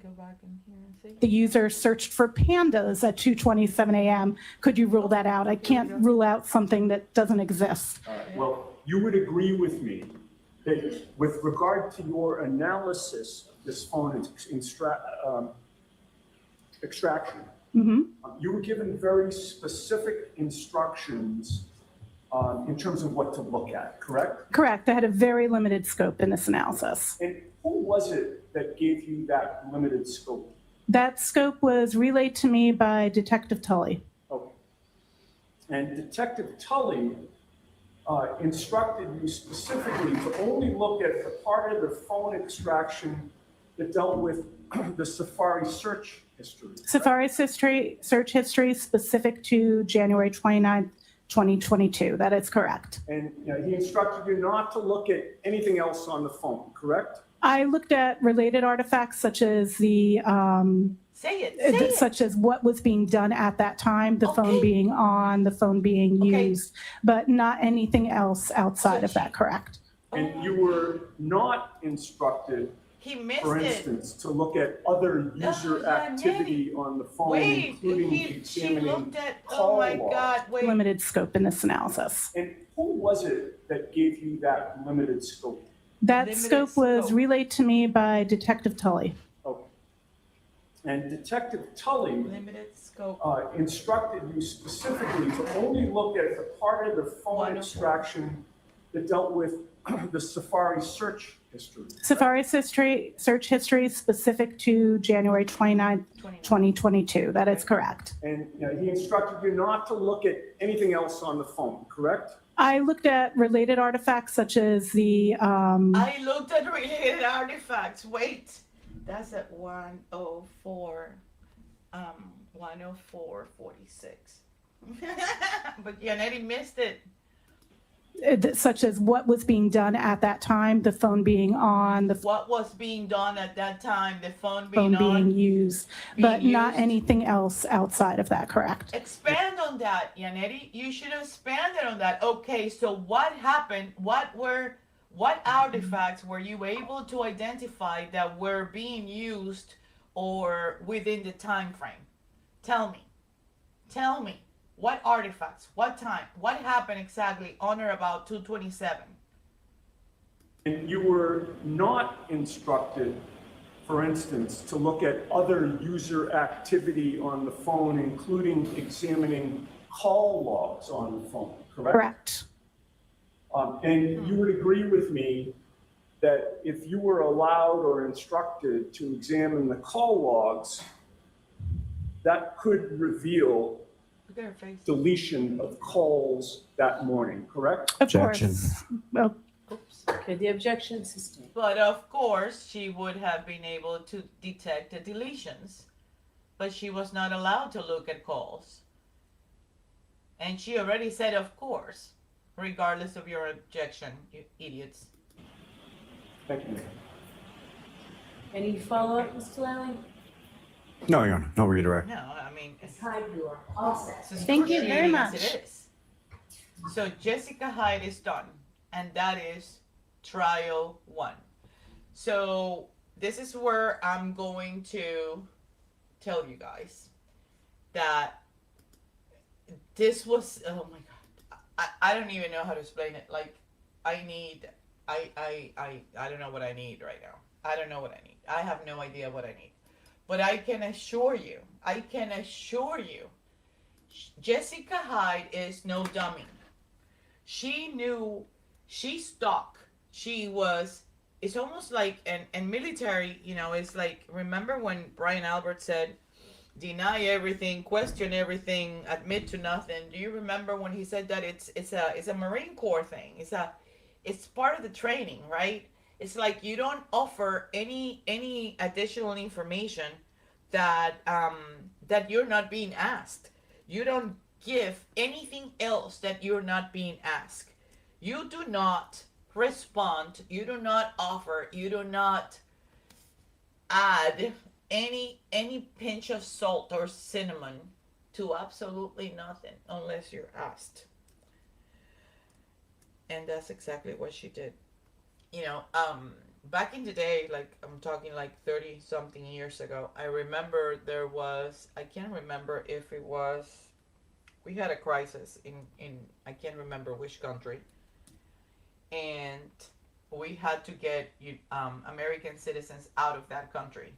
Go back in here and see. The user searched for pandas at 2:27 a.m. Could you rule that out? I can't rule out something that doesn't exist. Well, you would agree with me that with regard to your analysis of this phone extraction, you were given very specific instructions in terms of what to look at, correct? Correct. I had a very limited scope in this analysis. And who was it that gave you that limited scope? That scope was relayed to me by Detective Tully. Okay. And Detective Tully instructed you specifically to only look at the part of the phone extraction that dealt with the Safari search history. Safari search history specific to January 29th, 2022. That is correct. And he instructed you not to look at anything else on the phone, correct? I looked at related artifacts such as the such as what was being done at that time, the phone being on, the phone being used, but not anything else outside of that, correct? And you were not instructed, for instance, to look at other user activity on the phone, including examining call logs. Limited scope in this analysis. And who was it that gave you that limited scope? That scope was relayed to me by Detective Tully. Okay. And Detective Tully instructed you specifically to only look at the part of the phone extraction that dealt with the Safari search history. Safari search history specific to January 29th, 2022. That is correct. And he instructed you not to look at anything else on the phone, correct? I looked at related artifacts such as the... I looked at related artifacts. Wait. That's at 104, 104.46. But Yannetti missed it. Such as what was being done at that time, the phone being on, what was being done at that time, the phone being used, but not anything else outside of that, correct? Expand on that, Yannetti. You should have expanded on that. Okay, so what happened? What artifacts were you able to identify that were being used or within the time frame? Tell me. What artifacts? What time? What happened exactly on or about 227? And you were not instructed, for instance, to look at other user activity on the phone, including examining call logs on the phone, correct? Correct. And you would agree with me that if you were allowed or instructed to examine the call logs, that could reveal Look at her face. deletion of calls that morning, correct? Of course. Well, Oops. Okay, the objection is sustained. But of course, she would have been able to detect the deletions, but she was not allowed to look at calls. And she already said, of course, regardless of your objection, you idiots. Thank you. Any follow-up, Mr. Lally? No, Your Honor, no redirect. No, I mean, it's Hyde, you are all set. as Thank you very frustrating as much. it is. So Jessica Hyde is done, and that is trial 1. So this is where I'm going to tell you guys that this was, oh my God, I don't even know how to explain it. Like, I don't know what I need right now. I don't know what I need. I have no idea what I need. But I can assure you, Jessica Hyde is no dummy. She knew, she's stuck. She was, it's almost like, and military, you know, it's like, remember when Brian Albert said, deny everything, question everything, admit to nothing. Do you remember when he said that? It's a Marine Corps thing. It's part of the training, right? It's like you don't offer any additional information that that you're not being asked. You don't give anything else that you're not being asked. You do not respond. You do not offer. You do not add any pinch of salt or cinnamon to absolutely nothing unless you're asked. And that's exactly what she did. You know, back in the day, like I'm talking like 30 something years ago, I remember there was, I can't remember if it was, we had a crisis in I can't remember which country, and we had to get American citizens out of that country,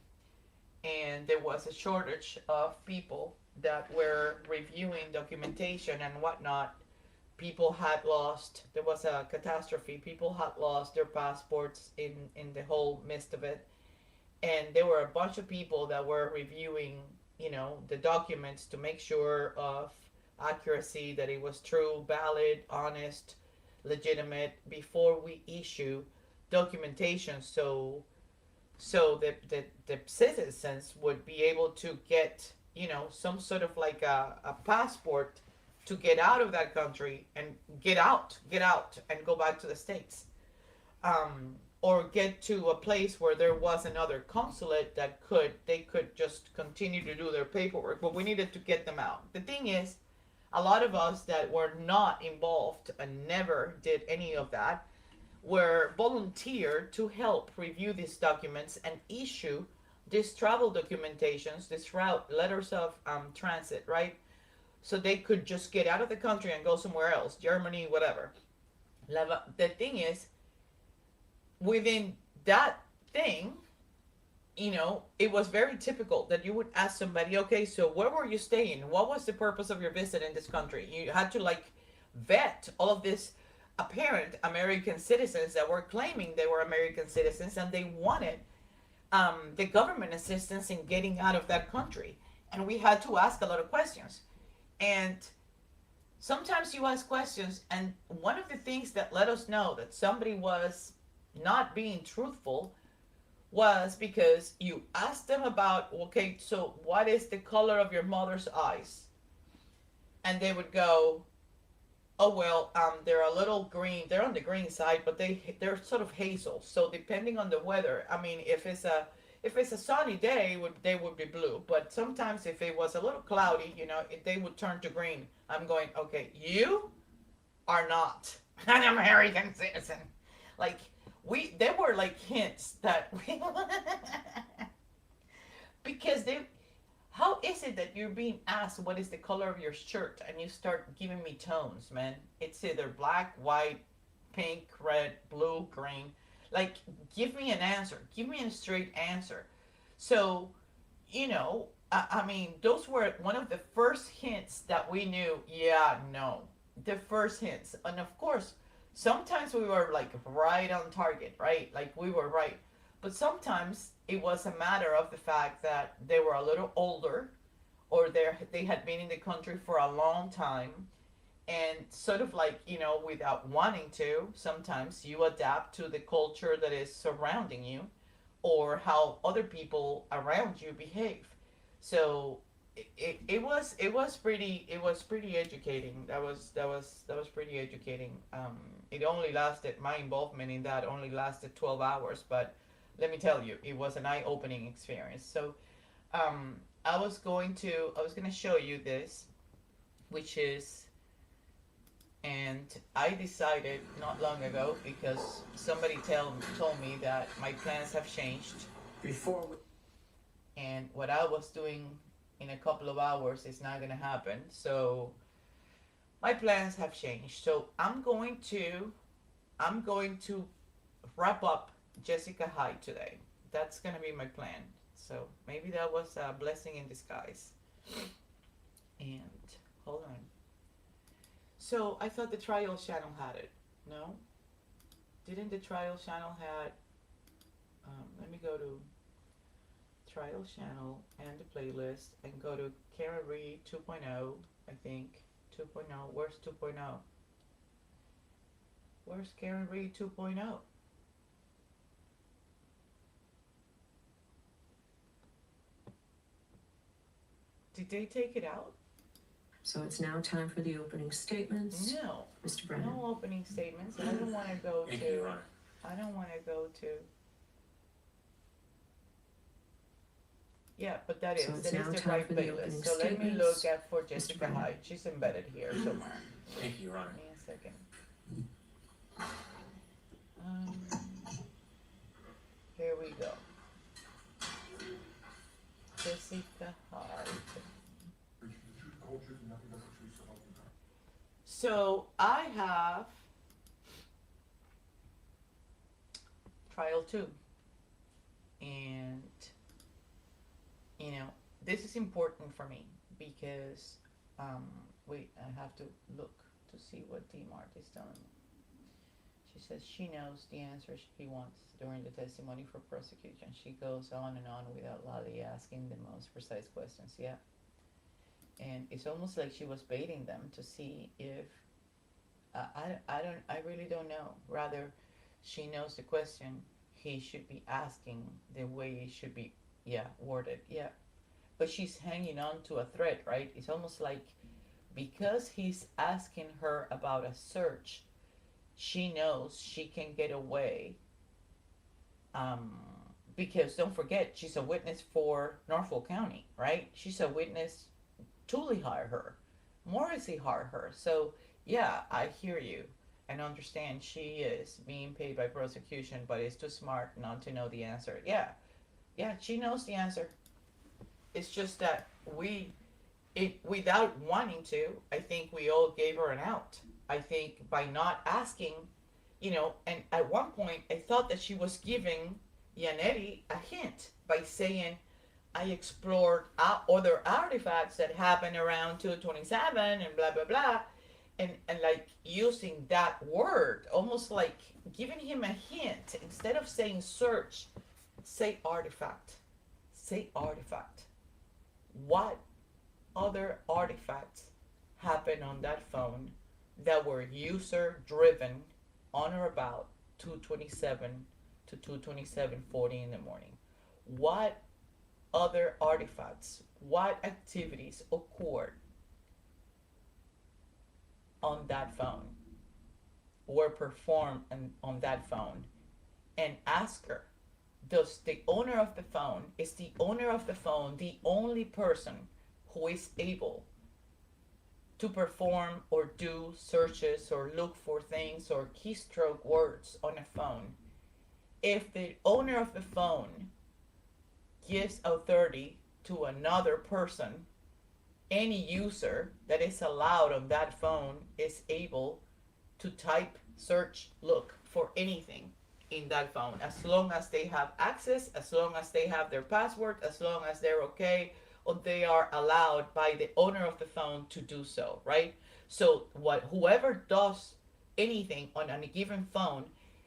and there was a shortage of people that were reviewing documentation and whatnot. People had lost, there was a catastrophe, people had lost their passports in the whole midst of it, and there were a bunch of people that were reviewing, you know, the documents to make sure of accuracy, that it was true, valid, honest, legitimate, before we issue documentation, so the citizens would be able to get, you know, some sort of like a passport to get out of that country and get out and go back to the States, or get to a place where there was another consulate that they could just continue to do their paperwork, but we needed to get them out. The thing is, a lot of us that were not involved and never did any of that were volunteered to help review these documents and issue these travel documentations, these letters of transit, right? So they could just get out of the country and go somewhere else, Germany, whatever. The thing is, within that thing, you know, it was very typical that you would ask somebody, okay, so where were you staying? What was the purpose of your visit in this country? You had to like vet all of this apparent American citizens that were claiming they were American citizens, and they wanted the government assistance in getting out of that country. And we had to ask a lot of questions. And sometimes you ask questions, and one of the things that let us know that somebody was not being truthful was because you asked them about, okay, so what is the color of your mother's eyes? And they would go, oh, well, they're a little green. They're on the green side, but they're sort of hazel. So depending on the weather, I mean, if it's a sunny day, they would be blue. But sometimes if it was a little cloudy, you know, they would turn to green. I'm going, okay, you are not an American citizen. Like, there were like hints that because how is it that you're being asked what is the color of your shirt and you start giving me tones, man? It's either black, white, pink, red, blue, green. Like, give me an answer. Give me a straight answer. So, you know, I mean, those were one of the first hints that we knew, yeah, no. The first hints. And of course, sometimes we were like right on target, right? Like we were right. But sometimes it was a matter of the fact that they were a little older, or they had been in the country for a long time, and sort of like, without wanting to, sometimes you adapt to the culture that is surrounding you, or how other people around you behave. So it was pretty educating. That was pretty educating. It only lasted, my involvement in that only lasted 12 hours, but let me tell you, it was an eye-opening experience. So I was going to show you this, which is, and I decided not long ago, because somebody told me that my plans have changed. And what I was doing in a couple of hours is not going to happen. So my plans have changed. So I'm going to wrap up Jessica Hyde today. That's going to be my plan. So maybe that was a blessing in disguise. And hold on. So I thought the trial channel had it. No? Didn't the trial channel had, let me go to trial channel and the playlist and go to Karen Reed 2.0, I think. 2.0. Where's 2.0? Where's Karen Reed 2.0? Did they take it out? So it's now time for the opening statements. No. Mr. Brennan. No opening statements. I don't want to go to. I don't want to go to. Yeah, but that is So it's the now time right for the playlist. opening So let me statements. look at for Jessica Brennan. Hyde. She's embedded here somewhere. Thank you, Your Honor. Give me a second. Here we go. Jessica Hyde. So I have trial 2, and this is important for me because wait, I have to look to see what D-Mart is telling me. She says she knows the answers he wants during the testimony for prosecution. She goes on and on without Lally asking the most precise questions. Yeah. And it's almost like she was baiting them to see if I really don't know. Rather, she knows the question he should be asking, the way it should be, worded. Yeah. But she's hanging on to a thread, right? It's almost like because he's asking her about a search, she knows she can get away. Because don't forget, she's a witness for Norfolk County, right? She's a witness. Tully hired her. Morrissey hired her. So, yeah, I hear you and understand she is being paid by prosecution, but is too smart not to know the answer. Yeah, she knows the answer. It's just that without wanting to, I think we all gave her an out. I think by not asking, and at one point I thought that she was giving Yannetti a hint by saying, I explored other artifacts that happened around 227 and blah, blah, blah. And like using that word, almost like giving him a hint. Instead of saying search, say artifact. Say artifact. What other artifacts happened on that phone that were user driven on or about 227 to 227:40 in the morning? What other artifacts, what activities occurred on that phone, were performed on that phone, and ask her, does the owner of the phone, is the owner of the phone the only person who is able to perform or do searches or look for things or keystroke words on a phone? If the owner of the phone gives authority to another person, any user that is allowed on that phone is able to type, search, look for anything in that phone, as long as they have access, as long as they have their password, as long as they're okay, or they are allowed by the owner of the phone to do so, right? So whoever does anything on a given phone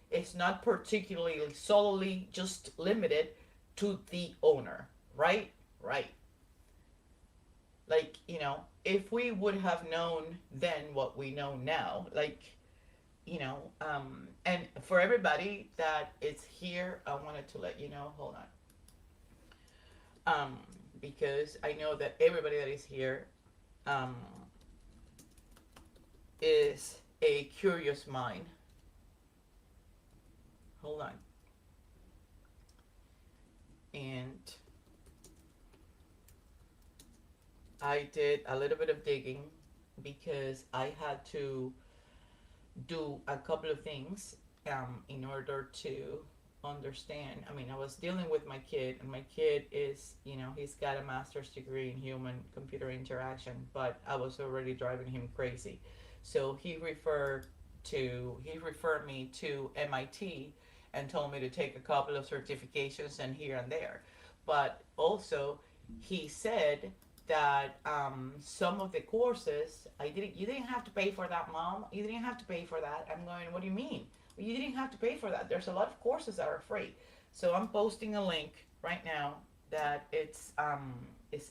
is not particularly solely just limited to the owner, right? Right. Like, you know, if we would have known then what we know now, like, you know, and for everybody that is here, I wanted to let you know, hold on. Because I know that everybody that is here, is a curious mind. Hold on. And I did a little bit of digging because I had to do a couple of things in order to understand. I mean, I was dealing with my kid, and my kid is, you know, he's got a master's degree in human computer interaction, but I was already driving him crazy. So he referred me to MIT and told me to take a couple of certifications and here and there. But also he said that some of the courses you didn't have to pay for that, Mom. You didn't have to pay for that. I'm going, what do you mean? Well, you didn't have to pay for that. There's a lot of courses that are free. So I'm posting a link right now that it's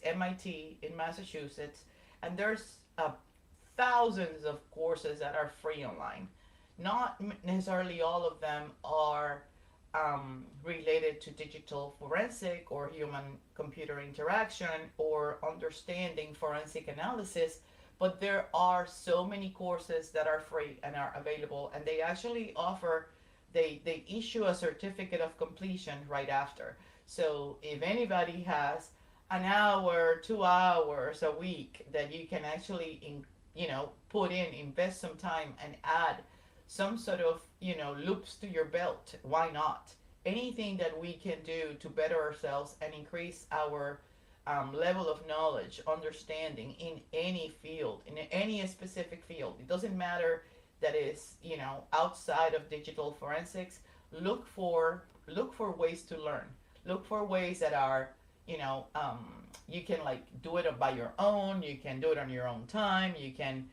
MIT in Massachusetts, and there's thousands of courses that are free online. Not necessarily all of them are related to digital forensic or human computer interaction or understanding forensic analysis, but there are so many courses that are free and are available, and they actually offer, they issue a certificate of completion right after. So if anybody has an hour, 2 hours a week that you can actually invest some time and add some sort of, loops to your belt, why not? Anything that we can do to better ourselves and increase our level of knowledge, understanding in any field, in any specific field. It doesn't matter that is, outside of digital forensics. Look for ways to learn. Look for ways that are, you can like do it by your own. You can do it on your own time. You can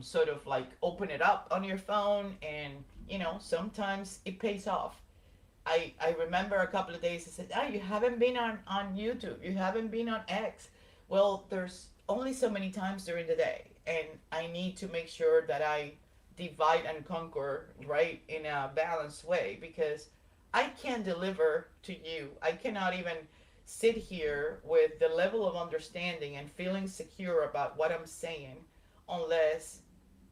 sort of like open it up on your phone, and sometimes it pays off. I remember a couple of days I said, you haven't been on YouTube, you haven't been on X. Well, there's only so many times during the day, and I need to make sure that I divide and conquer, right, in a balanced way, because I can't deliver to you. I cannot even sit here with the level of understanding and feeling secure about what I'm saying unless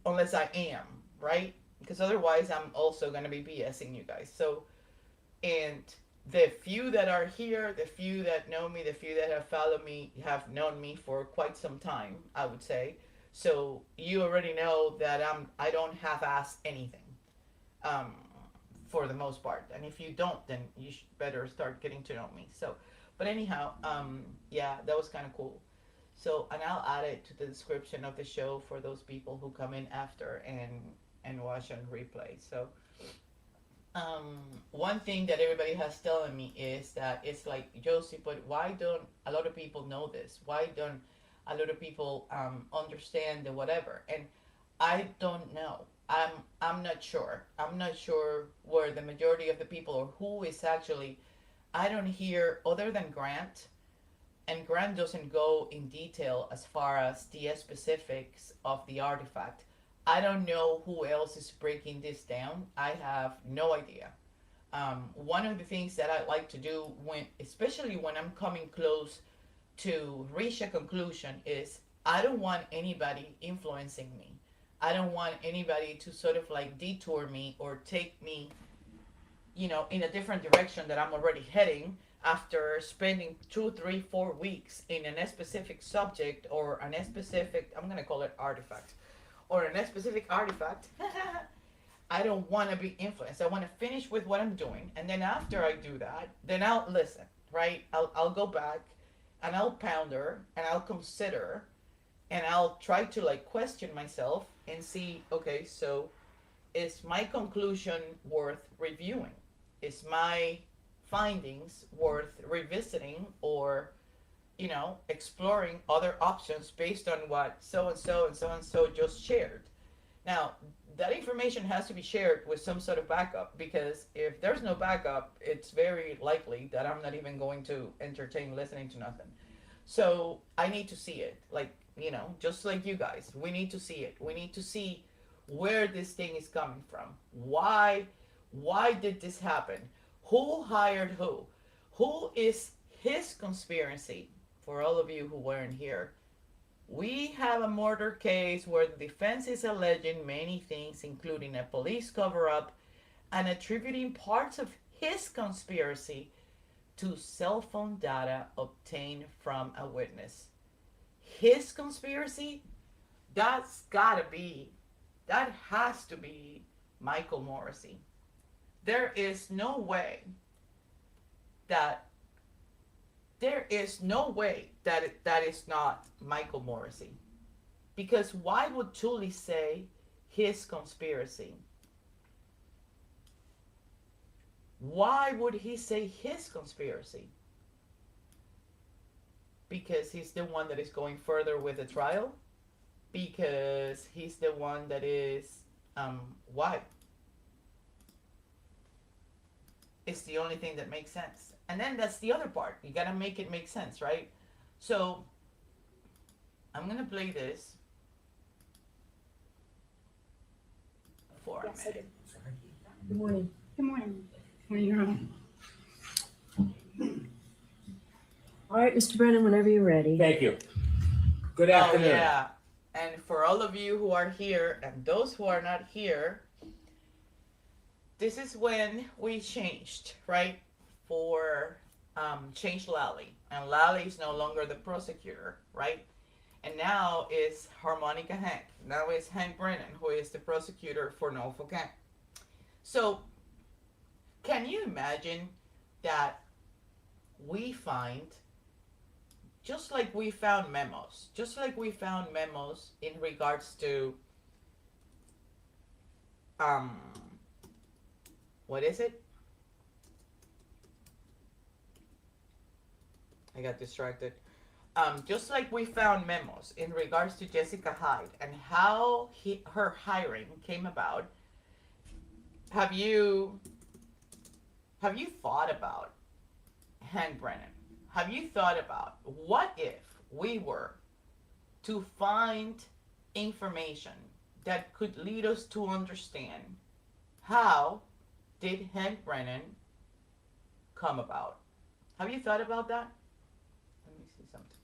I am, right? Because otherwise I'm also going to be BSing you guys. So, and the few that are here, the few that know me, the few that have followed me, have known me for quite some time, I would say. So you already know that I don't half-ass anything, for the most part. And if you don't, then you better start getting to know me. So, but anyhow, yeah, that was kind of cool. So, and I'll add it to the description of the show for those people who come in after and watch on replay. So, one thing that everybody has telling me is that it's like, Josie, but why don't a lot of people know this? Why don't a lot of people understand the whatever? And I don't know. I'm not sure. I'm not sure where the majority of the people, or who is actually. I don't hear, other than Grant, and Grant doesn't go in detail as far as the specifics of the artifact. I don't know who else is breaking this down. I have no idea. One of the things that I like to do, especially when I'm coming close to reach a conclusion, is I don't want anybody influencing me. I don't want anybody to sort of like detour me or take me, in a different direction that I'm already heading after spending 2, 3, 4 weeks in a specific subject or a specific, I'm going to call it artifact, or a specific artifact. I don't want to be influenced. I want to finish with what I'm doing. And then after I do that, then I'll listen, right? I'll go back and I'll ponder and I'll consider and I'll try to like question myself and see, okay, so is my conclusion worth reviewing? Is my findings worth revisiting, or exploring other options based on what so and so and so and so just shared? Now, that information has to be shared with some sort of backup, because if there's no backup, it's very likely that I'm not even going to entertain listening to nothing. So I need to see it, like, you know, just like you guys, we need to see it. We need to see where this thing is coming from. Why did this happen? Who hired who? Who is his conspiracy? For all of you who weren't here, we have a murder case where the defense is alleging many things, including a police cover-up and attributing parts of his conspiracy to cell phone data obtained from a witness. His conspiracy? That has to be Michael Morrissey. There is no way that that is not Michael Morrissey. Because why would Tully say his conspiracy? Why would he say his conspiracy? Because he's the one that is going further with the trial? Because he's the one that is, why? It's the only thing that makes sense. And then that's the other part. You gotta make it make sense, right? So, I'm gonna play this for a minute. Good morning. Good morning. Your Honor. All right, Mr. Brennan, whenever you're ready. Thank you. Good Oh, afternoon. yeah. And for all of you who are here and those who are not here, this is when we changed, right? Changed Lally. And Lally is no longer the prosecutor, right? And now is Harmonica Hank. Now is Hank Brennan, who is the prosecutor for Norfolk. So, can you imagine that we find, just like we found memos in regards to, what is it? I got distracted. Just like we found memos in regards to Jessica Hyde and how her hiring came about, have you thought about Hank Brennan? Have you thought about what if we were to find information that could lead us to understand how did Hank Brennan come about? Have you thought about that? Let me see something.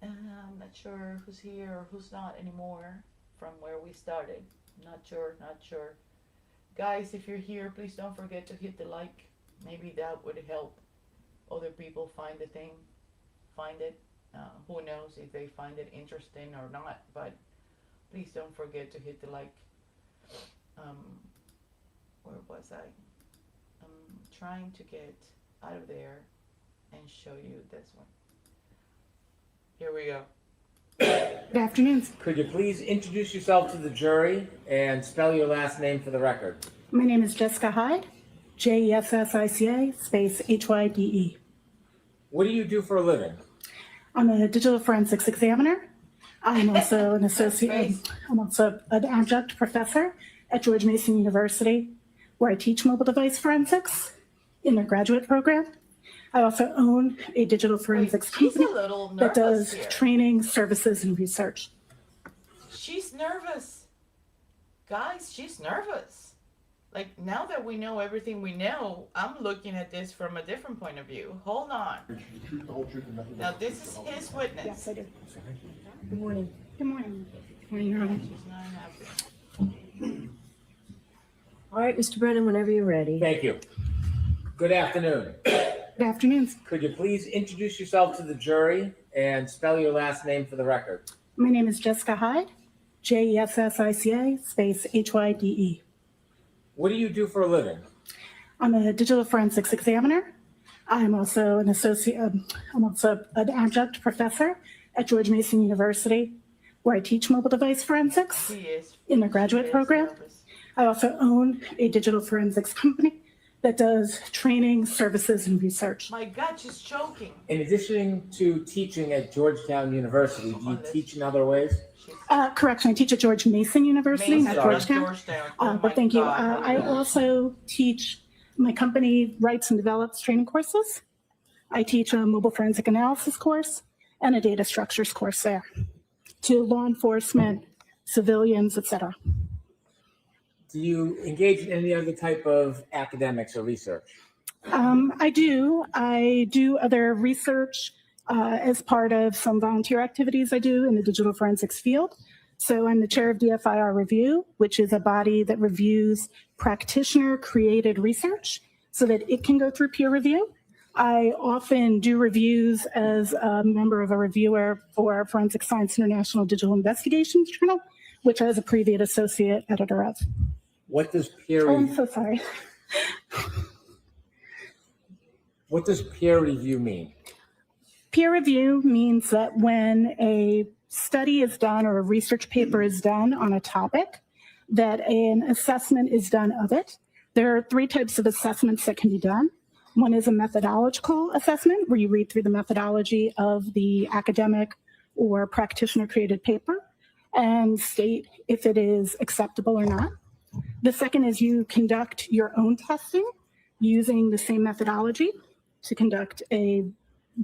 I'm not sure who's here or who's not anymore from where we started. Not sure. Guys, if you're here, please don't forget to hit the like. Maybe that would help other people find the thing, find it. Who knows if they find it interesting or not, but please don't forget to hit the like. Where was I? I'm trying to get out of there and show you this one. Here we go. Good afternoon. Could you please introduce yourself to the jury and spell your last name for the record? My name is Jessica Hyde, Jessica space Hyde. What do you do for a living? I'm a digital forensics examiner. I'm also an associate. I'm also an adjunct professor at George Mason University, where I teach mobile device forensics in their graduate program. I also own a digital forensics company that does training, services, and research. She's nervous. Guys, she's nervous. Like, now that we know everything we know, I'm looking at this from a different point of view. Hold on. Now, this is his witness. Yes, I do. Good morning. Good morning. Your Honor. She's not happy. All right, Mr. Brennan, whenever you're ready. Thank you. Good afternoon. Good afternoon. Could you please introduce yourself to the jury and spell your last name for the record? My name is Jessica Hyde, Jessica space Hyde. What do you do for a living? I'm a digital forensics examiner. I'm also an associate. I'm also an adjunct professor at George Mason University, where I teach mobile device forensics in their graduate program. I also own a digital forensics company that does training, services, and research. My God, she's choking. In addition to teaching at Georgetown University, do you teach in other ways? Correction, I teach at George Mason University, Mason, not Georgetown. But thank you. I also teach, my company writes and develops training courses. I teach a mobile forensic analysis course and a data structures course there to law enforcement, civilians, et cetera. Do you engage in any other type of academics or research? I do. I do other research as part of some volunteer activities I do in the digital forensics field. So I'm the chair of DFIR Review, which is a body that reviews practitioner-created research so that it can go through peer review. I often do reviews as a member of a reviewer for Forensic Science International Digital Investigations Journal, which I was a previous associate editor of. What does peer Oh, I'm so sorry. What does peer review mean? Peer review means that when a study is done or a research paper is done on a topic, that an assessment is done of it. There are 3 types of assessments that can be done. One is a methodological assessment, where you read through the methodology of the academic or practitioner-created paper and state if it is acceptable or not. The second is you conduct your own testing using the same methodology to conduct a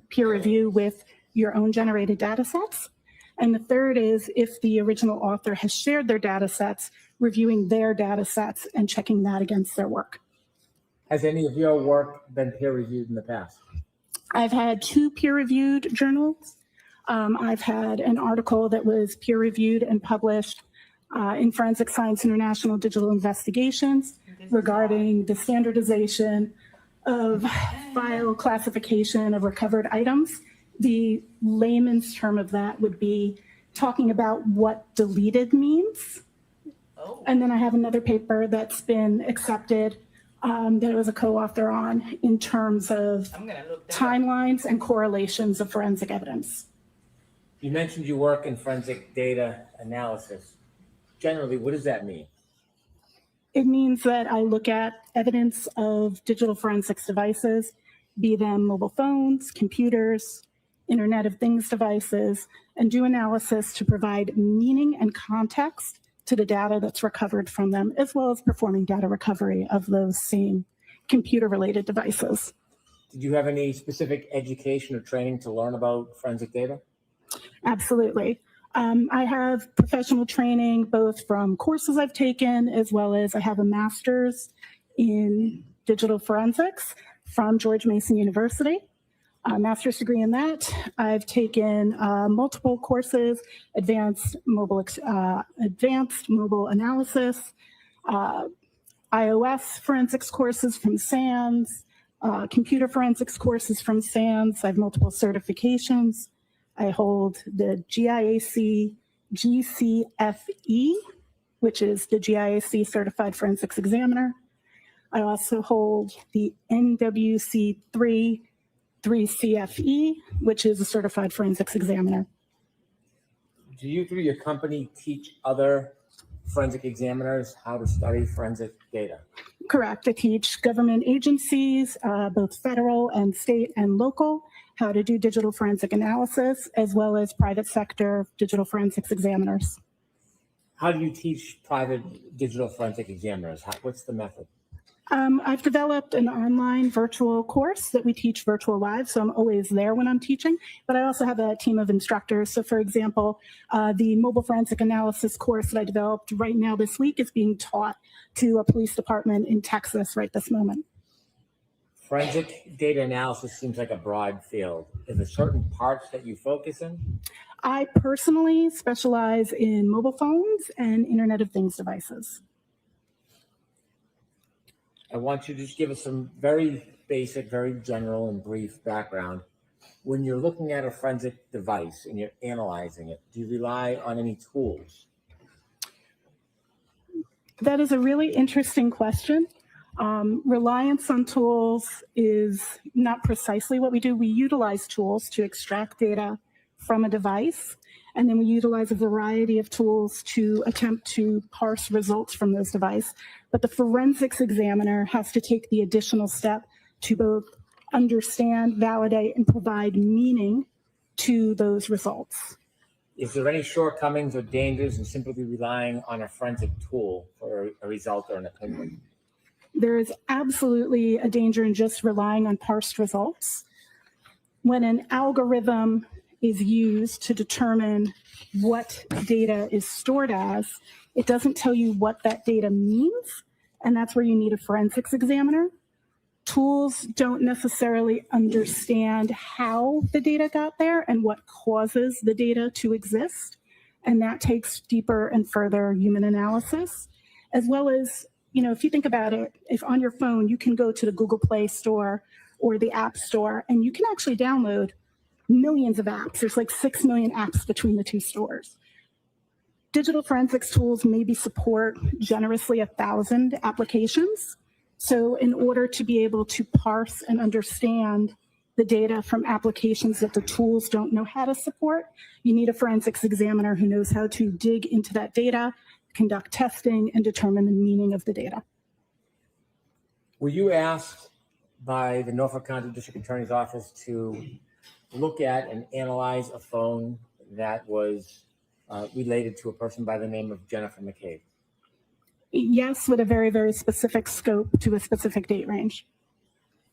peer review with your own generated data sets. And the third is if the original author has shared their data sets, reviewing their data sets and checking that against their work. Has any of your work been peer reviewed in the past? I've had 2 peer-reviewed journals. I've had an article that was peer-reviewed and published in Forensic Science International Digital Investigations regarding the standardization of file classification of recovered items. The layman's term of that would be talking about what deleted means. Oh. And then I have another paper that's been accepted that I was a co-author on in terms of timelines and correlations of forensic evidence. You mentioned you work in forensic data analysis. Generally, what does that mean? It means that I look at evidence of digital forensics devices, be them mobile phones, computers, Internet of Things devices, and do analysis to provide meaning and context to the data that's recovered from them, as well as performing data recovery of those same computer-related devices. Did you have any specific education or training to learn about forensic data? Absolutely. I have professional training both from courses I've taken, as well as I have a master's in digital forensics from George Mason University. A master's degree in that. I've taken multiple courses, advanced mobile analysis, iOS forensics courses from SANS, computer forensics courses from SANS. I have multiple certifications. I hold the GIAC GCFE, which is the GIAC Certified Forensics Examiner. I also hold the NWC 3CFE, which is a Certified Forensics Examiner. Do you, through your company, teach other forensic examiners how to study forensic data? Correct. I teach government agencies, both federal and state and local, how to do digital forensic analysis, as well as private sector digital forensics examiners. How do you teach private digital forensic examiners? What's the method? I've developed an online virtual course that we teach virtual live, so I'm always there when I'm teaching, but I also have a team of instructors. So for example, the mobile forensic analysis course that I developed right now this week is being taught to a police department in Texas right this moment. Forensic data analysis seems like a broad field. Is there certain parts that you focus in? I personally specialize in mobile phones and Internet of Things devices. I want you to just give us some very basic, very general and brief background. When you're looking at a forensic device and you're analyzing it, do you rely on any tools? That is a really interesting question. Reliance on tools is not precisely what we do. We utilize tools to extract data from a device, and then we utilize a variety of tools to attempt to parse results from those devices. But the forensics examiner has to take the additional step to both understand, validate, and provide meaning to those results. Is there any shortcomings or dangers in simply relying on a forensic tool for a result or an opinion? There is absolutely a danger in just relying on parsed results. When an algorithm is used to determine what data is stored as, it doesn't tell you what that data means, and that's where you need a forensics examiner. Tools don't necessarily understand how the data got there and what causes the data to exist, and that takes deeper and further human analysis, as well as, you know, if you think about it, if on your phone you can go to the Google Play Store or the App Store, and you can actually download millions of apps. There's like 6 million apps between the two stores. Digital forensics tools maybe support generously 1,000 applications. So in order to be able to parse and understand the data from applications that the tools don't know how to support, you need a forensics examiner who knows how to dig into that data, conduct testing, and determine the meaning of the data. Were you asked by the Norfolk County District Attorney's Office to look at and analyze a phone that was related to a person by the name of Jennifer McCabe? Yes, with a very, very specific scope to a specific date range.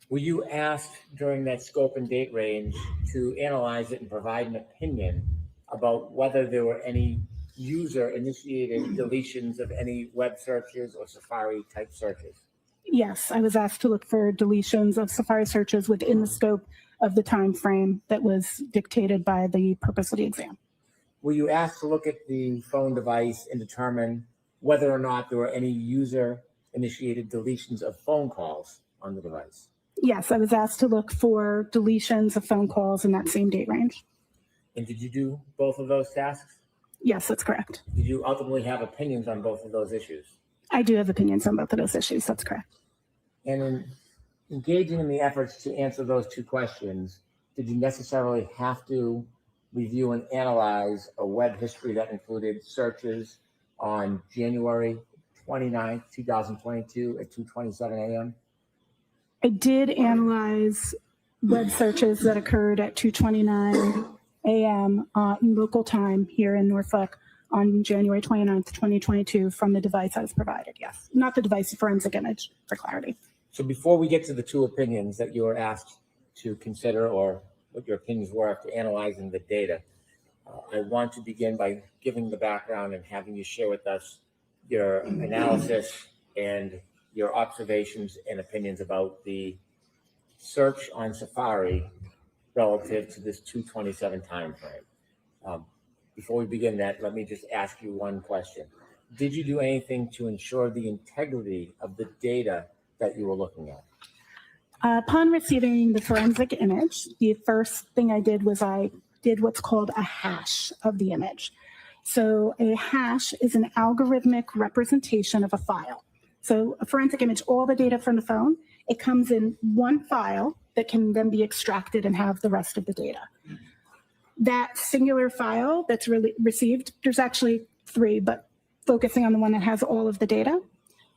Were you asked during that scope and date range to analyze it and provide an opinion about whether there were any user-initiated deletions of any web searches or Safari-type searches? Yes, I was asked to look for deletions of Safari searches within the scope of the time frame that was dictated by the purpose of the exam. Were you asked to look at the phone device and determine whether or not there were any user-initiated deletions of phone calls on the device? Yes, I was asked to look for deletions of phone calls in that same date range. And did you do both of those tasks? Yes, that's correct. Did you ultimately have opinions on both of those issues? I do have opinions on both of those issues. That's correct. And in engaging in the efforts to answer those two questions, did you necessarily have to review and analyze a web history that included searches on January 29th, 2022 at 2:27 a.m.? I did analyze web searches that occurred at 2:29 a.m. In local time here in Norfolk on January 29th, 2022 from the device I was provided, yes. Not the device, the forensic image, for clarity. So before we get to the two opinions that you were asked to consider or what your opinions were after analyzing the data, I want to begin by giving the background and having you share with us your analysis and your observations and opinions about the search on Safari relative to this 2:27 time frame. Before we begin that, let me just ask you one question. Did you do anything to ensure the integrity of the data that you were looking at? Upon receiving the forensic image, the first thing I did was I did what's called a hash of the image. So a hash is an algorithmic representation of a file. So a forensic image, all the data from the phone, it comes in one file that can then be extracted and have the rest of the data. That singular file that's really received, there's actually 3, but focusing on the one that has all of the data,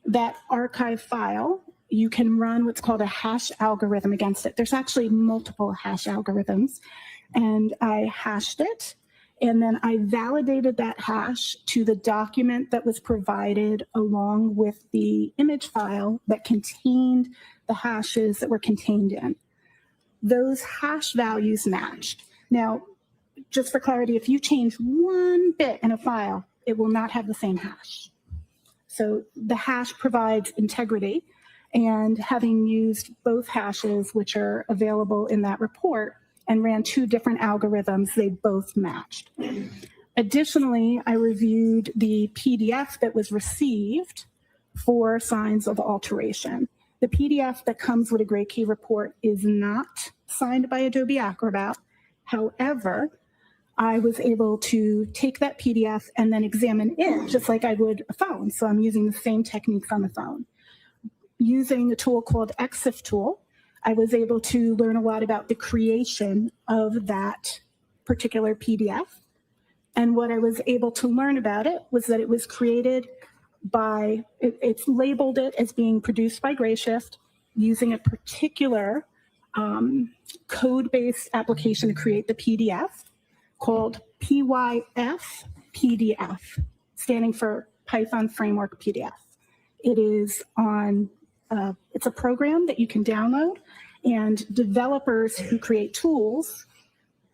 that archive file, you can run what's called a hash algorithm against it. There's actually multiple hash algorithms, and I hashed it, and then I validated that hash to the document that was provided along with the image file that contained the hashes that were contained in. Those hash values matched. Now, just for clarity, if you change one bit in a file, it will not have the same hash. So the hash provides integrity, and having used both hashes, which are available in that report, and ran 2 different algorithms, they both matched. Additionally, I reviewed the PDF that was received for signs of alteration. The PDF that comes with a Gray Key report is not signed by Adobe Acrobat. However, I was able to take that PDF and then examine it just like I would a phone. So I'm using the same techniques on the phone. Using a tool called EXIF tool, I was able to learn a lot about the creation of that particular PDF. And what I was able to learn about it was that it was created by, it's labeled it as being produced by Grayshift using a particular code-based application to create the PDF. called PYF PDF, standing for Python Framework PDF. It is on, it's a program that you can download, and developers who create tools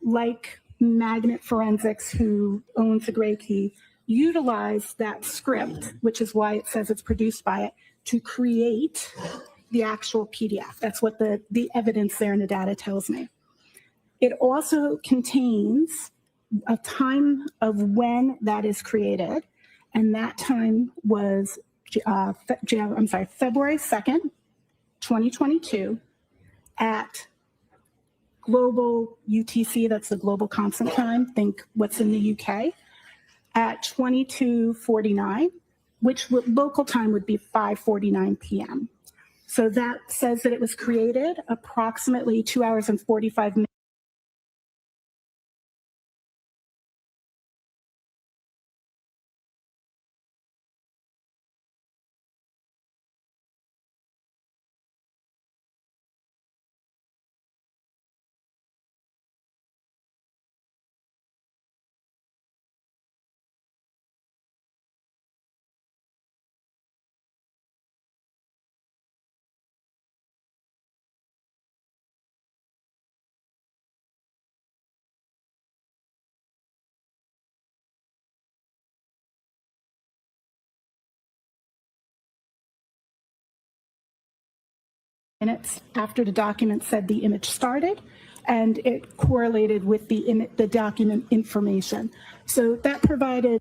like Magnet Forensics, who owns the Gray Key, utilize that script, which is why it says it's produced by it, to create the actual PDF. That's what the evidence there in the data tells me. It also contains a time of when that is created, and that time was February 2nd, 2022 at global UTC, that's the global constant time, think what's in the UK, at 22:49, which local time would be 5:49 p.m. So that says that it was created approximately 2 hours and 45 minutes. After the document said the image started, and it correlated with the document information. So that provided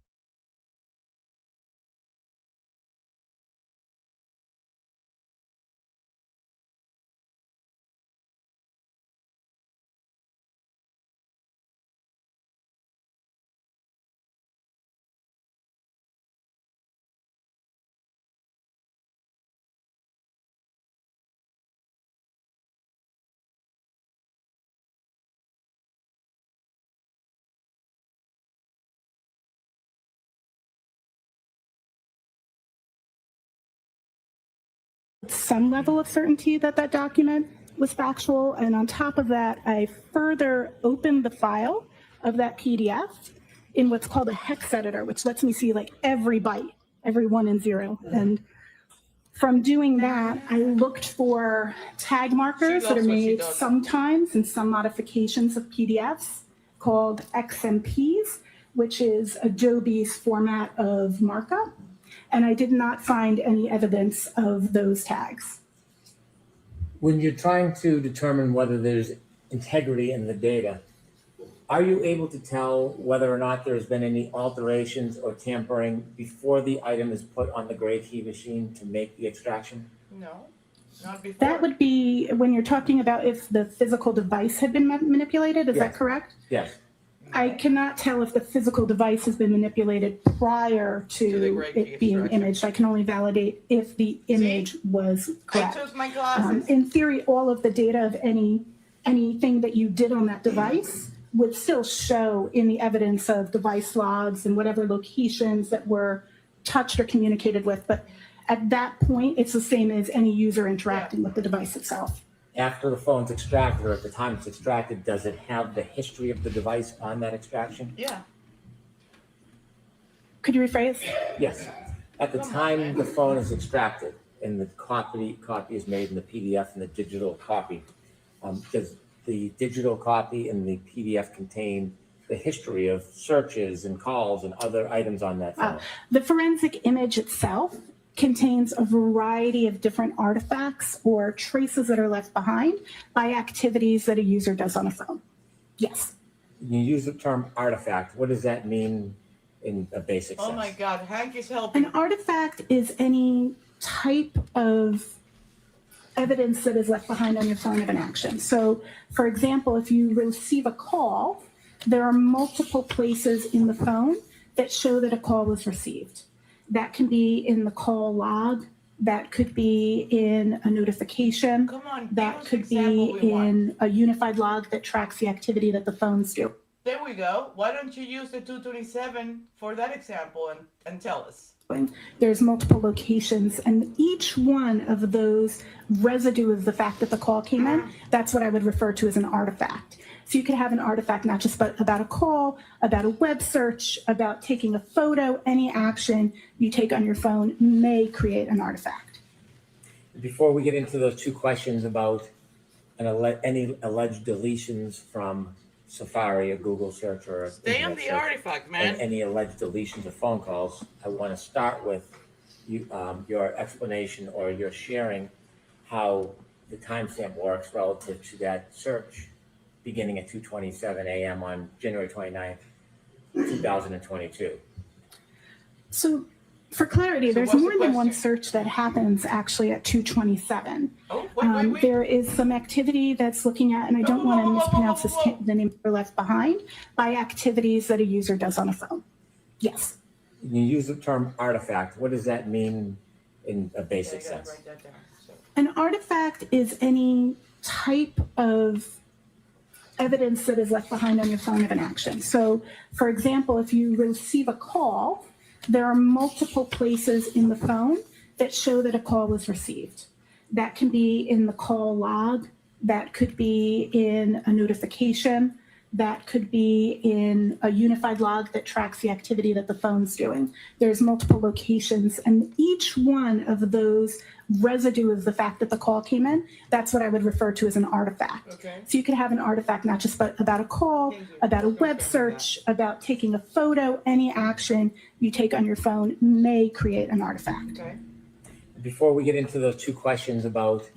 some level of certainty that that document was factual. And on top of that, I further opened the file of that PDF in what's called a hex editor, which lets me see like every byte, every 1 and 0. And from doing that, I looked for tag markers that are made sometimes in some modifications of PDFs called XMPs, which is Adobe's format of markup. And I did not find any evidence of those tags. When you're trying to determine whether there's integrity in the data, are you able to tell whether or not there's been any alterations or tampering before the item is put on the Gray Key machine to make the extraction? No, not before. That would be when you're talking about if the physical device had been manipulated, is that correct? Yes. I cannot tell if the physical device has been manipulated prior to it being imaged. I can only validate if the image was correct. I took my glasses. In theory, all of the data of anything that you did on that device would still show in the evidence of device logs and whatever locations that were touched or communicated with. But at that point, it's the same as any user interacting with the device itself. After the phone's extracted or at the time it's extracted, does it have the history of the device on that extraction? Yeah. Could you rephrase? Yes. At the time the phone is extracted and the copy is made in the PDF and the digital copy, does the digital copy and the PDF contain the history of searches and calls and other items on that phone? The forensic image itself contains a variety of different artifacts or traces that are left behind by activities that a user does on a phone. Yes. You use the term artifact. What does that mean in a basic sense? Oh my God, Hank is helping. An artifact is any type of evidence that is left behind on your phone of an action. So, for example, if you receive a call, there are multiple places in the phone that show that a call was received. That can be in the call log. That could be in a notification. Come on, that could be in a unified log that tracks the activity that the phones do. There we go. Why don't you use the 227 for that example and tell us? There's multiple locations, and each one of those residue of the fact that the call came in, that's what I would refer to as an artifact. So you could have an artifact not just about a call, about a web search, about taking a photo, any action you take on your phone may create an artifact. Before we get into those two questions about any alleged deletions from Safari, a Google search, or stay on the artifact, man. and any alleged deletions of phone calls, I want to start with you, your explanation or your sharing how the timestamp works relative to that search beginning at 2:27 a.m. on January 29th, 2022. So for clarity, there's more than one search that happens actually at 2:27. Oh, wait. There is some activity that's looking at, and I don't want to mispronounce the name of Left Behind, by activities that a user does on a phone. Yes. You use the term artifact. What does that mean in a basic sense? An artifact is any type of evidence that is left behind on your phone of an action. So, for example, if you receive a call, there are multiple places in the phone that show that a call was received. That can be in the call log, that could be in a notification, that could be in a unified log that tracks the activity that the phone's doing. There's multiple locations, and each one of those residue of the fact that the call came in, that's what I would refer to as an artifact. Okay. So you could have an artifact not just about a call, about a web search, about taking a photo, any action you take on your phone may create an artifact. Okay. Before we get into those two questions about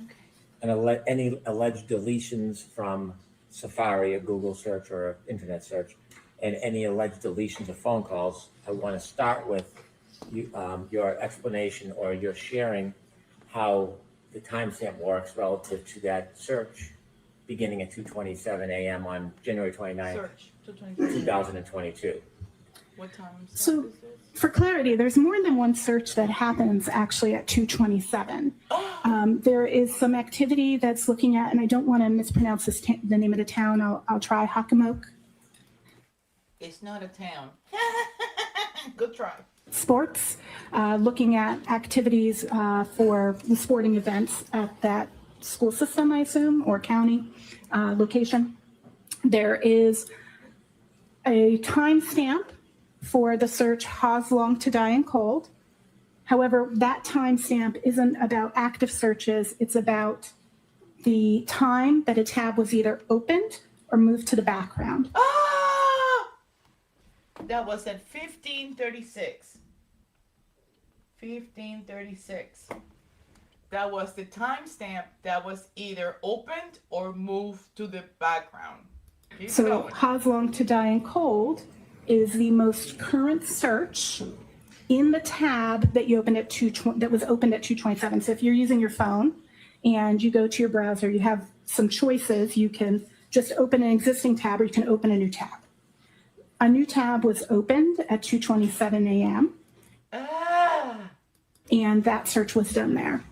any alleged deletions from Safari, a Google search or an internet search, and any alleged deletions of phone calls, I want to start with you, your explanation or your sharing how the timestamp works relative to that search beginning at 2:27 a.m. on January 29th, 2022. What time? So for clarity, there's more than one search that happens actually at 2:27. There is some activity that's looking at, and I don't want to mispronounce the name of the town. I'll try Hockomock. It's not a town. Good try. Sports, looking at activities for the sporting events at that school system, I assume, or county location. There is a timestamp for the search "How's long to die in cold." However, that timestamp isn't about active searches. It's about the time that a tab was either opened or moved to the background. That was at 15:36. 15:36. That was the timestamp that was either opened or moved to the background. Keep So going. "How's long to die in cold" is the most current search in the tab that you opened at that was opened at 2:27. So if you're using your phone and you go to your browser, you have some choices. You can just open an existing tab, or you can open a new tab. A new tab was opened at 2:27 a.m. And that search was done there.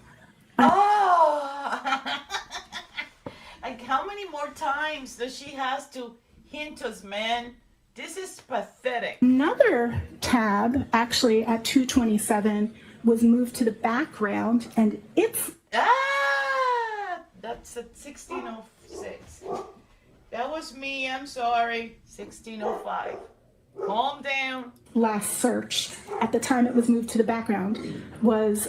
Like, how many more times does she has to hint us, man? This is pathetic. Another tab, actually at 2:27, was moved to the background, and it's that's at 16:06. That was me. I'm sorry. 16:05. Calm down. last search at the time it was moved to the background was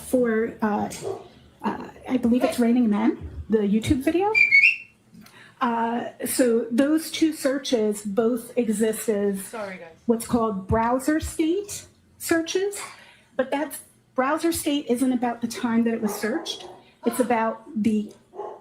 for, I believe it's Raining Men, the YouTube video. So those two searches both exist as what's called browser state searches, but that browser state isn't about the time that it was searched. It's about the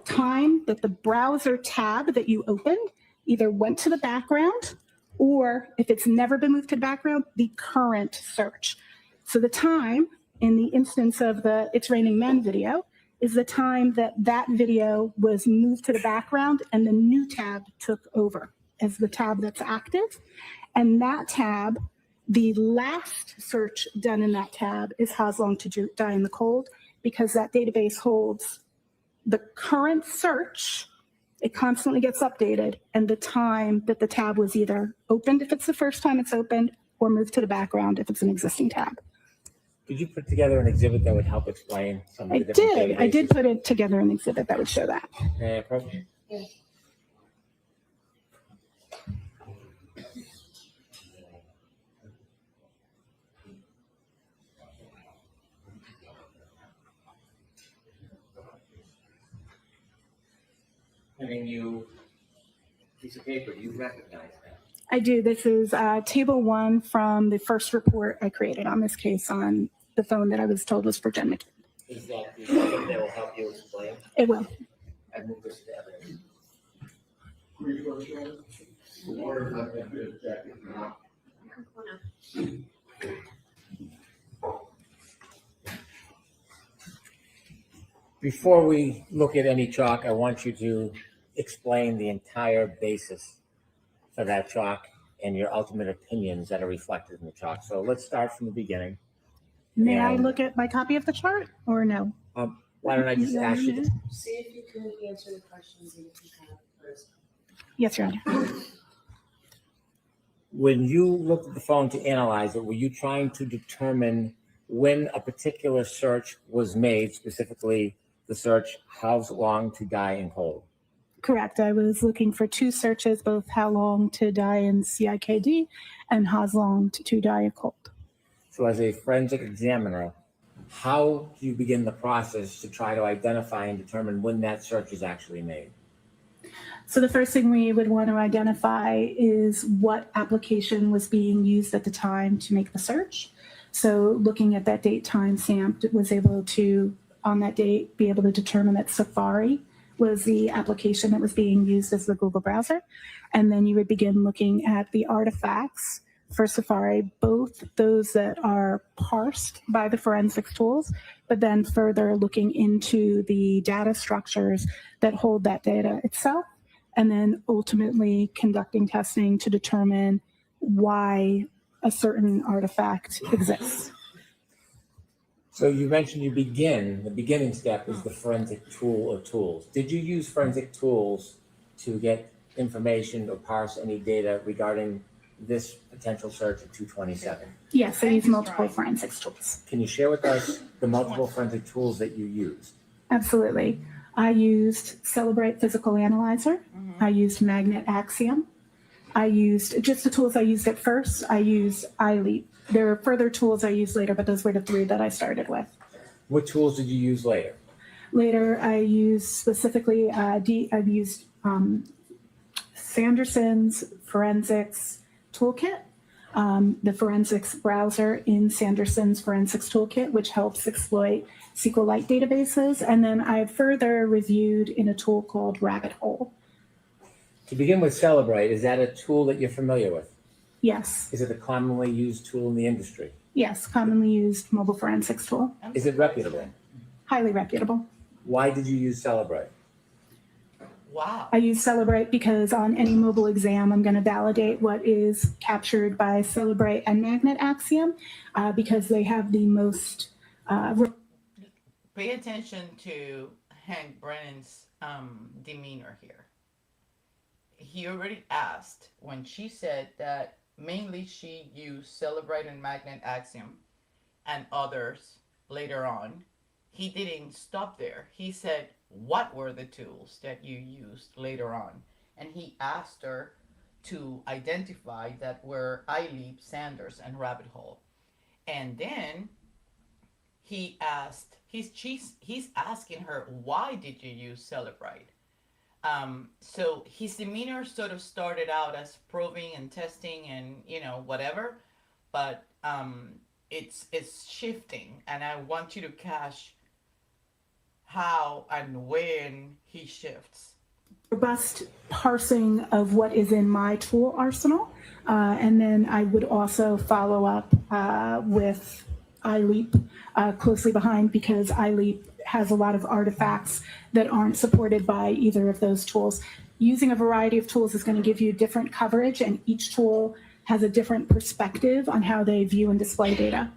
time that the browser tab that you opened either went to the background, or if it's never been moved to the background, the current search. So the time in the instance of the It's Raining Men video is the time that that video was moved to the background and the new tab took over as the tab that's active. And that tab, the last search done in that tab is How's Long to Die in the Cold, because that database holds the current search. It constantly gets updated, and the time that the tab was either opened if it's the first time it's opened, or moved to the background if it's an existing tab. Could you put together an exhibit that would help explain some of I the different did. I did databases? put it together an exhibit that would show that. May I approach? Having you piece of paper, you recognize that. I do. This is table 1 from the first report I created on this case on the phone that I was told was for Jen McCabe. Is that the exhibit that will help you explain? It will. I move this to evidence. Before we look at any chalk, I want you to explain the entire basis for that chalk and your ultimate opinions that are reflected in the chalk. So let's start from the beginning. May I And- look at my copy of the chart or no? Why don't I just ask you to, See if you can answer the questions and if you have first. Yes, Your Honor. when you looked at the phone to analyze it, were you trying to determine when a particular search was made, specifically the search, how long to die in cold? Correct. I was looking for 2 searches, both how long to die in CIKD and how long to die in cold. So as a forensic examiner, how do you begin the process to try to identify and determine when that search is actually made? So the first thing we would want to identify is what application was being used at the time to make the search. So looking at that date time stamped, was able to, on that date, be able to determine that Safari was the application that was being used as the Google browser. And then you would begin looking at the artifacts for Safari, both those that are parsed by the forensics tools, but then further looking into the data structures that hold that data itself, and then ultimately conducting testing to determine why a certain artifact exists. So you mentioned the beginning step is the forensic tool or tools. Did you use forensic tools to get information or parse any data regarding this potential search of 227? Yes, I use multiple forensics tools. Can you share with us the multiple forensic tools that you used? Absolutely. I used Cellebrite Physical Analyzer. I used Magnet Axiom. I used just the tools I used at first. I used iLeap. There are further tools I used later, but those were the 3 that I started with. What tools did you use later? Later, I used specifically, I've used Sanderson's Forensics Toolkit, the forensics browser in Sanderson's Forensics Toolkit, which helps exploit SQLite databases. And then I further reviewed in a tool called Rabbit Hole. To begin with, Cellebrite, is that a tool that you're familiar with? Yes. Is it a commonly used tool in the industry? Yes, commonly used mobile forensics tool. Is it reputable? Highly reputable. Why did you use Cellebrite? Wow. I use Cellebrite because on any mobile exam, I'm going to validate what is captured by Cellebrite and Magnet Axiom because they have the most. Pay attention to Hank Brennan's demeanor here. He already asked when she said that mainly she used Cellebrite and Magnet Axiom and others later on. He didn't stop there. He said, what were the tools that you used later on? And he asked her to identify that were iLeap, Sanders, and Rabbit Hole. And then he asked, he's asking her, why did you use Cellebrite? So his demeanor sort of started out as probing and testing and, whatever, but it's shifting, and I want you to catch how and when he shifts. Robust parsing of what is in my tool arsenal, and then I would also follow up with iLeap closely behind, because iLeap has a lot of artifacts that aren't supported by either of those tools. Using a variety of tools is going to give you different coverage, and each tool has a different perspective on how they view and display data.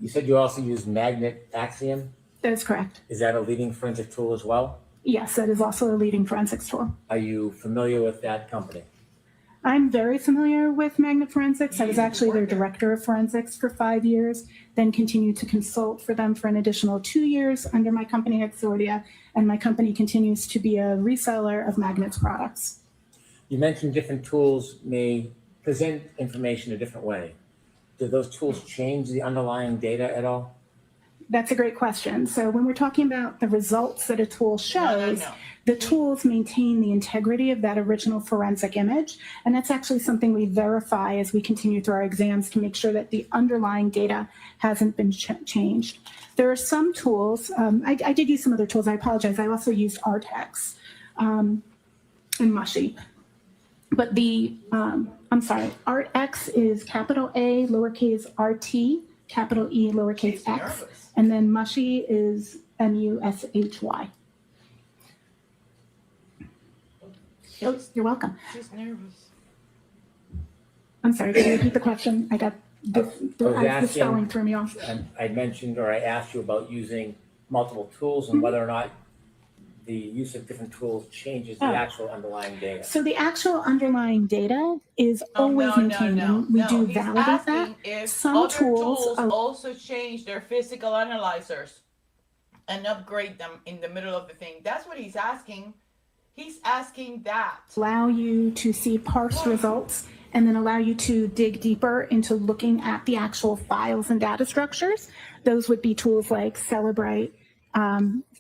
You said you also used Magnet Axiom? That is correct. Is that a leading forensic tool as well? Yes, that is also a leading forensics tool. Are you familiar with that company? I'm very familiar with magnet forensics. I was actually their director of forensics for 5 years, then continued to consult for them for an additional 2 years under my company Hexordia, and my company continues to be a reseller of magnets products. You mentioned different tools may present information a different way. Do those tools change the underlying data at all? That's a great question. So when we're talking about the results that a tool shows, the tools maintain the integrity of that original forensic image. And that's actually something we verify as we continue through our exams to make sure that the underlying data hasn't been changed. There are some tools, I did use some other tools, I apologize. I also used Artex and Mushy. But Artex is capital A, lowercase RT, capital E, lowercase x. And then Mushy is MUSHY. Oh, you're welcome. She's nervous. I'm sorry, can you repeat the question? I got the spelling threw me off. I mentioned, or I asked you about using multiple tools and whether or not the use of different tools changes the actual underlying data. So the actual underlying data is always maintained. We do validate that. If some other tools also change their physical analyzers and upgrade them in the middle of the thing. That's what he's asking. He's asking that. Allow you to see parse results and then allow you to dig deeper into looking at the actual files and data structures. Those would be tools like Cellebrite,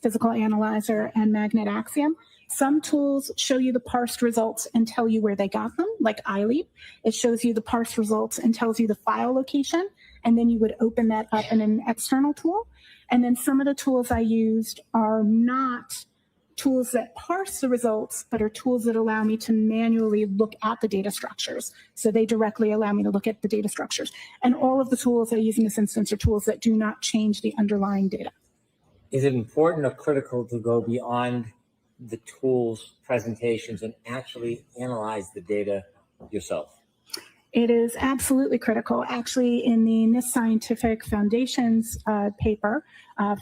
Physical Analyzer, and Magnet Axiom. Some tools show you the parsed results and tell you where they got them, like iLeap. It shows you the parsed results and tells you the file location, and then you would open that up in an external tool. And then some of the tools I used are not tools that parse the results, but are tools that allow me to manually look at the data structures. So they directly allow me to look at the data structures. And all of the tools I use in this instance are tools that do not change the underlying data. Is it important or critical to go beyond the tools presentations and actually analyze the data yourself? It is absolutely critical. Actually, in the NIST Scientific Foundations paper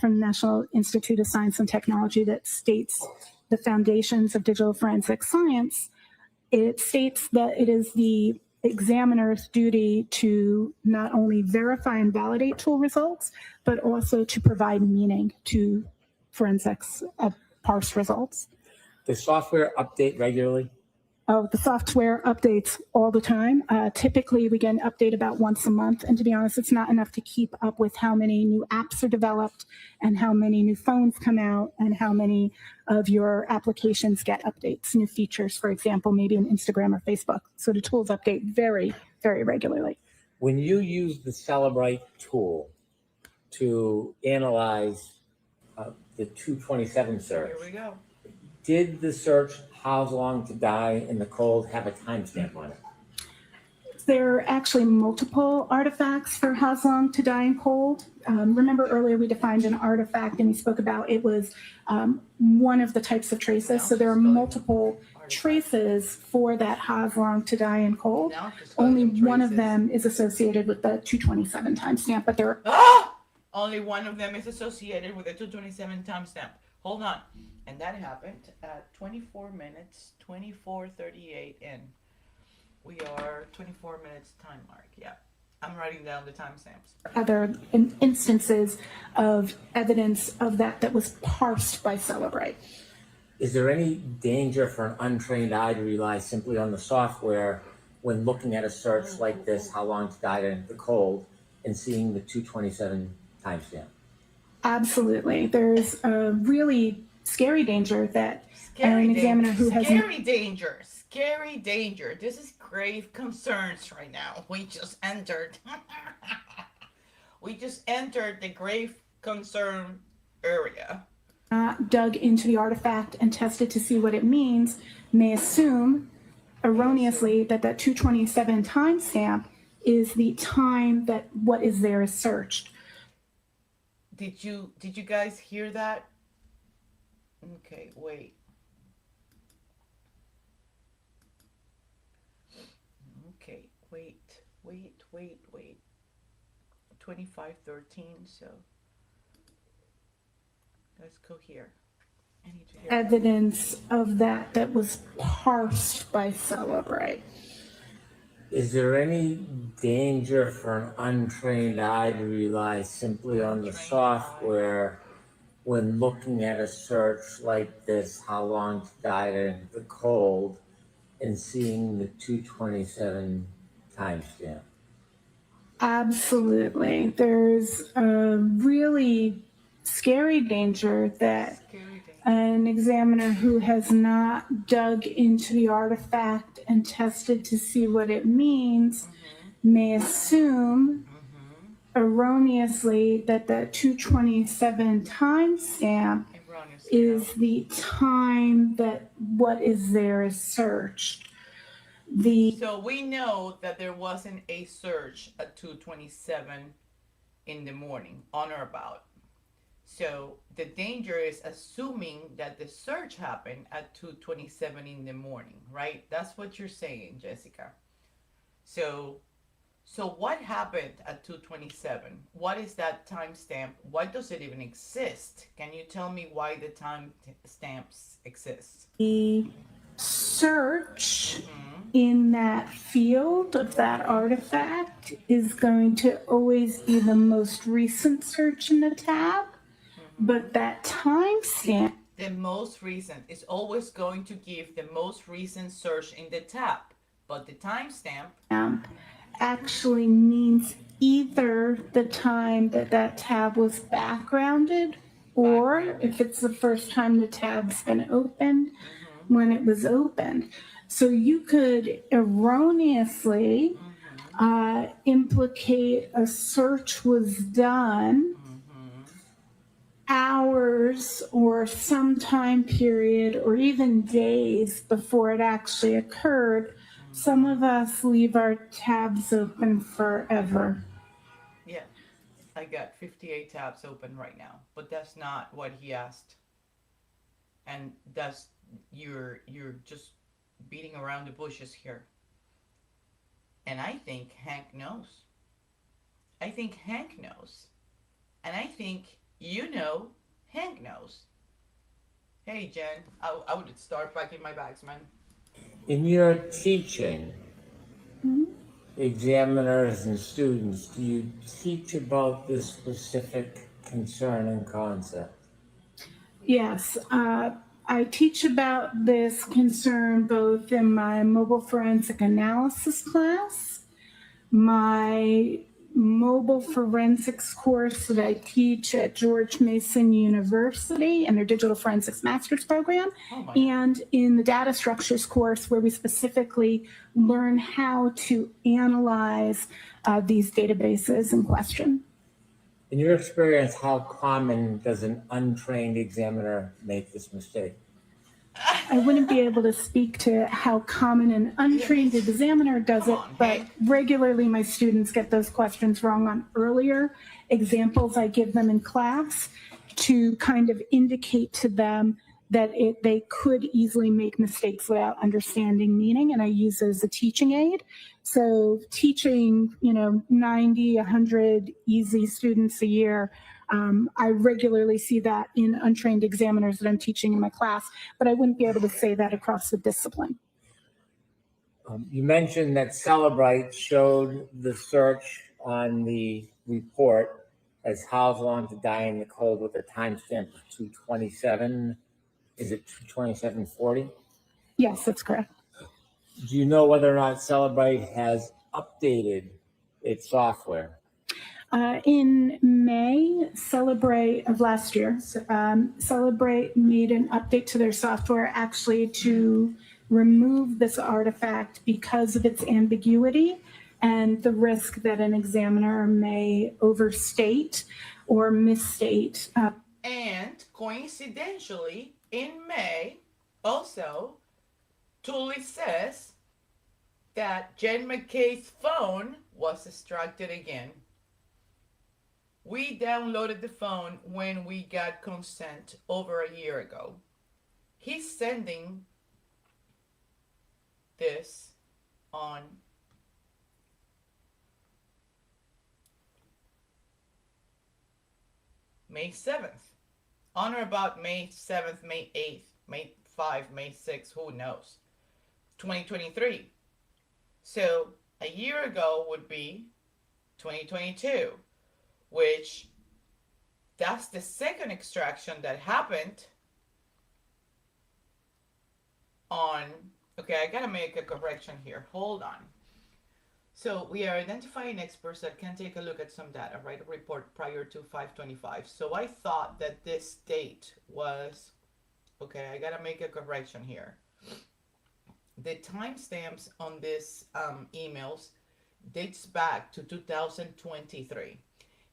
from the National Institute of Science and Technology that states the foundations of digital forensic science, it states that it is the examiner's duty to not only verify and validate tool results, but also to provide meaning to forensics parse results. Does software update regularly? Oh, the software updates all the time. Typically, we get an update about once a month. And to be honest, it's not enough to keep up with how many new apps are developed and how many new phones come out and how many of your applications get updates, new features, for example, maybe in Instagram or Facebook. So the tools update very, very regularly. When you use the Cellebrite tool to analyze the 227 search, Here we go. Did the search how long to die in the cold have a timestamp on it? There are actually multiple artifacts for how long to die in cold. Remember earlier we defined an artifact and we spoke about it was one of the types of traces. So there are multiple traces for that how long to die in cold. Only one of them is associated with the 227 timestamp, but there are... Only one of them is associated with the 227 timestamp. Hold on. And that happened at 24 minutes, 24:38 in. We are 24 minutes time mark. Yeah. I'm writing down the timestamps. Other instances of evidence of that was parsed by Cellebrite. Is there any danger for an untrained eye to rely simply on the software when looking at a search like this, how long to die in the cold, and seeing the 227 timestamp? Absolutely. There's a really scary danger that an examiner who has... Scary danger. This is grave concerns right now. We just entered the grave concern area. Dug into the artifact and tested to see what it means, may assume erroneously that 227 timestamp is the time that what is there is searched. Did you guys hear that? Okay, wait. Okay, wait. 2513, so let's go here. I need to hear evidence of that was parsed by Cellebrite. Is there any danger for an untrained eye to rely simply on the software when looking at a search like this, how long to die in the cold, and seeing the 227 timestamp? Absolutely. There's a really scary danger that an examiner who has not dug into the artifact and tested to see what it means may assume erroneously that the 227 timestamp is the time that what is there is searched. So we know that there wasn't a search at 2:27 in the morning, on or about. So the danger is assuming that the search happened at 2:27 in the morning, right? That's what you're saying, Jessica. So what happened at 2:27? What is that timestamp? Why does it even exist? Can you tell me why the time stamps exist? The search in that field of that artifact is going to always be the most recent search in the tab, but that timestamp. The most recent is always going to give the most recent search in the tab, but the timestamp actually means either the time that that tab was backgrounded, or if it's the first time the tab's been opened, when it was opened. So you could erroneously implicate a search was done hours or some time period or even days before it actually occurred. Some of us leave our tabs open forever. Yeah, I got 58 tabs open right now, but that's not what he asked. And that's you're just beating around the bushes here. And I think Hank knows. I think Hank knows. And I think you know Hank knows. Hey, Jen, I would start packing my bags, man. In your teaching, examiners and students, do you teach about this specific concern and concept? Yes, I teach about this concern both in my mobile forensic analysis class, my mobile forensics course that I teach at George Mason University in their digital forensics master's program, and in the data structures course where we specifically learn how to analyze these databases in question. In your experience, how common does an untrained examiner make this mistake? I wouldn't be able to speak to how common an untrained examiner does it, but regularly my students get those questions wrong on earlier examples I give them in class to kind of indicate to them that they could easily make mistakes without understanding meaning, and I use it as a teaching aid. So teaching, 90, 100 easy students a year, I regularly see that in untrained examiners that I'm teaching in my class, but I wouldn't be able to say that across the discipline. You mentioned that Cellebrite showed the search on the report as how long to die in the cold with a timestamp of 227. Is it 227:40? Yes, that's correct. Do you know whether or not Cellebrite has updated its software? In May, Cellebrite of last year, Cellebrite made an update to their software actually to remove this artifact because of its ambiguity and the risk that an examiner may overstate or misstate. And coincidentally, in May, also, Tully says that Jen McCabe's phone was extracted again. We downloaded the phone when we got consent over a year ago. He's sending this on May 7th. On or about May 7th, May 8th, May 5, May 6th, who knows? 2023. So A year ago would be 2022, which that's the second extraction that happened on, okay, I gotta make a correction here. Hold on. So we are identifying experts that can take a look at some data, write a report prior to 5/25. So I thought that this date was, okay, I gotta make a correction here. The timestamps on this emails dates back to 2023.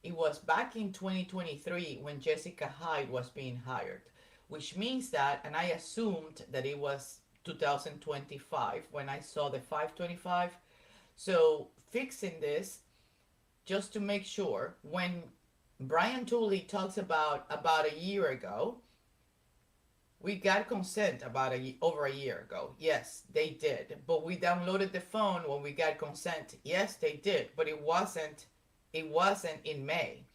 It was back in 2023 when Jessica Hyde was being hired, which means that, and I assumed that it was 2025 when I saw the 5/25. So fixing this, just to make sure, when Brian Tully talks about a year ago, we got consent about over a year ago. Yes, they did. But we downloaded the phone when we got consent. Yes, they did. But it wasn't in May.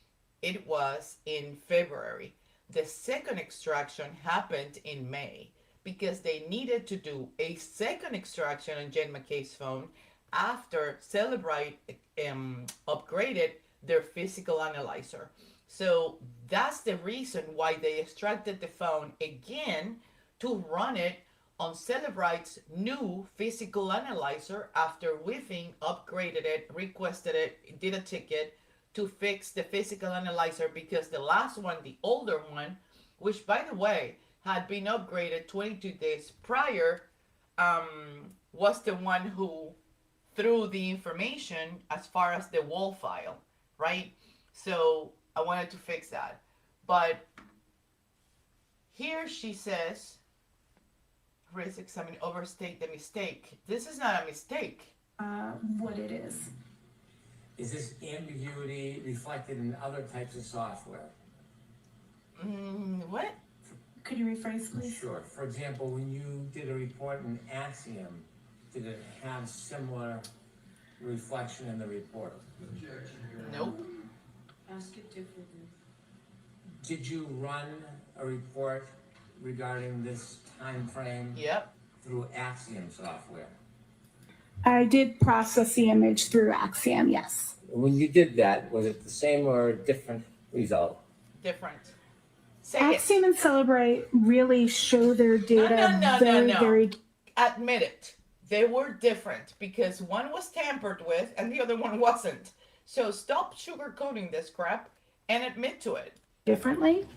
It was in February. The second extraction happened in May because they needed to do a second extraction on Jen McCabe's phone after Cellebrite upgraded their physical analyzer. So that's the reason why they extracted the phone again to run it on Cellebrite's new physical analyzer after Whiffing upgraded it, requested it, did a ticket to fix the physical analyzer, because the last one, the older one, which by the way had been upgraded 22 days prior, was the one who threw the information as far as the wall file, right? So I wanted to fix that. But here she says, risk examine, overstate the mistake. This is not a mistake. What it is. Is this ambiguity reflected in other types of software? What? Could you rephrase, please? Sure. For example, when you did a report in Axiom, did it have similar reflection in the report? Nope. Ask it differently. Did you run a report regarding this time frame? Yep. Through Axiom software? I did process the image through Axiom, yes. When you did that, was it the same or a different result? Different. Say Axiom and Cellebrite really show their data very. Admit it. They were different because one was tampered with and the other one wasn't. So stop sugarcoating this crap and admit to it. Differently.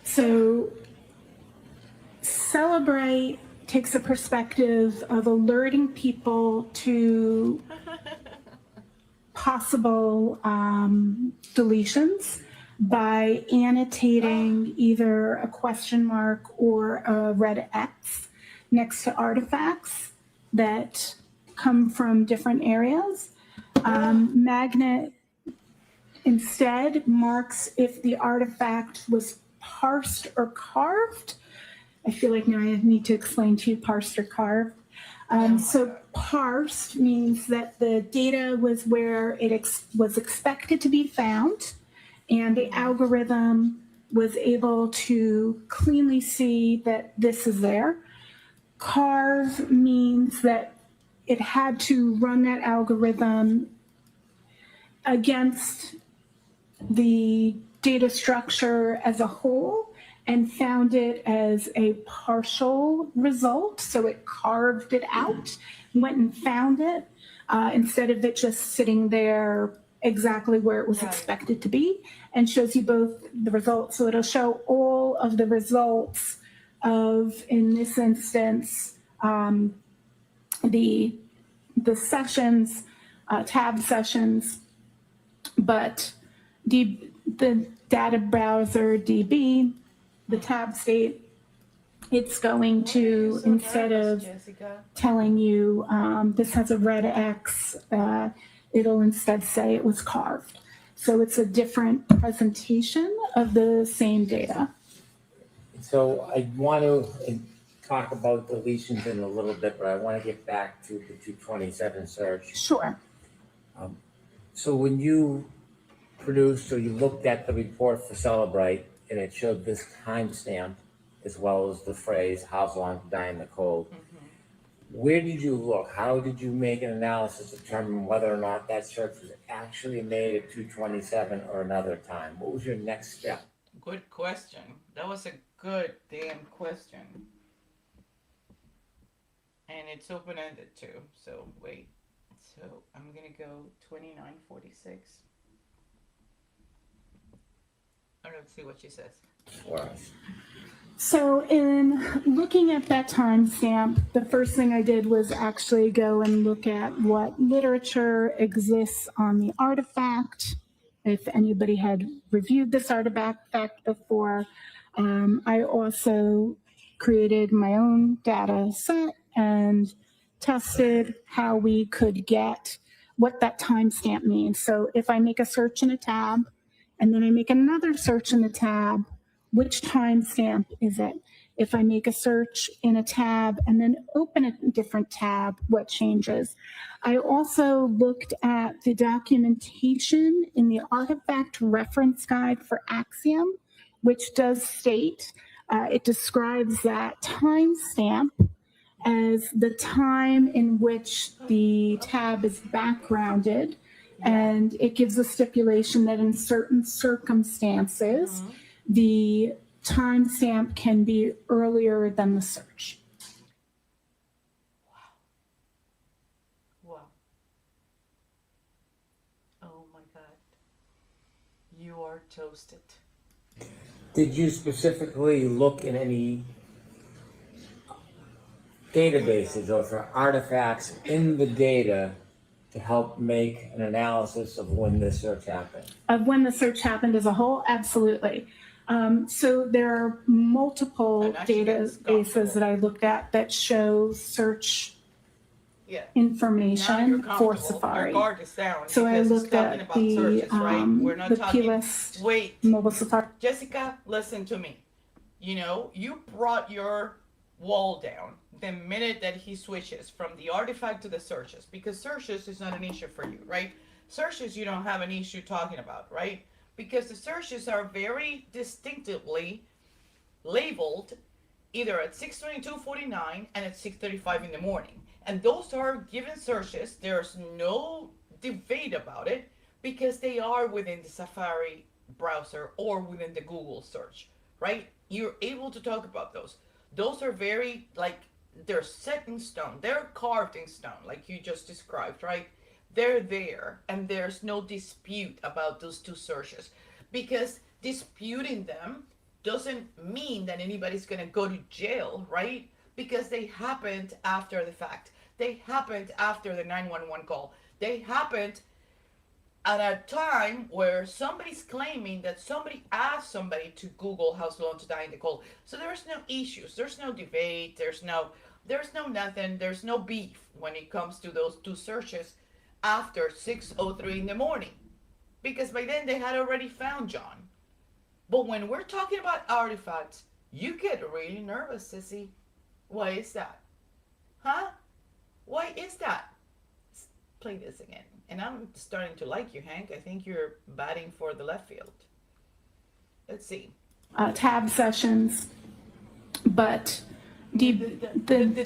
So Cellebrite takes a perspective of alerting people to possible deletions by annotating either a question mark or a red X next to artifacts that come from different areas. Magnet instead marks if the artifact was parsed or carved. I feel like now I need to explain to you parsed or carved. So parsed means that the data was where it was expected to be found, and the algorithm was able to cleanly see that this is there. Carve means that it had to run that algorithm against the data structure as a whole and found it as a partial result. So it carved it out, went and found it, instead of it just sitting there exactly where it was expected to be, and shows you both the results. So it'll show all of the results of, in this instance, the sessions, tab sessions, but the data browser DB, the tab state, it's going to, instead of telling you this has a red X, it'll instead say it was carved. So it's a different presentation of the same data. So I want to talk about deletions in a little bit, but I want to get back to the 227 search. Sure. So when you produced or you looked at the report for Cellebrite and it showed this timestamp as well as the phrase "How's long to die in the cold," where did you look? How did you make an analysis to determine whether or not that search was actually made at 2:27 or another time? What was your next step? Good question. That was a good damn question. And it's open-ended too, so wait. So I'm gonna go 2946. Let's see what she says. So in looking at that timestamp, the first thing I did was actually go and look at what literature exists on the artifact. If anybody had reviewed this artifact before, I also created my own data set and tested how we could get what that timestamp means. So if I make a search in a tab, and then I make another search in the tab, which timestamp is it? If I make a search in a tab and then open a different tab, what changes? I also looked at the documentation in the artifact reference guide for Axiom, which does state, it describes that timestamp as the time in which the tab is backgrounded. And it gives a stipulation that in certain circumstances, the timestamp can be earlier than the search. Wow. Oh my God. You are toasted. Did you specifically look in any databases or for artifacts in the data to help make an analysis of when this search happened? Of when the search happened as a whole? Absolutely. So there are multiple databases that I looked at that show search information for Safari. Your guard is down. So I looked at the, searches, right? We're not the talking. plist Wait, mobile Safari. Jessica, listen to me. You know, you brought your wall down the minute that he switches from the artifact to the searches, because searches is not an issue for you, right? Searches you don't have an issue talking about, right? Because the searches are very distinctively labeled either at 6:22:49 and at 6:35 in the morning. And those are given searches. There's no debate about it because they are within the Safari browser or within the Google search, right? You're able to talk about those. Those are very, like, they're set in stone. They're carved in stone, like you just described, right? They're there, and there's no dispute about those two searches. Because disputing them doesn't mean that anybody's going to go to jail, right? Because they happened after the fact. They happened after the 911 call. They happened at a time where somebody's claiming that somebody asked somebody to Google how long to die in the cold. So there's no issues, there's no debate, there's no nothing, there's no beef when it comes to those two searches after 6:03 in the morning. Because by then they had already found John. But when we're talking about artifacts, you get really nervous, sissy. Why is that? Huh? Why is that? Let's play this again. And I'm starting to like you, Hank. I think you're batting for the left field. Let's see. Tab sessions, but the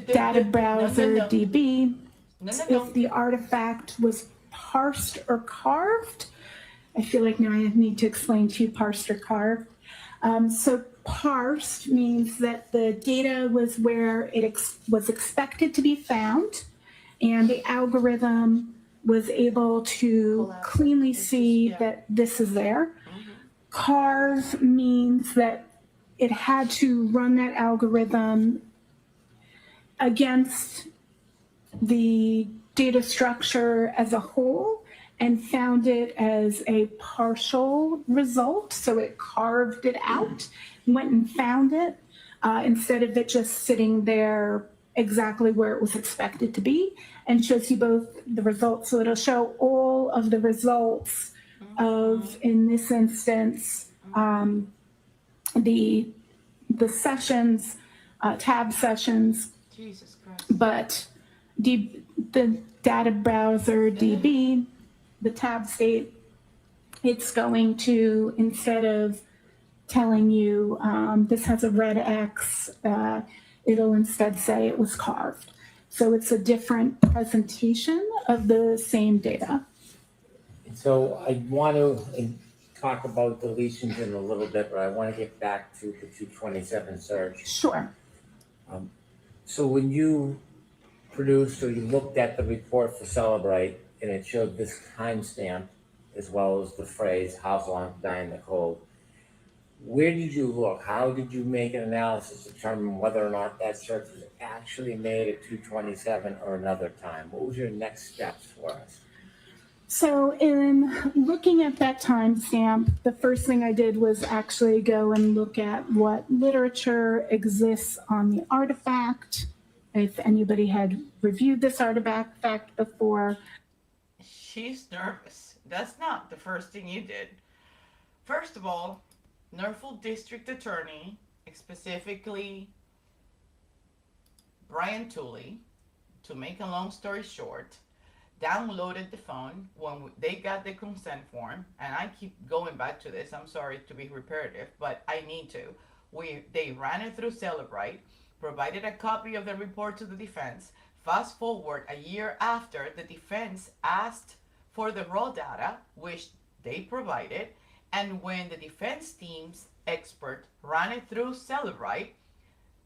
data browser DB, if the artifact was parsed or carved, I feel like now I need to explain to you parsed or carved. So parsed means that the data was where it was expected to be found, and the algorithm was able to cleanly see that this is there. Carve means that it had to run that algorithm against the data structure as a whole and found it as a partial result. So it carved it out, went and found it, instead of it just sitting there exactly where it was expected to be, and shows you both the results. So it'll show all of the results of, in this instance, the sessions, tab sessions. Jesus Christ. But the data browser DB, the tab state, it's going to, instead of telling you this has a red X, it'll instead say it was carved. So it's a different presentation of the same data. So I want to talk about deletions in a little bit, but I want to get back to the 227 search. Sure. So when you produced or you looked at the report for Cellebrite and it showed this timestamp as well as the phrase "How's long to die in the cold," where did you look? How did you make an analysis to determine whether or not that search was actually made at 227 or another time? What was your next steps for us? So in looking at that timestamp, the first thing I did was actually go and look at what literature exists on the artifact, if anybody had reviewed this artifact before. She's nervous. That's not the first thing you did. First of all, Norfolk District Attorney, specifically Brian Tully, to make a long story short, downloaded the phone when they got the consent form, and I keep going back to this, I'm sorry to be repetitive, but I need to. They ran it through Cellebrite, provided a copy of the report to the defense. Fast forward a year after, the defense asked for the raw data, which they provided, and when the defense team's expert ran it through Cellebrite,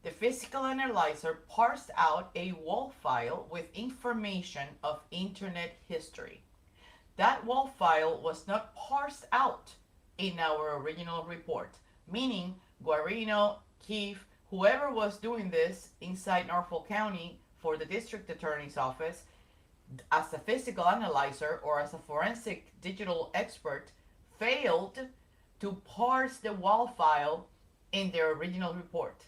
the physical analyzer parsed out a WAL file with information of internet history. That WAL file was not parsed out in our original report, meaning Guarino, Keefe, whoever was doing this inside Norfolk County for the district attorney's office, as a physical analyzer or as a forensic digital expert, failed to parse the WAL file in their original report.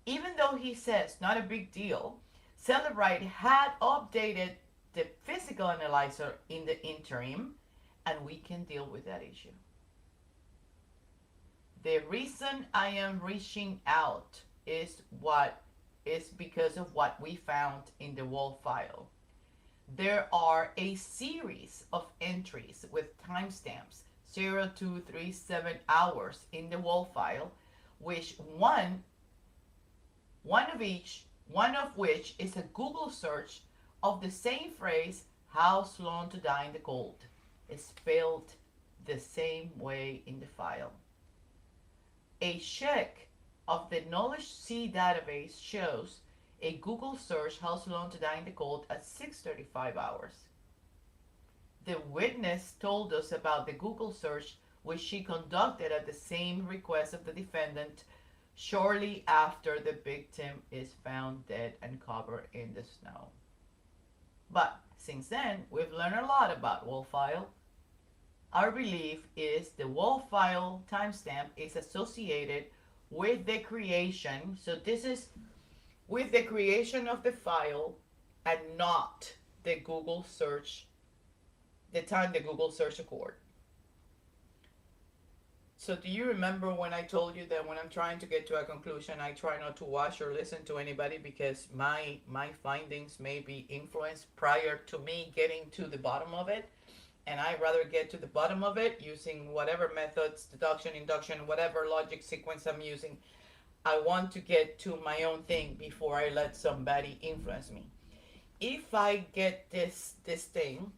Even though he says not a big deal, Cellebrite had updated the physical analyzer in the interim, and we can deal with that issue. The reason I am reaching out is because of what we found in the WAL file. There are a series of entries with timestamps 0237 hours in the WAL file, which one of which is a Google search of the same phrase, "How slow to die in the cold." It's spelled the same way in the file. A check of the Knowledge C database shows a Google search, "How slow to die in the cold" at 6:35 hours. The witness told us about the Google search, which she conducted at the same request of the defendant shortly after the victim is found dead and covered in the snow. But since then, we've learned a lot about WAL file. Our belief is the WAL file timestamp is associated with the creation, so this is with the creation of the file and not the Google search, the time the Google search occurred. So do you remember when I told you that when I'm trying to get to a conclusion, I try not to watch or listen to anybody because my findings may be influenced prior to me getting to the bottom of it, and I'd rather get to the bottom of it using whatever methods, deduction, induction, whatever logic sequence I'm using. I want to get to my own thing before I let somebody influence me. If I get this thing,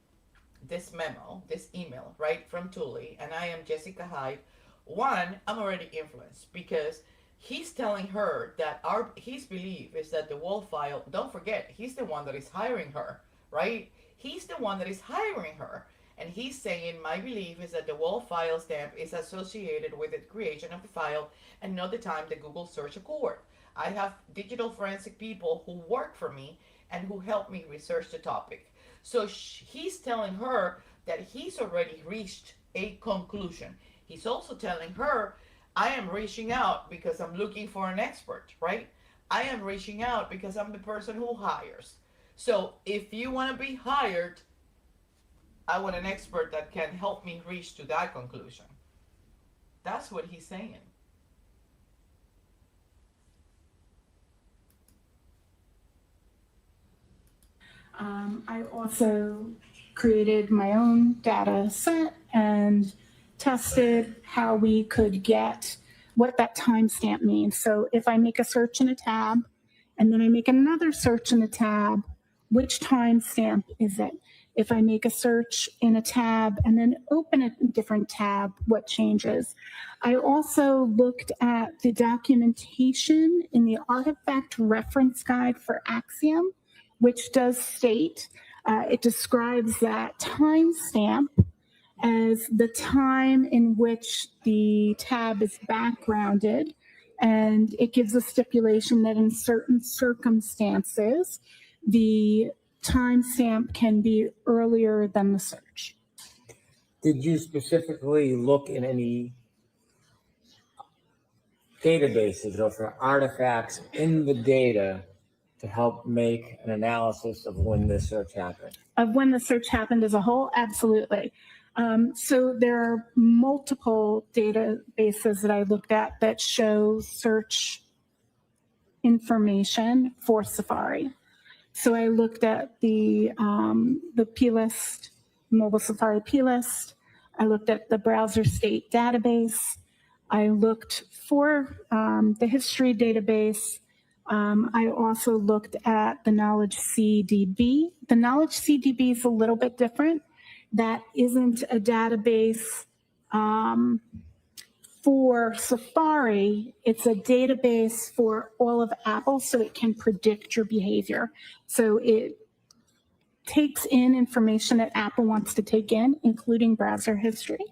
this memo, this email, right, from Tully, and I am Jessica Hyde, one, I'm already influenced because he's telling her that his belief is that the WAL file, don't forget, he's the one that is hiring her, right? He's the one that is hiring her. And he's saying, my belief is that the WAL file stamp is associated with the creation of the file and not the time the Google search occurred. I have digital forensic people who work for me and who help me research the topic. So he's telling her that he's already reached a conclusion. He's also telling her, I am reaching out because I'm looking for an expert, right? I am reaching out because I'm the person who hires. So if you want to be hired, I want an expert that can help me reach to that conclusion. That's what he's saying. I also created my own data set and tested how we could get what that timestamp means. So if I make a search in a tab and then I make another search in a tab, which timestamp is it? If I make a search in a tab and then open a different tab, what changes? I also looked at the documentation in the artifact reference guide for Axiom, which does state, it describes that timestamp as the time in which the tab is backgrounded, and it gives a stipulation that in certain circumstances, the timestamp can be earlier than the search. Did you specifically look in any databases or for artifacts in the data to help make an analysis of when this search happened? Of when the search happened as a whole? Absolutely. So there are multiple databases that I looked at that show search information for Safari. So I looked at the plist, mobile Safari plist. I looked at the browser state database. I looked for the history database. I also looked at the Knowledge CDB. The Knowledge CDB is a little bit different. That isn't a database for Safari. It's a database for all of Apple, so it can predict your behavior. So it takes in information that Apple wants to take in, including browser history.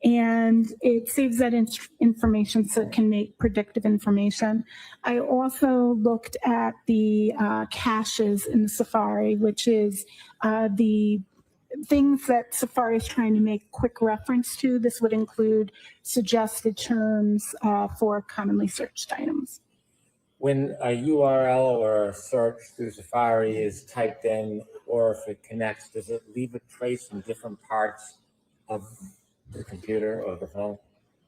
And it saves that information so it can make predictive information. I also looked at the caches in the Safari, which is the things that Safari is trying to make quick reference to. This would include suggested terms for commonly searched items. When a URL or a search through Safari is typed in, or if it connects, does it leave a trace in different parts of the computer or the phone?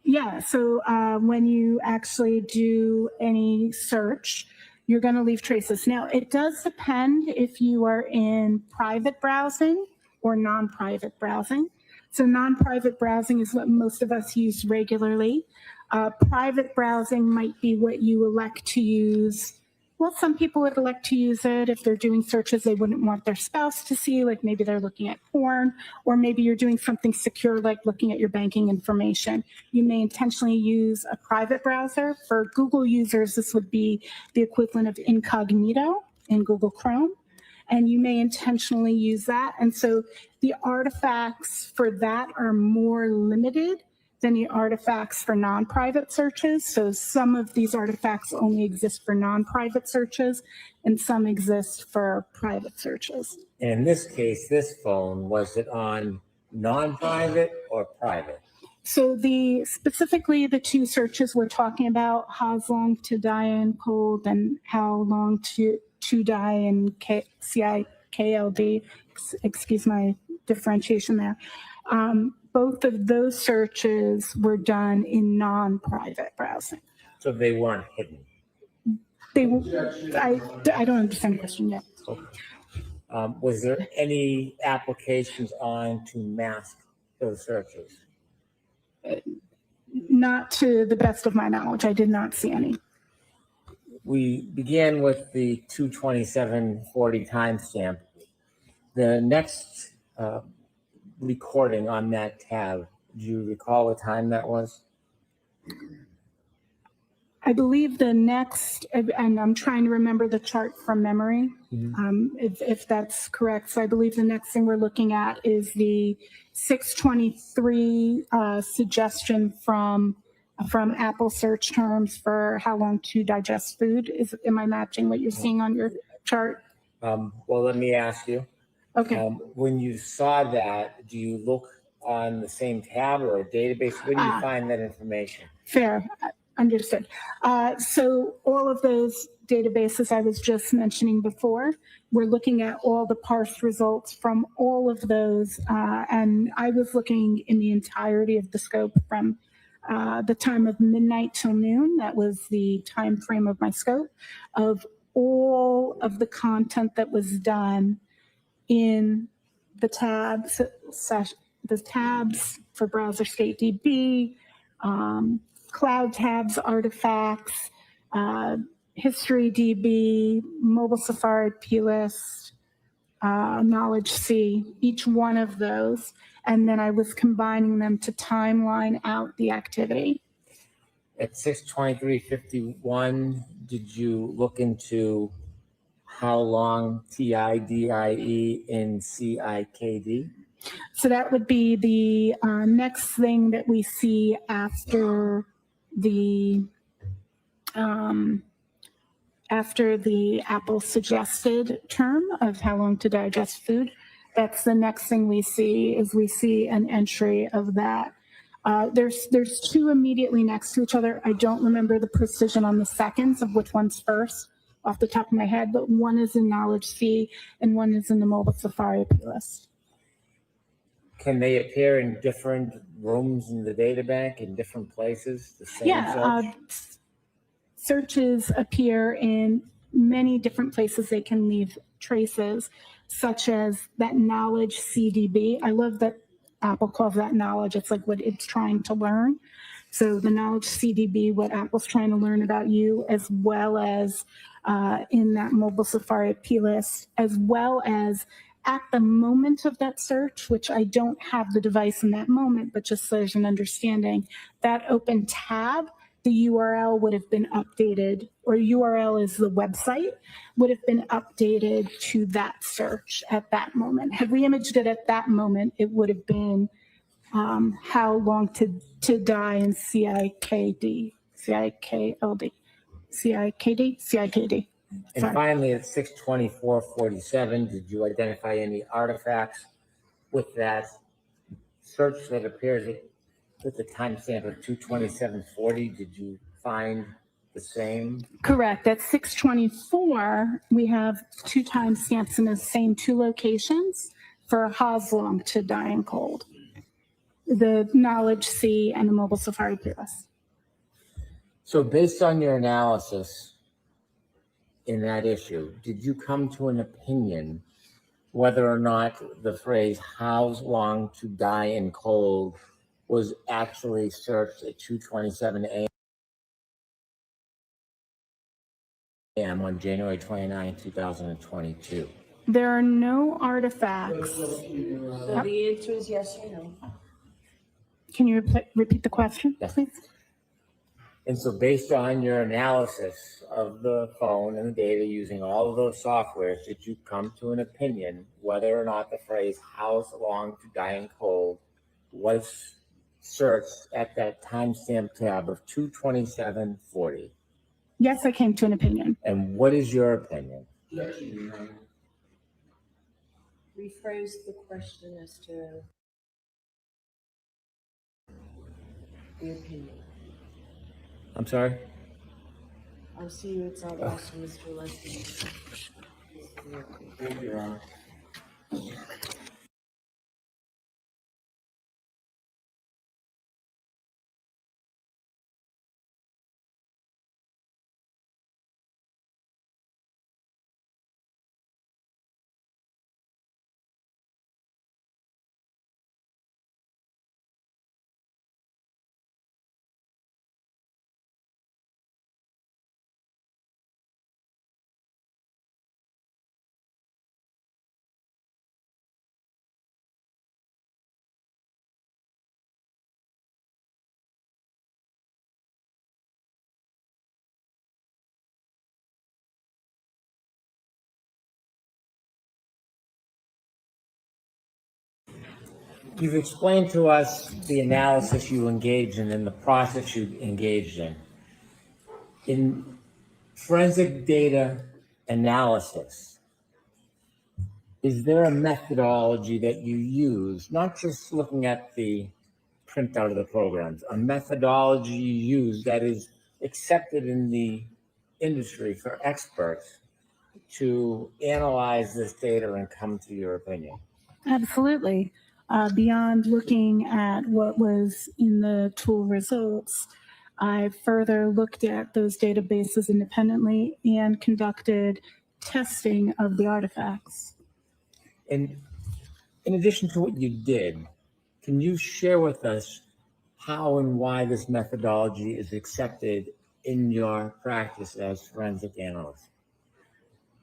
Yeah, so when you actually do any search, you're going to leave traces. Now, it does depend if you are in private browsing or non-private browsing. So non-private browsing is what most of us use regularly. Private browsing might be what you elect to use. Well, some people would elect to use it if they're doing searches they wouldn't want their spouse to see, like maybe they're looking at porn, or maybe you're doing something secure like looking at your banking information. You may intentionally use a private browser. For Google users, this would be the equivalent of incognito in Google Chrome, and you may intentionally use that. And so the artifacts for that are more limited than the artifacts for non-private searches. So some of these artifacts only exist for non-private searches, and some exist for private searches. In this case, this phone, was it on non-private or private? So specifically the two searches we're talking about, how long to die in cold and how long to die in CIKLD, excuse my differentiation there. Both of those searches were done in non-private browsing. So they weren't hidden? I don't understand the question yet. Was there any applications on to mask those searches? Not to the best of my knowledge. I did not see any. We began with the 22740 timestamp. The next recording on that tab, do you recall what time that was? I believe the next, and I'm trying to remember the chart from memory, if that's correct. So I believe the next thing we're looking at is the 623 suggestion from Apple search terms for how long to digest food. Am I matching what you're seeing on your chart? Well, let me ask you. Okay. When you saw that, do you look on the same tab or a database? Where do you find that information? Fair. Understood. So all of those databases I was just mentioning before, we're looking at all the parse results from all of those. And I was looking in the entirety of the scope from the time of midnight till noon. That was the time frame of my scope of all of the content that was done in the tabs for browser state DB, cloud tabs, artifacts, History DB, Mobile Safari plist, Knowledge C, each one of those. And then I was combining them to timeline out the activity. At 6/23/51, did you look into how long TIDIE in CIKD? So that would be the next thing that we see after the Apple suggested term of how long to digest food. That's the next thing we see is we see an entry of that. There's two immediately next to each other. I don't remember the precision on the seconds of which one's first off the top of my head, but one is in Knowledge C and one is in the Mobile Safari list. Can they appear in different rooms in the data bank, in different places, the same search? Searches appear in many different places. They can leave traces, such as that knowledge CDB. I love that Apple calls that knowledge. It's like what it's trying to learn. So the knowledge CDB, what Apple's trying to learn about you, as well as in that Mobile Safari plist, as well as at the moment of that search, which I don't have the device in that moment, but just so there's an understanding, that open tab, the URL would have been updated, or URL is the website, would have been updated to that search at that moment. Had we imaged it at that moment, it would have been how long to die in CIKD. And finally, at 6/24/47, did you identify any artifacts with that search that appears with the timestamp of 2/27/40? Did you find the same? Correct. At 6/24, we have two timestamps in the same two locations for Haslong to die in cold. The Knowledge C and the Mobile Safari plist. So based on your analysis in that issue, did you come to an opinion whether or not the phrase "how's long to die in cold" was actually searched at 2:27 a.m. on January 29, 2022? There are no artifacts. So the answer is yes or no. Can you repeat the question, please? And so based on your analysis of the phone and the data using all of those softwares, did you come to an opinion whether or not the phrase "how's long to die in cold" was searched at that timestamp tab of 2:27:40? Yes, I came to an opinion. And what is your opinion? Rephrase the question as to the opinion. I'm sorry? I see it's not lost to Mr. Leslie. Thank you, Your Honor. You've explained to us the analysis you engaged in and the process you engaged in. In forensic data analysis, is there a methodology that you use, not just looking at the printout of the programs, a methodology you use that is accepted in the industry for experts to analyze this data and come to your opinion? Absolutely. Beyond looking at what was in the tool results, I further looked at those databases independently and conducted testing of the artifacts. And in addition to what you did, can you share with us how and why this methodology is accepted in your practice as forensic analyst?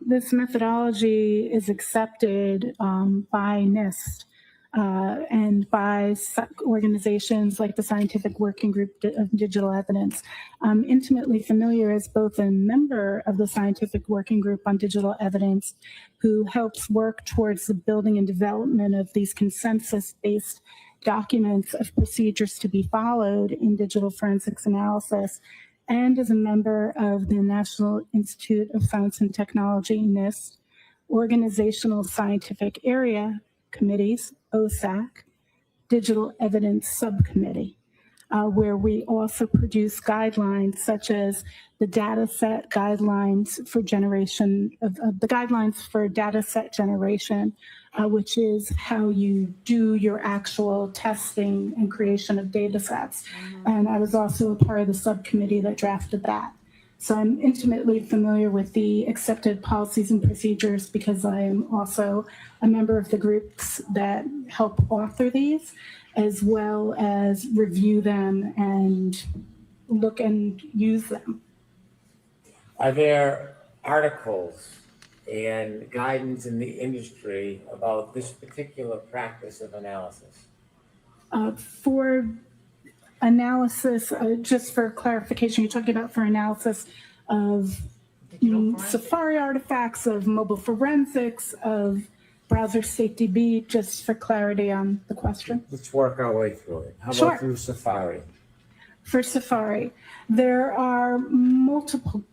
This methodology is accepted by NIST and by organizations like the Scientific Working Group of Digital Evidence. I'm intimately familiar as both a member of the Scientific Working Group on Digital Evidence, who helps work towards the building and development of these consensus-based documents of procedures to be followed in digital forensics analysis, and as a member of the National Institute of Science and Technology, NIST, Organizational Scientific Area Committees, OSAC, Digital Evidence Subcommittee, where we also produce guidelines such as the data set guidelines for generation of the guidelines for data set generation, which is how you do your actual testing and creation of data sets. And I was also a part of the subcommittee that drafted that. So I'm intimately familiar with the accepted policies and procedures because I am also a member of the groups that help author these, as well as review them and look and use them. Are there articles and guidance in the industry about this particular practice of analysis? For analysis, just for clarification, you're talking about for analysis of Safari artifacts, of mobile forensics, of browser safety beat, just for clarity on the question. Let's work our way through it. How Sure. about through Safari? For Safari, there are multiple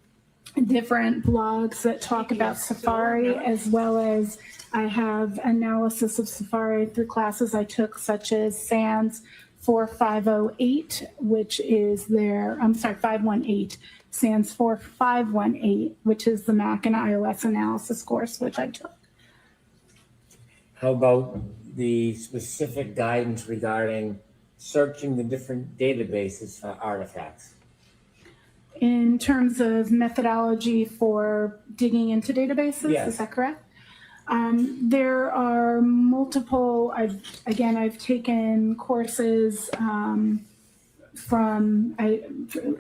different blogs that talk about Safari, as well as I have analysis of Safari through classes I took, such as SANS 4508, which is their, 518, SANS 4518, which is the Mac and iOS analysis course, which I took. How about the specific guidance regarding searching the different databases for artifacts? In terms of methodology for digging into databases, Yes. Is that correct? There are multiple, I've taken courses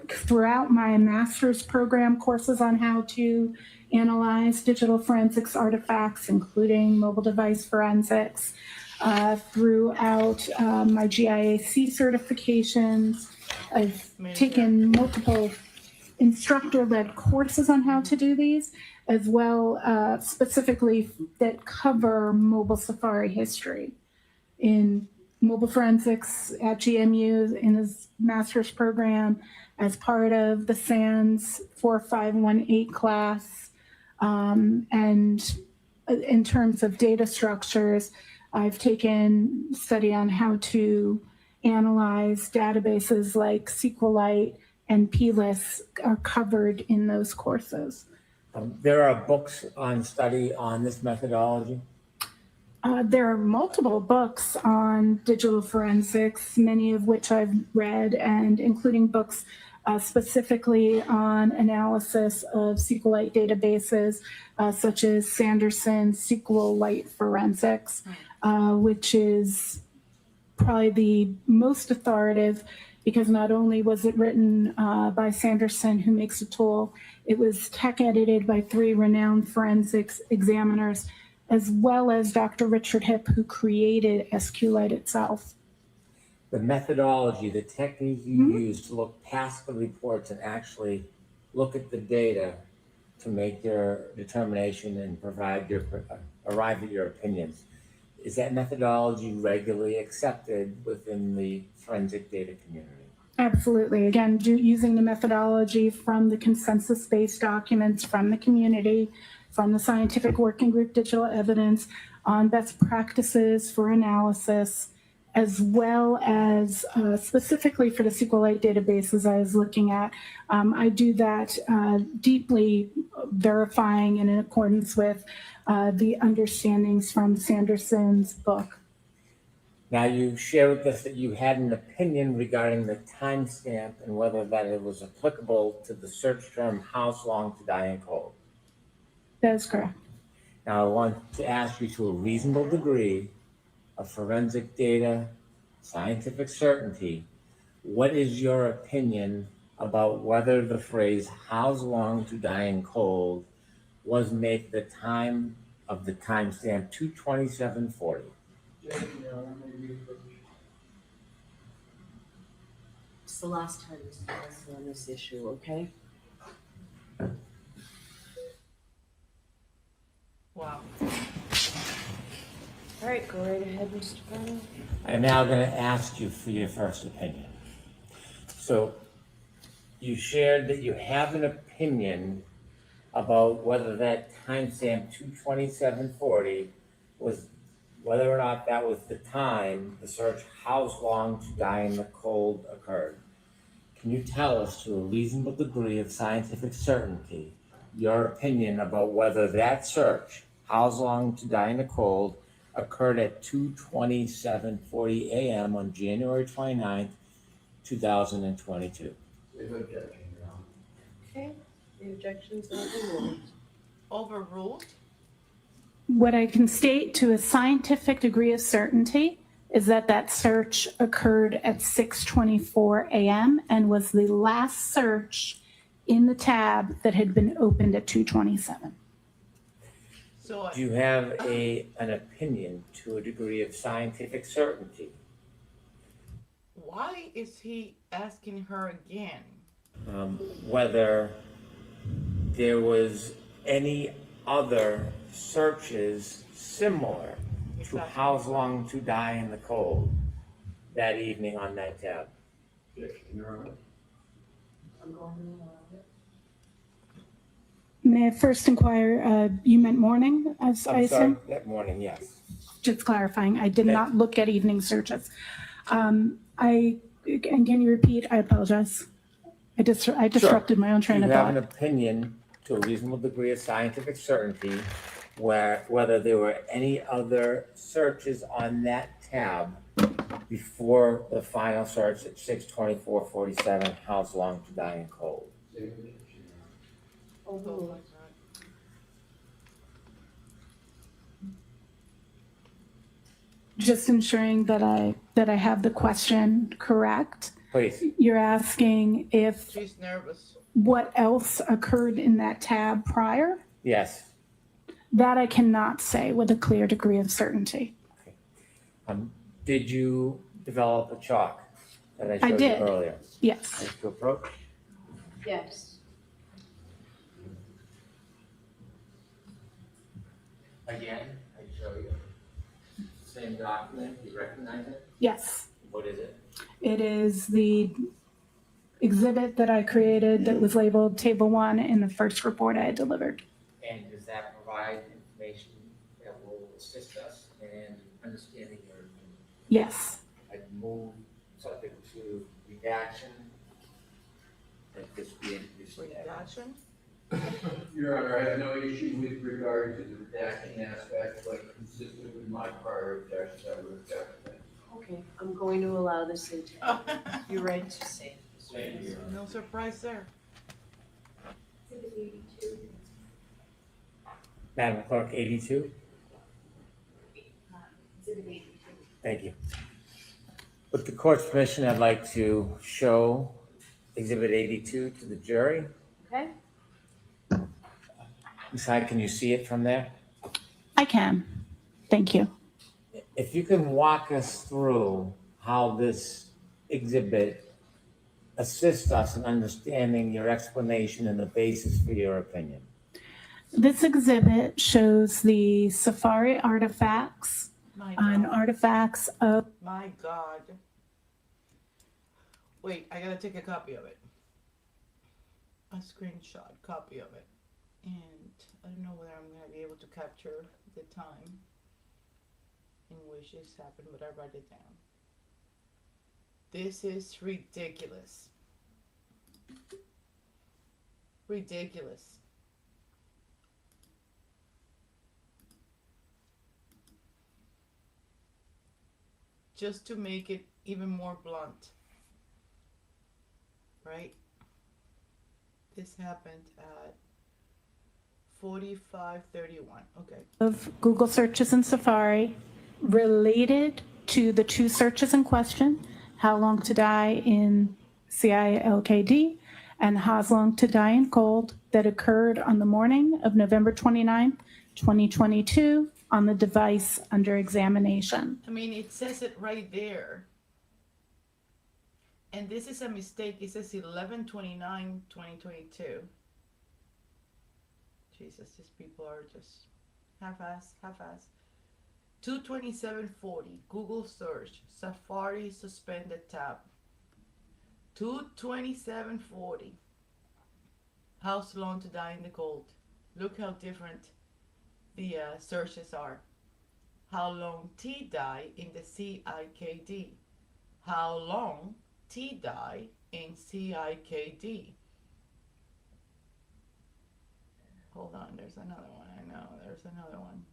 throughout my master's program, courses on how to analyze digital forensics artifacts, including mobile device forensics, throughout my GIAC certifications. I've taken multiple instructor-led courses on how to do these, as well specifically that cover mobile Safari history. In mobile forensics at GMU in his master's program as part of the SANS 4518 class. And in terms of data structures, I've taken study on how to analyze databases like SQLite and PLIS are covered in those courses. There are books on study on this methodology? There are multiple books on digital forensics, many of which I've read, and including books specifically on analysis of SQLite databases, such as Sanderson's SQLite Forensics, which is probably the most authoritative, because not only was it written by Sanderson, who makes a tool, it was tech edited by 3 renowned forensics examiners, as well as Dr. Richard Hipp, who created SQLite itself. The methodology, the technique you use to look past the reports and actually look at the data to make your determination and arrive at your opinions. Is that methodology regularly accepted within the forensic data community? Absolutely. Again, using the methodology from the consensus-based documents from the community, from the Scientific Working Group Digital Evidence on best practices for analysis, as well as specifically for the SQLite databases I was looking at. I do that deeply verifying and in accordance with the understandings from Sanderson's book. Now, you shared with us that you had an opinion regarding the timestamp and whether that it was applicable to the search term "house long to die in cold." That is correct. Now, I want to ask you, to a reasonable degree of forensic data, scientific certainty, what is your opinion about whether the phrase "how's long to die in cold" was made the time of the timestamp 2/27/40. It's the last time Mr. President on this issue, okay? Wow. All right, go right ahead, Mr. Guarino. I'm now going to ask you for your first opinion. So you shared that you have an opinion about whether that timestamp 2/27/40 was, whether or not that was the time the search "how's long to die in the cold" occurred. Can you tell us to a reasonable degree of scientific certainty your opinion about whether that search, "how's long to die in the cold," occurred at 2:27:40 a.m. on January 29th, 2022? Okay, the objections overruled. Overruled? What I can state to a scientific degree of certainty is that that search occurred at 6:24 a.m. and was the last search in the tab that had been opened at 2:27. So Do you have an opinion to a degree of scientific certainty? why is he asking her again? Whether there was any other searches similar to "how's long to die in the cold" that evening on that tab? I'm going to allow it. May I first inquire, you meant morning, as I I'm sorry, assume? that morning, yes. Just clarifying, I did not look at evening searches. And can you repeat? I apologize. I disrupted my own train of Do you have an thought. opinion to a reasonable degree of scientific certainty whether there were any other searches on that tab before the final search at 6:24:47, "how's long to die in cold"? Overruled. Just ensuring that I have the question correct. Please. You're asking if She's nervous. what else occurred in that tab prior? Yes. That I cannot say with a clear degree of certainty. Did you develop a chalk that I showed did. you earlier? Yes. To approach? Yes. Again, I show you. Same document, you recognize it? Yes. What is it? It is the exhibit that I created that was labeled Table 1 in the first report I had delivered. And does that provide information that will assist us in understanding your opinion? Yes. I'd move subject to redaction. That this be introduced. Redaction? Your Honor, I have no issue with regard to the redaction aspect, but consistent with my prior objections, I would object to that. Okay, I'm going to allow this into your right to say. Thank you. No surprise there. Madam Clerk, 82? Thank you. With the court's permission, I'd like to show Exhibit 82 to the jury. Okay? Ms. Hyde, can you see it from there? I can. Thank you. If you can walk us through how this exhibit assists us in understanding your explanation and the basis for your opinion. This exhibit shows the Safari artifacts on artifacts of... My God. Wait, I gotta take a copy of it. A screenshot copy of it. And I don't know whether I'm gonna be able to capture the time in which this happened, but I write it down. This is ridiculous. Ridiculous. Just to make it even more blunt, right? This happened at 45:31. Okay. of Google searches in Safari related to the two searches in question, How Long to Die in CILKD and Haslong to die in cold that occurred on the morning of November 29th, 2022 on the device under examination. I mean, it says it right there. And this is a mistake. It says 11/29/2022. Jesus, these people are just half-ass. 22740, Google search, Safari suspended tab. 22740, house long to die in the cold. Look how different the searches are. How long T die in the CIKD? How long T die in CIKD? Hold on, there's another one. I know, there's another one.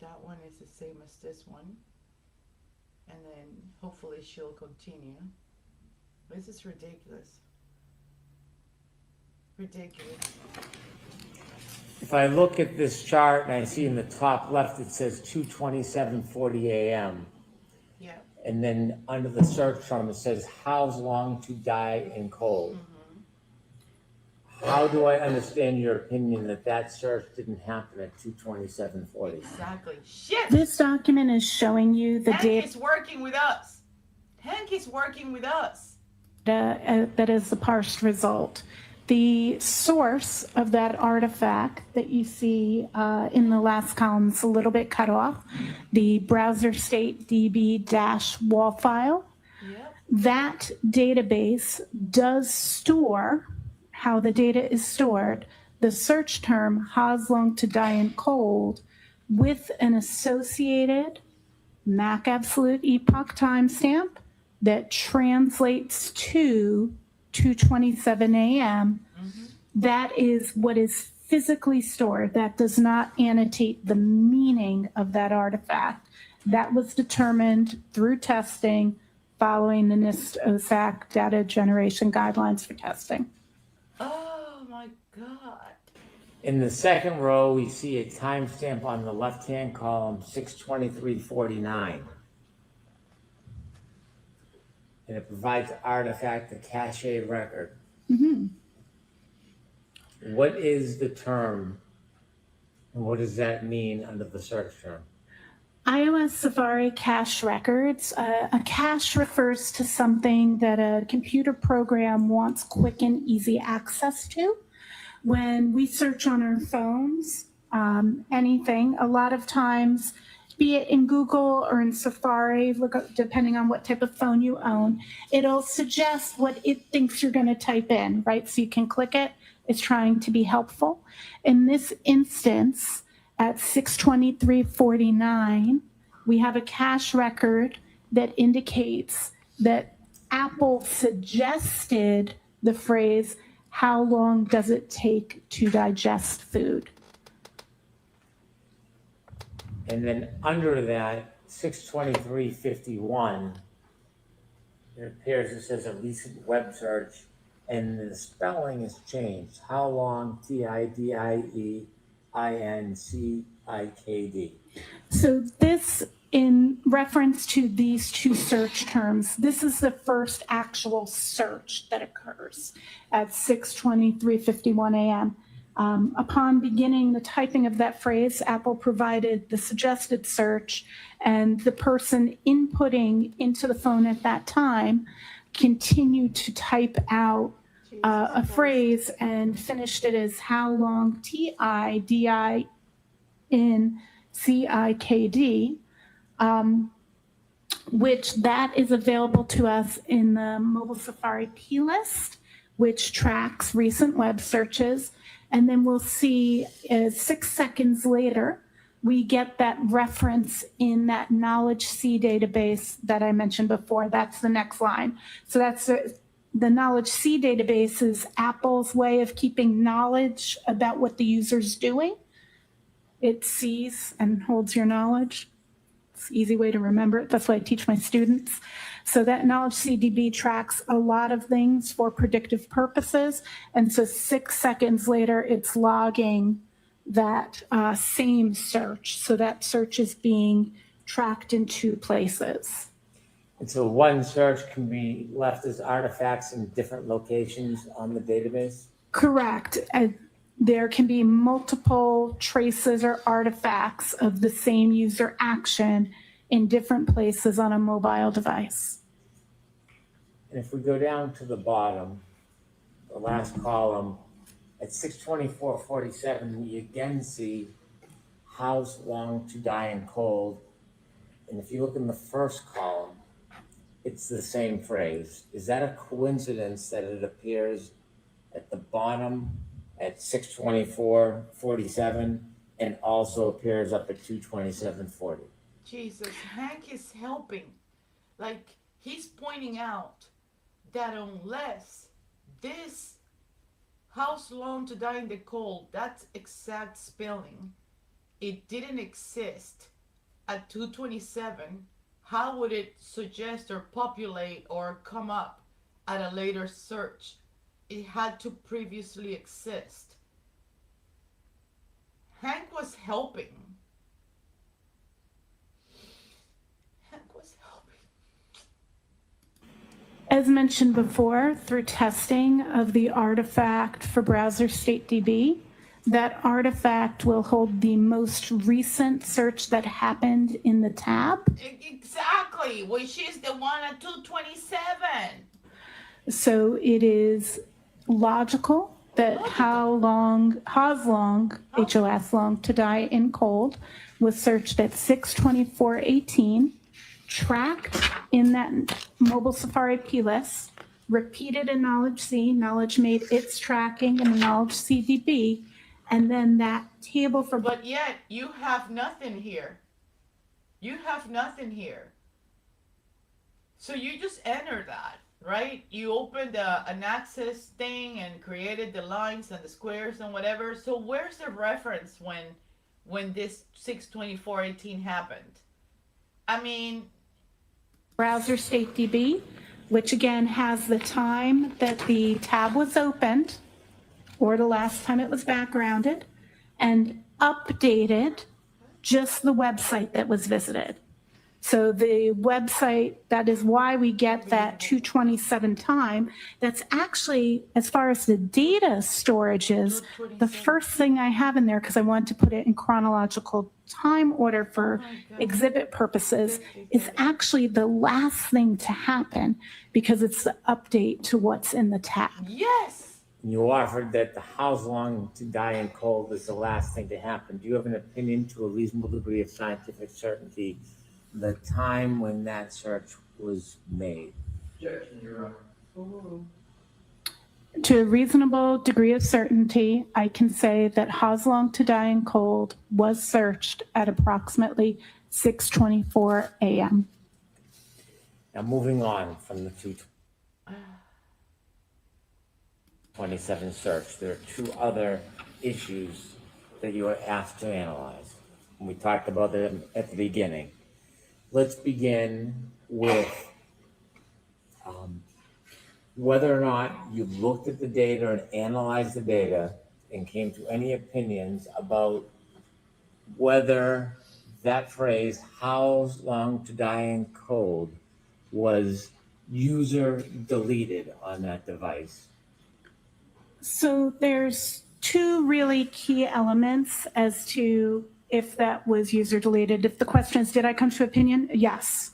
That one is the same as this one. And then hopefully she'll continue. This is ridiculous. If I look at this chart and I see in the top left, it says 2:27:40 a.m. Yeah. And then under the search term, it says, how's long to die in cold? Mm-hmm. How do I understand your opinion that that search didn't happen at 2:27:40? Exactly. Shit! This document is showing you the Hank data. is working with us. That is the parsed result. The source of that artifact that you see in the last column is a little bit cut off. The browser state db-wall file. Yep. That database does store how the data is stored, the search term "has long to die in cold" with an associated MAC absolute epoch timestamp that translates to 2:27 a.m. Mm-hmm. That is what is physically stored. That does not annotate the meaning of that artifact. That was determined through testing following the NIST OSAC data generation guidelines for testing. Oh my God. In the second row, we see a timestamp on the left-hand column, 6:23:49. And it provides artifact, a cache record. Mm-hmm. What is the term, and what does that mean under the search term? iOS Safari cache records. A cache refers to something that a computer program wants quick and easy access to. When we search on our phones, anything, a lot of times, be it in Google or in Safari, depending on what type of phone you own, it'll suggest what it thinks you're going to type in, right? So you can click it. It's trying to be helpful. In this instance, at 6:23:49, we have a cache record that indicates that Apple suggested the phrase, "How long does it take to digest food?" And then under that, 6:23:51, it appears it says a recent web search, and the spelling is changed. How long, TIDIEINCIKD. So this, in reference to these two search terms, this is the first actual search that occurs at 6:23:51 a.m. Upon beginning the typing of that phrase, Apple provided the suggested search, and the person inputting into the phone at that time continued to type out a phrase and finished it as "how long, TIDINCIKD," which that is available to us in the Mobile Safari plist, which tracks recent web searches. And then we'll see 6 seconds later, we get that reference in that knowledge C database that I mentioned before. That's the next line. So that's the knowledge C database is Apple's way of keeping knowledge about what the user's doing. It sees and holds your knowledge. It's an easy way to remember it. That's what I teach my students. So that knowledge CDB tracks a lot of things for predictive purposes. And so 6 seconds later, it's logging that same search. So that search is being tracked in two places. And so one search can be left as artifacts in different locations on the database? Correct. There can be multiple traces or artifacts of the same user action in different places on a mobile device. And if we go down to the bottom, the last column, at 624.47, we again see house long to die in cold. And if you look in the first column, it's the same phrase. Is that a coincidence that it appears at the bottom at 624.47 and also appears up at 227.40? Jesus, Hank is helping. Like, he's pointing out that unless this house long to die in the cold, that's exact spelling, it didn't exist at 227, how would it suggest or populate or come up at a later search? It had to previously exist. Hank was helping. Hank was helping. As mentioned before, through testing of the artifact for browser state DB, that artifact will hold the most recent search that happened in the tab. Exactly, which is the one at 227. So it is logical that HOS long to die in cold was searched at 624.18, tracked in that mobile Safari plist, repeated in Knowledge C, Knowledge made its tracking in the Knowledge CDB, and then that table for... But yet, you have nothing here. You have nothing here. So you just enter that, right? You opened an access thing and created the lines and the squares and whatever. So where's the reference when this 624.18 happened? I mean... Browser state DB, which again has the time that the tab was opened, or the last time it was backgrounded, and updated just the website that was visited. So the website, that is why we get that 227 time. That's actually, as far as the data storage is, the first thing I have in there, because I want to put it in chronological time order for exhibit purposes, is actually the last thing to happen because it's the update to what's in the tab. Yes! You offered that the house long to die in cold is the last thing to happen. Do you have an opinion to a reasonable degree of scientific certainty the time when that search was made? Objection, Your Honor. To a reasonable degree of certainty, I can say that HOS long to die in cold was searched at approximately 6:24 a.m. Now, moving on from the 227 search, there are two other issues that you were asked to analyze. And we talked about them at the beginning. Let's begin with whether or not you looked at the data and analyzed the data and came to any opinions about whether that phrase, how long to die in cold, was user deleted on that device. So there's two really key elements as to if that was user deleted. If the question is, did I come to opinion? Yes.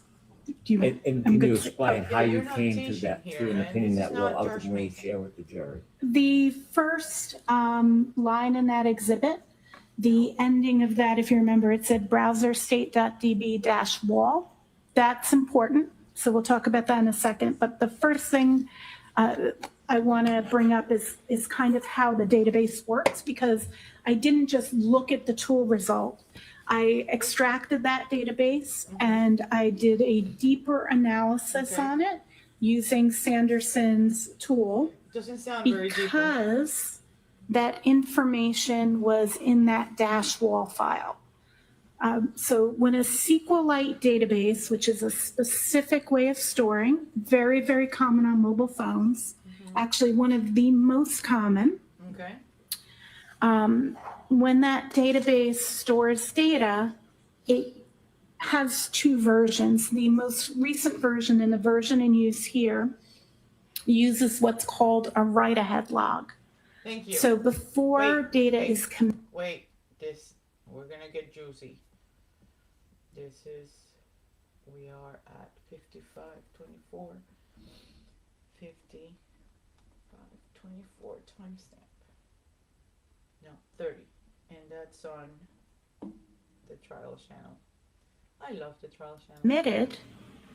And can you explain how you came to an opinion that will ultimately share with the jury? The first line in that exhibit, the ending of that, if you remember, it said browser state.db-wall. That's important. So we'll talk about that in a second. But the first thing I want to bring up is kind of how the database works, because I didn't just look at the tool result. I extracted that database and I did a deeper analysis on it using Sanderson's tool. Doesn't sound very deep. Because that information was in that dash wall file. So when a SQLite database, which is a specific way of storing, very, very common on mobile phones, actually one of the most common. Okay. When that database stores data, it has two versions. The most recent version and the version in use here uses what's called a write-ahead log. Thank you. So before data is we're gonna get juicy. This is, we are at 5524. 5524 timestamp. No, 30. And that's on the trial channel. I love the trial channel. Submitted,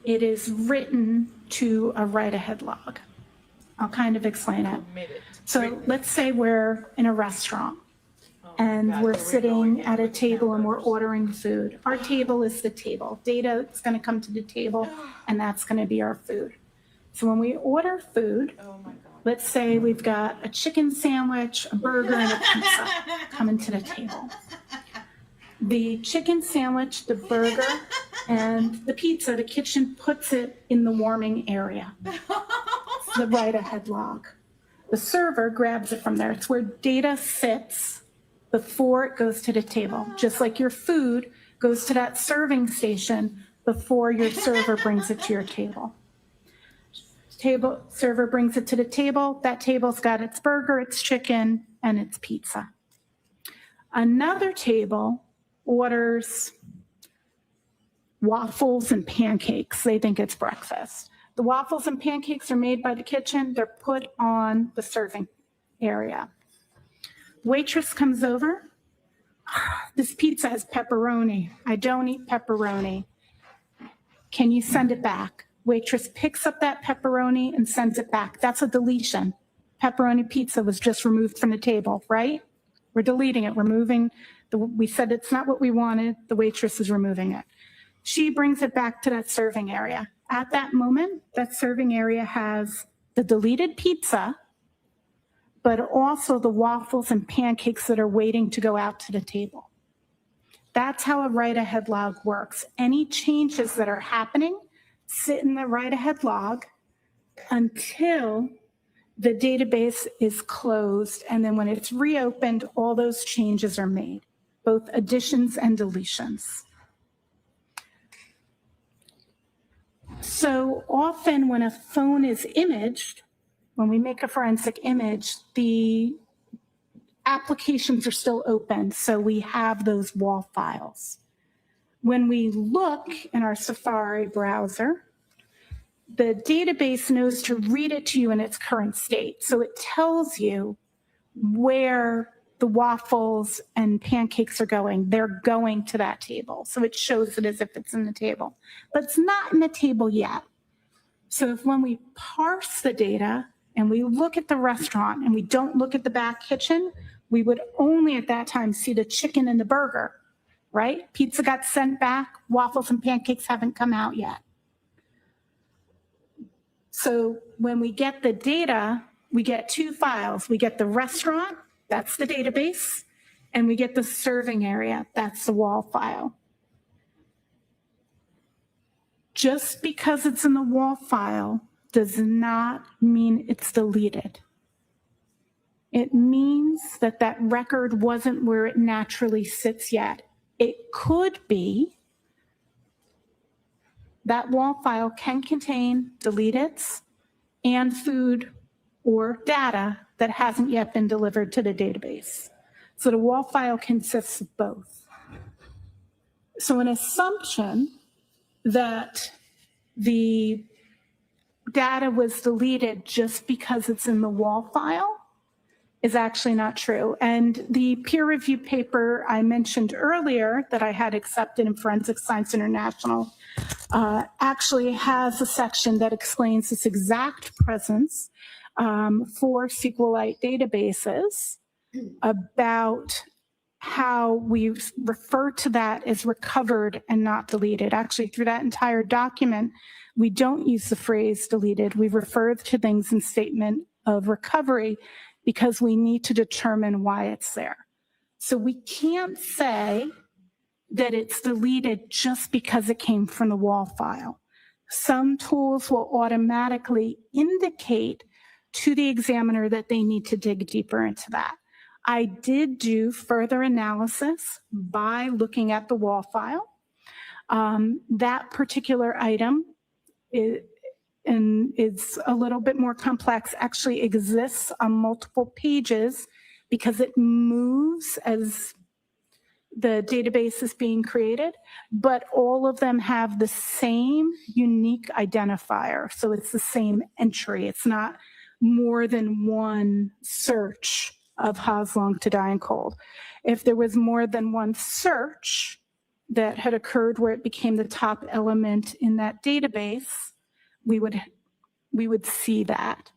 it is written to a write-ahead log. I'll kind of explain it. So let's say we're in a restaurant and we're sitting at a table and we're ordering food. Our table is the table. Data is going to come to the table and that's going to be our food. So when we order food, let's say we've got a chicken sandwich, a burger, and a pizza coming to the table. The chicken sandwich, the burger, and the pizza, the kitchen puts it in the warming area. It's the write-ahead log. The server grabs it from there. It's where data sits before it goes to the table. Just like your food goes to that serving station before your server brings it to your table. Server brings it to the table. That table's got its burger, its chicken, and its pizza. Another table orders waffles and pancakes. They think it's breakfast. The waffles and pancakes are made by the kitchen. They're put on the serving area. Waitress comes over. This pizza has pepperoni. I don't eat pepperoni. Can you send it back? Waitress picks up that pepperoni and sends it back. That's a deletion. Pepperoni pizza was just removed from the table, right? We're deleting it. We're moving. We said it's not what we wanted. The waitress is removing it. She brings it back to that serving area. At that moment, that serving area has the deleted pizza, but also the waffles and pancakes that are waiting to go out to the table. That's how a write-ahead log works. Any changes that are happening sit in the write-ahead log until the database is closed, and then when it's reopened, all those changes are made, both additions and deletions. So often when a phone is imaged, when we make a forensic image, the applications are still open, so we have those WAL files. When we look in our Safari browser, the database knows to read it to you in its current state. So it tells you where the waffles and pancakes are going. They're going to that table. So it shows it as if it's in the table, but it's not in the table yet. So if when we parse the data and we look at the restaurant and we don't look at the back kitchen, we would only at that time see the chicken and the burger, right? Pizza got sent back, waffles and pancakes haven't come out yet. So when we get the data, we get two files. We get the restaurant, that's the database, and we get the serving area, that's the WAL file. Just because it's in the WAL file does not mean it's deleted. It means that that record wasn't where it naturally sits yet. It could be that WAL file can contain deleteds and food or data that hasn't yet been delivered to the database. So the WAL file consists of both. So an assumption that the data was deleted just because it's in the WAL file is actually not true. And the peer review paper I mentioned earlier that I had accepted in Forensic Science International actually has a section that explains this exact presence for SQLite databases about how we refer to that as recovered and not deleted. Actually, through that entire document, we don't use the phrase deleted. We refer to things in statement of recovery because we need to determine why it's there. So we can't say that it's deleted just because it came from the WAL file. Some tools will automatically indicate to the examiner that they need to dig deeper into that. I did do further analysis by looking at the WAL file. That particular item and it's a little bit more complex, actually exists on multiple pages because it moves as the database is being created, but all of them have the same unique identifier. So it's the same entry. It's not more than one search of how's long to die in cold. If there was more than one search that had occurred where it became the top element in that database, we would see that.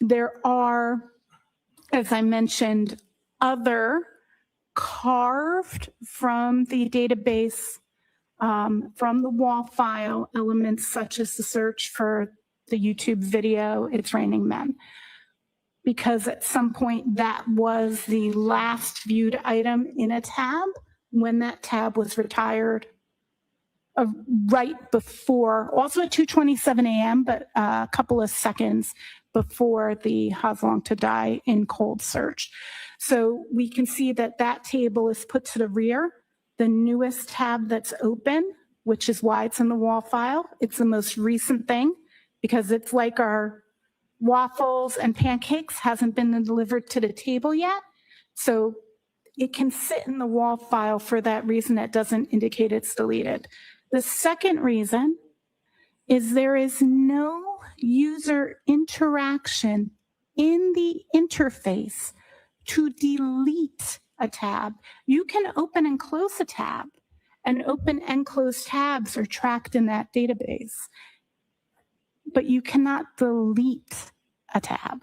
There are, as I mentioned, other carved from the database, from the wall file elements such as the search for the YouTube video, It's Raining Men. Because at some point that was the last viewed item in a tab when that tab was retired right before, also at 2:27 a.m., but a couple of seconds before the How's Long to Die in cold search. So we can see that that table is put to the rear. The newest tab that's open, which is why it's in the wall file, it's the most recent thing because it's like our waffles and pancakes hasn't been delivered to the table yet. So it can sit in the wall file for that reason. That doesn't indicate it's deleted. The second reason is there is no user interaction in the interface to delete a tab. You can open and close a tab, and open and close tabs are tracked in that database, but you cannot delete a tab.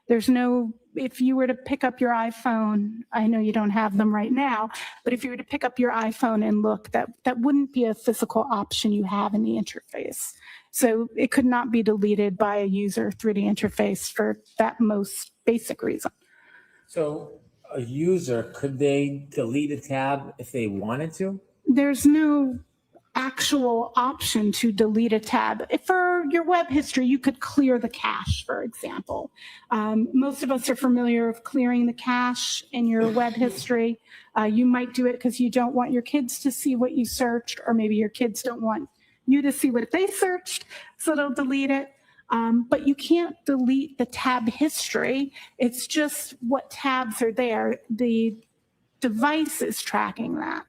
There's no, if you were to pick up your iPhone, I know you don't have them right now, but if you were to pick up your iPhone and look, that wouldn't be a physical option you have in the interface. So it could not be deleted by a user through the interface for that most basic reason. So a user, could they delete a tab if they wanted to? There's no actual option to delete a tab. For your web history, you could clear the cache, for example. Most of us are familiar with clearing the cache in your web history. You might do it because you don't want your kids to see what you searched, or maybe your kids don't want you to see what they searched, so they'll delete it. But you can't delete the tab history. It's just what tabs are there. The device is tracking that.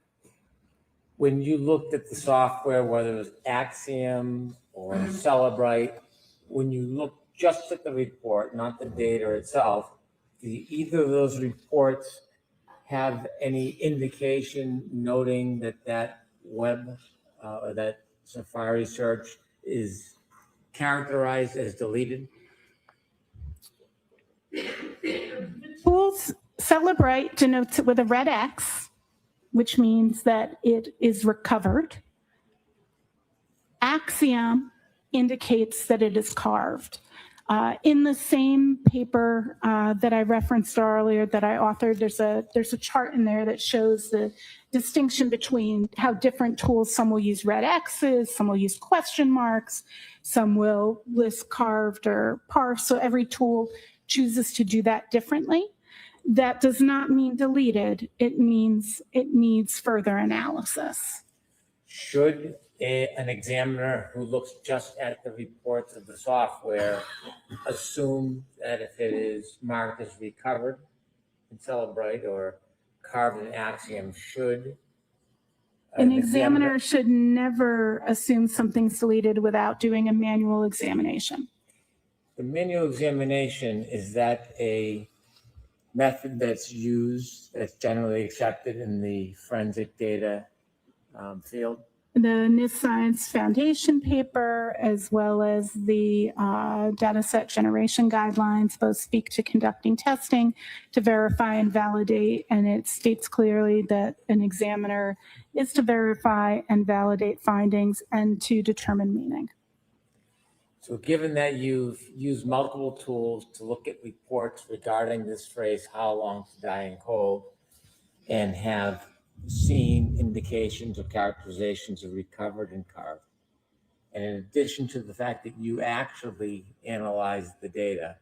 When you looked at the software, whether it was Axiom or Cellebrite, when you look just at the report, not the data itself, do either of those reports have any indication noting that that web or that Safari search is characterized as deleted? Tools Cellebrite denotes it with a red X, which means that it is recovered. Axiom indicates that it is carved. In the same paper that I referenced earlier that I authored, there's a chart in there that shows the distinction between how different tools, some will use red X's, some will use question marks, some will list carved or parse. So every tool chooses to do that differently. That does not mean deleted. It means it needs further analysis. Should an examiner who looks just at the reports of the software assume that if it is marked as recovered in Cellebrite or carved in Axiom, should an examiner should never assume something's deleted without doing a manual examination. The manual examination, is that a method that's used, that's generally accepted in the forensic data field? The NIST Science Foundation paper, as well as the dataset generation guidelines, both speak to conducting testing to verify and validate, and it states clearly that an examiner is to verify and validate findings and to determine meaning. So given that you've used multiple tools to look at reports regarding this phrase, how long to die in cold, and have seen indications or characterizations of recovered and carved, and in addition to the fact that you actually analyzed the data,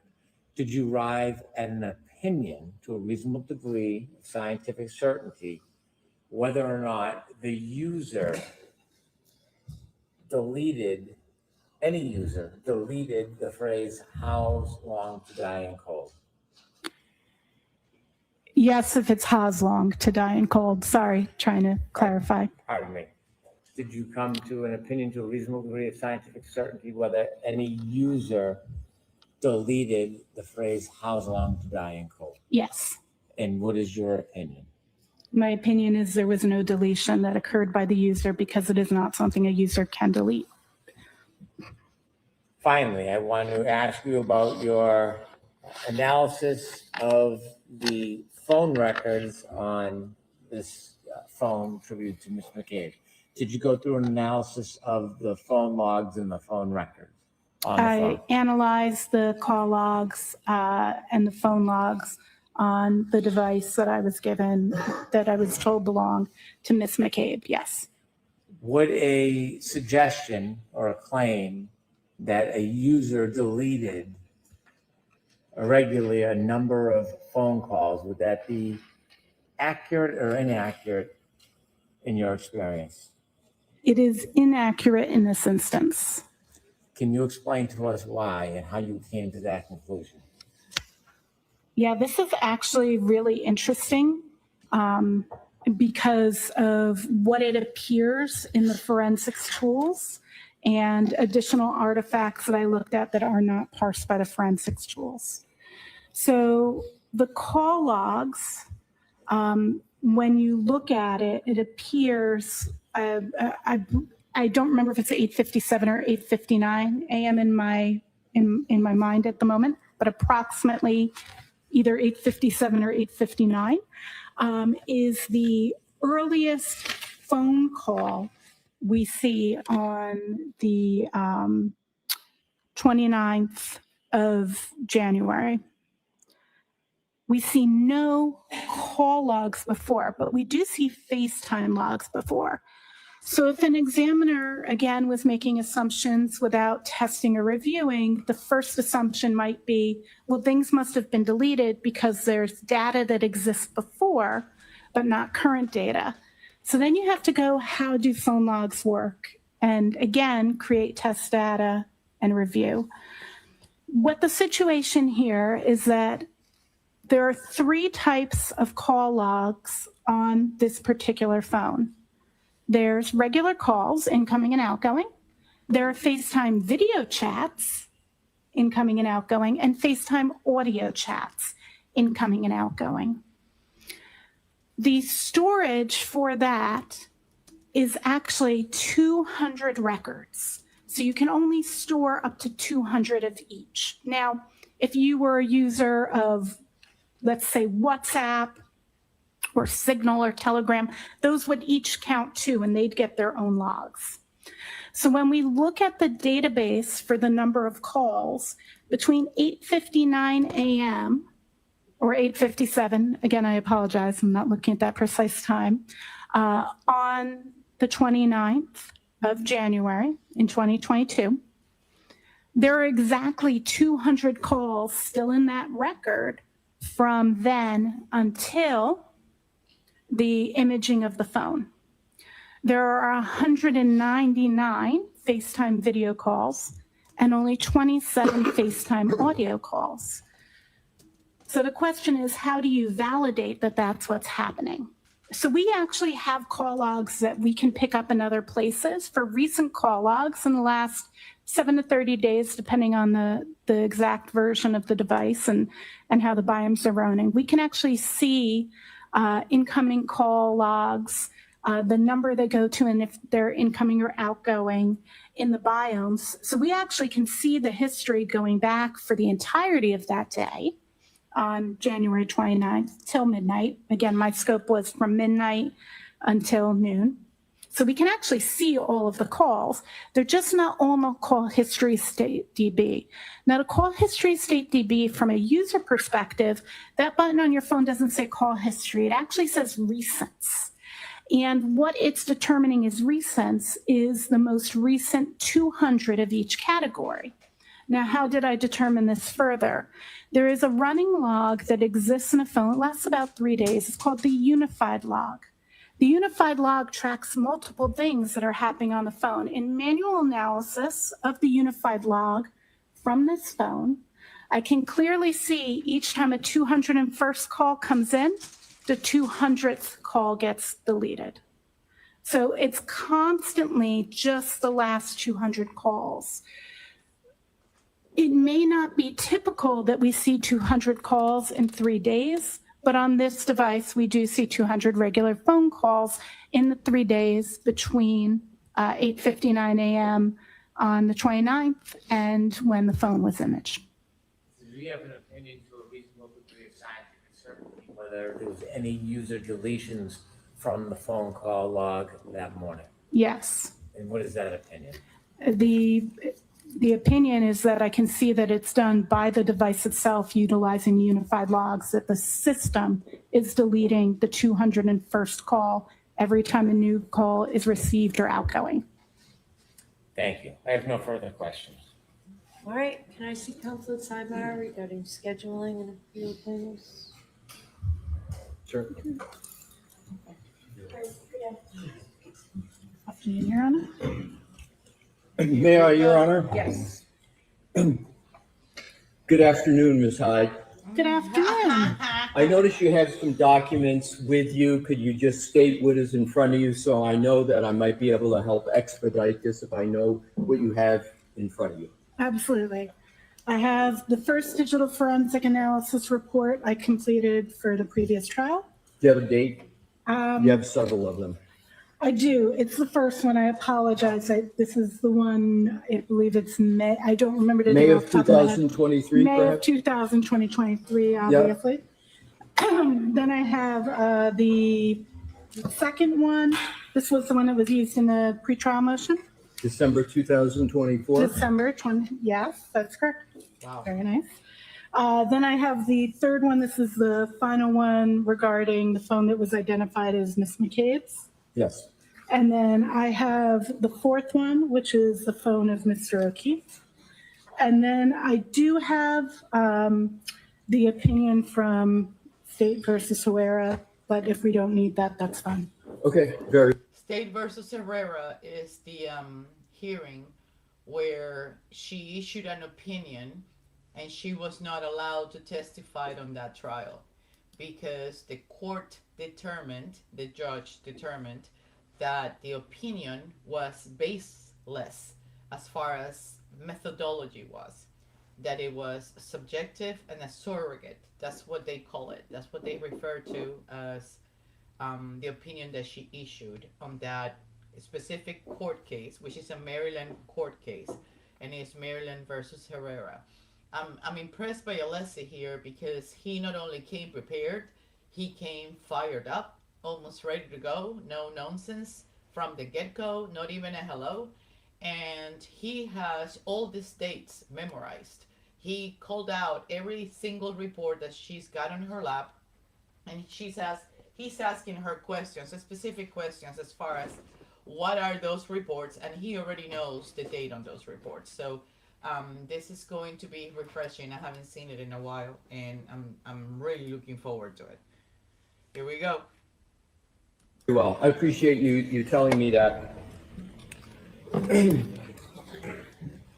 did you arrive at an opinion to a reasonable degree of scientific certainty whether or not the user any user deleted the phrase, "How's long to die in cold"? Yes, if it's how's long to die in cold. Sorry, trying to clarify. Pardon me. Did you come to an opinion to a reasonable degree of scientific certainty whether any user deleted the phrase, "How's long to die in cold"? Yes. And what is your opinion? My opinion is there was no deletion that occurred by the user because it is not something a user can delete. Finally, I want to ask you about your analysis of the phone records on this phone tribute to Ms. McCabe. Did you go through an analysis of the phone logs and the phone records on the phone? I analyzed the call logs and the phone logs on the device that I was given, that I was told belonged to Ms. McCabe, yes. Would a suggestion or a claim that a user deleted irregularly a number of phone calls, would that be accurate or inaccurate in your experience? It is inaccurate in this instance. Can you explain to us why and how you came to that conclusion? Yeah, this is actually really interesting because of what it appears in the forensics tools and additional artifacts that I looked at that are not parsed by the forensics tools. So the call logs, when you look at it, it appears, I don't remember if it's 8:57 or 8:59 a.m. in my mind at the moment, but approximately either 8:57 or 8:59 is the earliest phone call we see on the 29th of January. We see no call logs before, but we do see FaceTime logs before. So if an examiner, again, was making assumptions without testing or reviewing, the first assumption might be, well, things must have been deleted because there's data that exists before, but not current data. So then you have to go, how do phone logs work? And again, create test data and review. What the situation here is that there are 3 types of call logs on this particular phone. There's regular calls, incoming and outgoing. There are FaceTime video chats, incoming and outgoing, and FaceTime audio chats, incoming and outgoing. The storage for that is actually 200 records. So you can only store up to 200 of each. Now, if you were a user of, let's say, WhatsApp, or Signal or Telegram, those would each count too, and they'd get their own logs. So when we look at the database for the number of calls between 8:59 a.m. or 8:57, again, I apologize, I'm not looking at that precise time, on the 29th of January in 2022, there are exactly 200 calls still in that record from then until the imaging of the phone. There are 199 FaceTime video calls and only 27 FaceTime audio calls. So the question is, how do you validate that that's what's happening? So we actually have call logs that we can pick up in other places for recent call logs in the last 7 to 30 days, depending on the exact version of the device and how the biomes are running. We can actually see incoming call logs, the number they go to, and if they're incoming or outgoing in the biomes. So we actually can see the history going back for the entirety of that day on January 29th till midnight. Again, my scope was from midnight until noon. So we can actually see all of the calls. They're just not all in the call history state DB. Now, the call history state DB, from a user perspective, that button on your phone doesn't say call history. It actually says recents. And what it's determining as recents is the most recent 200 of each category. Now, how did I determine this further? There is a running log that exists in a phone. It lasts about 3 days. It's called the unified log. The unified log tracks multiple things that are happening on the phone. In manual analysis of the unified log from this phone, I can clearly see each time a 201st call comes in, the 200th call gets deleted. So it's constantly just the last 200 calls. It may not be typical that we see 200 calls in 3 days, but on this device, we do see 200 regular phone calls in the 3 days between 8:59 a.m. on the 29th and when the phone was imaged. Do you have an opinion to a reasonable degree of scientific certainty whether there was any user deletions from the phone call log that morning? Yes. And what is that opinion? The opinion is that I can see that it's done by the device itself utilizing unified logs, that the system is deleting the 201st call every time a new call is received or outgoing. Thank you. I have no further questions. All right, can I see counsel at sidebar regarding scheduling and a few things? Certainly. Your Honor? May I, Your Honor? Yes. Good afternoon, Ms. Hyde. Good afternoon. I noticed you have some documents with you. Could you just state what is in front of you so I know that I might be able to help expedite this if I know what you have in front of you? Absolutely. I have the first digital forensic analysis report I completed for the previous trial. Do you have a date? You have several of them. I do. It's the first one. I apologize. This is the one, I believe it's May. I don't remember the May date of off the top of my head. 2023, May of perhaps? 2023, obviously. Then I have the second one. This was the one that was used in the pretrial motion. December 2024? December 20, yes, that's correct. Wow. Very nice. Then I have the third one. This is the final one regarding the phone that was identified as Miss McCabe's. Yes. And then I have the fourth one, which is the phone of Mr. O'Keefe. And then I do have the opinion from State versus Herrera, but if we don't need that, that's fine. Okay, very. State versus Herrera is the hearing where she issued an opinion and she was not allowed to testify on that trial because the court determined, the judge determined that the opinion was baseless as far as methodology was, that it was subjective and a surrogate. That's what they call it. That's what they refer to as the opinion that she issued on that specific court case, which is a Maryland court case, and it's Maryland versus Herrera. I'm impressed by Alessi here because he not only came prepared, he came fired up, almost ready to go, no nonsense from the get-go, not even a hello. And he has all the states memorized. He called out every single report that she's got on her lap, and he's asking her questions, specific questions as far as what are those reports, and he already knows the date on those reports. So this is going to be refreshing. I haven't seen it in a while, and I'm really looking forward to it. Here we go. Well, I appreciate you telling me that.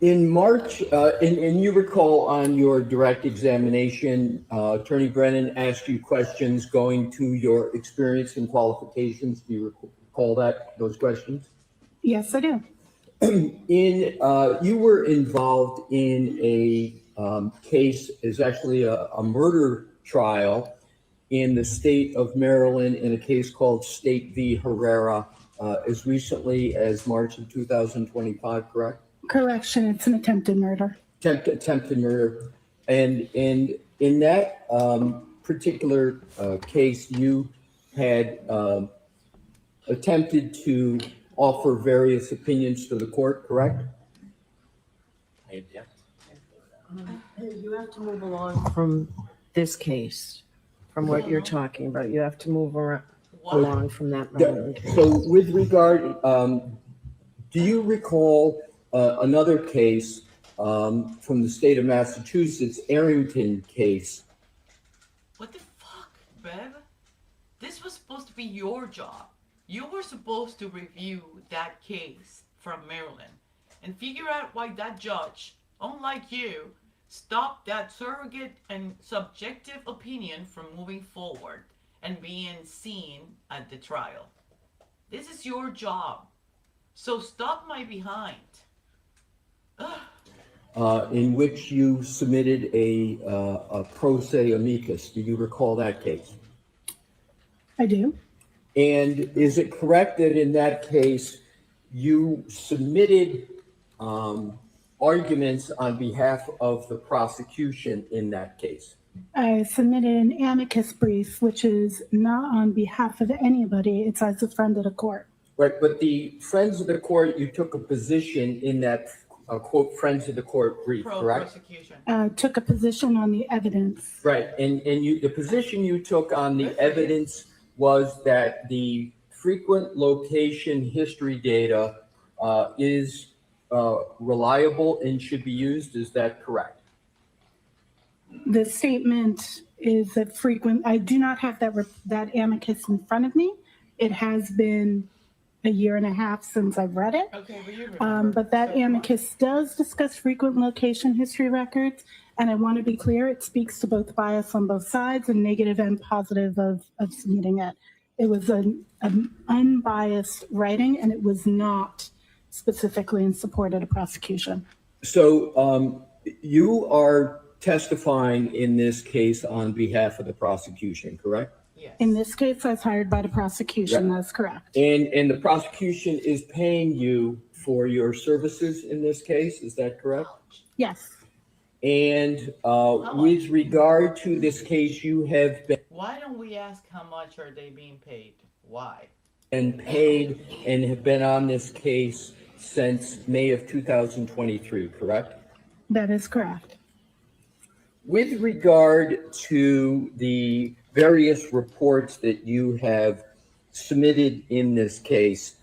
In March, and you recall on your direct examination, Attorney Brennan asked you questions going to your experience and qualifications. Do you recall those questions? Yes, I do. You were involved in a case, is actually a murder trial in the state of Maryland in a case called State v. Herrera as recently as March of 2025, correct? Correction, it's an attempted murder. Attempted murder. And in that particular case, you had attempted to offer various opinions to the court, correct? Yeah. You have to move along from this case, from what you're talking about. You have to move along from that moment. So with regard, do you recall another case from the state of Massachusetts, Arrington case? What the fuck, Bev? This was supposed to be your job. You were supposed to review that case from Maryland and figure out why that judge, unlike you, stopped that surrogate and subjective opinion from moving forward and being seen at the trial. This is your job. So stop my behind. In which you submitted a pro se amicus. Do you recall that case? I do. And is it correct that in that case, you submitted arguments on behalf of the prosecution in that case? I submitted an amicus brief, which is not on behalf of anybody. It's as a friend of the court. Right, but the friends of the court, you took a position in that quote, friends of the court brief, correct? Prosecution. Took a position on the evidence. Right, and you, the position you took on the evidence was that the frequent location history data is reliable and should be used. Is that correct? The statement is that frequent, I do not have that amicus in front of me. It has been a year and a half since I've read it. Okay, but you remember. But that amicus does discuss frequent location history records. And I want to be clear, it speaks to both bias on both sides and negative and positive of submitting it. It was an unbiased writing, and it was not specifically in support of the prosecution. So you are testifying in this case on behalf of the prosecution, correct? Yes. In this case, I was hired by the prosecution. That's correct. And the prosecution is paying you for your services in this case, is that correct? Yes. And with regard to this case, you have Why don't we ask how much are they being paid? Why? been paid and have been on this case since May of 2023, correct? That is correct. With regard to the various reports that you have submitted in this case,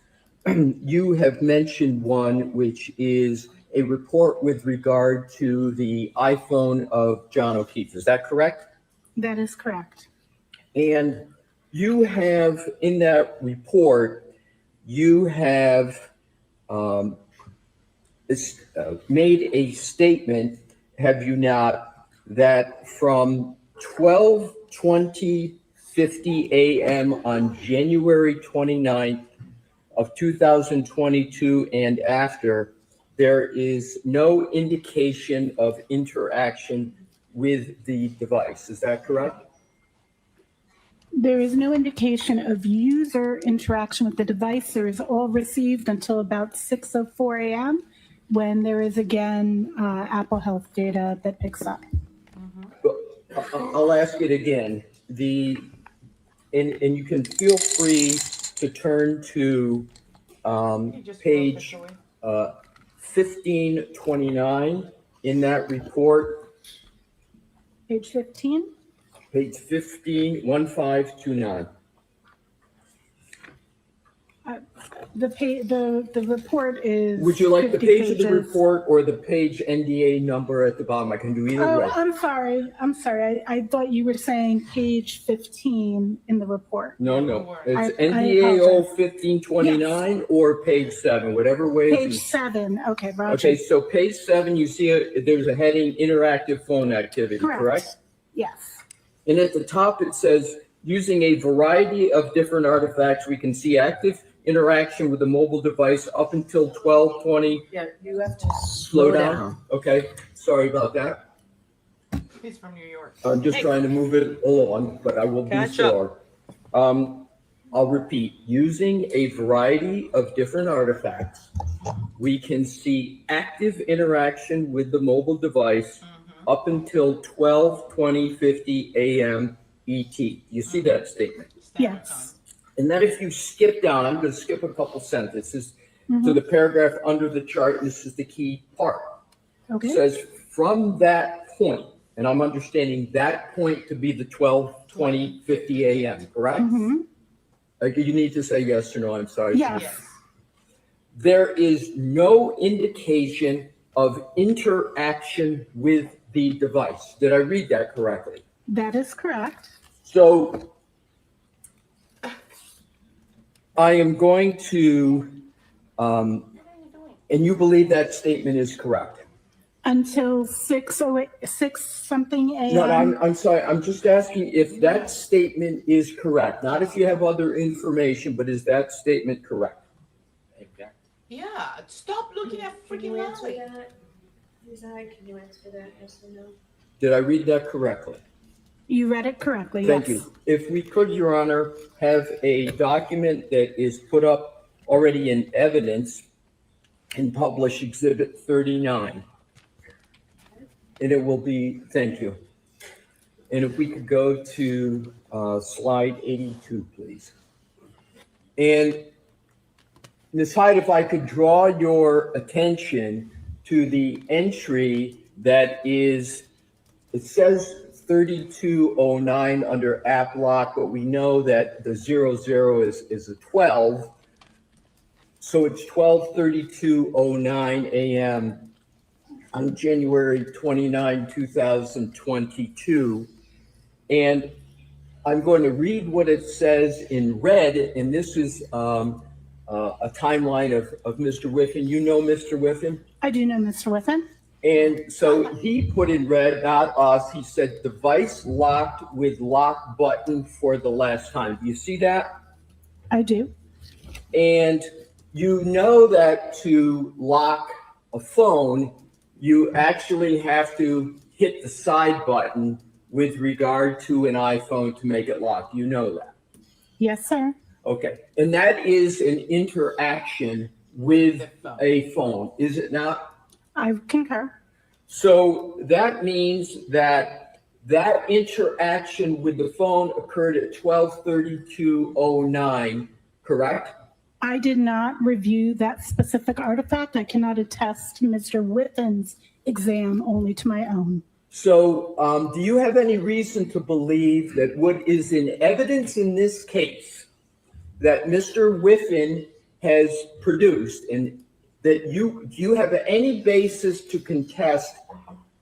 you have mentioned one which is a report with regard to the iPhone of John O'Keefe. Is that correct? That is correct. And you have, in that report, you have made a statement, have you not, that from 12:20:50 a.m. on January 29th of 2022 and after, there is no indication of interaction with the device. Is that correct? There is no indication of user interaction with the device. There is all received until about 6:04 a.m. when there is again Apple Health data that picks up. I'll ask it again. And you can feel free to turn to page 1529 in that report. Page 15? Page 1529. The report is. Would you like the 50 page of the pages. report or the page NDA number at the bottom? I can do either Oh, way. I'm sorry. I thought you were saying page 15 in the report. No. It's I NDAO apologize. 1529 or page 7, whatever way. Page 7. Okay, Roger. Okay, so page 7, you see there's a heading interactive phone activity, correct? Yes. And at the top, it says, using a variety of different artifacts, we can see active interaction with the mobile device up until 12:20. Yeah, you have to Slow down. Okay, sorry about that. He's from New York. I'm just trying to move it along, but I will be Catch up. slower. I'll repeat, using a variety of different artifacts, we can see active interaction with the mobile device up until 12:20:50 a.m. ET. You see that statement? Yes. And then if you skip down, I'm going to skip a couple sentences to the paragraph under the chart, and this is the key part. Okay. It says, from that point, and I'm understanding that point to be the 12:20:50 a.m., correct? You need to say yes or no, I'm sorry. Yes. There is no indication of interaction with the device. Did I read that correctly? That is correct. So I am going to, and you believe that statement is correct? Until 6:08, 6 something a.m. No, I'm sorry. I'm just asking if that statement is correct, not if you have other information, but is that statement correct? Yeah, stop looking at freaking Can you answer Lally. that? Ms. Hyde, can you answer that, yes or no? Did I read that correctly? You read it correctly, Thank yes. you. If we could, Your Honor, have a document that is put up already in evidence and publish Exhibit 39. And it will be, thank you. And if we could go to slide 82, please. And Ms. Hyde, if I could draw your attention to the entry that is, it says 3209 under app lock, but we know that the 00 is a 12. So it's 12:32:09 a.m. on January 29, 2022. And I'm going to read what it says in red, and this is a timeline of Mr. Whiffen. You know Mr. Whiffen? I do know Mr. Whiffen. And so he put in red, not us, he said device locked with lock button for the last time. Do you see that? I do. And you know that to lock a phone, you actually have to hit the side button with regard to an iPhone to make it lock. You know that? Yes, sir. Okay. And that is an interaction with a phone, is it not? I concur. So that means that that interaction with the phone occurred at 12:32:09, correct? I did not review that specific artifact. I cannot attest to Mr. Whiffen's exam, only to my own. So do you have any reason to believe that what is in evidence in this case that Mr. Whiffen has produced, and that do you have any basis to contest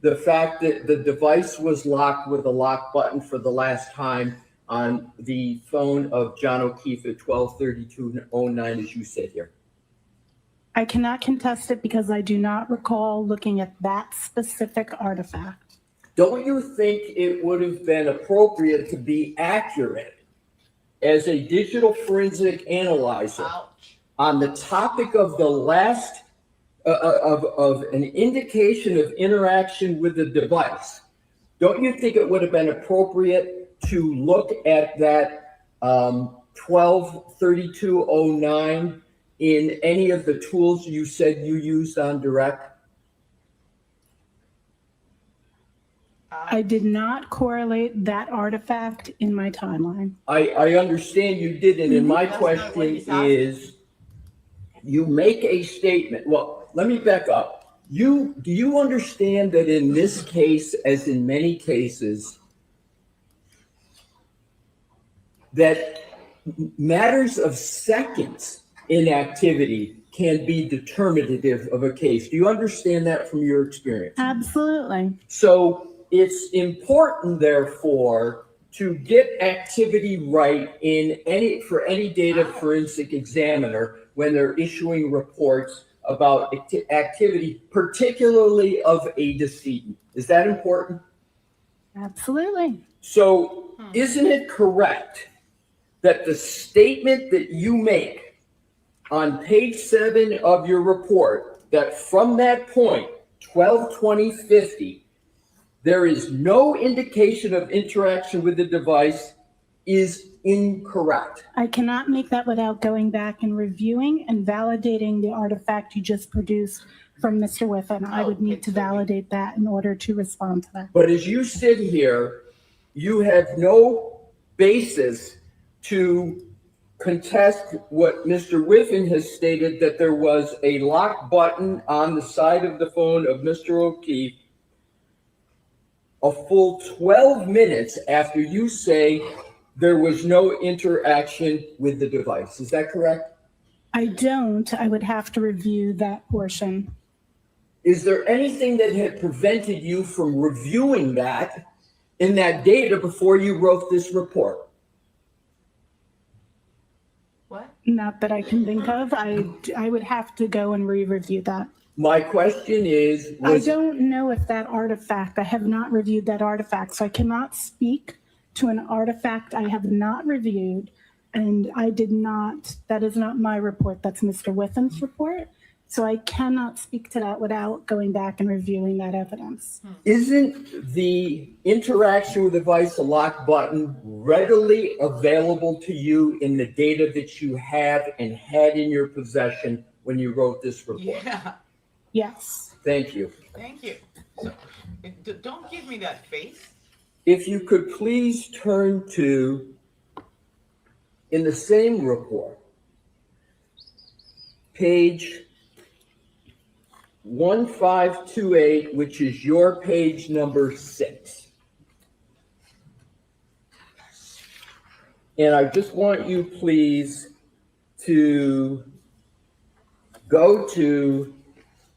the fact that the device was locked with a lock button for the last time on the phone of John O'Keefe at 12:32:09 as you sit here? I cannot contest it because I do not recall looking at that specific artifact. Don't you think it would have been appropriate to be accurate as a digital forensic analyzer on the topic of the last of an indication of interaction with the device? Don't you think it would have been appropriate to look at that 12:32:09 in any of the tools you said you used on direct? I did not correlate that artifact in my timeline. I understand you didn't, and my question is, you make a statement. Well, let me back up. Do you understand that in this case, as in many cases, that matters of seconds in activity can be determinative of a case? Do you understand that from your experience? Absolutely. So it's important, therefore, to get activity right for any data forensic examiner when they're issuing reports about activity, particularly of a decedent. Is that important? Absolutely. So isn't it correct that the statement that you make on page 7 of your report, that from that point, 12/20/50, there is no indication of interaction with the device, is incorrect? I cannot make that without going back and reviewing and validating the artifact you just produced from Mr. Whiffen. I would need to validate that in order to respond to that. But as you sit here, you have no basis to contest what Mr. Whiffen has stated, that there was a lock button on the side of the phone of Mr. O'Keefe a full 12 minutes after you say there was no interaction with the device. Is that correct? I don't. I would have to review that portion. Is there anything that had prevented you from reviewing that in that data before you wrote this report? What? Not that I can think of. I would have to go and re-review that. My question is, I don't know if that artifact, I have not reviewed that artifact, so I cannot speak to an artifact I have not reviewed, and I did not, that is not my report, that's Mr. Witham's report, so I cannot speak to that without going back and reviewing that evidence. Isn't the interaction with the device, a lock button, readily available to you in the data that you have and had in your possession when you wrote this report? Yeah. Yes. Thank you. Thank you. So, don't give me that face. If you could please turn to, in the same report, page 1528, which is your page number 6. And I just want you, please, to go to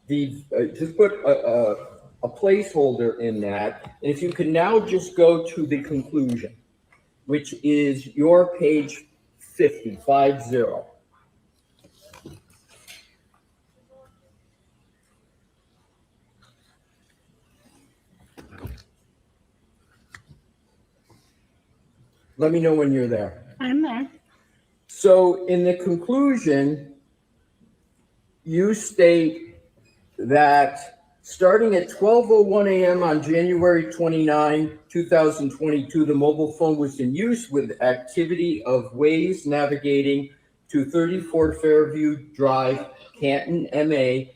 the, just put a placeholder in that. And if you can now just go to the conclusion, which is your page 50. Let me know when you're there. I'm there. So in the conclusion, you state that starting at 12:01 a.m. on January 29, 2022, the mobile phone was in use with activity of Waze navigating to 34 Fairview Drive, Canton, MA,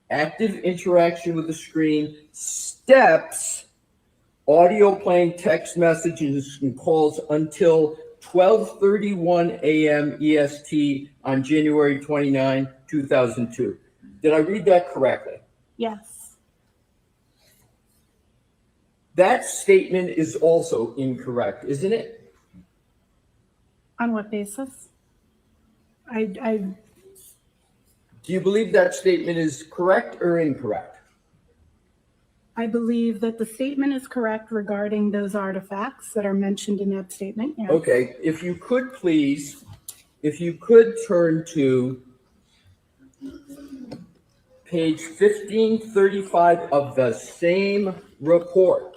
active interaction with the screen, steps, audio playing, text messages and calls until 12:31 a.m. EST on January 29, 2002. Did I read that correctly? Yes. That statement is also incorrect, isn't it? On what basis? Do you believe that statement is correct or incorrect? I believe that the statement is correct regarding those artifacts that are mentioned in that statement. Yes. Okay, if you could please, if you could turn to page 1535 of the same report.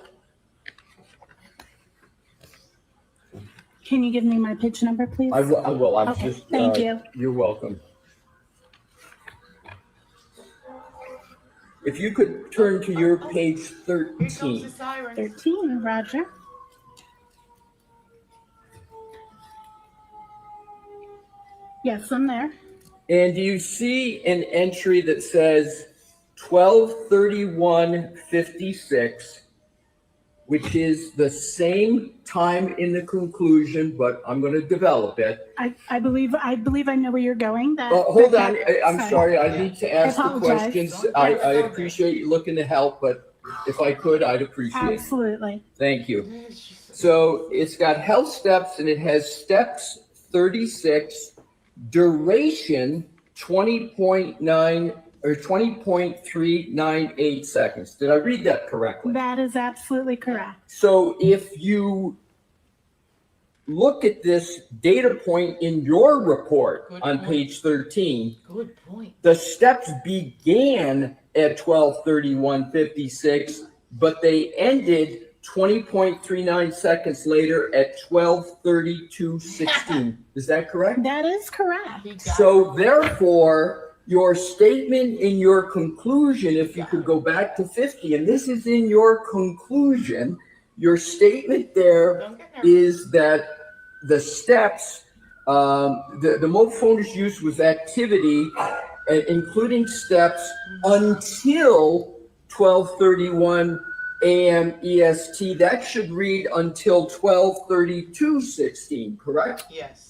Can you give me my page number, please? I will. I'm Okay, just. thank you. You're welcome. If you could turn to your page 13. 13, Roger. Yes, I'm there. And do you see an entry that says 12:31:56, which is the same time in the conclusion, but I'm going to develop it. I believe I know where you're going. Hold on. I'm sorry. I need to ask the apologize. questions. I appreciate you looking to help, but if I could, I'd appreciate it. Absolutely. Thank you. So it's got health steps and it has steps 36, duration 20.9 or 20.398 seconds. Did I read that correctly? That is absolutely correct. So if you look at this data point in your report on page 13, Good point. the steps began at 12:31:56, but they ended 20.39 seconds later at 12:32:16. Is that correct? That is correct. So therefore, your statement in your conclusion, if you could go back to 50, and this is in your conclusion, your statement there is that the steps, the mobile phone is used with activity, including steps, until 12:31 a.m. EST. That should read until 12:32:16, correct? Yes.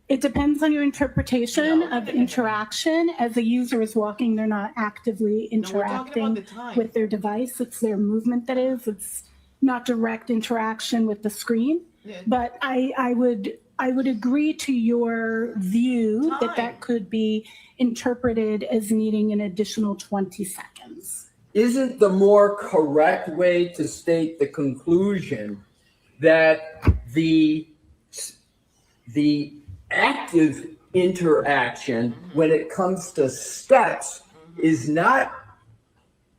It depends on your interpretation of interaction. As a user is walking, they're not actively interacting with their device. It's their movement that is. It's not direct interaction with the screen. Yeah. But I would agree to your view that could be interpreted as needing an additional 20 seconds. Isn't the more correct way to state the conclusion that the active interaction when it comes to steps is not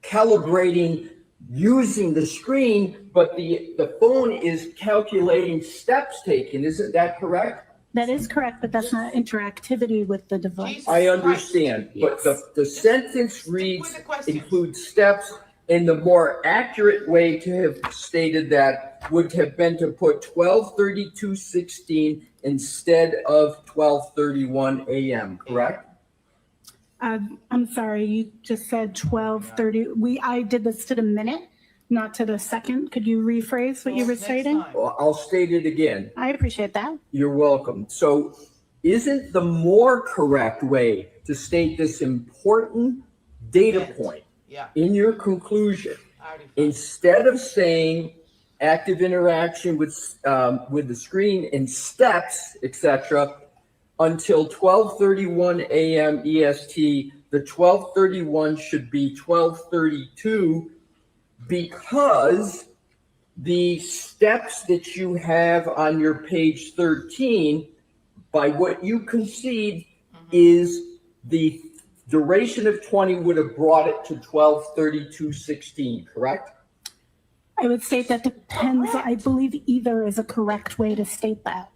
calibrating using the screen, but the phone is calculating steps taken. Isn't that correct? That is correct, but that's not interactivity with the device. I understand, but the sentence reads includes steps, and the more accurate way to have stated that would have been to put 12:32:16 instead of 12:31 a.m., correct? I'm sorry, you just said 12:30. I did this to the minute, not to the second. Could you rephrase what you were stating? Well, I'll state it again. I appreciate that. You're welcome. So isn't the more correct way to state this important data point in your conclusion, instead of saying active interaction with the screen and steps, etc., until 12:31 a.m. EST, the 12:31 should be 12:32 because the steps that you have on your page 13, by what you concede, is the duration of 20 would have brought it to 12:32:16, correct? I would state that depends. I believe either is a correct way to state that.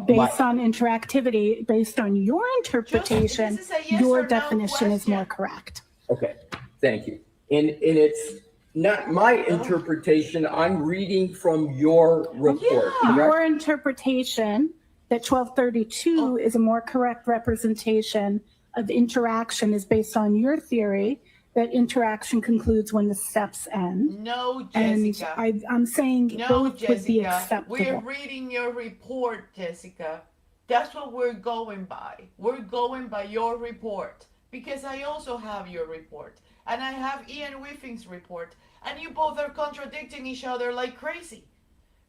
Based on interactivity, based on your interpretation, your definition is more correct. Okay, thank you. And it's not my interpretation. I'm reading from your report, correct? Your interpretation that 12:32 is a more correct representation of interaction is based on your theory that interaction concludes when the steps end. No, Jessica. And I'm saying both would be acceptable. We're reading your report, Jessica. That's what we're going by. We're going by your report because I also have your report and I have Ian Whiffing's report, and you both are contradicting each other like crazy.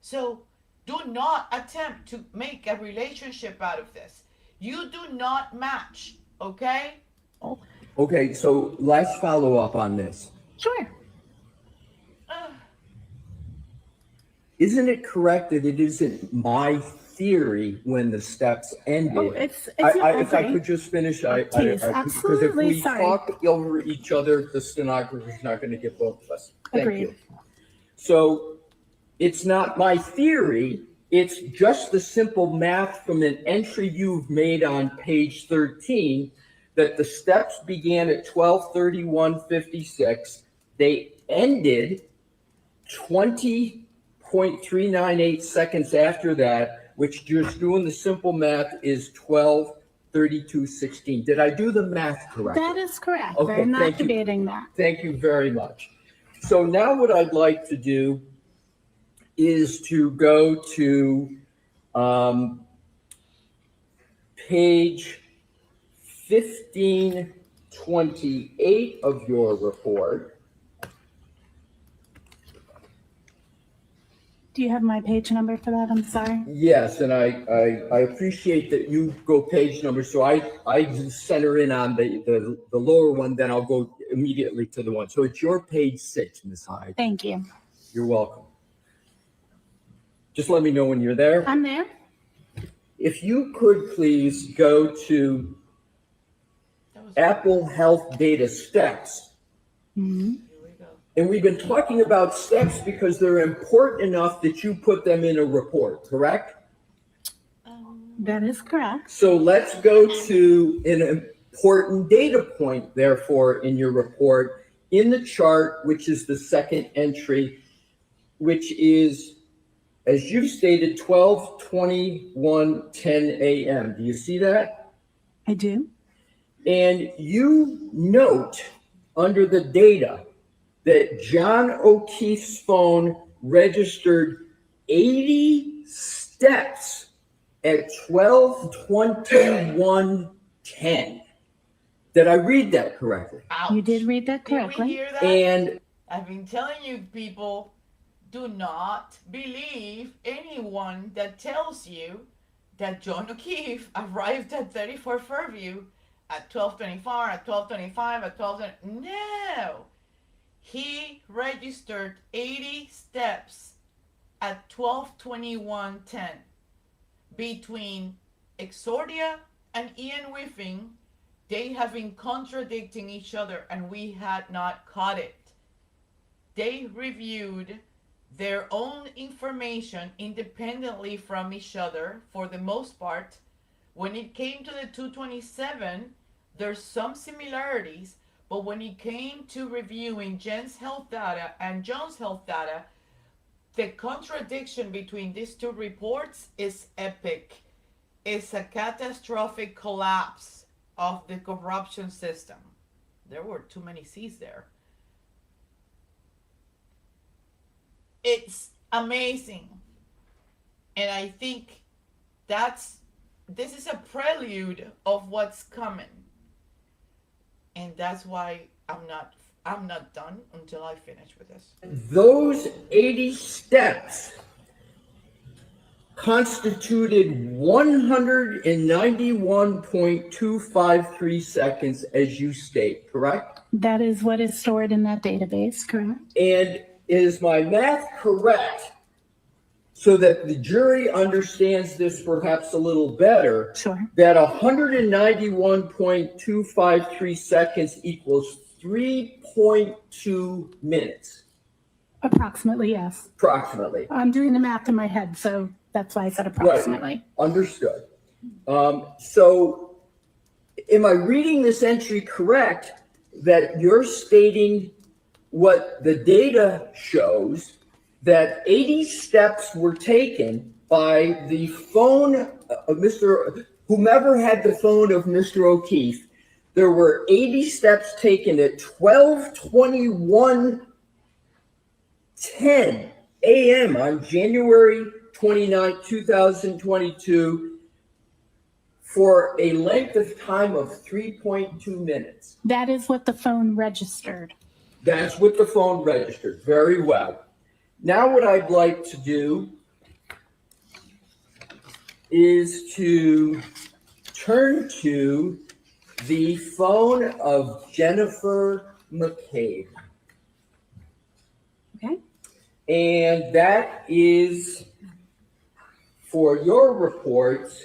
So do not attempt to make a relationship out of this. You do not match, okay? Okay, so let's follow up on this. Sure. Isn't it correct that it isn't my theory when the steps ended? Oh, it's if I could just finish, Please, because if we talk over each other, the stenographer is not going to get both of us. Thank you. So it's not my theory. It's just the simple math from an entry you've made on page 13 that the steps began at 12:31:56. They ended 20.398 seconds after that, which just doing the simple math is 12:32:16. Did I do the math correctly? That is correct. Okay, I'm not thank you. debating that. Thank you very much. So now what I'd like to do is to go to page 1528 of your report. Do you have my page number for that? I'm sorry. Yes, and I appreciate that you go page number, so I center in on the lower one, then I'll go immediately to the one. So it's your page 6, Ms. Hyde. Thank you. You're welcome. Just let me know when you're there. I'm there. If you could please go to Apple Health Data Steps. Mm-hmm. And we've been talking about steps because they're important enough that you put them in a report, correct? That is correct. So let's go to an important data point, therefore, in your report, in the chart, which is the second entry, which is, as you stated, 12:21:10 a.m. Do you see that? I do. And you note under the data that John O'Keefe's phone registered 80 steps at 12:21:10. Did I read that correctly? You did read that correctly. Did we hear that? And I've been telling you people, do not believe anyone that tells you that John O'Keefe arrived at 34 Fairview at 12:24, at 12:25, at 12:20. No! He registered 80 steps at 12:21:10 between Hexordia and Ian Whiffing, they have been contradicting each other and we had not caught it. They reviewed their own information independently from each other for the most part. When it came to the 227, there's some similarities, but when it came to reviewing Jen's health data and John's health data, the contradiction between these two reports is epic. It's a catastrophic collapse of the corruption system. There were too many C's there. It's amazing. And I think this is a prelude of what's coming. And that's why I'm not done until I finish with this. Those 80 steps constituted 191.253 seconds, as you state, correct? That is what is stored in that database, correct? And is my math correct, so that the jury understands this perhaps a little better? Sure. That 191.253 seconds equals 3.2 minutes? Approximately, yes. Approximately. I'm doing the math in my head, so that's why I said approximately. Right. Understood. So am I reading this entry correct, that you're stating what the data shows, that 80 steps were taken by the phone of whomever had the phone of Mr. O'Keefe? There were 80 steps taken at 12:21:10 a.m. on January 29, 2022, for a length of time of 3.2 minutes. That is what the phone registered. That's what the phone registered. Very well. Now what I'd like to do is to turn to the phone of Jennifer McCabe. Okay. And that is, for your reports,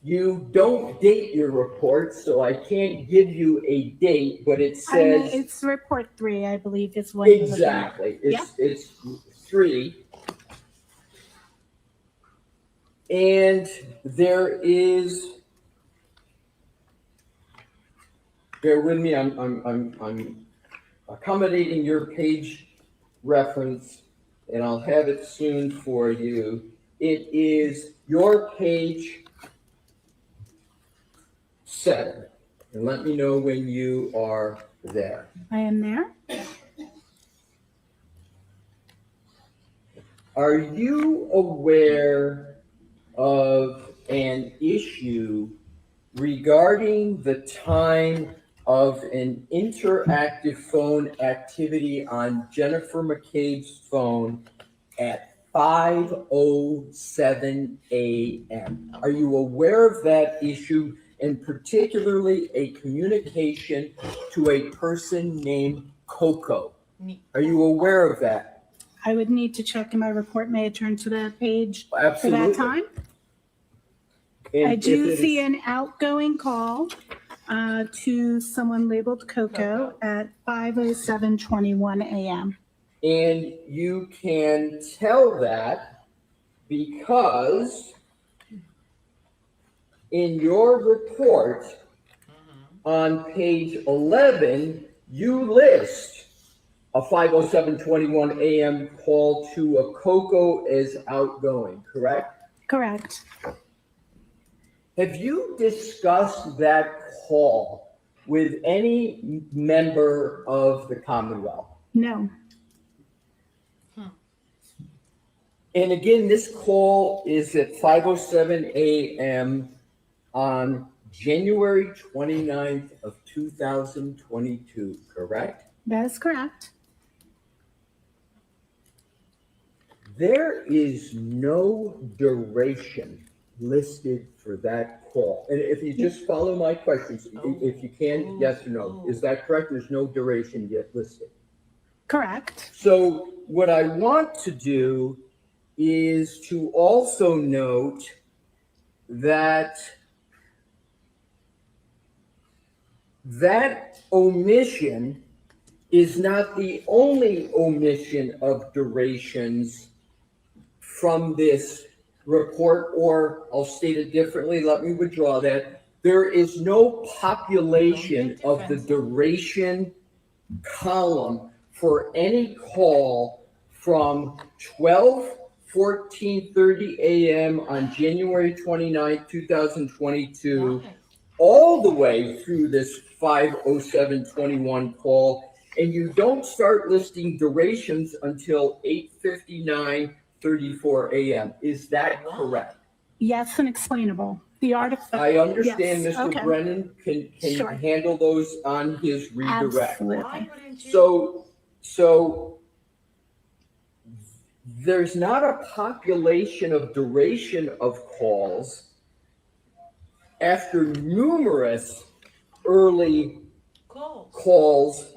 you don't date your reports, so I can't give you a date, but it says... It's report 3, I believe, is what Exactly. It's 3. And there is... Bear with me, I'm accommodating your page reference, and I'll have it soon for you. It is your page 7, and let me know when you are there. I am there. Are you aware of an issue regarding the time of an interactive phone activity on Jennifer McCabe's phone at 5:07 a.m.? Are you aware of that issue, and particularly a communication to a person named Coco? Are you aware of that? I would need to check in my report. May I turn to that page Absolutely. for that time? And I do if it see is- an outgoing call to someone labeled Coco at 5:07:21 a.m. And you can tell that because in your report on page 11, you list a 5:07:21 a.m. call to a Coco as outgoing, correct? Correct. Have you discussed that call with any member of the Commonwealth? No. And again, this call is at 5:07 a.m. on January 29th of 2022, correct? That is correct. There is no duration listed for that call. And if you just follow my questions, if you can, yes or no, is that correct? There's no duration yet listed. Correct. So what I want to do is to also note that that omission is not the only omission of durations from this report, or I'll state it differently, let me withdraw that. There is no population of the duration column for any call from 12:14:30 a.m. on January 29, 2022, all the way through this 5:07:21 call, and you don't start listing durations until 8:59:34 a.m. Is that correct? Yes, and explainable. The artifact. I understand Yes, Mr. okay. Brennan can Sure. handle those on his redirect. Absolutely. So there's not a population of duration of calls after numerous early calls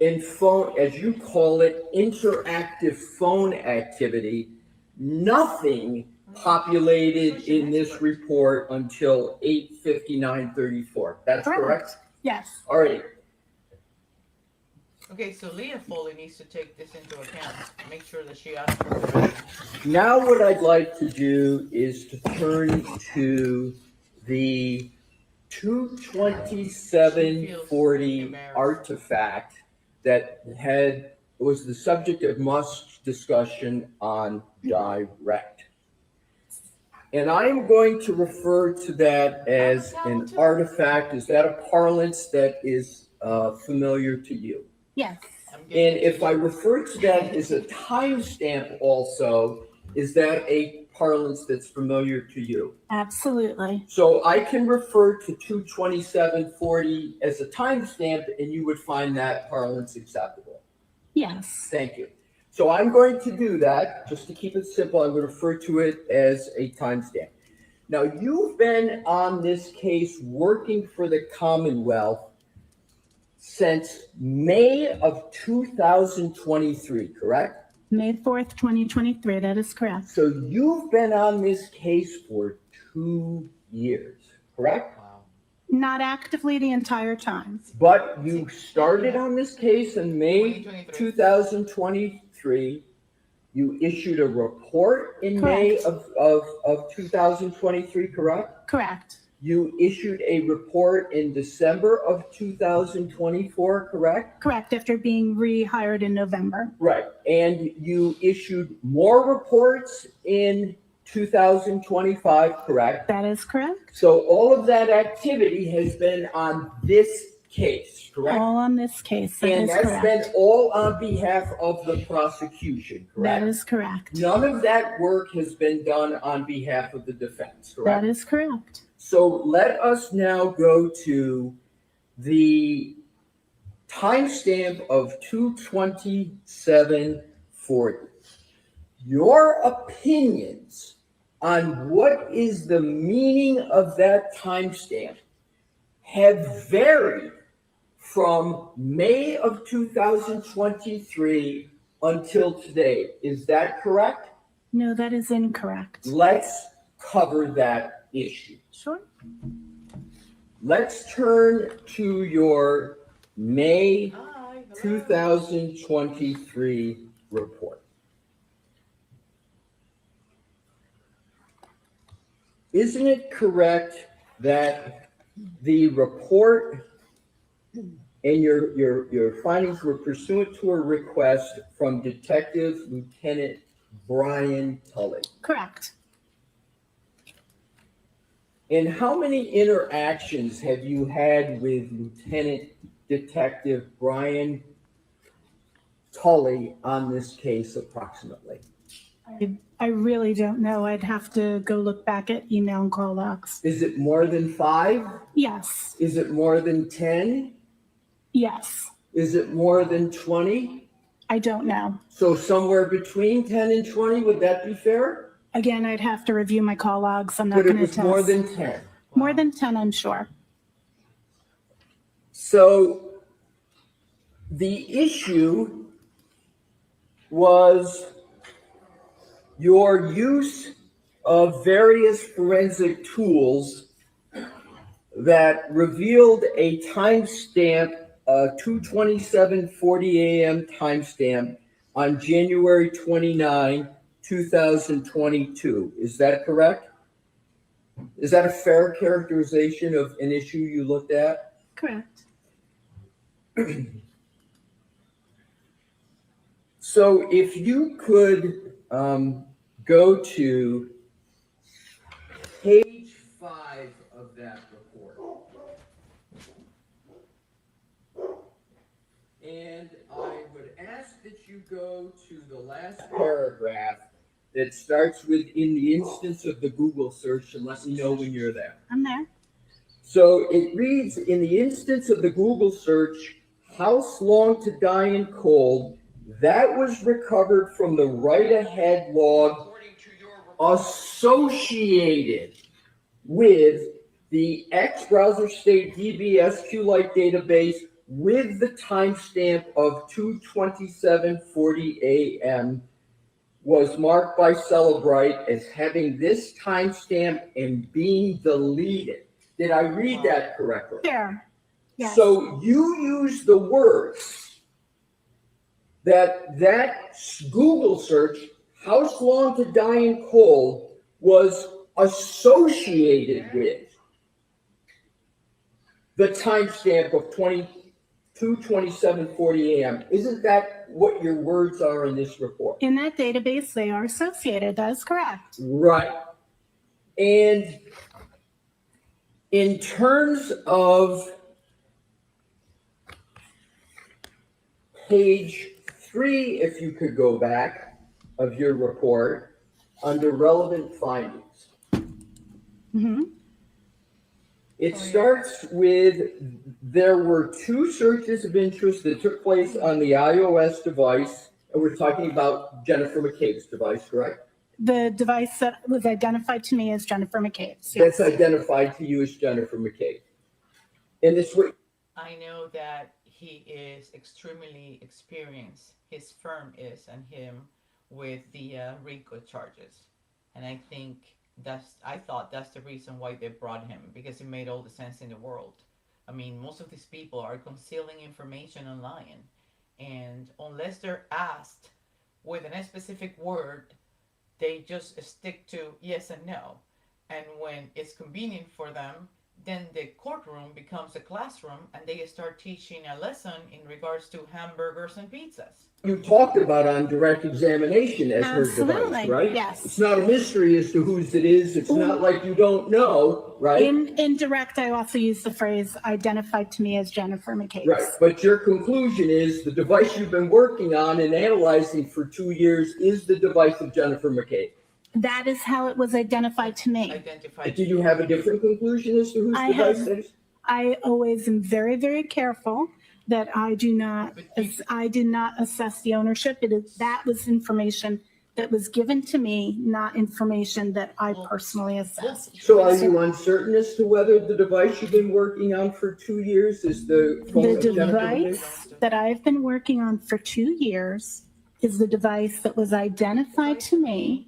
and phone, as you call it, interactive phone activity. Nothing populated in this report until 8:59:34. That's correct? Yes. All right. Okay, so Leah Foley needs to take this into account. Make sure that she asks for the Now what I'd like to do is to turn to the 22740 artifact that was the subject of much discussion on direct. And I am going to refer to that as an artifact. Is that a parlance that is familiar to you? Yes. And if I refer to that as a timestamp also, is that a parlance that's familiar to you? Absolutely. So I can refer to 22740 as a timestamp, and you would find that parlance acceptable. Yes. Thank you. So I'm going to do that, just to keep it simple. I'm going to refer to it as a timestamp. Now, you've been on this case working for the Commonwealth since May of 2023, correct? May 4th, 2023. That is correct. So you've been on this case for 2 years, correct? Not actively the entire time. But you started on this case in May 2023. You issued a report in May of 2023, correct? Correct. You issued a report in December of 2024, correct? Correct, after being rehired in November. Right. And you issued more reports in 2025, correct? That is correct. So all of that activity has been on this case, correct? All on this case. That And is that's correct. been all on behalf of the prosecution, correct? That is correct. None of that work has been done on behalf of the defense, correct? That is correct. So let us now go to the timestamp of 22740. Your opinions on what is the meaning of that timestamp have varied from May of 2023 until today. Is that correct? No, that is incorrect. Let's cover that issue. Sure. Let's turn to your May 2023 report. Isn't it correct that the report and your findings were pursuant to a request from Detective Lieutenant Brian Tully? Correct. And how many interactions have you had with Lieutenant Detective Brian Tully on this case approximately? I really don't know. I'd have to go look back at email and call logs. Is it more than 5? Yes. Is it more than 10? Yes. Is it more than 20? I don't know. So somewhere between 10 and 20, would that be fair? Again, I'd have to review my call logs. I'm not But it going to was test. more than 10. More than 10, I'm sure. So the issue was your use of various forensic tools that revealed a timestamp, 2:27:40 a.m. timestamp on January 29, 2022. Is that correct? Is that a fair characterization of an issue you looked at? Correct. So if you could go to page 5 of that report. And I would ask that you go to the last paragraph that starts with "in the instance of the Google search," and let me know when you're there. I'm there. So it reads, "In the instance of the Google search, house long to die in cold, that was recovered from the write-ahead log associated with the X browser state DB SQLite database with the timestamp of 2:27:40 a.m. was marked by Cellebrite as having this timestamp and being deleted." Did I read that correctly? There. Yes. So you use the words that Google search, "house long to die in cold," was associated with the timestamp of 2:27:40 a.m. Isn't that what your words are in this report? In that database, they are associated. That is correct. Right. And in terms of page 3, if you could go back, of your report, under relevant findings. Mm-hmm. It starts with, "There were 2 searches of interest that took place on the iOS device," and we're talking about Jennifer McCabe's device, correct? The device that was identified to me as Jennifer McCabe's. That's identified to you as Jennifer McCabe. And this way, I know that he is extremely experienced. His firm is, and him, with the RICO charges. And I thought that's the reason why they brought him, because it made all the sense in the world. I mean, most of these people are concealing information online, and unless they're asked with a specific word, they just stick to yes and no. And when it's convenient for them, then the courtroom becomes a classroom and they start teaching a lesson in regards to hamburgers and pizzas. you talked about on direct examination as her device, right? Yes. It's not a mystery as to whose it is. It's not like you don't know, right? In direct, I also use the phrase identified to me as Jennifer McCabe. Right, but your conclusion is the device you've been working on and analyzing for 2 years is the device of Jennifer McCabe. That is how it was identified to me. Do you have a different conclusion as to whose device it is? I always am very, very careful that I do not assess the ownership. That was information that was given to me, not information that I personally assessed. So are you uncertain as to whether the device you've been working on for 2 years is the phone of Jennifer McCabe? Device that I've been working on for 2 years is the device that was identified to me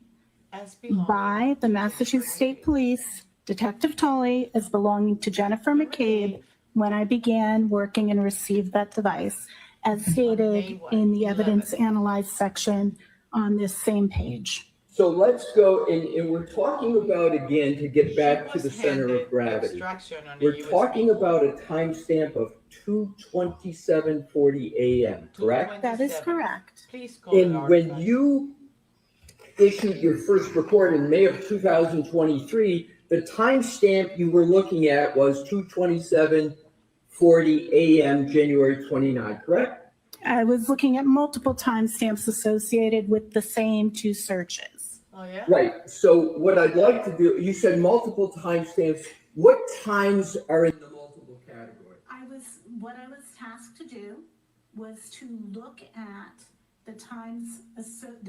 by the Massachusetts State Police, Detective Tully, as belonging to Jennifer McCabe when I began working and received that device, as stated in the evidence analyzed section on this same page. So let's go, and we're talking about, again, to get back to the center of gravity, we're talking about a timestamp of 2:27:40 a.m., correct? That is correct. And when you issued your first report in May of 2023, the timestamp you were looking at was 2:27:40 a.m., January 29, correct? I was looking at multiple timestamps associated with the same 2 searches. Oh, yeah? Right. So what I'd like to do, you said multiple timestamps. What times are in the multiple category? What I was tasked to do was to look at the times, the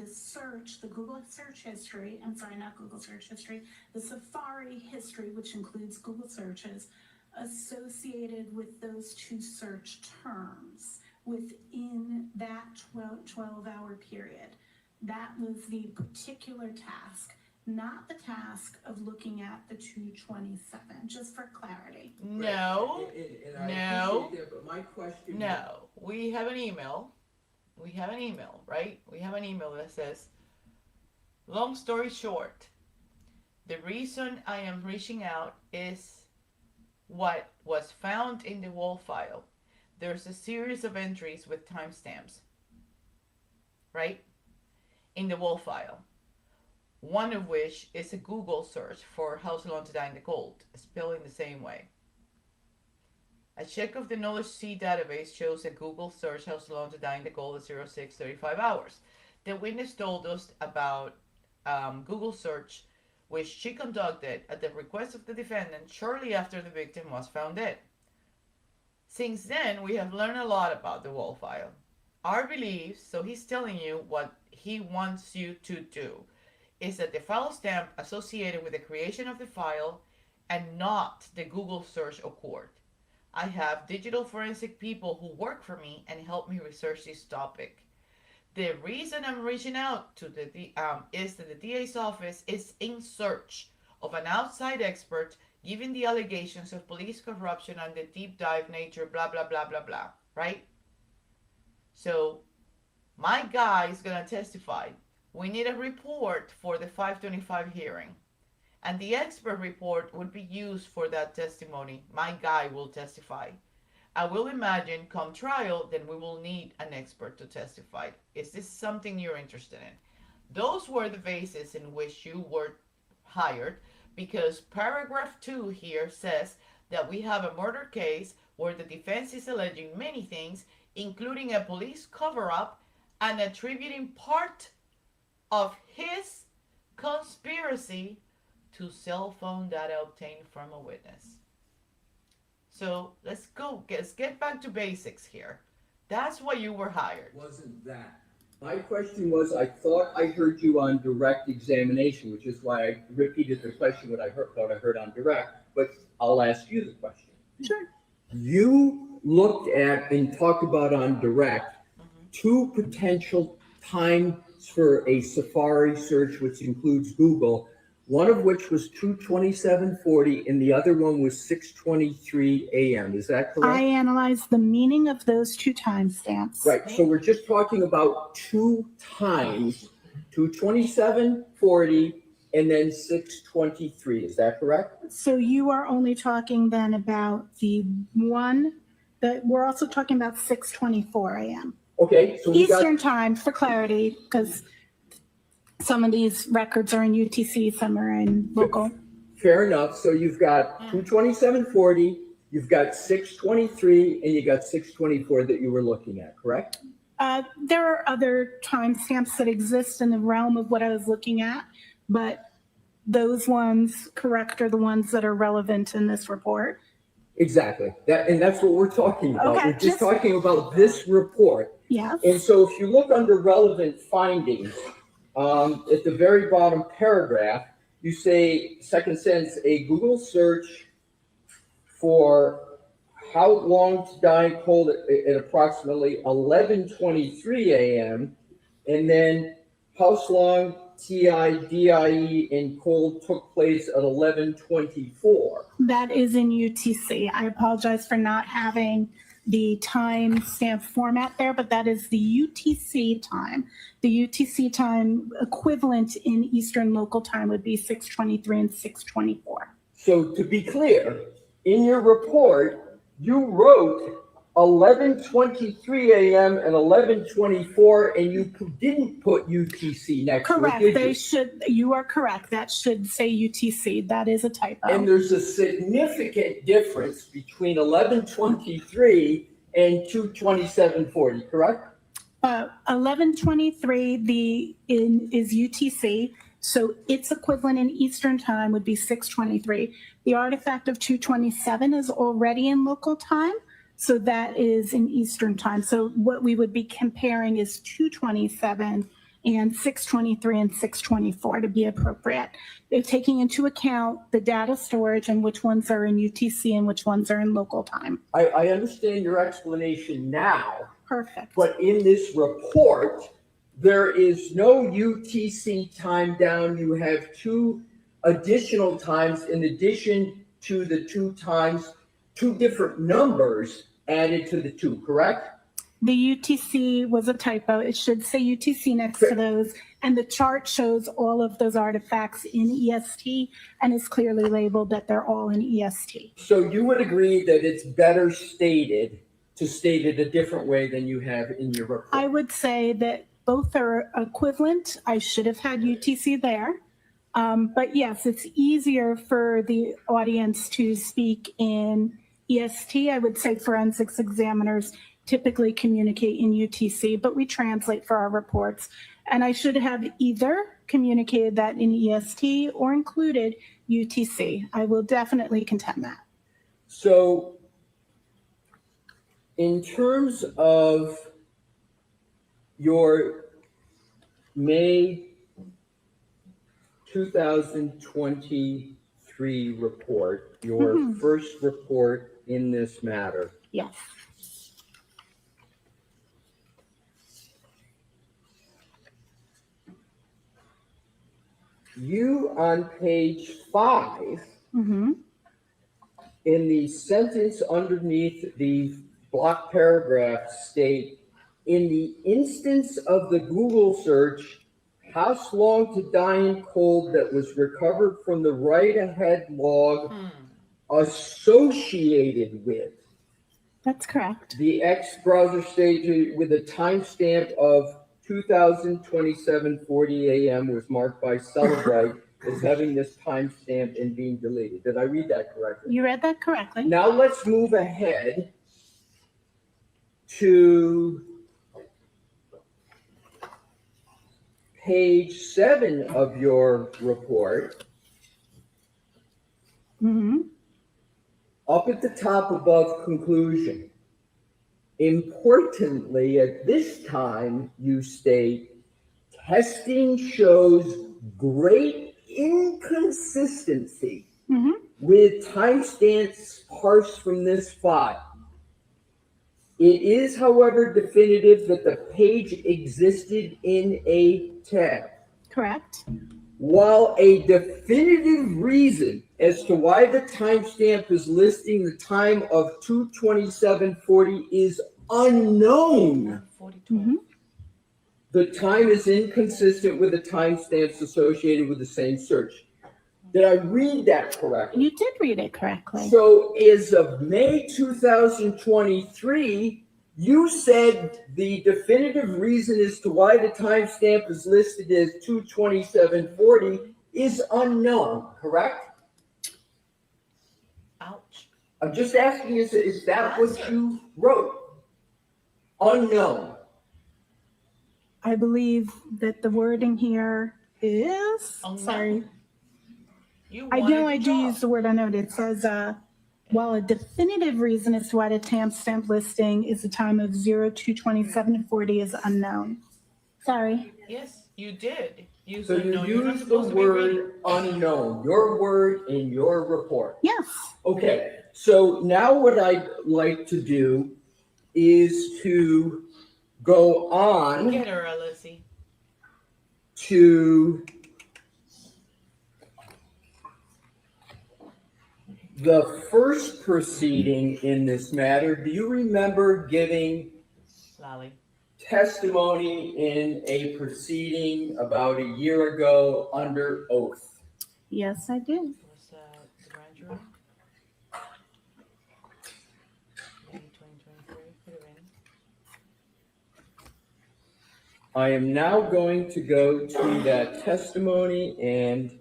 search, the Google search history, I'm sorry, not Google search history, the Safari history, which includes Google searches, associated with those 2 search terms within that 12-hour period. That was the particular task. not the task of looking at the 227, just for clarity. No, And I appreciate that, but my question. no. We have an email. Right? We have an email that says, long story short, the reason I am reaching out is what was found in the wall file. There's a series of entries with timestamps, right? In the wall file. One of which is a Google search for how long to die in the cold, spelled in the same way. A check of the Knowledge C database shows a Google search how long to die in the cold at 06:35 hours. The witness told us about Google search, which she conducted at the request of the defendant shortly after the victim was found dead. Since then, we have learned a lot about the wall file. Our belief, so he's telling you what he wants you to do, is that the file stamp associated with the creation of the file and not the Google search occurred. I have digital forensic people who work for me and help me research this topic. The reason I'm reaching out to is that the DA's office is in search of an outside expert given the allegations of police corruption and the deep dive nature, blah, blah, blah, blah, blah, right? So my guy is going to testify. We need a report for the 525 hearing. And the expert report would be used for that testimony. My guy will testify. I will imagine come trial, then we will need an expert to testify. Is this something you're interested in? Those were the bases in which you were hired, because paragraph 2 here says that we have a murder case where the defense is alleging many things, including a police cover-up and attributing part of his conspiracy to cell phone data obtained from a witness. So let's get back to basics here. That's why you were hired. Wasn't that? My question was, I thought I heard you on direct examination, which is why I repeated the question what I heard on direct, but I'll ask you the question. Sure. You looked at and talked about on direct two potential times for a Safari search, which includes Google, one of which was 2:27:40 and the other one was 6:23 a.m. Is that correct? I analyzed the meaning of those two timestamps. Right. So we're just talking about two times, 2:27:40 and then 6:23. Is that correct? So you are only talking then about the one that we're also talking about 6:24 a.m. Okay. So we Eastern time for clarity, because some of these records are in UTC, some are in local. Fair enough. So you've got 2:27:40, you've got 6:23, and you got 6:24 that you were looking at, correct? There are other timestamps that exist in the realm of what I was looking at, but those ones, correct, are the ones that are relevant in this report. Exactly. That's what we're talking about. Okay, We're just talking about this report. Yes. And so if you look under relevant findings, at the very bottom paragraph, you say, second sentence, a Google search for how long to die cold at approximately 11:23 a.m. and then how long TIDIE in cold took place at 11:24. That is in UTC. I apologize for not having the timestamp format there, but that is the UTC time. The UTC time equivalent in Eastern local time would be 6:23 and 6:24. So to be clear, in your report, you wrote 11:23 a.m. and 11:24, and you didn't put UTC next to it, Correct. did They you? should. You are correct. That should say UTC. That is a typo. And there's a significant difference between 11:23 and 2:27:40, correct? 11:23 is UTC, so its equivalent in Eastern time would be 6:23. The artifact of 2:27 is already in local time, so that is in Eastern time. So what we would be comparing is 2:27 and 6:23 and 6:24 to be appropriate. They're taking into account the data storage and which ones are in UTC and which ones are in local time. I understand your explanation now, Perfect. but in this report, there is no UTC time down. You have 2 additional times in addition to the 2 times, 2 different numbers added to the 2, correct? The UTC was a typo. It should say UTC next to those. And the chart shows all of those artifacts in EST and is clearly labeled that they're all in EST. So you would agree that it's better stated to state it a different way than you have in your report? I would say that both are equivalent. I should have had UTC there. But yes, it's easier for the audience to speak in EST. I would say forensics examiners typically communicate in UTC, but we translate for our reports. And I should have either communicated that in EST or included UTC. I will definitely contend that. So in terms of your May 2023 report, your first report in this matter. Yes. You on page 5, in the sentence underneath the block paragraph state, in the instance of the Google search, house log to die in cold that was recovered from the write-ahead log associated with. That's correct. The X browser stage with a timestamp of 2027:40 a.m. was marked by Cellebrite as having this timestamp and being deleted. Did I read that correctly? You read that correctly. Now let's move ahead to page 7 of your report. Up at the top above conclusion. Importantly, at this time, you state, testing shows great inconsistency with timestamps parsed from this file. It is, however, definitive that the page existed in a tab. Correct. While a definitive reason as to why the timestamp is listing the time of 2:27:40 is unknown, the time is inconsistent with the timestamps associated with the same search. Did I read that correctly? You did read it correctly. So as of May 2023, you said the definitive reason as to why the timestamp is listed as 2:27:40 is unknown, correct? Ouch. I'm just asking, is that what you wrote? Unknown. I believe that the wording here is, sorry. I know I do use the word unknown. It says, while a definitive reason as to why the timestamp listing is the time of 02:27:40 is unknown. Sorry. Yes, you did. You So said you no, you're not used the supposed to be reading. word unknown, your word in your report. Yes. Okay, so now what I'd like to do is to go on Get her, Alyssa. to the first proceeding in this matter. Do you remember giving Lolly. testimony in a proceeding about a year ago under oath? Yes, I did. Was the grand jury? May 2023. Could have been. I am now going to go to that testimony, and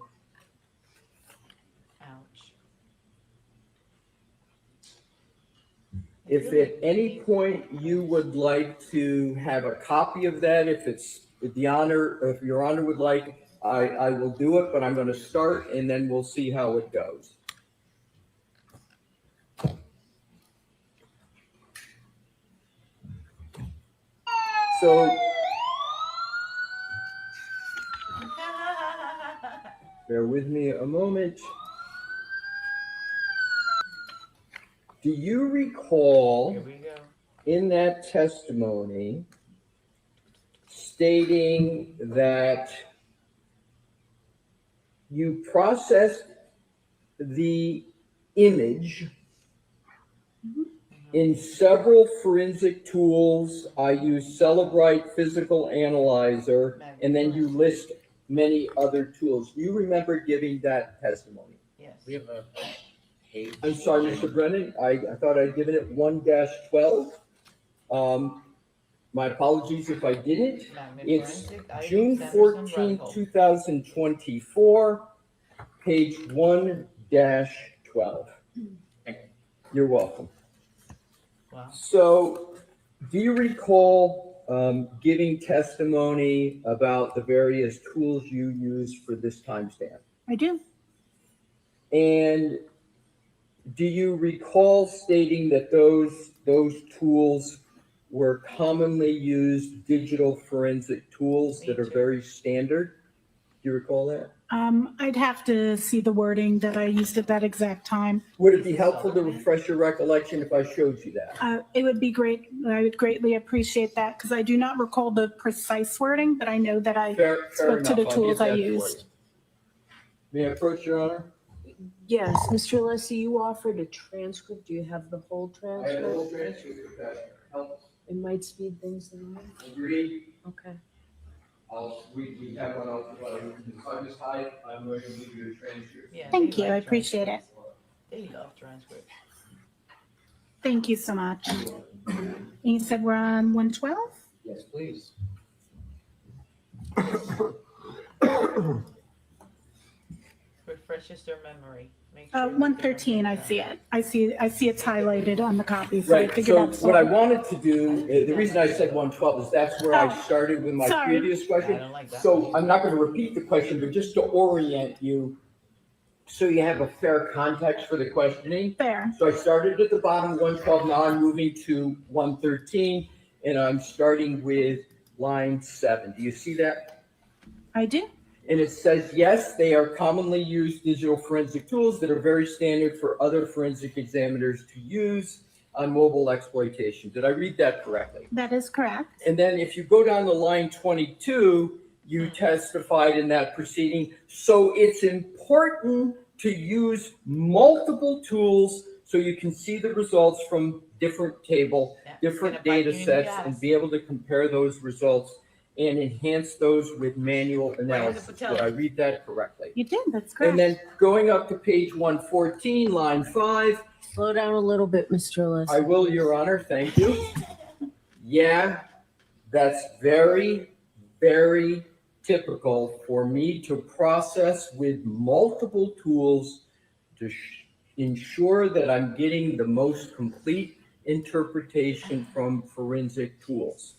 if at any point you would like to have a copy of that, if your honor would like, I will do it, but I'm going to start and then we'll see how it goes. So, bear with me a moment. Do you recall in that testimony stating that you processed the image in several forensic tools. I use Cellebrite Physical Analyzer, and then you list many other tools. Do you remember giving that testimony? Yes. We have a page. I'm sorry, Mr. Brennan, I thought I'd given it 1-12. My apologies if I didn't. It's June 14, 2024, page 1-12. You're welcome. Wow. So, do you recall giving testimony about the various tools you use for this timestamp? I do. And do you recall stating that those tools were commonly used digital forensic tools that are very standard? Do you recall that? I'd have to see the wording that I used at that exact time. Would it be helpful to refresh your recollection if I showed you that? It would be great. I would greatly appreciate that because I do not recall the precise wording, but I know that I spoke to the tools I used. May I approach, Your Honor? Yes, Mr. Alessi, you offered a transcript. Do you have the whole I have a transcript? whole transcript if that helps. It might speed things along. Agreed. Okay. We have one out, Ms. Hyde, I'm going to leave you a transcript. Yeah, Thank they you. I like appreciate it. They love transcripts. Thank you so much. And you said we're on 112? Yes, please. Refreshes their memory. Make sure 113, I see it. I see it's highlighted on the copy, so I Right, figured so that's what I wanted to do, the reason I said 112 is that's where I started with my Sorry. previous I question. don't like that. So I'm not going to repeat the question, but just to orient you, so you have a fair context for the questioning. Fair. So I started at the bottom, 112, now I'm moving to 113, and I'm starting with line 7. Do you see that? I do. And it says, yes, they are commonly used digital forensic tools that are very standard for other forensic examiners to use on mobile exploitation. Did I read that correctly? That is correct. And then if you go down to line 22, you testified in that proceeding. So it's important to use multiple tools so you can see the results from different different data sets and be able to compare those results and enhance those with manual analysis. Did I read that correctly? You did, that's correct. And then going up to page 114, line 5. Slow down a little bit, Mr. Alessi. I will, Your Honor, thank you. Yeah, that's very, very typical for me to process with multiple tools to ensure that I'm getting the most complete interpretation from forensic tools.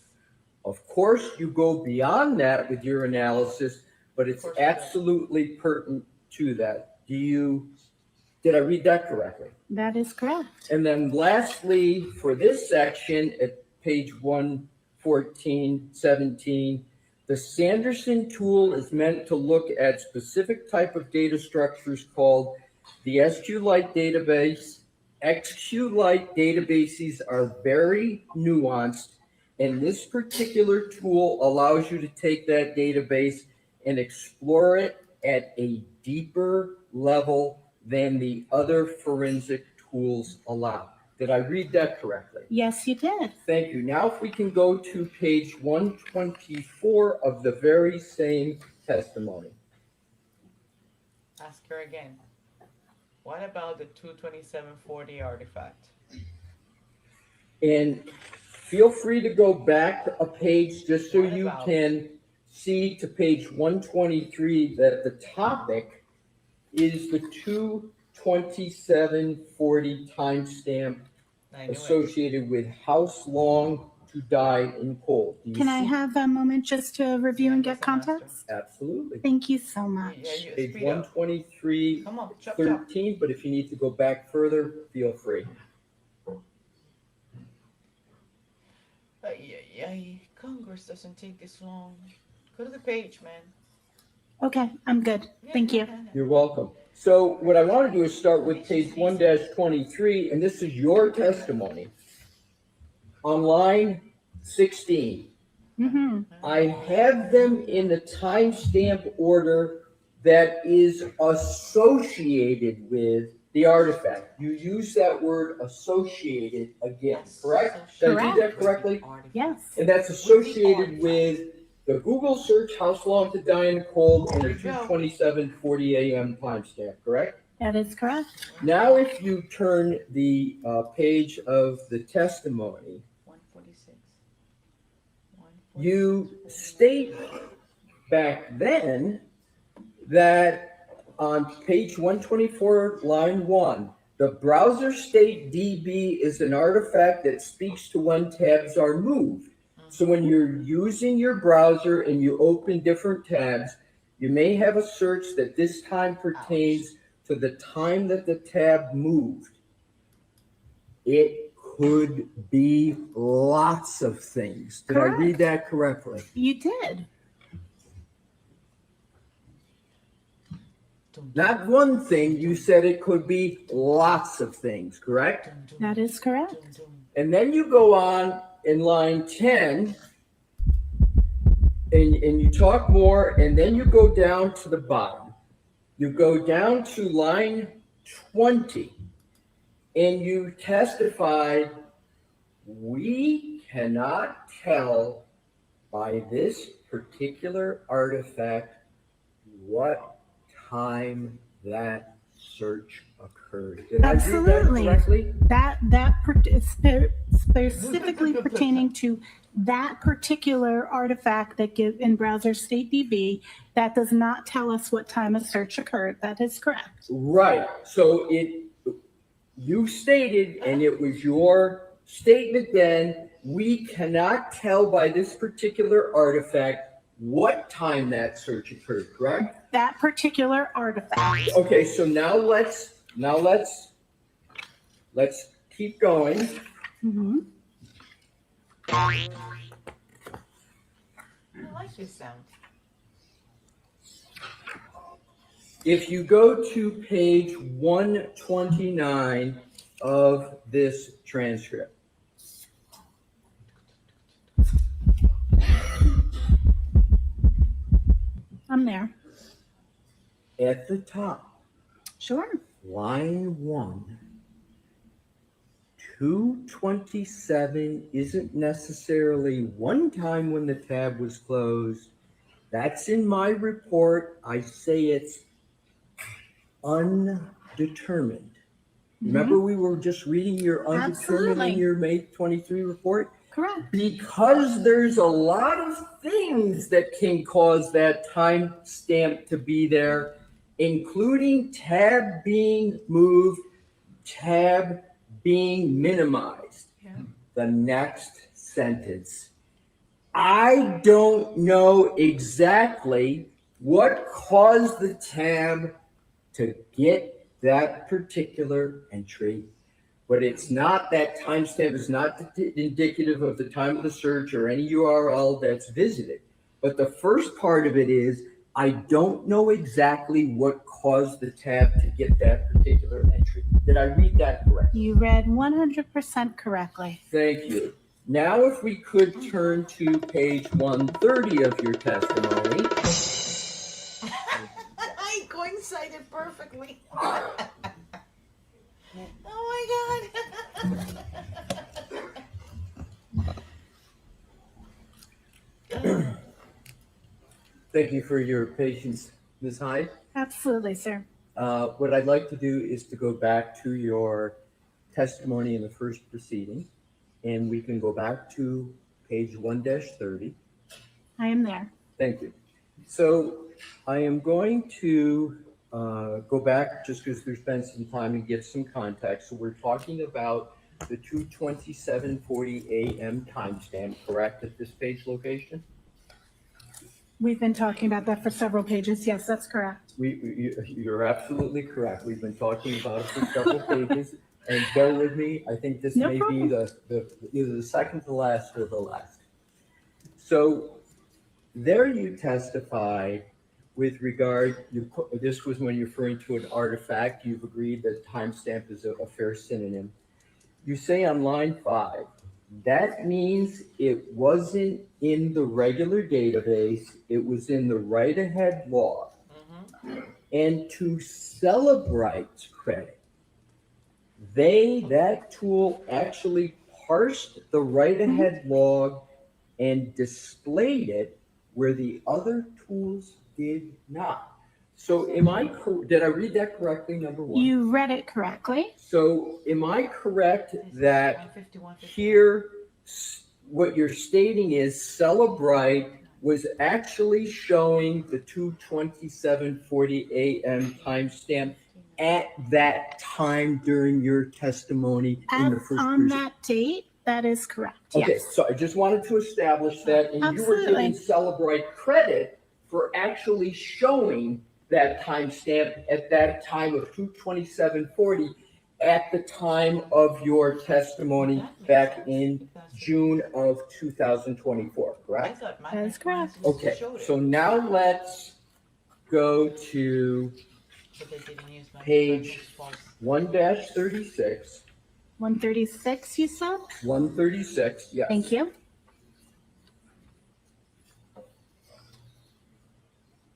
Of course, you go beyond that with your analysis, but it's absolutely pertinent to that. Did I read that correctly? That is correct. And then lastly, for this section at page 114, 17, the Sanderson tool is meant to look at specific type of data structures called the SQLite database. XQLite databases are very nuanced, and this particular tool allows you to take that database and explore it at a deeper level than the other forensic tools allow. Did I read that correctly? Yes, you did. Thank you. Now if we can go to page 124 of the very same testimony. Ask her again. What about the 22740 artifact? And feel free to go back a page just so you can see to page 123 that the topic is the 22740 timestamp associated with house long to die in cold. Can I have a moment just to review and get context? Absolutely. Thank you so much. Page 123, Come on, chop, 13, but if you need to go back further, feel free. Congress doesn't take this long. Go to the page, man. Okay, I'm good. Thank you. You're welcome. So what I want to do is start with page 1-23, and this is your testimony. On line 16, I have them in the timestamp order that is associated with the artifact. You use that word associated again, correct? Did I read that correctly? Yes. And that's associated with the Google search House Long to Die in the Cold and the 2:27:40 a.m. timestamp, correct? That is correct. Now, if you turn the page of the testimony, 146. you state back then that on page 124, line 1, the browser state DB is an artifact that speaks to when tabs are moved. So when you're using your browser and you open different tabs, you may have a search that this time pertains to the time that the tab moved. It could be lots of things. Did I read that correctly? You did. Not one thing, you said it could be lots of things, correct? That is correct. And then you go on in line 10 and you talk more, and then you go down to the bottom. You go down to line 20 and you testify, we cannot tell by this particular artifact what time that search occurred. Did Absolutely. I read that correctly? That specifically pertaining to that particular artifact that give in browser state DB, that does not tell us what time a search occurred. That is correct. Right. So you stated, and it was your statement then, we cannot tell by this particular artifact what time that search occurred, correct? That particular artifact. Okay, so now let's keep going. Mm-hmm. I like this sound. If you go to page 129 of this transcript, I'm there. at the top, Sure. line 1, 227 isn't necessarily one time when the tab was closed. That's in my report. I say it's undetermined. Remember, we were just reading your undetermined in your May 23 report? Correct. Because there's a lot of things that can cause that timestamp to be there, including tab being moved, tab being minimized. The next sentence. I don't know exactly what caused the tab to get that particular entry, but it's not, that timestamp is not indicative of the time of the search or any URL that's visited. But the first part of it is, I don't know exactly what caused the tab to get that particular entry. Did I read that correctly? You read 100% correctly. Thank you. Now, if we could turn to page 130 of your testimony. I coincided perfectly. Oh my God. Thank you for your patience, Ms. Hyde. Absolutely, sir. What I'd like to do is to go back to your testimony in the first proceeding, and we can go back to page 1-30. I am there. Thank you. So I am going to go back just because there's been some time and give some context. So we're talking about the 2:27:40 a.m. timestamp, correct, at this page location? We've been talking about that for several pages. Yes, that's correct. You're absolutely correct. We've been talking about it for several pages. And bear with me, I think this may be either the second to last or the last. So there you testify with regard, this was when you're referring to an artifact. You've agreed that timestamp is a fair synonym. You say on line 5, that means it wasn't in the regular database, it was in the write-ahead log. And to Cellebrite's credit, that tool actually parsed the write-ahead log and displayed it where the other tools did not. So did I read that correctly, number one? You read it correctly. So am I correct that here, what you're stating is Cellebrite was actually showing the 2:27:40 a.m. timestamp at that time during your testimony in the first On that date, that is correct. Okay, Yes. so I just wanted to establish that, and you were Absolutely. giving Cellebrite credit for actually showing that timestamp at that time of 2:27:40 at the time of your testimony back in June of 2024, correct? That is correct. Okay, so now let's go to page 1-36. 136, you said? 136, yes. Thank you.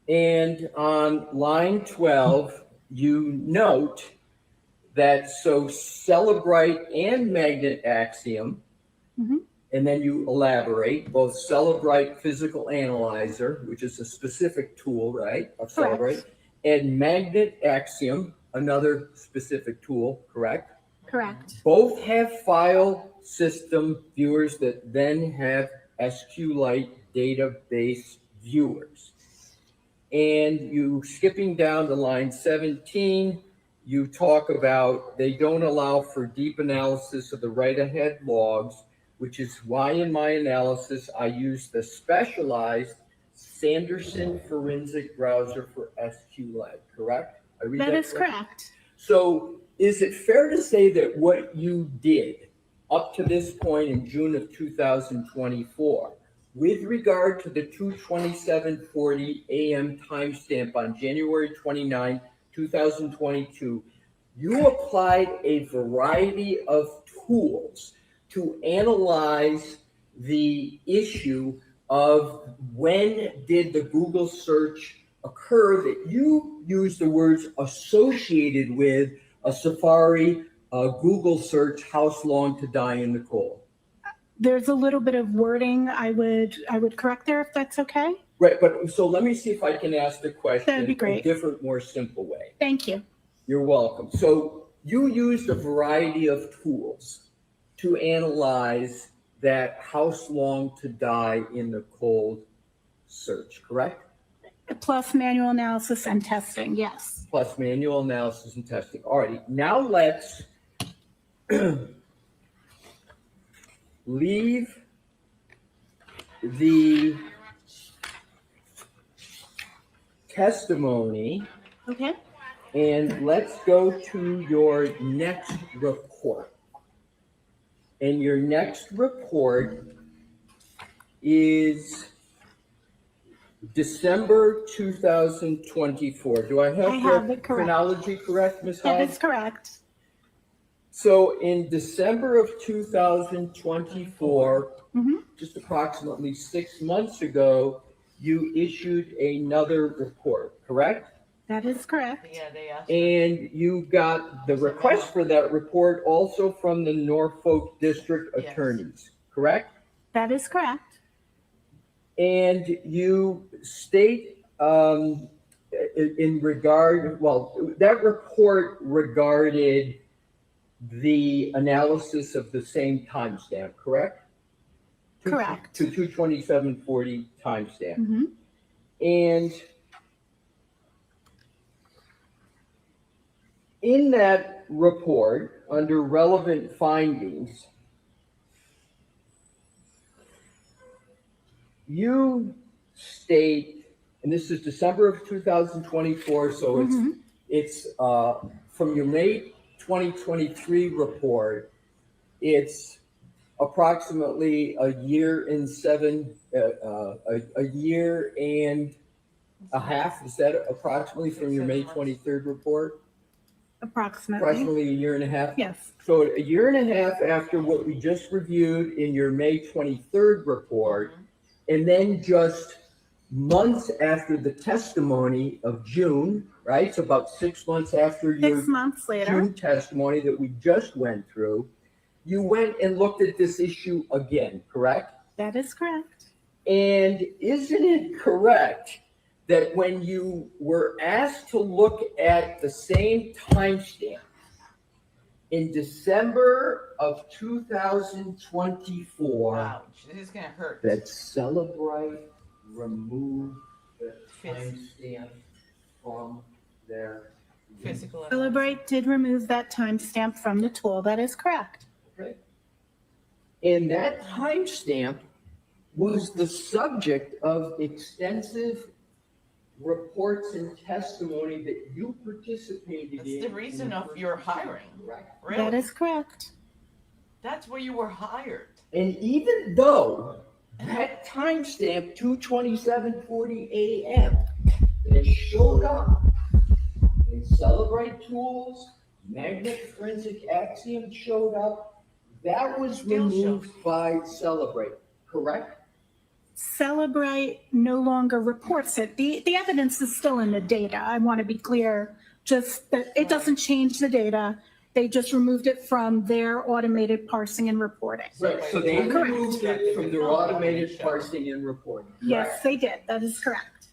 And on line 12, you note that so Cellebrite and Magnet Axiom, and then you elaborate, both Cellebrite Physical Analyzer, which is a specific tool, right, of Cellebrite, and Magnet Axiom, another specific tool, correct? Correct. Both have file system viewers that then have SQLite database viewers. And you skipping down to line 17, you talk about they don't allow for deep analysis of the write-ahead logs, which is why in my analysis I use the specialized Sanderson forensic browser for SQLite, correct? I read That is correct. So is it fair to say that what you did up to this point in June of 2024, with regard to the 2:27:40 a.m. timestamp on January 29, 2022, you applied a variety of tools to analyze the issue of when did the Google search occur, that you used the words associated with a Safari Google search, house long to die in the cold. There's a little bit of wording I would correct there if that's okay. Right, but so let me see if I can ask the question That'd be great. a different, more simple way. Thank you. You're welcome. So you used a variety of tools to analyze that house long to die in the cold search, correct? Plus manual analysis and testing, yes. Plus manual analysis and testing. All righty, now let's leave the testimony. Okay. And let's go to your next report. And your next report is December 2024. Do I have the chronology correct, Ms. Hyde? That is correct. So in December of 2024, just approximately 6 months ago, you issued another report, correct? That is correct. Yeah, they asked. And you got the request for that report also from the Norfolk District Attorneys, correct? That is correct. And you state in regard, well, that report regarded the analysis of the same timestamp, correct? Correct. To 2:27:40 timestamp. Mm-hmm. And in that report, under relevant findings, you state, and this is December of 2024, so it's from your May 2023 report, it's approximately a year and a half, is that approximately from your May 23rd report? Approximately. A year and a half? Yes. So a year and a half after what we just reviewed in your May 23rd report, and then just months after the testimony of June, right? So about 6 months after your 6 months later. June testimony that we just went through, you went and looked at this issue again, correct? That is correct. And isn't it correct that when you were asked to look at the same timestamp in December of 2024, Ouch, this is gonna hurt. that Cellebrite removed the timestamp from their Physical. Cellebrite did remove that timestamp from the tool. That is correct. Okay. And that timestamp was the subject of extensive reports and testimony that you participated in. That's the reason of your hiring. Really? That is correct. That's where you were hired. And even though that timestamp, 2:27:40 a.m., that showed up in Cellebrite tools, Magnet Forensic Axiom showed up, that was removed by Cellebrite, correct? Cellebrite no longer reports it. The evidence is still in the data. I want to be clear, just that it doesn't change the data. They just removed it from their automated parsing and reporting. Right, so they Correct. removed it from their automated parsing and reporting. Yes, they did. That is correct.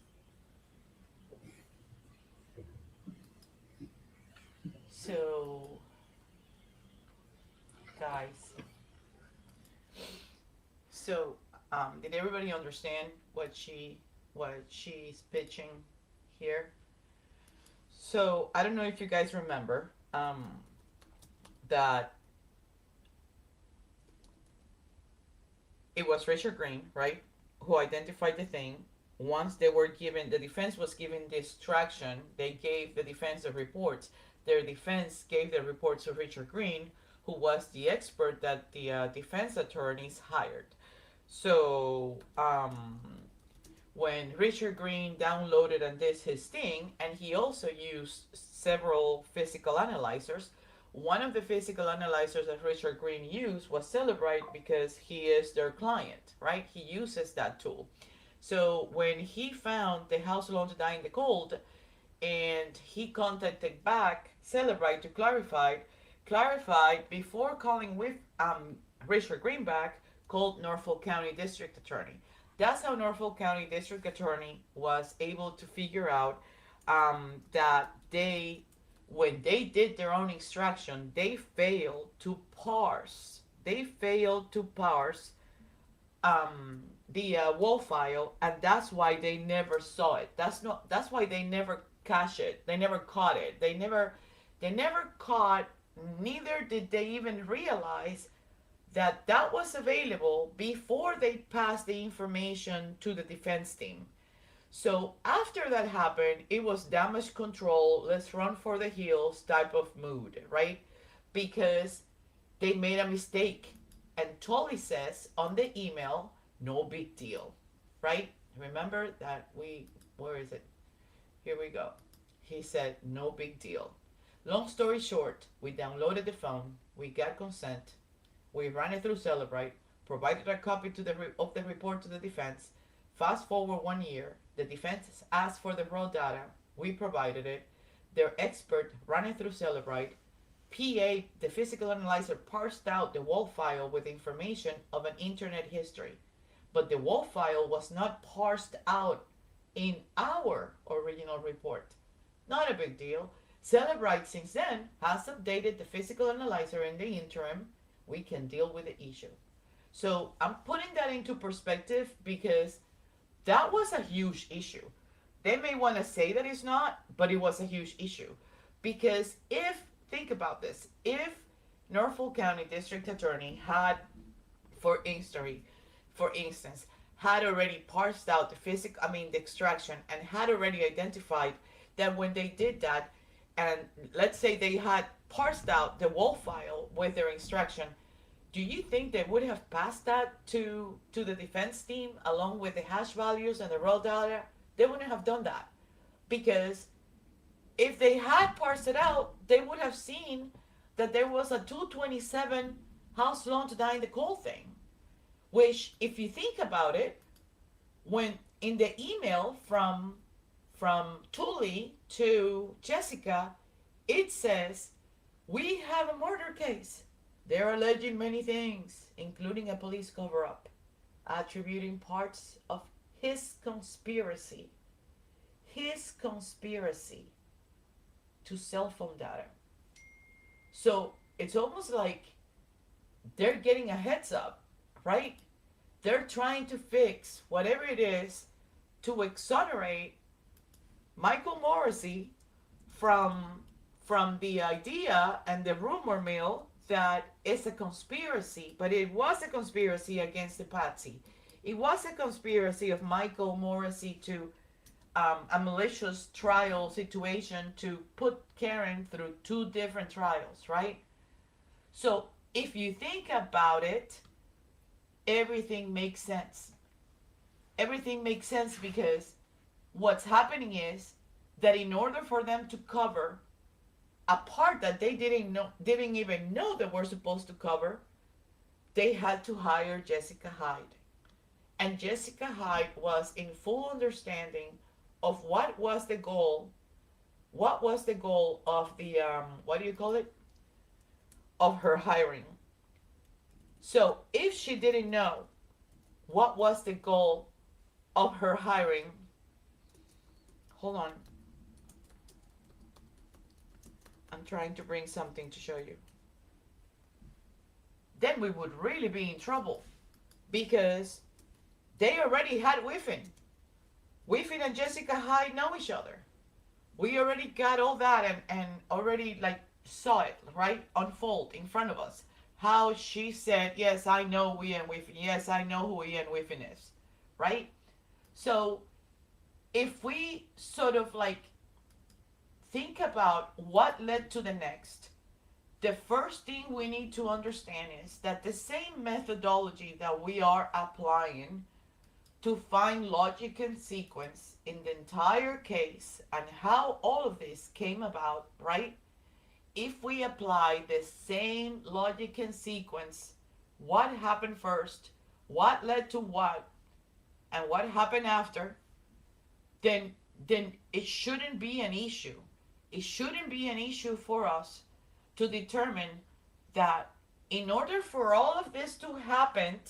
So, guys, did everybody understand what she's pitching here? So I don't know if you guys remember that it was Richard Green, right, who identified the thing. Once they were given, the defense was given distraction, they gave the defense the reports. Their defense gave the reports to Richard Green, who was the expert that the defense attorneys hired. So when Richard Green downloaded and did his thing, and he also used several physical analyzers, one of the physical analyzers that Richard Green used was Cellebrite because he is their client, right? He uses that tool. So when he found the house alone to die in the cold, and he contacted back Cellebrite to clarify before calling with Richard Green back, called Norfolk County District Attorney. That's how Norfolk County District Attorney was able to figure out that when they did their own extraction, they failed to parse. The WAL file, and that's why they never saw it. That's why they never cache it. They never caught it. They never caught. Neither did they even realize that was available before they passed the information to the defense team. So after that happened, it was damage control, let's run for the hills type of mood, right? Because they made a mistake. And Tully says on the email, no big deal, right? Remember that where is it? Here we go. He said, no big deal. Long story short, we downloaded the phone, we got consent, we ran it through Cellebrite, provided a copy of the report to the defense. Fast forward 1 year, the defense asked for the raw data, we provided it. Their expert ran it through Cellebrite. PA, the physical analyzer, parsed out the WAL file with information of an internet history. But the WAL file was not parsed out in our original report. Not a big deal. Cellebrite since then has updated the physical analyzer in the interim. We can deal with the issue. So I'm putting that into perspective because that was a huge issue. They may want to say that it's not, but it was a huge issue. Because think about this, if Norfolk County District Attorney had, for instance, had already parsed out the extraction and had already identified that when they did that, and let's say they had parsed out the WAL file with their extraction, do you think they would have passed that to the defense team along with the hash values and the raw data? They wouldn't have done that because if they had parsed it out, they would have seen that there was a 227 house loan to die in the coal thing, which, if you think about it, when in the email from Tully to Jessica, it says, we have a murder case. They're alleging many things, including a police cover-up, attributing parts of his conspiracy to cell phone data. So it's almost like they're getting a heads up, right? They're trying to fix whatever it is to exonerate Michael Morrissey from the idea and the rumor mill that it's a conspiracy, but it was a conspiracy against the Patsy. It was a conspiracy of Michael Morrissey to a malicious trial situation to put Karen through 2 different trials, right? So if you think about it, everything makes sense. Everything makes sense because what's happening is that in order for them to cover a part that they didn't even know they were supposed to cover, they had to hire Jessica Hyde. And Jessica Hyde was in full understanding of what was the goal of the, of her hiring. So if she didn't know what was the goal of her hiring, hold on. I'm trying to bring something to show you. Then we would really be in trouble because they already had Whiffen. Whiffen and Jessica Hyde know each other. We already got all that and already saw it, right, unfold in front of us. How she said, yes, I know Ian Whiffen. Yes, I know who Ian Whiffen is, right? So if we sort of think about what led to the next, the first thing we need to understand is that the same methodology that we are applying to find logic and sequence in the entire case and how all of this came about, right? If we apply the same logic and sequence, what happened first, what led to what, and what happened after, then it shouldn't be an issue. It shouldn't be an issue for us to determine that in order for all of this to happen,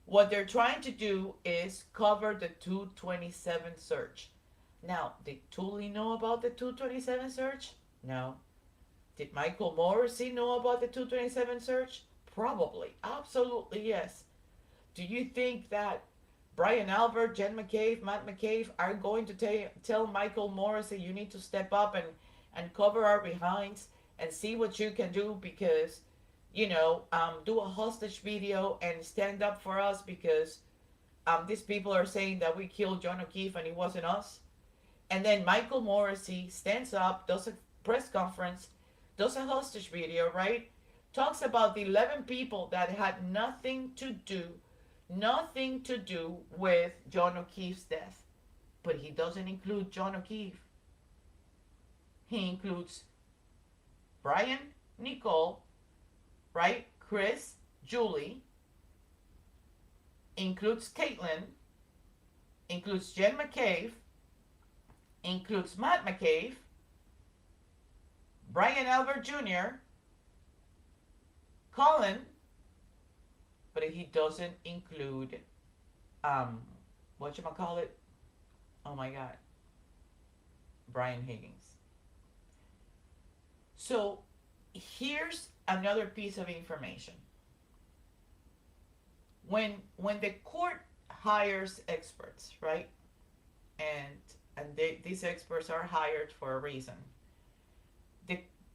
what they're trying to do is cover the 227 search. Now, did Tully know about the 227 search? No. Did Michael Morrissey know about the 227 search? Probably. Absolutely, yes. Do you think that Brian Albert, Jen McCabe, Matt McCabe are going to tell Michael Morrissey, you need to step up and cover our behinds and see what you can do because, do a hostage video and stand up for us because these people are saying that we killed John O'Keefe and it wasn't us? And then Michael Morrissey stands up, does a press conference, does a hostage video, right? Talks about the 11 people that had nothing to do with John O'Keefe's death. But he doesn't include John O'Keefe. He includes Brian, Nicole, right? Chris, Julie, includes Caitlin, includes Jen McCabe, includes Matt McCabe, Brian Albert Jr., Colin, but he doesn't include, whatchamacallit? Oh my God. Brian Higgins. So here's another piece of information. When the court hires experts, right? And these experts are hired for a reason.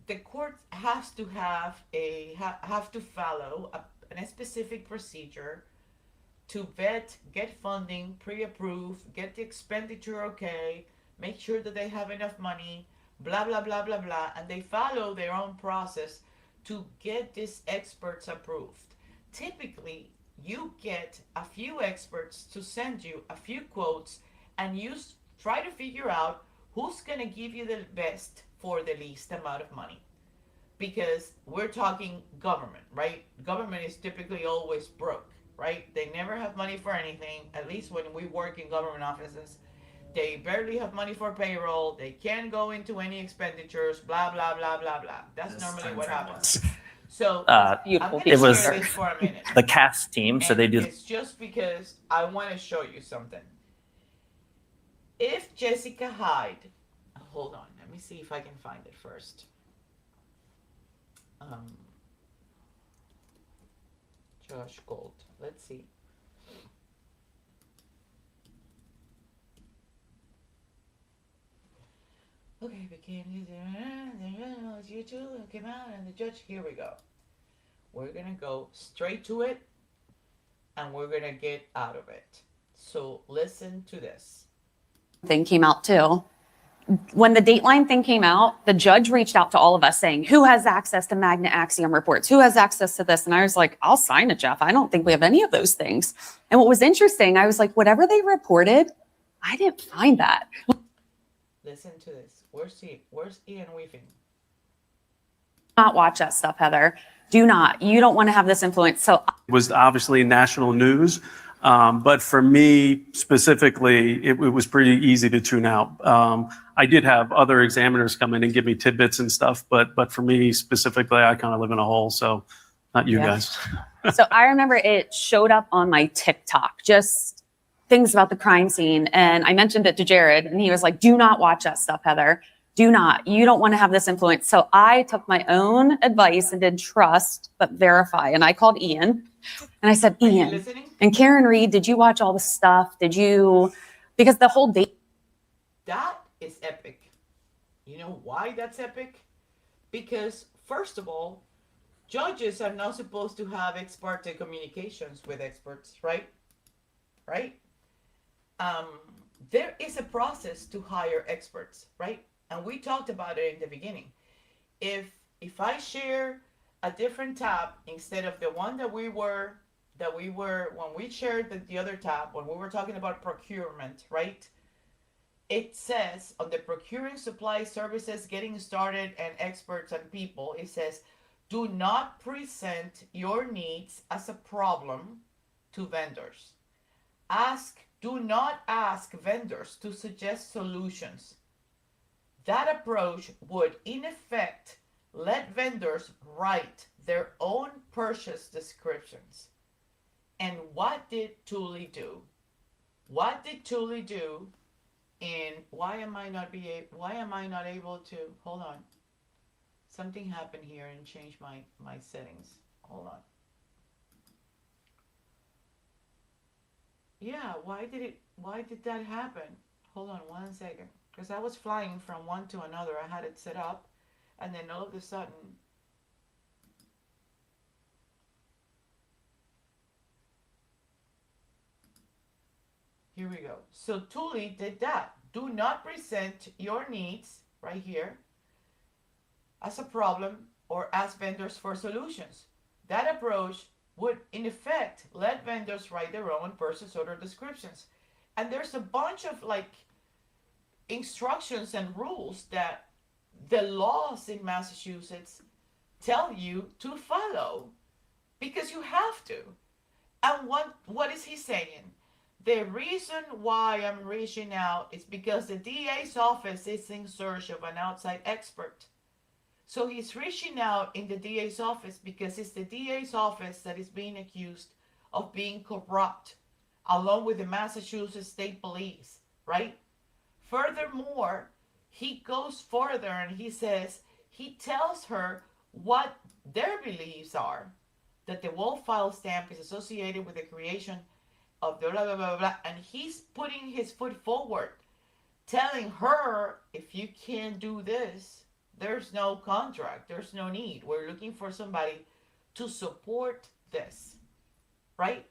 The court has to have to follow a specific procedure to vet, get funding, pre-approve, get the expenditure okay, make sure that they have enough money, blah, blah, blah, blah, blah, and they follow their own process to get these experts approved. Typically, you get a few experts to send you a few quotes and you try to figure out who's going to give you the best for the least amount of money? Because we're talking government, right? Government is typically always broke, right? They never have money for anything. At least when we work in government offices, they barely have money for payroll. They can't go into any expenditures, blah, blah, blah, blah, blah. That's normally what happens. So It was this for a minute. the cast team, so they did. It's just because I want to show you something. If Jessica Hyde, hold on, let me see if I can find it first. Josh Gold, let's see. Okay, became you two came out and the judge. Here we go. We're gonna go straight to it, and we're gonna get out of it. So listen to this. Thing came out too. When the Dateline thing came out, the judge reached out to all of us saying, who has access to Magna Axiom reports? Who has access to this? And I was like, I'll sign it, Jeff. I don't think we have any of those things. And what was interesting, I was like, whatever they reported, I didn't find that. Listen to this. Where's Ian Weaving? Not watch that stuff, Heather. Do not. You don't want to have this influence. So It was obviously national news. But for me specifically, it was pretty easy to tune out. I did have other examiners come in and give me tidbits and stuff, but for me specifically, I kind of live in a hole, so not you guys. So I remember it showed up on my TikTok, just things about the crime scene. And I mentioned it to Jared, and he was like, do not watch that stuff, Heather. Do not. You don't want to have this influence. So I took my own advice and did trust but verify. And I called Ian and I said, Ian and Karen Reed, did you watch all the stuff? Did you? Because the whole date. That is epic. You know why that's epic? Because first of all, judges are not supposed to have ex parte communications with experts, right? Right? There is a process to hire experts, right? And we talked about it in the beginning. If I share a different tab instead of the one that we were when we shared the other tab, when we were talking about procurement, right? It says on the procuring supply services, getting started, and experts and people, it says, do not present your needs as a problem to vendors. Do not ask vendors to suggest solutions. That approach would, in effect, let vendors write their own purchase descriptions. And what did Tully do? What did Tully do? And why am I not able to? Hold on. Something happened here and changed my settings. Hold on. Yeah, why did that happen? Hold on 1 second. Because I was flying from one to another. I had it set up, and then all of a sudden, here we go. So Tully did that. Do not present your needs right here as a problem or ask vendors for solutions. That approach would, in effect, let vendors write their own purchase order descriptions. And there's a bunch of instructions and rules that the laws in Massachusetts tell you to follow because you have to. And what is he saying? The reason why I'm reaching out is because the DA's office is in search of an outside expert. So he's reaching out in the DA's office because it's the DA's office that is being accused of being corrupt, along with the Massachusetts State Police, right? Furthermore, he goes further and he tells her what their beliefs are, that the Wolf file stamp is associated with the creation of the blah, blah, blah, blah, and he's putting his foot forward, telling her, if you can't do this, there's no contract, there's no need. We're looking for somebody to support this, right?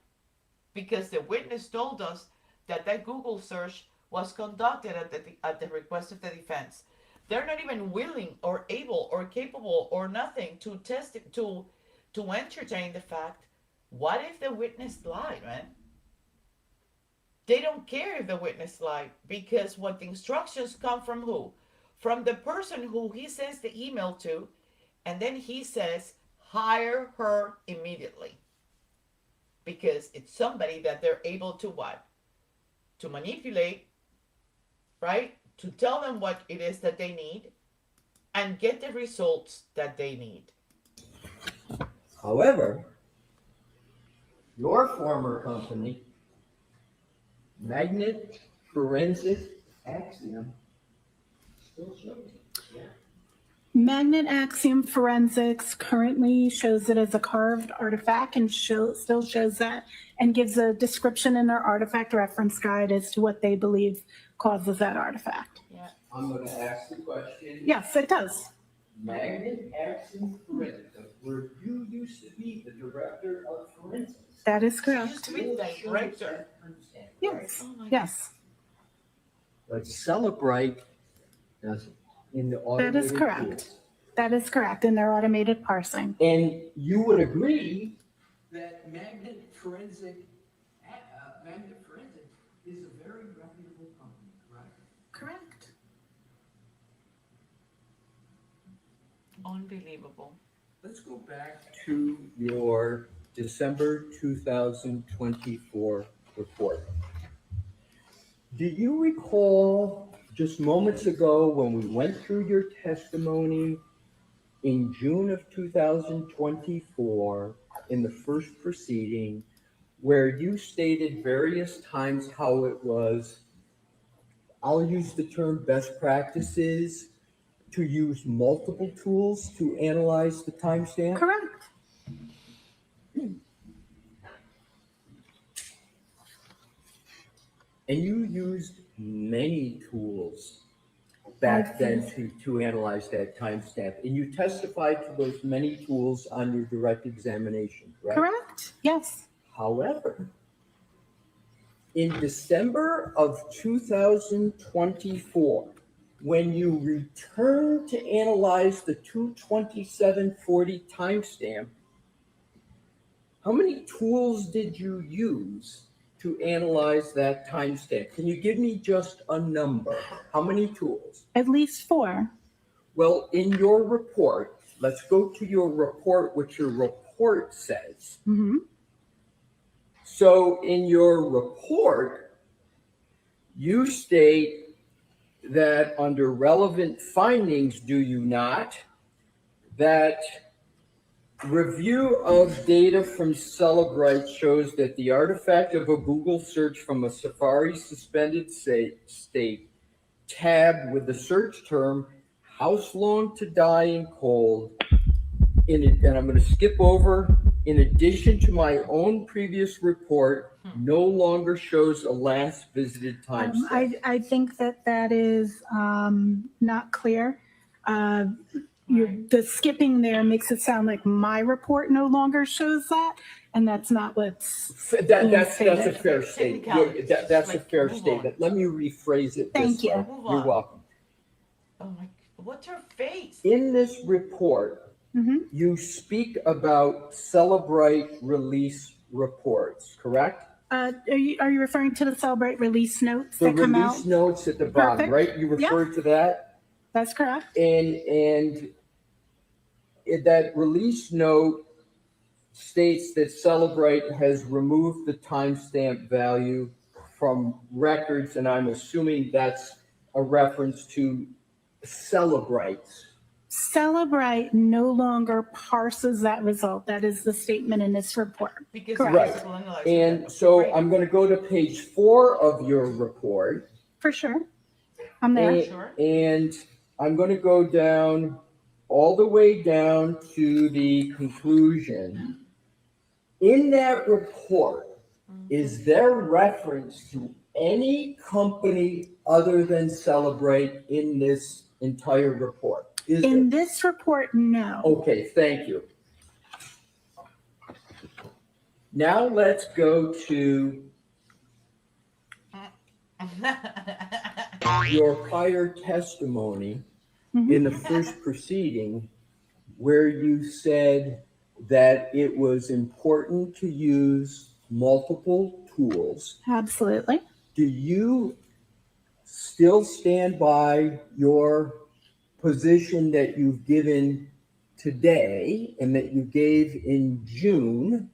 Because the witness told us that Google search was conducted at the request of the defense. They're not even willing or able or capable or nothing to test it, to entertain the fact, what if the witness lied, man? They don't care if the witness lied, because what the instructions come from who? From the person who he sends the email to, and then he says, hire her immediately. Because it's somebody that they're able to what? To manipulate, right? To tell them what it is that they need and get the results that they need. However, your former company, Magnet Forensic Axiom, still shows it. Yeah. Magnet Axiom Forensics currently shows it as a carved artifact and still shows that and gives a description in their artifact reference guide as to what they believe causes that artifact. Yeah. I'm going to ask the question. Yes, it does. Magnet Axiom Forensics, where you used to be the director of forensics. That is correct. Used to be the director. Yes, Oh my yes, But Cellebrite doesn't. In the that automated is correct. tools. That is correct in their automated parsing. And you would agree that Magnet Forensic is a very reputable company, right? Correct. Unbelievable. Let's go back to your December 2024 report. Do you recall just moments ago when we went through your testimony in June of 2024 in the first proceeding, where you stated various times how it was, I'll use the term best practices, to use multiple tools to analyze the timestamp? Correct. And you used many tools back then to analyze that timestamp. And you testified to those many tools on your direct examination, correct? Correct, yes. However, in December of 2024, when you returned to analyze the 22740 timestamp, how many tools did you use to analyze that timestamp? Can you give me just a number? How many tools? At least 4. Well, in your report, let's go to your report, what your report says. Mm-hmm. So in your report, you state that under relevant findings, do you not, that review of data from Cellebrite shows that the artifact of a Google search from a Safari suspended state tabbed with the search term house long to die in cold, and I'm going to skip over, in addition to my own previous report, no longer shows a last visited timestamp. I think that is not clear. The skipping there makes it sound like my report no longer shows that, and that's not what's That's a fair statement. That's a fair statement. Let me rephrase it this way. You're welcome. Oh my, what's her face? In this report, you speak about Cellebrite release reports, correct? Are you referring to the Cellebrite release notes that come out? The release notes at the bottom, Perfect. right? You referred to that? That's correct. And that release note states that Cellebrite has removed the timestamp value from records, and I'm assuming that's a reference to Cellebrite's. Cellebrite no longer parses that result. That is the statement in this report. Because Right. And so I'm going to go to page 4 of your report. For sure. I'm there. And I'm going to go down, all the way down to the conclusion. In that report, is there reference to any company other than Cellebrite in this entire report? In this report, no. Okay, thank you. Now let's go to your prior testimony in the first proceeding, where you said that it was important to use multiple tools. Absolutely. do you still stand by your position that you've given today and that you gave in June,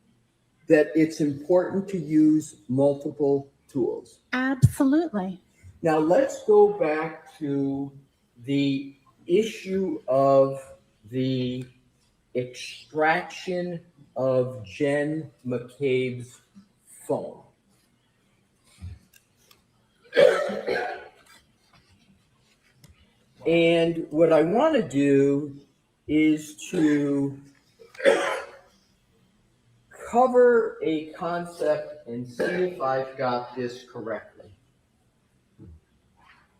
that it's important to use multiple tools? Absolutely. Now let's go back to the issue of the extraction of Jen McCabe's phone. And what I want to do is to cover a concept and see if I've got this correctly.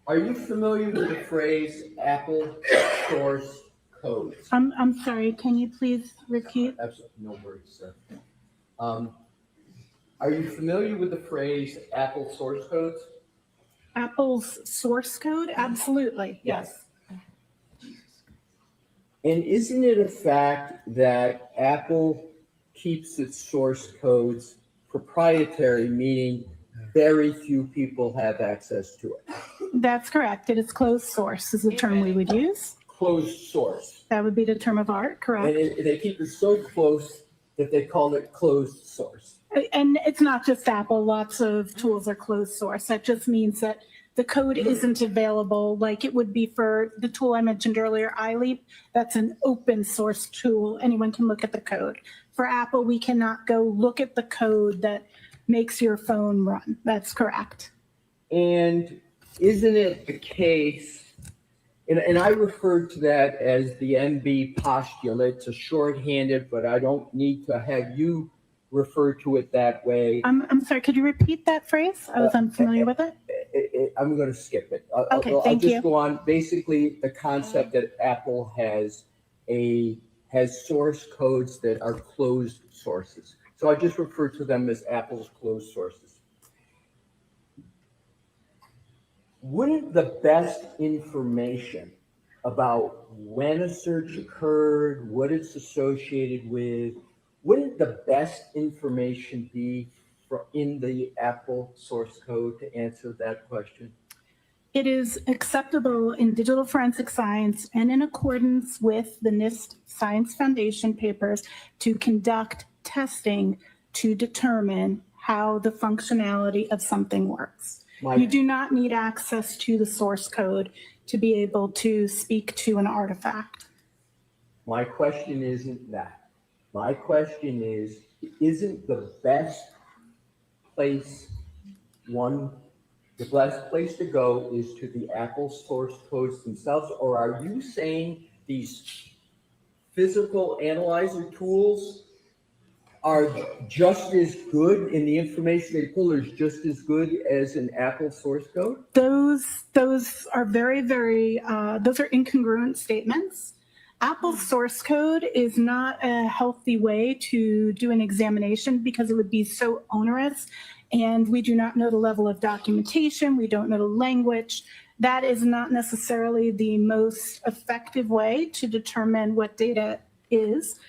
Are you familiar with the phrase Apple source codes? I'm sorry, can you please repeat? Absolutely, no worries, sir. Are you familiar with the phrase Apple source codes? Apple's source code? Absolutely, yes. And isn't it a fact that Apple keeps its source codes proprietary, meaning very few people have access to it? That's correct. It is closed source is the term we would use. Closed source. That would be the term of art, correct. And they keep it so close that they call it closed source. And it's not just Apple. Lots of tools are closed source. That just means that the code isn't available like it would be for the tool I mentioned earlier, iLeap. That's an open source tool. Anyone can look at the code. For Apple, we cannot go look at the code that makes your phone run. That's correct. And isn't it the case, and I refer to that as the MB postulate. It's a shorthanded, but I don't need to have you refer to it that way. I'm sorry, could you repeat that phrase? I was unfamiliar with it. I'm going to skip it. Okay, I'll thank just you. go on. Basically, the concept that Apple has source codes that are closed sources. So I just refer to them as Apple's closed sources. Wouldn't the best information about when a search occurred, what it's associated with, wouldn't the best information be in the Apple source code to answer that question? It is acceptable in digital forensic science and in accordance with the NIST Science Foundation papers to conduct testing to determine how the functionality of something works. You do not need access to the source code to be able to speak to an artifact. My question isn't that. My question is, isn't the best place to go is to the Apple source codes themselves, or are you saying these physical analyzer tools are just as good and the information they pull is just as good as an Apple source code? Those are very, very, those are incongruent statements. Apple's source code is not a healthy way to do an examination because it would be so onerous, and we do not know the level of documentation. We don't know the language. That is not necessarily the most effective way to determine what data is.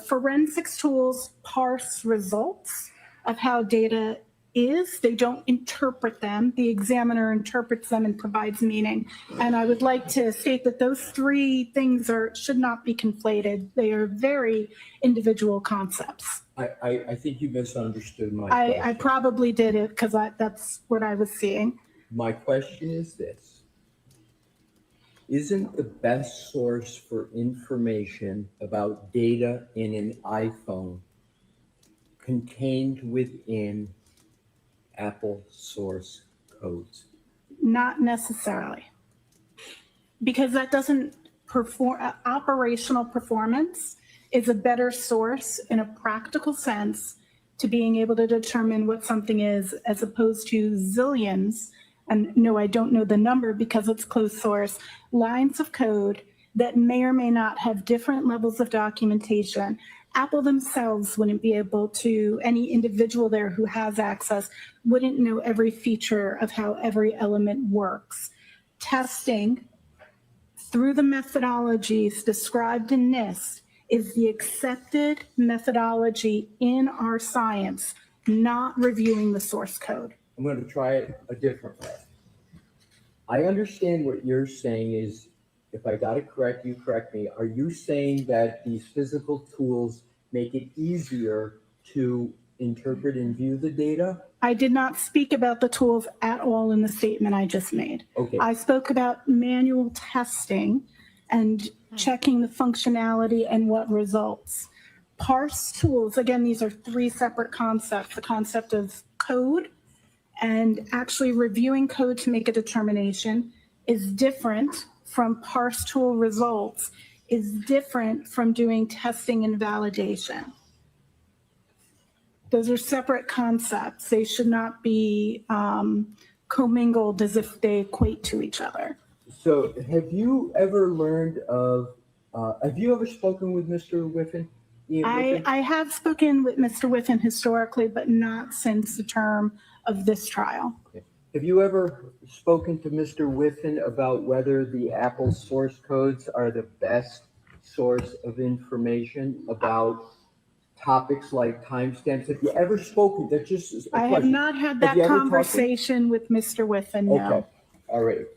Forensics tools parse results of how data is. They don't interpret them. The examiner interprets them and provides meaning. And I would like to state that those three things should not be conflated. They are very individual concepts. I think you misunderstood my question. I probably did it because that's what I was seeing. My question is this. Isn't the best source for information about data in an iPhone contained within Apple source codes? Not necessarily. Because that doesn't perform, operational performance is a better source in a practical sense to being able to determine what something is, as opposed to zillions, and no, I don't know the number because it's closed source, lines of code that may or may not have different levels of documentation. Apple themselves wouldn't be able to, any individual there who has access wouldn't know every feature of how every element works. Testing through the methodologies described in NIST is the accepted methodology in our science, not reviewing the source code. I'm going to try it a different way. I understand what you're saying is, if I got it correct, you correct me. Are you saying that these physical tools make it easier to interpret and view the data? I did not speak about the tools at all in the statement I just made. Okay. I spoke about manual testing and checking the functionality and what results. Parse tools, again, these are three separate concepts. The concept of code and actually reviewing code to make a determination is different from parse tool results, is different from doing testing and validation. Those are separate concepts. They should not be commingled as if they equate to each other. So have you ever learned of, have you ever spoken with Mr. Whiffen? I have spoken with Mr. Whiffen historically, but not since the term of this trial. Okay. Have you ever spoken to Mr. Whiffen about whether the Apple source codes are the best source of information about topics like timestamps? Have you ever spoken? That's just a I have question. not had Have that you ever talked to- conversation with Mr. Whiffen, no. Okay, all right.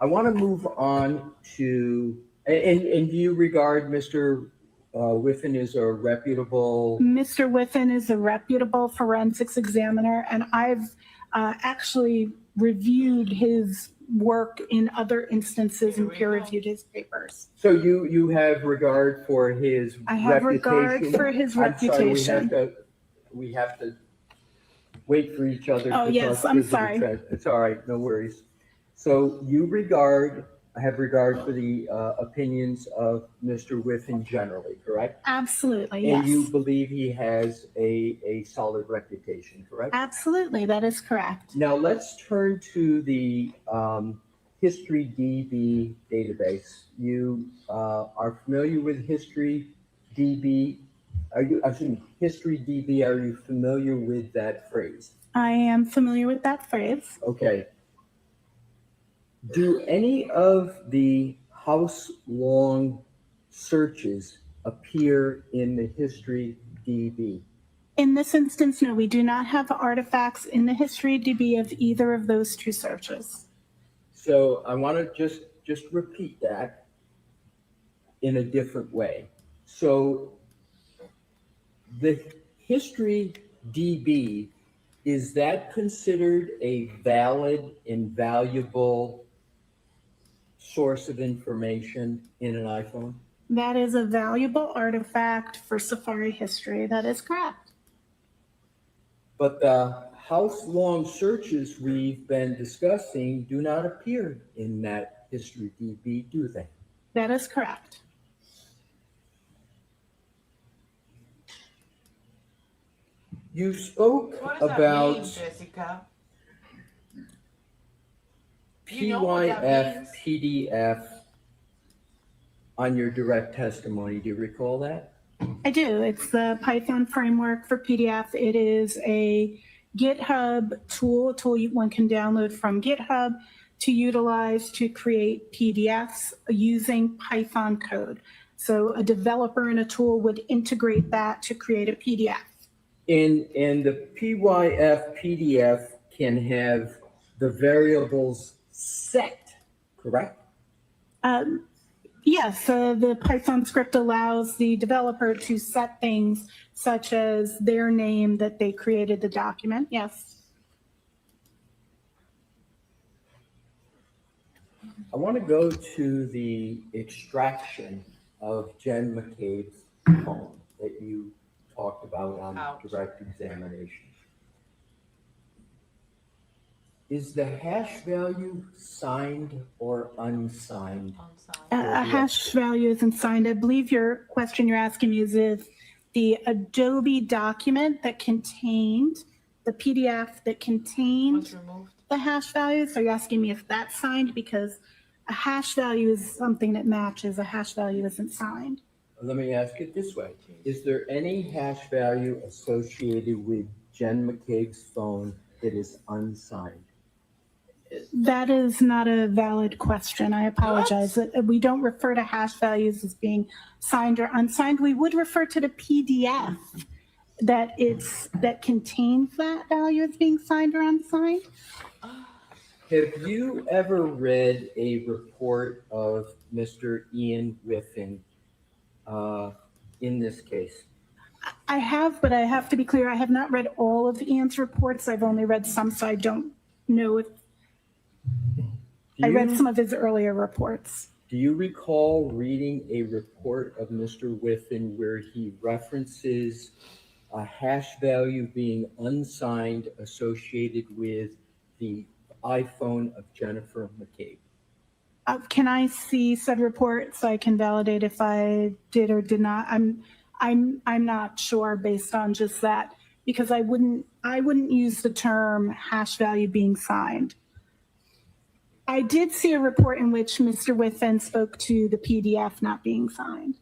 I want to move on to, and do you regard Mr. Whiffen as a reputable? Mr. Whiffen is a reputable forensics examiner, and I've actually reviewed his work in other instances and peer-reviewed his papers. So you have regard for his reputation? I have regard for his reputation. I'm sorry, we have to wait for each other. Oh, to yes, talk I'm physical sorry. It's all right, no worries. So you have regard for the opinions of Mr. Whiffen generally, correct? Absolutely, yes. And you believe he has a solid reputation, correct? Absolutely, that is correct. Now let's turn to the History DB database. You are familiar with History DB? History DB, are you familiar with that phrase? I am familiar with that phrase. Okay. Do any of the house-long searches appear in the History DB? In this instance, no, we do not have artifacts in the History DB of either of those two searches. So I want to just repeat that in a different way. So the History DB, is that considered a valid and valuable source of information in an iPhone? That is a valuable artifact for Safari history. That is correct. But the house-long searches we've been discussing do not appear in that History DB, do they? That is correct. You spoke What does about that mean, Jessica? You know what that PYF means? PDF on your direct testimony. Do you recall that? I do. It's the Python framework for PDF. It is a GitHub tool, one can download from GitHub to utilize to create PDFs using Python code. So a developer in a tool would integrate that to create a PDF. And the PYF PDF can have the variables set, correct? Yes, the Python script allows the developer to set things such as their name that they created the document. Yes. I want to go to the extraction of Jen McCabe's phone that you talked about on direct examination. Is the hash value signed or unsigned? A hash value isn't signed. I believe your question you're asking me is if the Adobe document that contained the PDF that contained the hash values. Are you asking me if that's signed? Because a hash value is something that matches. A hash value isn't signed. Let me ask it this way. Is there any hash value associated with Jen McCabe's phone that is unsigned? That is not a valid question. I apologize. We don't refer to hash values as being signed or unsigned. We would refer to the PDF that contains that value as being signed or unsigned. Have you ever read a report of Mr. Ian Whiffen in this case? I have, but I have to be clear, I have not read all of Ian's reports. I've only read some, so I don't know if I read some of his earlier reports. Do you recall reading a report of Mr. Whiffen where he references a hash value being unsigned associated with the iPhone of Jennifer McCabe? Can I see said report so I can validate if I did or did not? I'm not sure based on just that, because I wouldn't use the term hash value being signed. I did see a report in which Mr. Whiffen spoke to the PDF not being signed.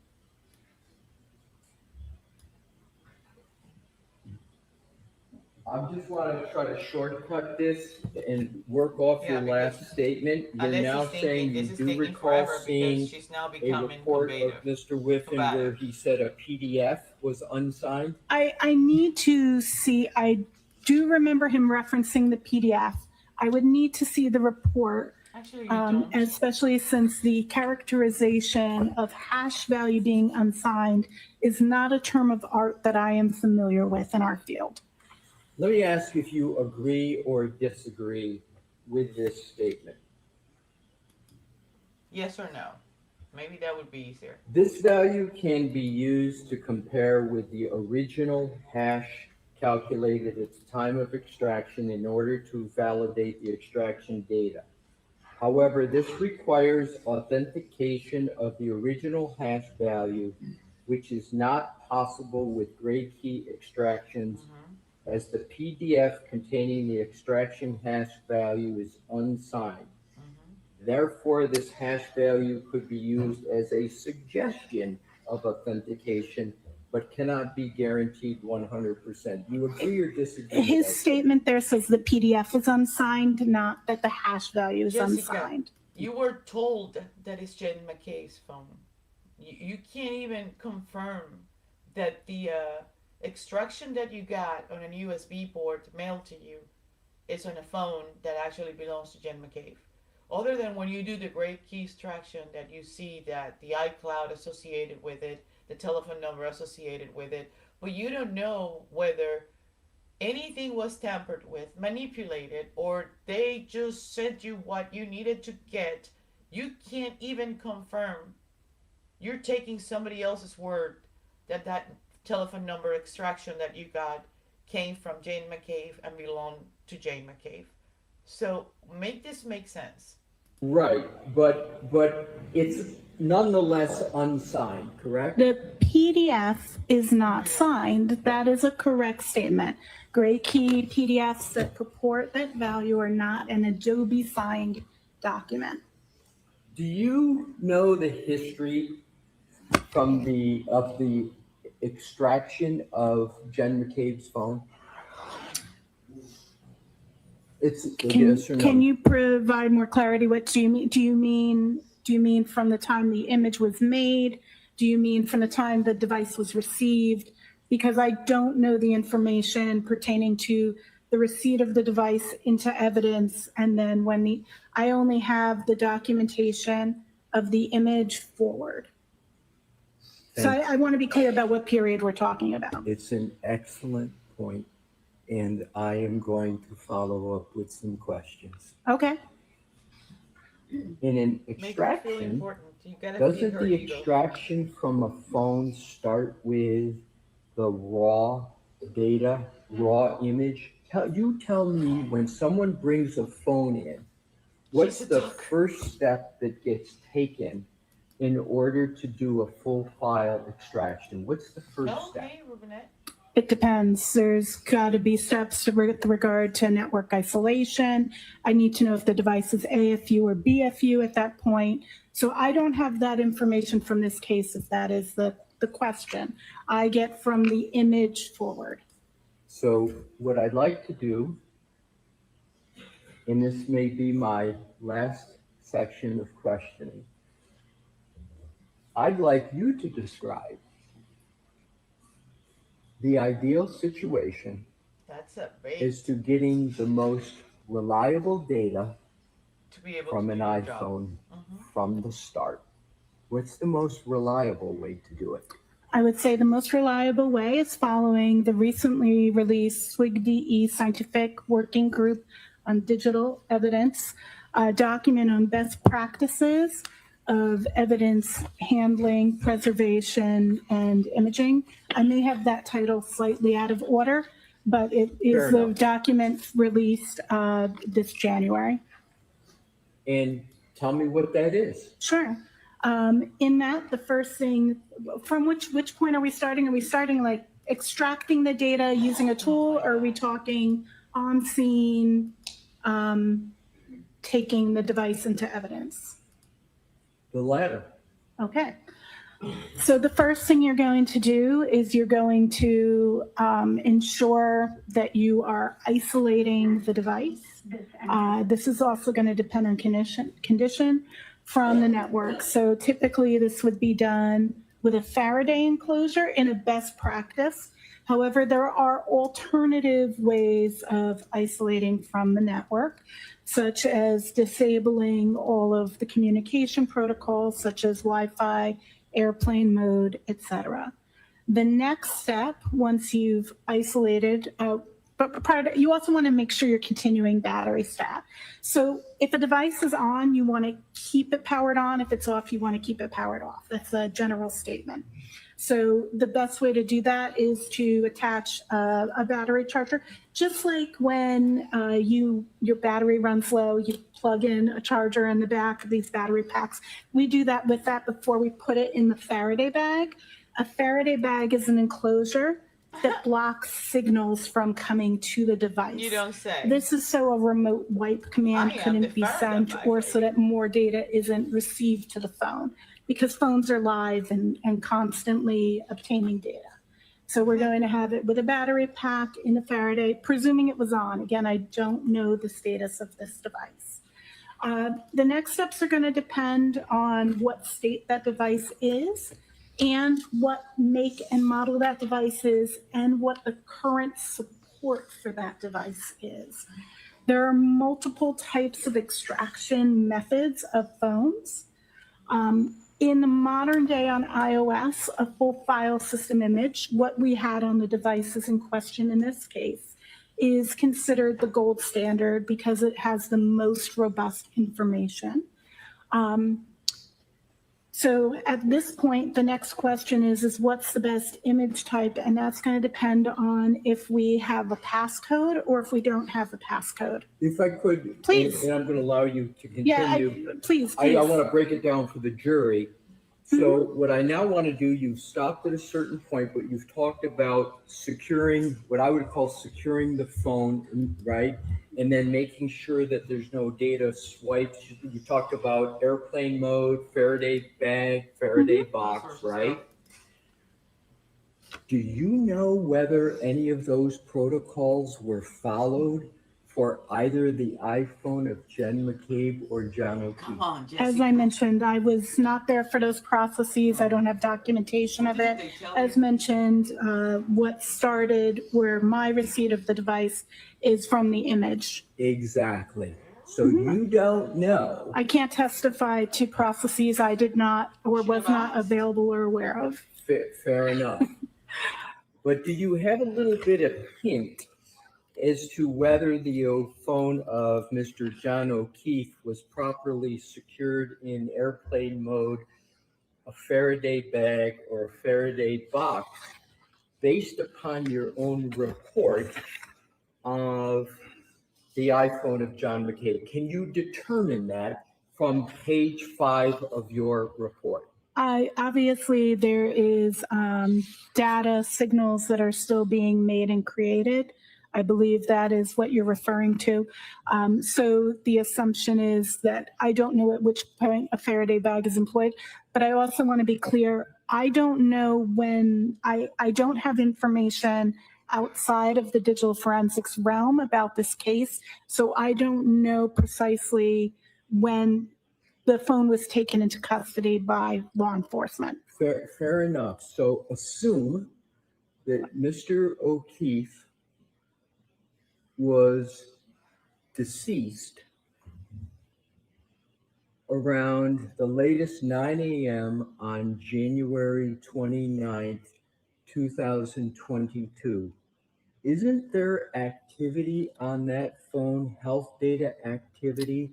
I just want to try to shortcut this and work off your last statement. You're now saying you do recall seeing a report of Mr. Whiffen where he said a PDF was unsigned? I need to see, I do remember him referencing the PDF. I would need to see the report, especially since the characterization of hash value being unsigned is not a term of art that I am familiar with in our field. Let me ask if you agree or disagree with this statement. Yes or no? Maybe that would be easier. This value can be used to compare with the original hash calculated at the time of extraction in order to validate the extraction data. However, this requires authentication of the original hash value, which is not possible with grade key extractions, as the PDF containing the extraction hash value is unsigned. Therefore, this hash value could be used as a suggestion of authentication, but cannot be guaranteed 100%. You agree or disagree? His statement there says the PDF is unsigned, not that the hash value is unsigned. You were told that it's Jen McCabe's phone. You can't even confirm that the extraction that you got on a USB port mailed to you is on a phone that actually belongs to Jen McCabe. Other than when you do the grade key extraction that you see that the iCloud associated with it, the telephone number associated with it, but you don't know whether anything was tampered with, manipulated, or they just sent you what you needed to get. You can't even confirm. You're taking somebody else's word that that telephone number extraction that you got came from Jane McCabe and belonged to Jane McCabe. So make this make sense. Right, but it's nonetheless unsigned, correct? The PDF is not signed. That is a correct statement. Grade key PDFs that purport that value are not an Adobe signed document. Do you know the history of the extraction of Jen McCabe's phone? Can you provide more clarity? What do you mean? Do you mean from the time the image was made? Do you mean from the time the device was received? Because I don't know the information pertaining to the receipt of the device into evidence, and then I only have the documentation of the image forward. So I want to be clear about what period we're talking about. It's an excellent point, and I am going to follow up with some questions. Okay. In an extraction, doesn't the extraction from a phone start with the raw data, raw image? You tell me, when someone brings a phone in, what's the first step that gets taken in order to do a full file extraction? What's the first step? It depends. There's got to be steps with regard to network isolation. I need to know if the device is AFU or BFU at that point. So I don't have that information from this case, if that is the question. I get from the image forward. So what I'd like to do, and this may be my last section of questioning, I'd like you to describe The ideal situation That's a big, is to getting the most reliable data to be able from to an do your job. iPhone from the start. What's the most reliable way to do it? I would say the most reliable way is following the recently released SWIG-DE Scientific Working Group on Digital Evidence document on best practices of evidence handling, preservation, and imaging. I may have that title slightly out of order, but it is a document released this January. And tell me what that is. Sure. In that, the first thing, from which point are we starting? Are we starting like extracting the data using a tool, or are we talking on scene, taking the device into evidence? The latter. Okay. So the first thing you're going to do is you're going to ensure that you are isolating the device. This is also going to depend on condition from the network. So typically this would be done with a Faraday enclosure in a best practice. However, there are alternative ways of isolating from the network, such as disabling all of the communication protocols, such as Wi-Fi, airplane mode, etc. The next step, once you've isolated, but prior to, you also want to make sure you're continuing battery stat. So if a device is on, you want to keep it powered on. If it's off, you want to keep it powered off. That's a general statement. So the best way to do that is to attach a battery charger. Just like when your battery runs low, you plug in a charger in the back of these battery packs. We do that with that before we put it in the Faraday bag. A Faraday bag is an enclosure that blocks signals from coming to the device. You don't say. This is so a remote wipe command couldn't be sent, or so that more data isn't received to the phone, because phones are live and constantly obtaining data. So we're going to have it with a battery pack in the Faraday, presuming it was on. Again, I don't know the status of this device. The next steps are going to depend on what state that device is, and what make and model that device is, and what the current support for that device is. There are multiple types of extraction methods of phones. In the modern day on iOS, a full file system image, what we had on the devices in question in this case, is considered the gold standard because it has the most robust information. So at this point, the next question is what's the best image type? And that's going to depend on if we have a passcode or if we don't have a passcode. If I could, please. And I'm going to allow you to continue. Yeah, please. I want to break it down for the jury. So what I now want to do, you've stopped at a certain point, but you've talked about securing, what I would call securing the phone, right? And then making sure that there's no data swipes. You talked about airplane mode, Faraday bag, Faraday box, right? Do you know whether any of those protocols were followed for either the iPhone of Jen McCabe or John O'Keefe? Come on, Jesse. As I mentioned, I was not there for those processes. I don't have documentation of it. As mentioned, what started where my receipt of the device is from the image. Exactly. So you don't know. I can't testify to processes I did not or was not available or aware of. Fair enough. But do you have a little bit of hint as to whether the phone of Mr. John O'Keefe was properly secured in airplane mode, a Faraday bag, or a Faraday box, based upon your own report of the iPhone of John McCabe? Can you determine that from page 5 of your report? Obviously, there is data signals that are still being made and created. I believe that is what you're referring to. So the assumption is that I don't know at which point a Faraday bag is employed, but I also want to be clear. I don't know when, I don't have information outside of the digital forensics realm about this case. So I don't know precisely when the phone was taken into custody by law enforcement. Fair enough. So assume that Mr. O'Keefe was deceased around the latest 9 a.m. on January 29th, 2022. Isn't there activity on that phone, health data activity,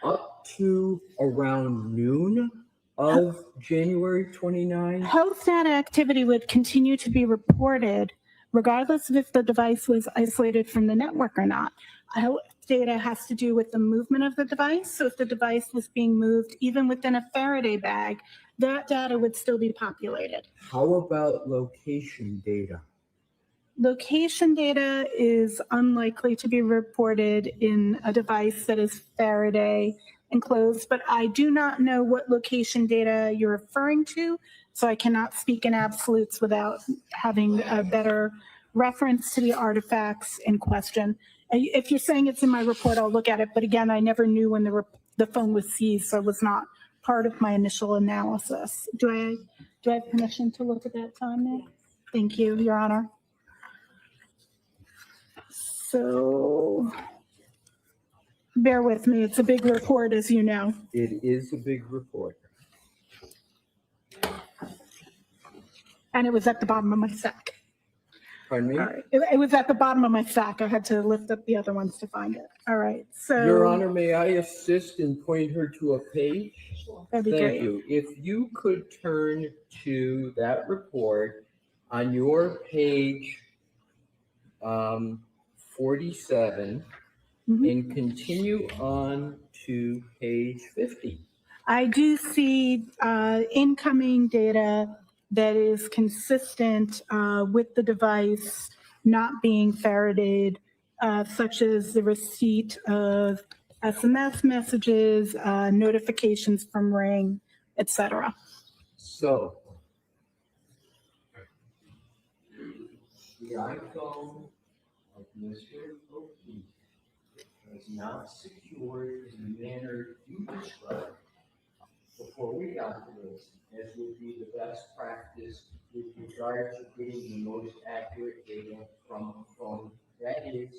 up to around noon of January 29th? Health data activity would continue to be reported regardless of if the device was isolated from the network or not. Health data has to do with the movement of the device. So if the device was being moved even within a Faraday bag, that data would still be populated. How about location data? Location data is unlikely to be reported in a device that is Faraday enclosed, but I do not know what location data you're referring to, so I cannot speak in absolutes without having a better reference to the artifacts in question. If you're saying it's in my report, I'll look at it, but again, I never knew when the phone was seized, so it was not part of my initial analysis. Do I have permission to look at that time, Nick? Thank you, Your Honor. So bear with me. It's a big report, as you know. It is a big report. And it was at the bottom of my stack. Pardon me? All right. It was at the bottom of my stack. I had to lift up the other ones to find it. All right. So, Your Honor, may I assist and point her to a page? That'd be Thank great. you. If you could turn to that report on your page 47 and continue on to page 50. I do see incoming data that is consistent with the device not being Faradayed, such as the receipt of SMS messages, notifications from Ring, etc. So, the iPhone of Mr. O'Keefe was not secured in the manner you described before we got to this, as would be the best practice with regard to getting the most accurate data from a phone. That is,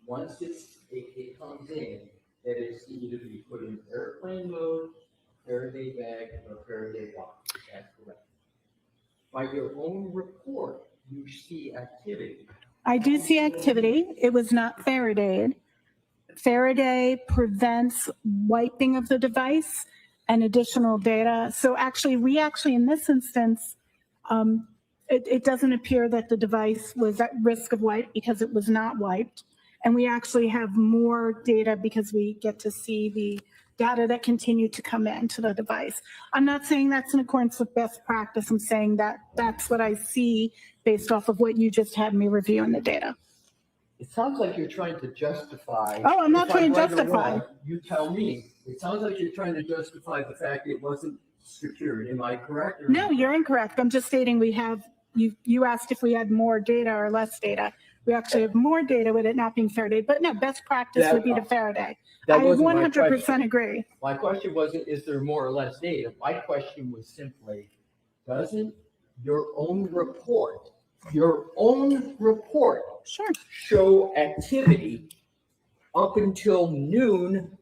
once it comes in, that it's either to be put in airplane mode, Faraday bag, or Faraday box. That's correct. By your own report, you see activity. I do see activity. It was not Faradayed. Faraday prevents wiping of the device and additional data. So we actually, in this instance, it doesn't appear that the device was at risk of wipe because it was not wiped. And we actually have more data because we get to see the data that continue to come into the device. I'm not saying that's in accordance with best practice. I'm saying that that's what I see based off of what you just had me review in the data. It sounds like you're trying to justify. Oh, I'm not trying to right or justify. wrong, you tell me. It sounds like you're trying to justify the fact it wasn't secured. Am I correct? Or No, you're incorrect. I'm just stating we have, you asked if we had more data or less data. We actually have more data with it not being Faraday, but no, best practice would be to Faraday. I would 100% agree. My question wasn't, is there more or less data? My question was simply, doesn't your own report show activity up until noon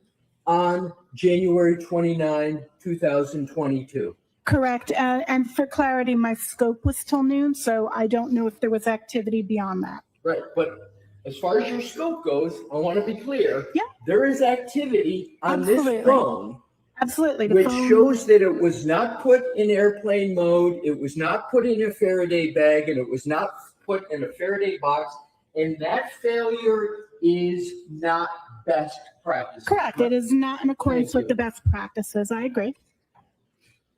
on January 29, 2022? Correct. And for clarity, my scope was till noon, so I don't know if there was activity beyond that. Right, but as far as your scope goes, I want to be clear. Yeah. There is activity on this phone. Absolutely. Which shows that it was not put in airplane mode, it was not put in a Faraday bag, and it was not put in a Faraday box, and that failure is not best practice. Correct. It is not in accordance with the best practices. I agree.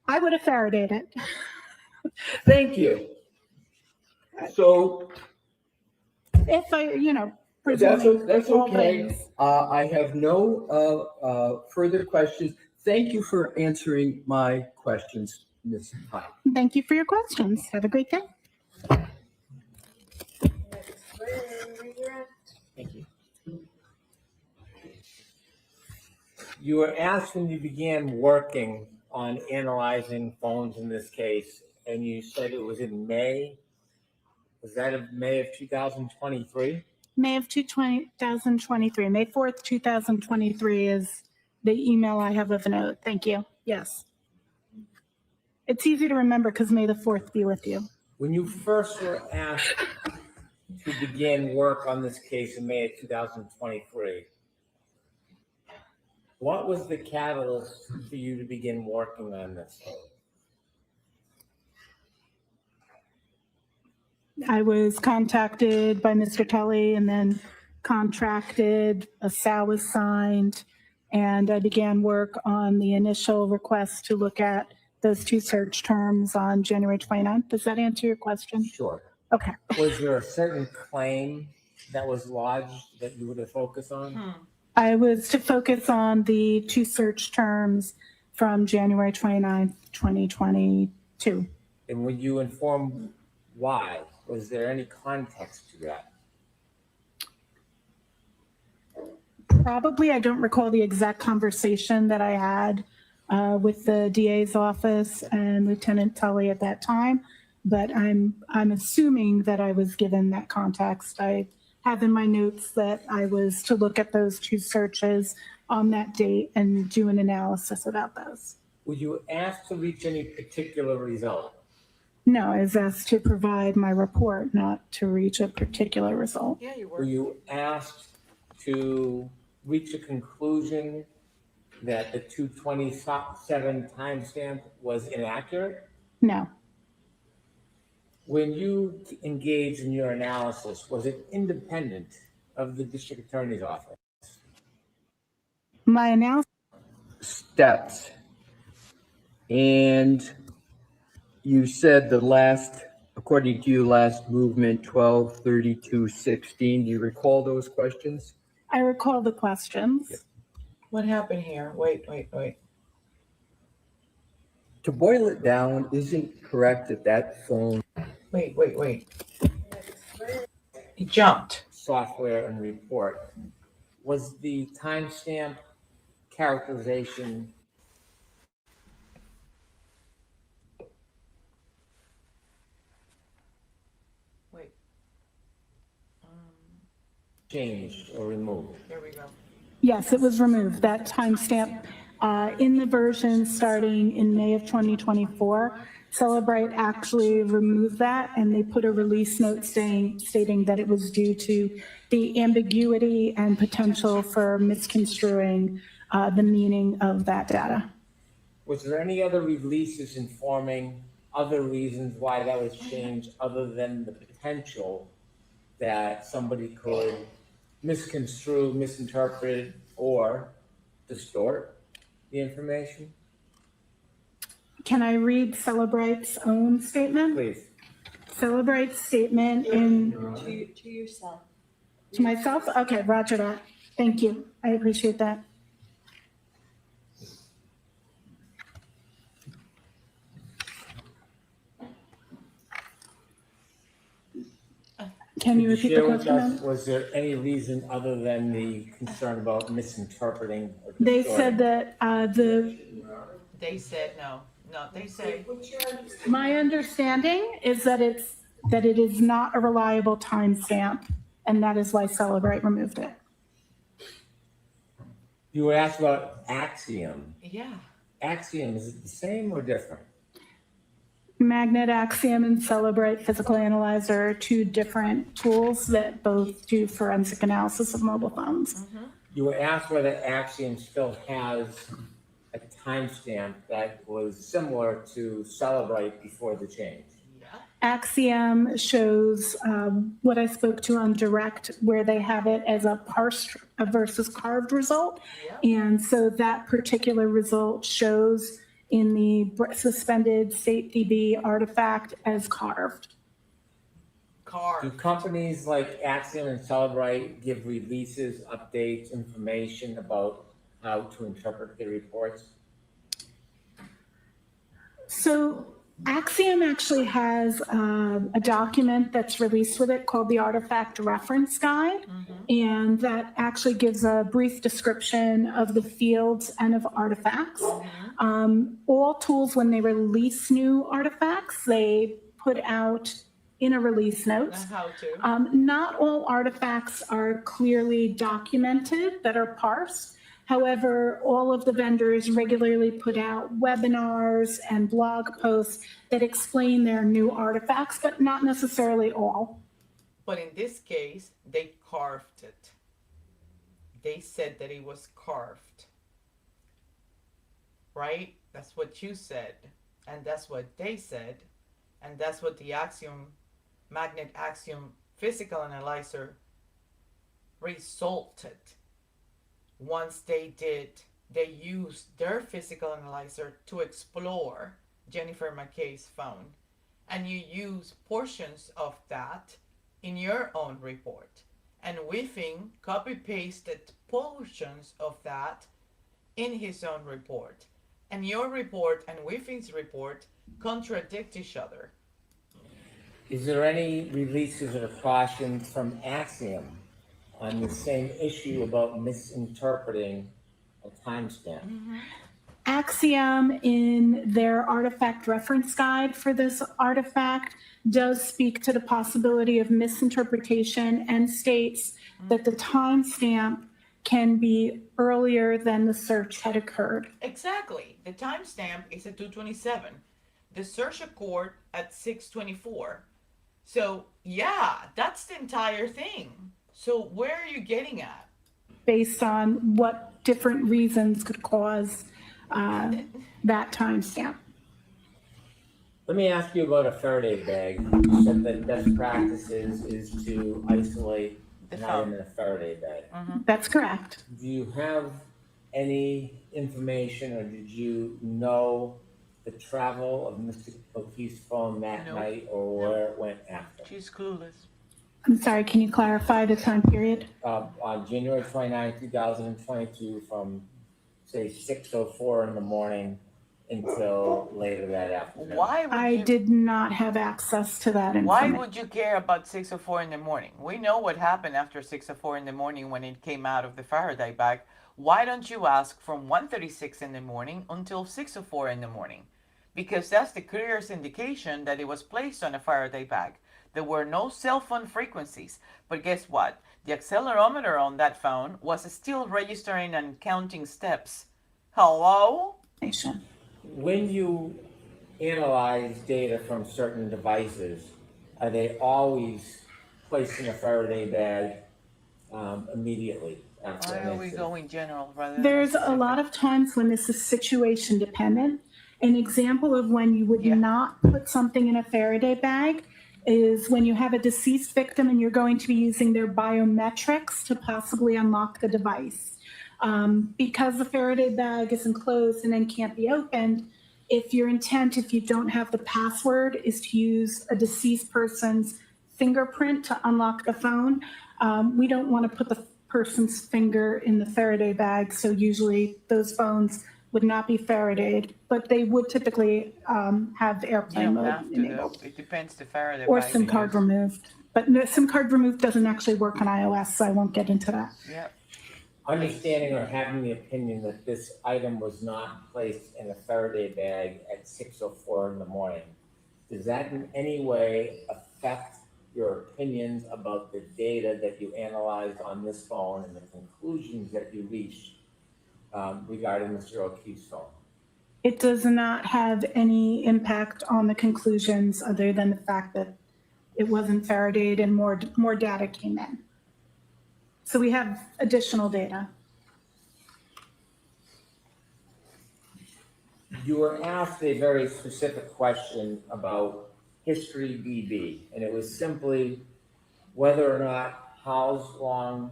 I would have Faradayed it. Thank you. So if I, that's okay. I have no further questions. Thank you for answering my questions, Ms. Hyde. Thank you for your questions. Have a great day. Thank you. You were asked when you began working on analyzing phones in this case, and you said it was in May. Was that of May of 2023? May of 2023, May 4th, 2023 is the email I have of note. Thank you. Yes. It's easy to remember because May the 4th be with you. When you first were asked to begin work on this case in May of 2023, what was the catalyst for you to begin working on this? I was contacted by Mr. Tully and then contracted, a SAL was signed, and I began work on the initial request to look at those two search terms on January 29th. Does that answer your question? Sure. Okay. Was there a certain claim that was lodged that you were to focus on? I was to focus on the two search terms from January 29th, 2022. And when you informed why, was there any context to that? Probably, I don't recall the exact conversation that I had with the DA's office and Lieutenant Tully at that time, but I'm assuming that I was given that context. I have in my notes that I was to look at those two searches on that date and do an analysis about those. Were you asked to reach any particular result? No, I was asked to provide my report, not to reach a particular result. Yeah, you were. Were you asked to reach a conclusion that the 227 timestamp was inaccurate? No. When you engaged in your analysis, was it independent of the district attorney's office? My analysis. Steps. And you said the last, according to you, last movement, 12/32/16. Do you recall those questions? I recall the questions. What happened here? Wait. To boil it down, isn't correct that that phone... Wait. He jumped. Software and report. Was the timestamp characterization changed or removed? Here we go. Yes, it was removed. That timestamp in the version starting in May of 2024, Cellebrite actually removed that and they put a release note stating that it was due to the ambiguity and potential for misconstruing the meaning of that data. Was there any other releases informing other reasons why that was changed other than the potential that somebody could misconstrue, misinterpret, or distort the information? Can I read Cellebrite's own statement? Please. Cellebrite's statement in... To yourself. To myself? Okay, roger that. Thank you. I appreciate that. Can you repeat the question? Was there any reason other than the concern about misinterpreting? Or They distorting? said that They said no. No, they say. my understanding is that it is not a reliable timestamp, and that is why Cellebrite removed it. You were asked about Axiom. Yeah. Axiom, is it the same or different? Magnet, Axiom, and Cellebrite Physical Analyzer are two different tools that both do forensic analysis of mobile phones. You were asked whether Axiom still has a timestamp that was similar to Cellebrite before the change. Axiom shows what I spoke to on direct, where they have it as a parsed versus carved result. And so that particular result shows in the suspended state DB artifact as carved. Do companies like Axiom and Cellebrite give releases, updates, information about how to interpret the reports? So Axiom actually has a document that's released with it called the Artifact Reference Guide, and that actually gives a brief description of the fields and of artifacts. All tools, when they release new artifacts, they put out in a release notes. How to. Not all artifacts are clearly documented that are parsed. However, all of the vendors regularly put out webinars and blog posts that explain their new artifacts, but not necessarily all. But in this case, they carved it. They said that it was carved. Right? That's what you said. And that's what they said. And that's what the magnet axiom physical analyzer resulted. Once they used their physical analyzer to explore Jennifer McCabe's phone. And you use portions of that in your own report. And Whiffing copy-pasted portions of that in his own report. And your report and Whiffing's report contradict each other. Is there any releases or cautions from Axiom on the same issue about misinterpreting a timestamp? Axiom, in their artifact reference guide for this artifact, does speak to the possibility of misinterpretation and states that the timestamp can be earlier than the search had occurred. Exactly. The timestamp is at 2:27. The search occurred at 6:24. So, yeah, that's the entire thing. So, where are you getting at? Based on what different reasons could cause that timestamp. Let me ask you about a Faraday bag. You said that best practices is to isolate an item in a Faraday bag. That's correct. Do you have any information, or did you know the travel of Mr. O'Keefe's phone that night, or where it went after? She's clueless. I'm sorry, can you clarify the time period? On January 29, 2022, from say 6:04 in the morning until later that afternoon. I did not have access to that information. Why would you care about 6:04 in the morning? We know what happened after 6:04 in the morning when it came out of the Faraday bag. Why don't you ask from 1:36 in the morning until 6:04 in the morning? Because that's the clearest indication that it was placed on a Faraday bag. There were no cell phone frequencies. But guess what? The accelerometer on that phone was still registering and counting steps. Hello? When you analyze data from certain devices, are they always placed in a Faraday bag immediately after Why an are we incident? going general rather than There's a specific? lot of times when this is situation dependent. An example of when you would not put something in a Faraday bag is when you have a deceased victim and you're going to be using their biometrics to possibly unlock the device. Because the Faraday bag is enclosed and then can't be opened, if your intent, if you don't have the password, is to use a deceased person's fingerprint to unlock the phone, we don't want to put the person's finger in the Faraday bag. So usually those phones would not be Faradayed, but they would typically have You airplane don't mode have to, enabled. though. It depends the Faraday Or bag SIM you card use. removed. But no, SIM card removed doesn't actually work on iOS, so I won't get into that. Yep. Understanding or having the opinion that this item was not placed in a Faraday bag at 6:04 in the morning, does that in any way affect your opinions about the data that you analyzed on this phone and the conclusions that you reached regarding Mr. O'Keefe's phone? It does not have any impact on the conclusions other than the fact that it wasn't Faradayed and more data came in. So we have additional data. You were asked a very specific question about History DB, and it was simply whether or not How's Long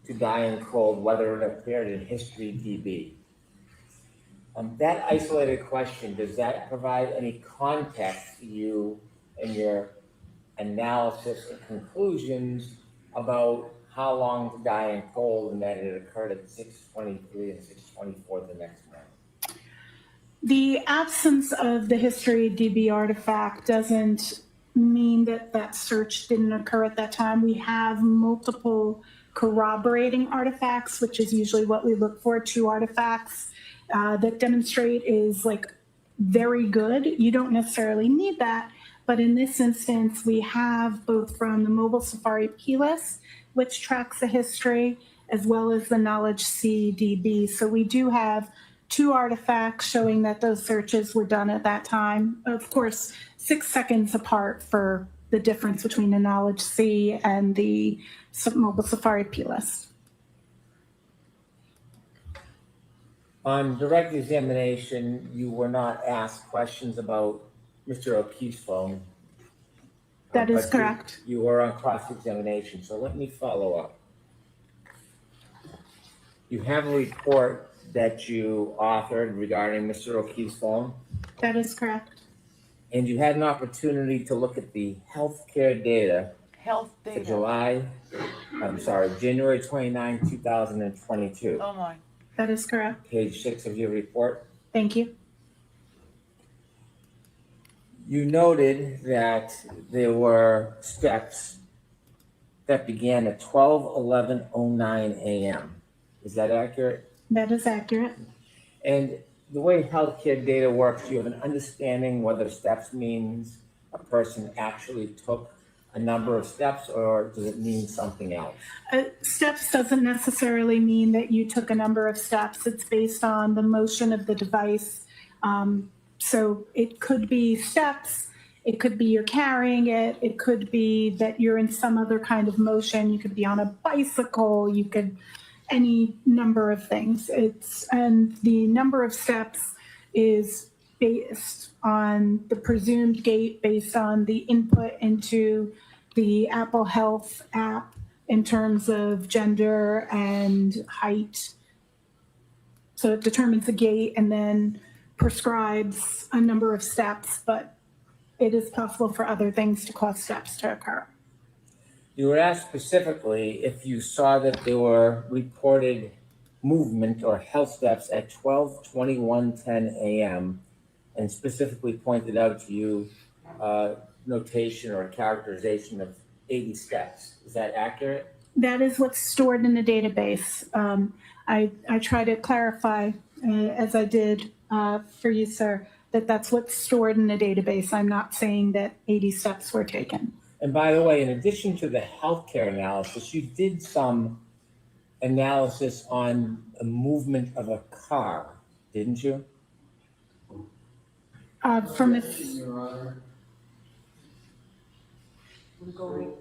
to Die in Cold, whether it appeared in History DB. That isolated question, does that provide any context to you in your analysis and conclusions about How Long to Die in Cold and that it occurred at 6:23 and 6:24 the next morning? The absence of the History DB artifact doesn't mean that that search didn't occur at that time. We have multiple corroborating artifacts, which is usually what we look for, 2 artifacts that demonstrate is like very good. You don't necessarily need that, But in this instance, we have both from the mobile Safari plist, which tracks the history, as well as the knowledge CDB. So we do have 2 artifacts showing that those searches were done at that time. Of course, 6 seconds apart for the difference between the knowledge C and the mobile Safari plist. On direct examination, you were not asked questions about Mr. O'Keefe's phone. That is but correct. You were on cross-examination, so let me follow up. You have a report that you authored regarding Mr. O'Keefe's phone, That is correct. and you had an opportunity to look at the healthcare data Health for data. January 29, 2022. Oh my. That is correct. Page 6 of your report. Thank you. You noted that there were steps that began at 12:11:09 a.m. Is that accurate? That is accurate. And the way healthcare data works, you have an understanding whether steps means a person actually took a number of steps, or does it mean something else? Steps doesn't necessarily mean that you took a number of steps. It's based on the motion of the device. So it could be steps, it could be you're carrying it, it could be that you're in some other kind of motion. You could be on a bicycle, you could, any number of things. And the number of steps is based on the presumed gait, based on the input into the Apple Health app in terms of gender and height. So it determines the gait and then prescribes a number of steps, but it is possible for other things to cause steps to occur. You were asked specifically if you saw that there were reported movement or health steps at 12:21:10 a.m. and specifically pointed out to you notation or characterization of 80 steps. Is that accurate? That is what's stored in the database. I try to clarify, as I did for you, sir, that that's what's stored in the database. I'm not saying that 80 steps were taken. And by the way, in addition to the healthcare analysis, you did some analysis on the movement of a car, didn't you? From a, Your Honor. I'm going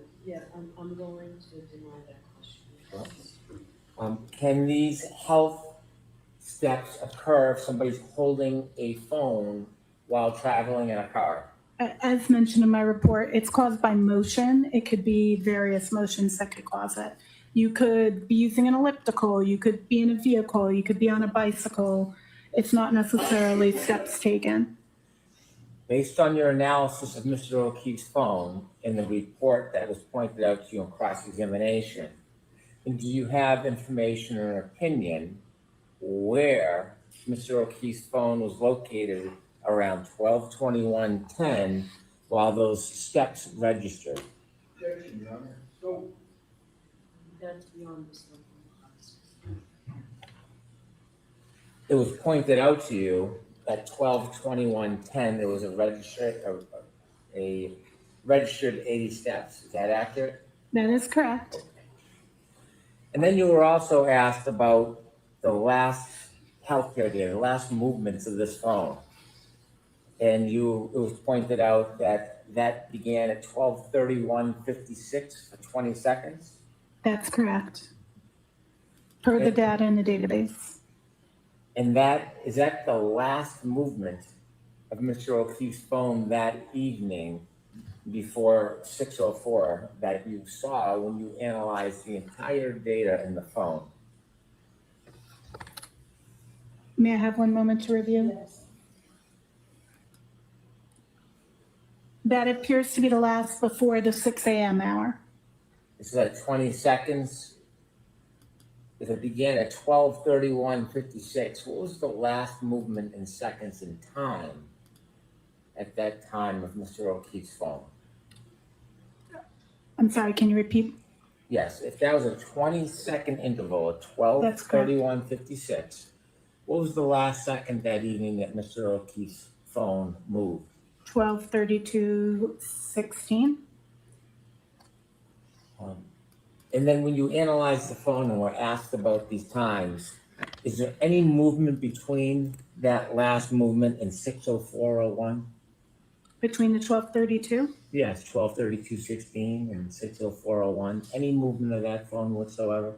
to deny that question. Can these health steps occur if somebody's holding a phone while traveling in a car? as mentioned in my report, it's caused by motion. It could be various motions that could cause it. You could be using an elliptical, you could be in a vehicle, you could be on a bicycle. It's not necessarily steps taken. Based on your analysis of Mr. O'Keefe's phone and the report that was pointed out to you in cross-examination, and do you have information or opinion where Mr. O'Keefe's phone was located around 12/21/10 while those steps registered? Objection, Your Honor. So, That's beyond this one. It was pointed out to you at 12/21/10 there was a registered 80 steps. Is that accurate? That is correct. And then you were also asked about the last healthcare data, the last movements of this phone. And it was pointed out that that began at 12/31/56 for 20 seconds. That's correct. Per the data in the database. And is that the last movement of Mr. O'Keefe's phone that evening before 6:04 that you saw when you analyzed the entire data in the phone? May I have one moment to review? Yes. That appears to be the last before the 6 a.m. hour. Is that 20 seconds? If it began at 12/31/56, what was the last movement in seconds in time at that time of Mr. O'Keefe's phone? I'm sorry, can you repeat? Yes, if that was a 20-second interval at 12/31/56, what was the last second that evening that Mr. O'Keefe's phone moved? 12/32/16. And then when you analyze the phone and were asked about these times, is there any movement between that last movement and 6:04:01? Between the 12/32? Yes, 12/32/16 and 6:04:01. Any movement of that phone whatsoever?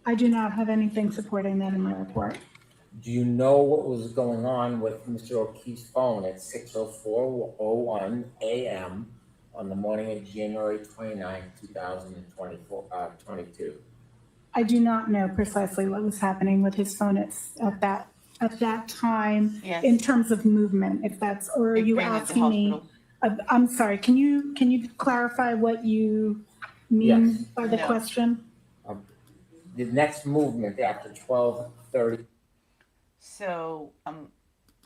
I do not have anything supporting that in my report. Do you know what was going on with Mr. O'Keefe's phone at 6:04:01 a.m. on the morning of January 29, 2022? I do not know precisely what was happening with his phone at that time Yes. in terms of movement, if that's, or are It you came at the asking me? I'm sorry, can you clarify what you mean Yes. by the No. question? The next movement after 12:30. So,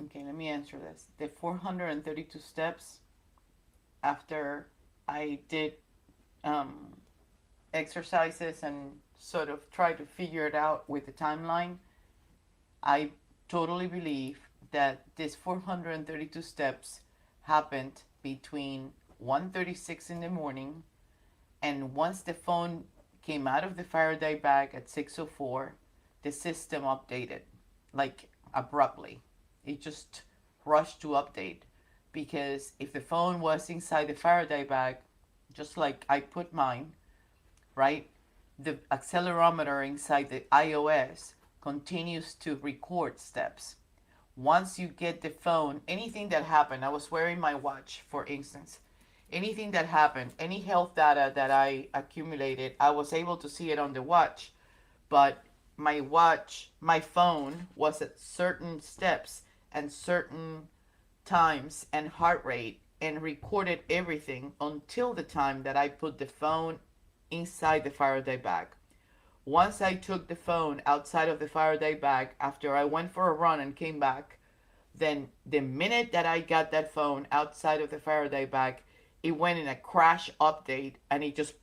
okay, let me answer this. The 432 steps after I did exercises and sort of try to figure it out with the timeline, I totally believe that this 432 steps happened between 1:36 in the morning, and once the phone came out of the Faraday bag at 6:04, the system updated, like abruptly. It just rushed to update, because if the phone was inside the Faraday bag, just like I put mine, right, the accelerometer inside the iOS continues to record steps. Once you get the phone, anything that happened, I was wearing my watch, for instance, anything that happened, any health data that I accumulated, I was able to see it on the watch, but my phone was at certain steps and certain times and heart rate and recorded everything until the time that I put the phone inside the Faraday bag. Once I took the phone outside of the Faraday bag, after I went for a run and came back, then the minute that I got that phone outside of the Faraday bag, it went in a crash update, and it just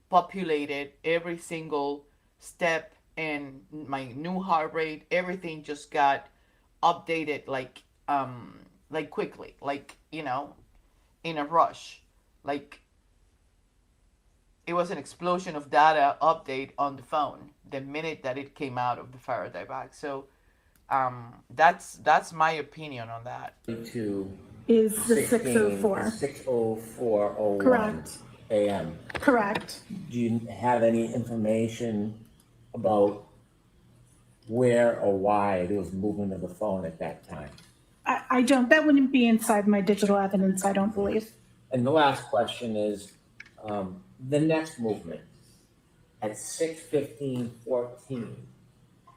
populated every single step, and my new heart rate, everything just got updated like quickly, like, you know, in a rush. Like, it was an explosion of data update on the phone the minute that it came out of the Faraday bag. So that's my opinion on that. Is the 6:04. 6:04:01 Correct. a.m. Correct. Do you have any information about where or why there was movement of the phone at that time? I don't, that wouldn't be inside my digital evidence, I don't believe. And the last question is, the next movement at 6:15:14,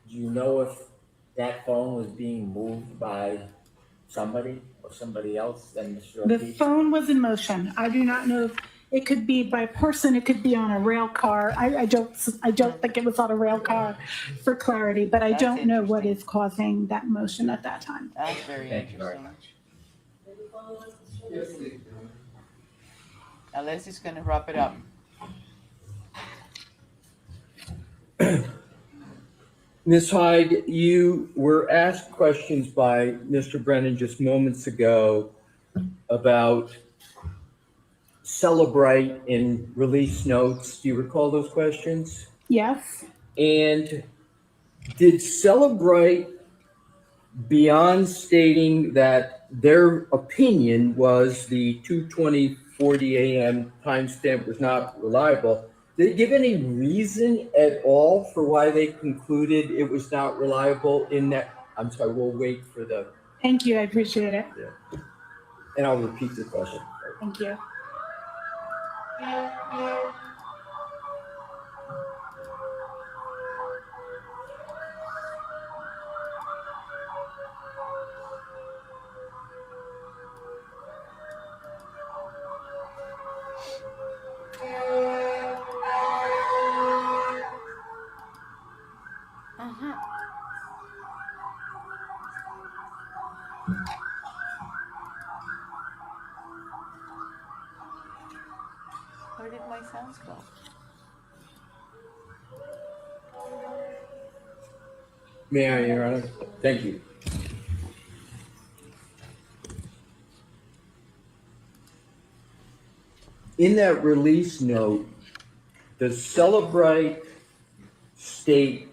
do you know if that phone was being moved by somebody or somebody else than Mr. The O'Keefe? phone was in motion. I do not know if it could be by person, it could be on a rail car. I don't think it was on a rail car for clarity, but I That's don't know what is causing that motion at that time. That's very Thank you very interesting. Alessi's going to wrap it up. Ms. Hyde, you were asked questions by Mr. Brennan just moments ago about Cellebrite and release notes. Do you recall those questions? Yes. And did Cellebrite, beyond stating that their opinion was the 2:20:40 a.m. timestamp was not reliable, did they give any reason at all for why they concluded it was not reliable in that? I'm sorry, we'll wait for the. Thank you, I appreciate it. Yeah. And I'll repeat the question. Thank you. Where did my sounds go? May I, Your Honor? Thank you. In that release note, does Cellebrite state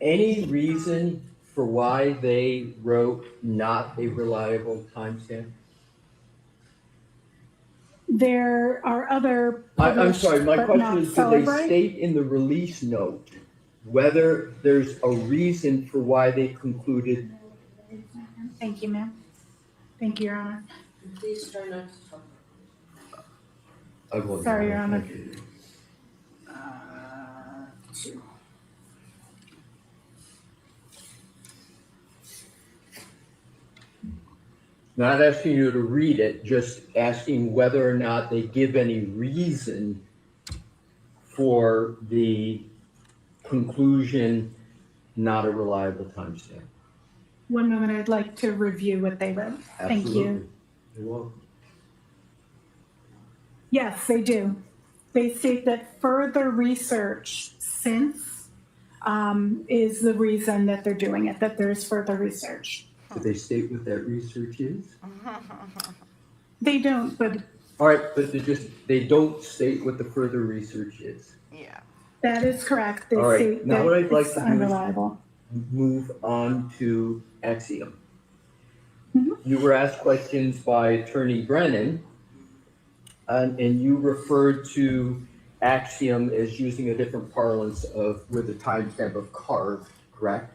any reason for why they wrote not a reliable timestamp? There are other. I'm sorry, my but question not is, do they Cellebrite? state in the release note whether there's a reason for why they concluded? Thank you, ma'am. Thank you, Your Honor. Please try not to talk. Sorry, Your Honor. Not asking you to read it, just asking whether or not they give any reason for the conclusion, not a reliable timestamp. One moment, I'd like to review what they wrote. Thank you. You're welcome. Yes, they do. They state that further research since is the reason that they're doing it, that there's further research. Do they state what that research is? They don't, but. All right, but they don't state what the further research is. Yeah. That is correct. They All right, state now that what I'd like it's to do is unreliable. move on to Axiom. Mm-hmm. You were asked questions by Attorney Brennan, and you referred to Axiom as using a different parlance with the timestamp of carved, correct?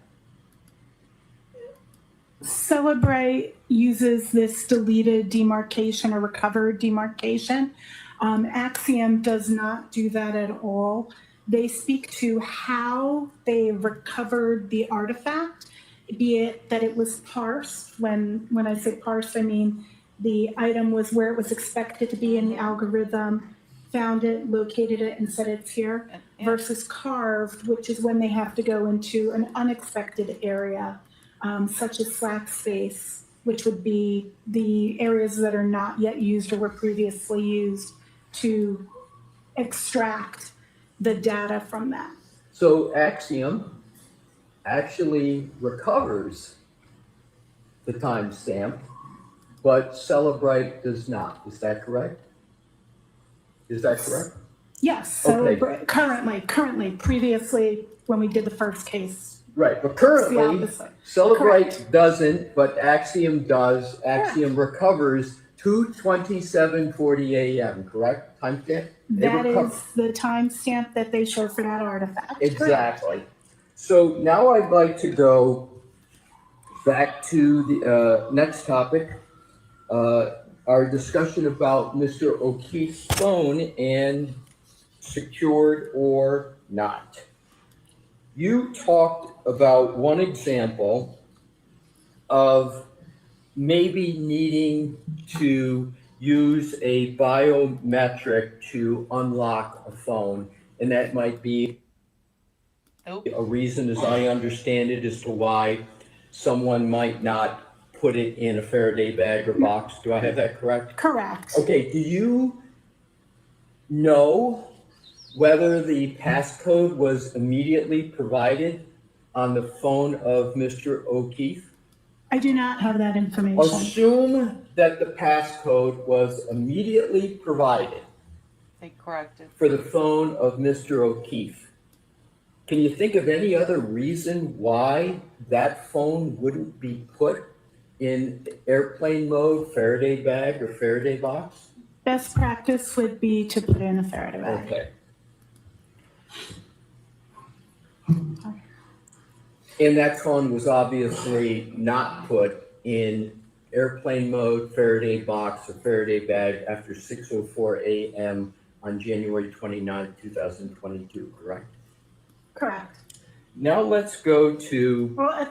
Cellebrite uses this deleted demarcation or recovered demarcation. Axiom does not do that at all. They speak to how they recovered the artifact, be it that it was parsed. When I say parsed, I mean the item was where it was expected to be in the algorithm, found it, located it, and said it's here, versus carved, which is when they have to go into an unexpected area. Such as slack space, which would be the areas that are not yet used or were previously used to extract the data from that. So Axiom actually recovers the timestamp, but Cellebrite does not. Is that correct? Is that correct? Yes, so Okay. currently, previously, when we did the first case. Right, but currently, Cellebrite doesn't, but Axiom does. Axiom recovers 2:27:40 a.m., correct? Timestamp? That is the timestamp that they show for that artifact. Exactly. So now I'd like to go back to the next topic, our discussion about Mr. O'Keefe's phone and secured or not. You talked about one example of maybe needing to use a biometric to unlock a phone, and that might be a reason, as I understand it, as to why someone might not put it in a Faraday bag or box. Do I have that correct? Correct. Okay, do you know whether the passcode was immediately provided on the phone of Mr. O'Keefe? I do not have that information. Assume that the passcode was immediately provided They corrected. for the phone of Mr. O'Keefe. Can you think of any other reason why that phone wouldn't be put in airplane mode, Faraday bag, or Faraday box? Best practice would be to put in a Faraday bag. Okay. And that phone was obviously not put in airplane mode, Faraday box, or Faraday bag after 6:04 a.m. on January 29, 2022, correct? Correct. Now let's go to, Well,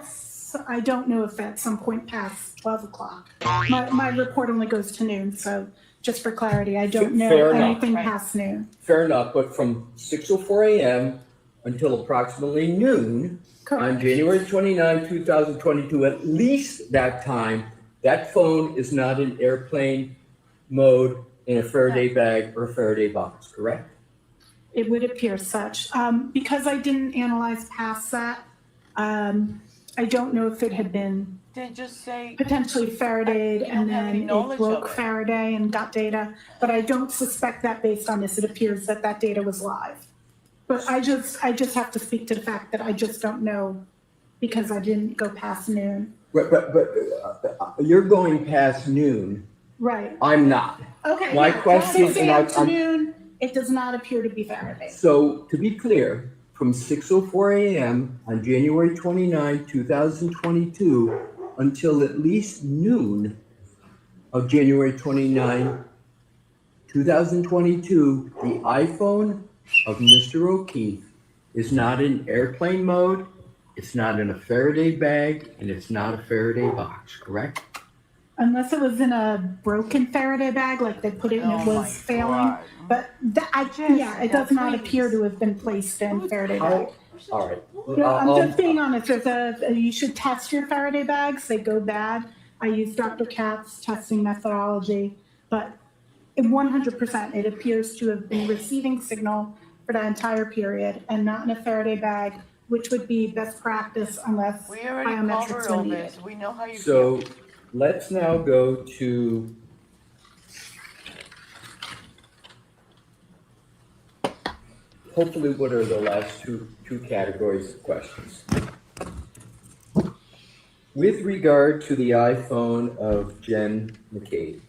I don't know if at some point past 12 o'clock. My report only goes to noon, so just for clarity, I don't know Fair enough. anything past noon. fair enough, but from 6:04 a.m. until approximately noon on January 29, 2022, at least that time, that phone is not in airplane mode in a Faraday bag or a Faraday box, correct? It would appear such. Because I didn't analyze past that, I don't know if it had been Then just say. potentially Faradayed You don't and have any then knowledge it broke of it. Faraday and got data, but I don't suspect that based on this. It appears that that data was live. But I just have to speak to the fact that I just don't know because I didn't go past noon. But you're going past noon. Right. I'm not. Okay. My yeah, question, 6 and a.m. to I'm, noon, it does not appear to be Faraday. so to be clear, from 6:04 a.m. on January 29, 2022, until at least noon of January 29, 2022, the iPhone of Mr. O'Keefe is not in airplane mode, it's not in a Faraday bag, and it's not a Faraday box, correct? Unless it was in a broken Faraday bag, like they put it and it was failing. But it does not appear to have been placed in Faraday bag. All right. No, I'm just being honest. You should test your Faraday bags. They go bad. I use Dr. Katz's testing methodology, but 100%, it appears to have been receiving signal for that entire period and not in a Faraday bag, which would be best practice unless We already biometrics covered were all needed. this. We know how you So feel. let's now go to hopefully what are the last two categories of questions. With regard to the iPhone of Jen McCabe,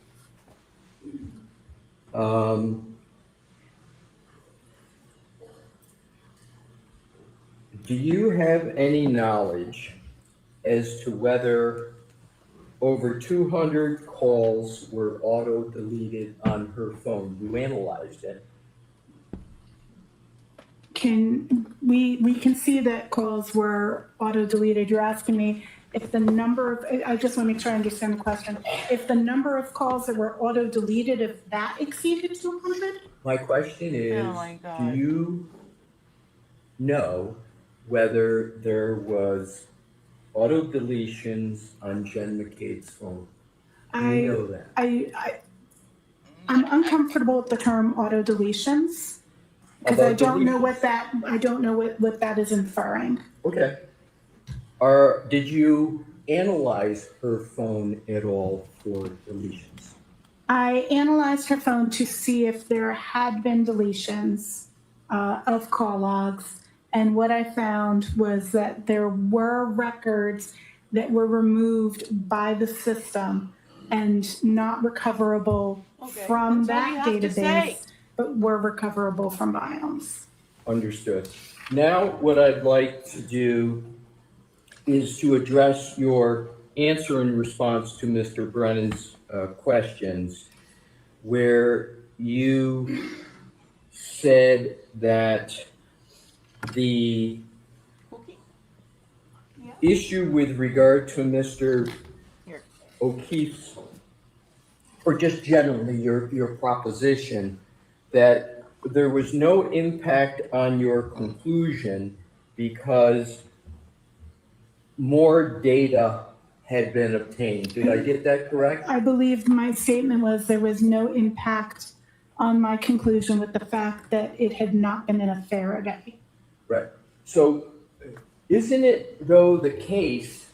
do you have any knowledge as to whether over 200 calls were auto-deleted on her phone? You analyzed it. We can see that calls were auto-deleted. You're asking me if the number of, I just want to make sure I understand the question. If the number of calls that were auto-deleted, if that exceeded 200? My question is, Oh my God. do you know whether there was auto deletions on Jen McCabe's phone? Do you know that? I'm uncomfortable with the term auto deletions because I don't know what that is inferring. Okay. Did you analyze her phone at all for deletions? I analyzed her phone to see if there had been deletions of call logs. And what I found was that there were records that were removed by the system and not recoverable from that database, but were recoverable from biomes. Understood. Now, what I'd like to do is to address your answer in response to Mr. Brennan's questions, where you said that the issue with regard to Mr. O'Keefe's, or just generally your proposition, that there was no impact on your conclusion because more data had been obtained. Did I get that correct? I believe my statement was there was no impact on my conclusion with the fact that it had not been in a Faraday. Right. So isn't it, though, the case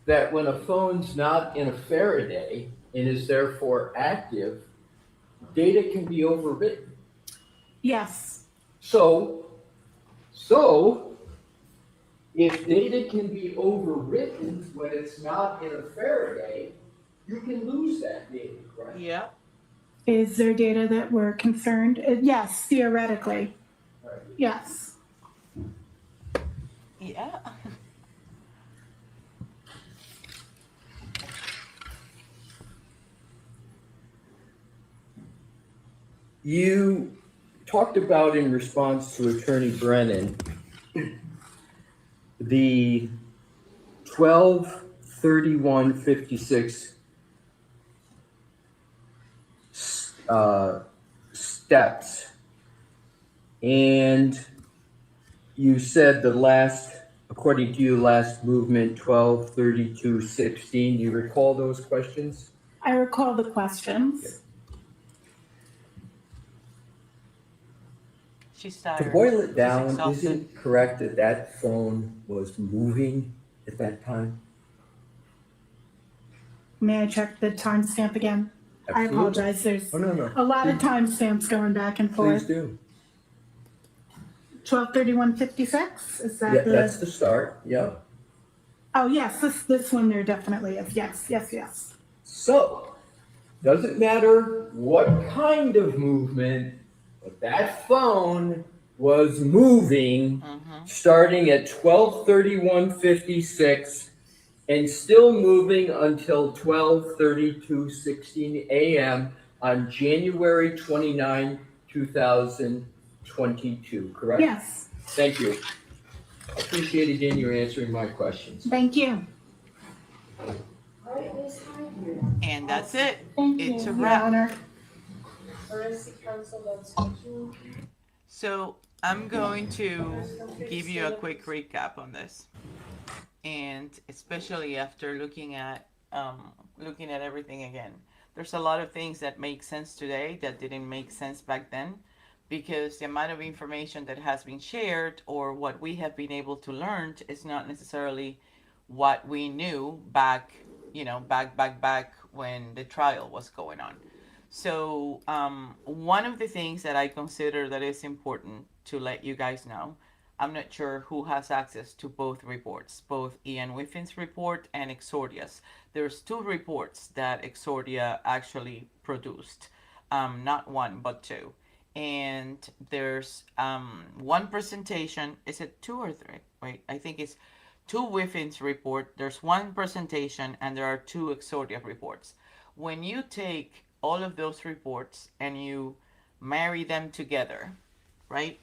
that when a phone's not in a Faraday and is therefore active, data can be overwritten? Yes. So if data can be overwritten when it's not in a Faraday, you can lose that data, correct? Yeah. Is there data that we're concerned? Yes, theoretically. Right. Yes. Yeah. You talked about, in response to Attorney Brennan, the 12/31/56 steps, and you said the last, according to you, last movement 12/32/16. Do you recall those questions? I recall the questions. She's tired. To boil it down, She's exhausted. isn't it correct that that phone was moving at that time? May I check the timestamp again? I Absolutely. apologize, there's Oh, no. a lot of timestamps going back and Please forth. do. 12/31/56, is that Yeah, the? that's the start, yeah. Oh, yes, this one there definitely is, yes. So, doesn't matter what kind of movement, but that phone was moving starting at 12/31/56 and still moving until 12/32/16 a.m. on January 29, 2022, correct? Yes, Thank you. Appreciate again you answering my questions. thank you. And that's it. Thank It's you, a Your wrap. Honor. So I'm going to give you a quick recap on this, and especially after looking at everything again. There's a lot of things that make sense today that didn't make sense back then, because the amount of information that has been shared or what we have been able to learn is not necessarily what we knew back when the trial was going on. So one of the things that I consider that is important to let you guys know, I'm not sure who has access to both reports, both Ian Whiffin's report and Hexordia's. There's two reports that Hexordia actually produced, not one, but two. And there's one presentation, is it two or three? Wait, I think it's two Whiffin's report, there's one presentation, and there are two Hexordia reports. When you take all of those reports and you marry them together, right?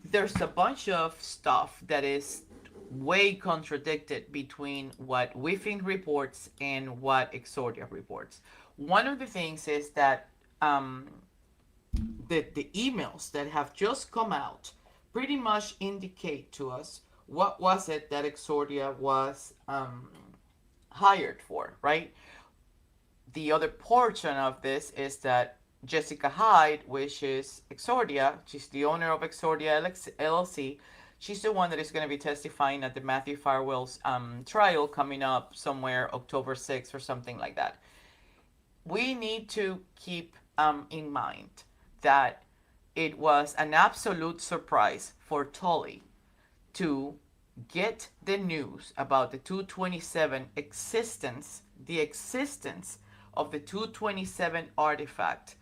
There's a bunch of stuff that is way contradicted between what Whiffin reports and what Hexordia reports. One of the things is that the emails that have just come out pretty much indicate to us what was it that Hexordia was hired for, right? The other portion of this is that Jessica Hyde, which is Hexordia, she's the owner of Hexordia LLC. She's the one that is going to be testifying at the Matthew Farwell's trial coming up somewhere October 6th or something like that. We need to keep in mind that it was an absolute surprise for Tully to get the news about the 227 existence, the existence of the 227 artifact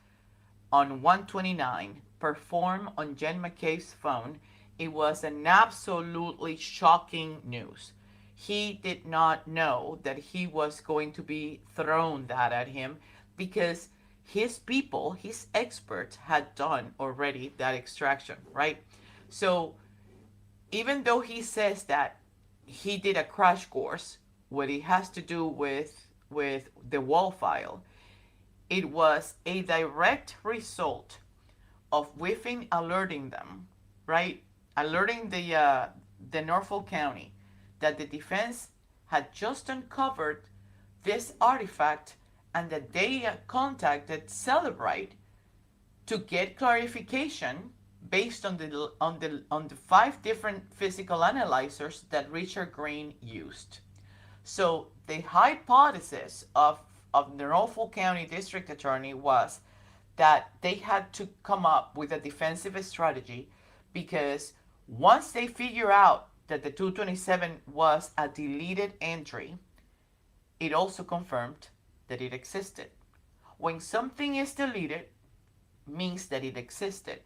on 129 performed on Jen McCabe's phone. It was an absolutely shocking news. He did not know that he was going to be thrown that at him because his people, his experts had done already that extraction, right? So even though he says that he did a crash course, what it has to do with the wall file, it was a direct result of Whiffin alerting them, right? Alerting the Norfolk County that the defense had just uncovered this artifact and that they contacted Cellebrite to get clarification based on the 5 different physical analyzers that Richard Green used. So the hypothesis of the Norfolk County District Attorney was that they had to come up with a defensive strategy, because once they figure out that the 227 was a deleted entry, it also confirmed that it existed. When something is deleted, means that it existed.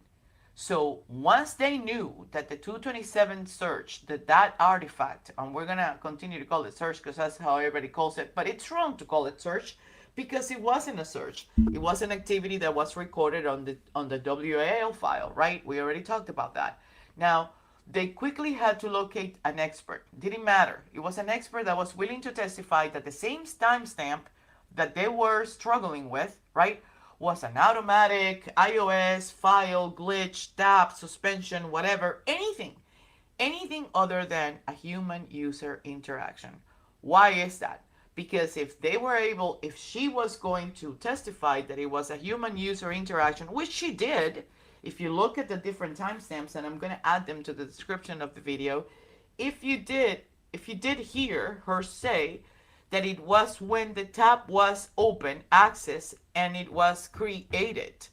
So once they knew that the 227 search, that artifact, and we're gonna continue to call it search because that's how everybody calls it, but it's wrong to call it search because it wasn't a search. It was an activity that was recorded on the WAL file, right? We already talked about that. Now, they quickly had to locate an expert. Didn't matter. It was an expert that was willing to testify that the same timestamp that they were struggling with, right, was an automatic iOS file glitch, tap, suspension, whatever, anything other than a human user interaction. Why is that? Because if she was going to testify that it was a human user interaction, which she did, if you look at the different timestamps, and I'm going to add them to the description of the video, if you did if you did hear her say that it was when the tab was open, access, and it was created,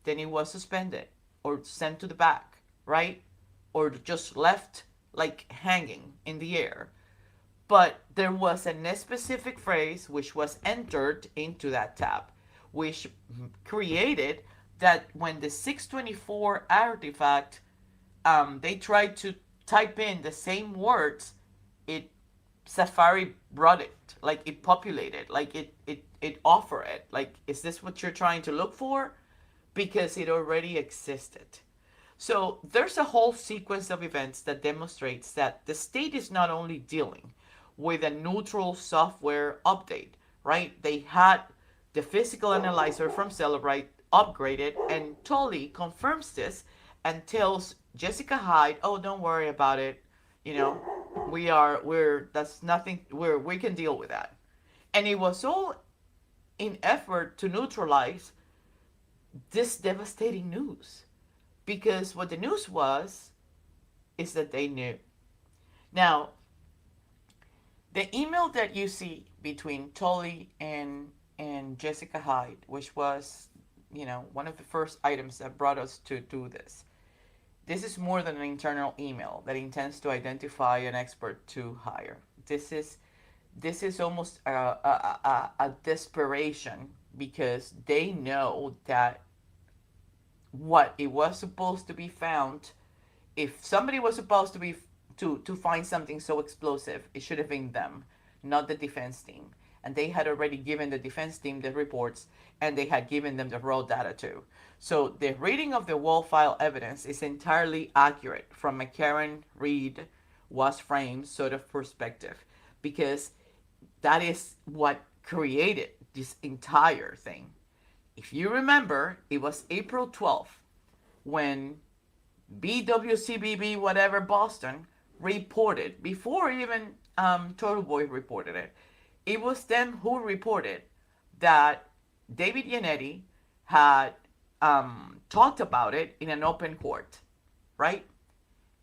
then it was suspended or sent to the back, right? Or just left like hanging in the air. But there was a specific phrase which was entered into that tab, which created that when the 624 artifact, they tried to type in the same words, Safari brought it, like it populated, like it offered it. Like, is this what you're trying to look for? Because it already existed. So there's a whole sequence of events that demonstrates that the state is not only dealing with a neutral software update, right? They had the physical analyzer from Cellebrite upgraded, and Tully confirms this and tells Jessica Hyde, oh, don't worry about it. You know, that's nothing, we can deal with that. And it was all in effort to neutralize this devastating news. Because what the news was, is that they knew. Now, the email that you see between Tully and Jessica Hyde, which was, you know, one of the first items that brought us to do this. This is more than an internal email that intends to identify an expert to hire. This is almost a desperation, because they know that what it was supposed to be found, if somebody was supposed to be to find something so explosive, it should have been them, not the defense team. And they had already given the defense team the reports, and they had given them the raw data too. So the reading of the wall file evidence is entirely accurate from a Karen Reed was framed sort of perspective, because that is what created this entire thing. If you remember, it was April 12th when BWCBB whatever Boston reported, before even Total Boy reported it. It was them who reported that David Yannetti had talked about it in an open court, right?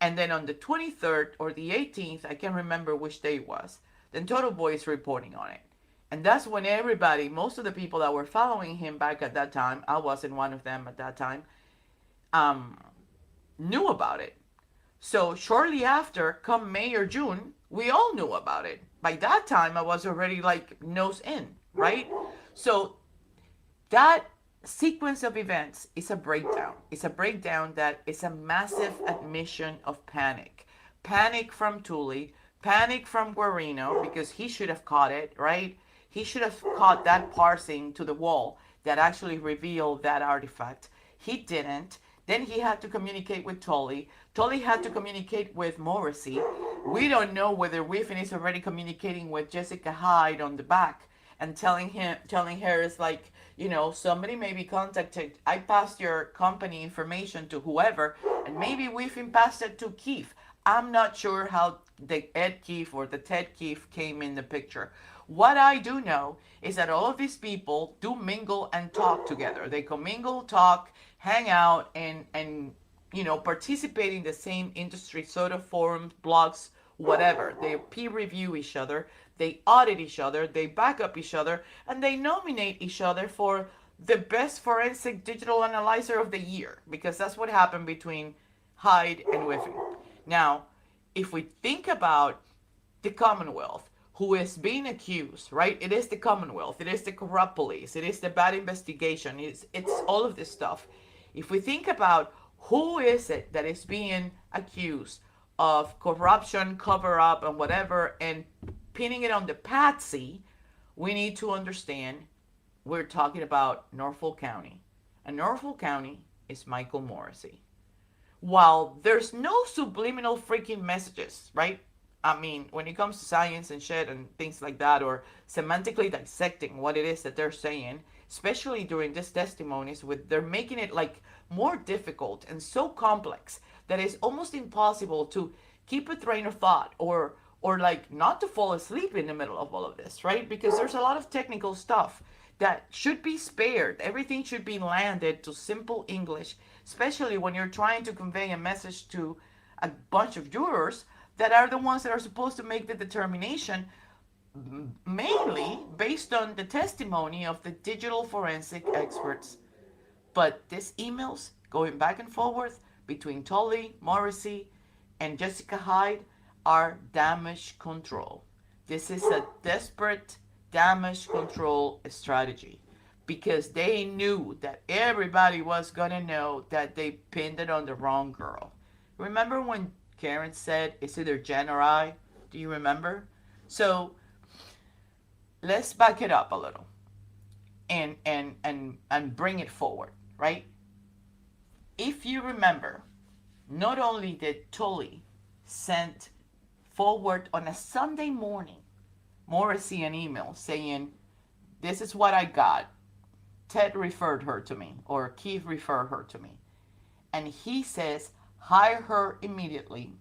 And then on the 23rd or the 18th, I can't remember which day it was, then Total Boy is reporting on it. And that's when everybody, most of the people that were following him back at that time, I wasn't one of them at that time, knew about it. So shortly after, come May or June, we all knew about it. By that time, I was already like nose in, right? So that sequence of events is a breakdown. It's a breakdown that is a massive admission of panic. Panic from Tully, panic from Guarino, because he should have caught it, right? He should have caught that parsing to the wall that actually revealed that artifact. He didn't. Then he had to communicate with Tully. Tully had to communicate with Morrissey. We don't know whether Whiffen is already communicating with Jessica Hyde on the back and telling her it's like, you know, somebody may be contacted. I passed your company information to whoever, and maybe Whiffen passed it to Keefe. I'm not sure how the Ed Keefe or the Ted Keefe came in the picture. What I do know is that all of these people do mingle and talk together. They commingle, talk, hang out, and you know, participate in the same industry sort of forums, blogs, whatever. They peer review each other, they audit each other, they back up each other, and they nominate each other for the best forensic digital analyzer of the year, because that's what happened between Hyde and Whiffen. Now, if we think about the Commonwealth, who is being accused, right? It is the Commonwealth, it is the corrupt police, it is the bad investigation, it's all of this stuff. If we think about who is it that is being accused of corruption, cover-up, and whatever, and pinning it on the patsy, we need to understand we're talking about Norfolk County. And Norfolk County is Michael Morrissey. While there's no subliminal freaking messages, right? I mean, when it comes to science and shit and things like that, or semantically dissecting what it is that they're saying, especially during these testimonies, they're making it like more difficult and so complex that it's almost impossible to keep a train of thought or like not to fall asleep in the middle of all of this, right? Because there's a lot of technical stuff that should be spared. Everything should be landed to simple English, especially when you're trying to convey a message to a bunch of jurors that are the ones that are supposed to make the determination, mainly based on the testimony of the digital forensic experts. But these emails going back and forth between Tully, Morrissey, and Jessica Hyde are damage control. This is a desperate damage control strategy because they knew that everybody was going to know that they pinned it on the wrong girl. Remember when Karen said it's either Jen or I? Do you remember? So let's back it up a little and bring it forward, right? If you remember, not only did Tully send forward on a Sunday morning Morrissey an email saying, this is what I got. Ted referred her to me, or Keith referred her to me. And he says, hire her immediately.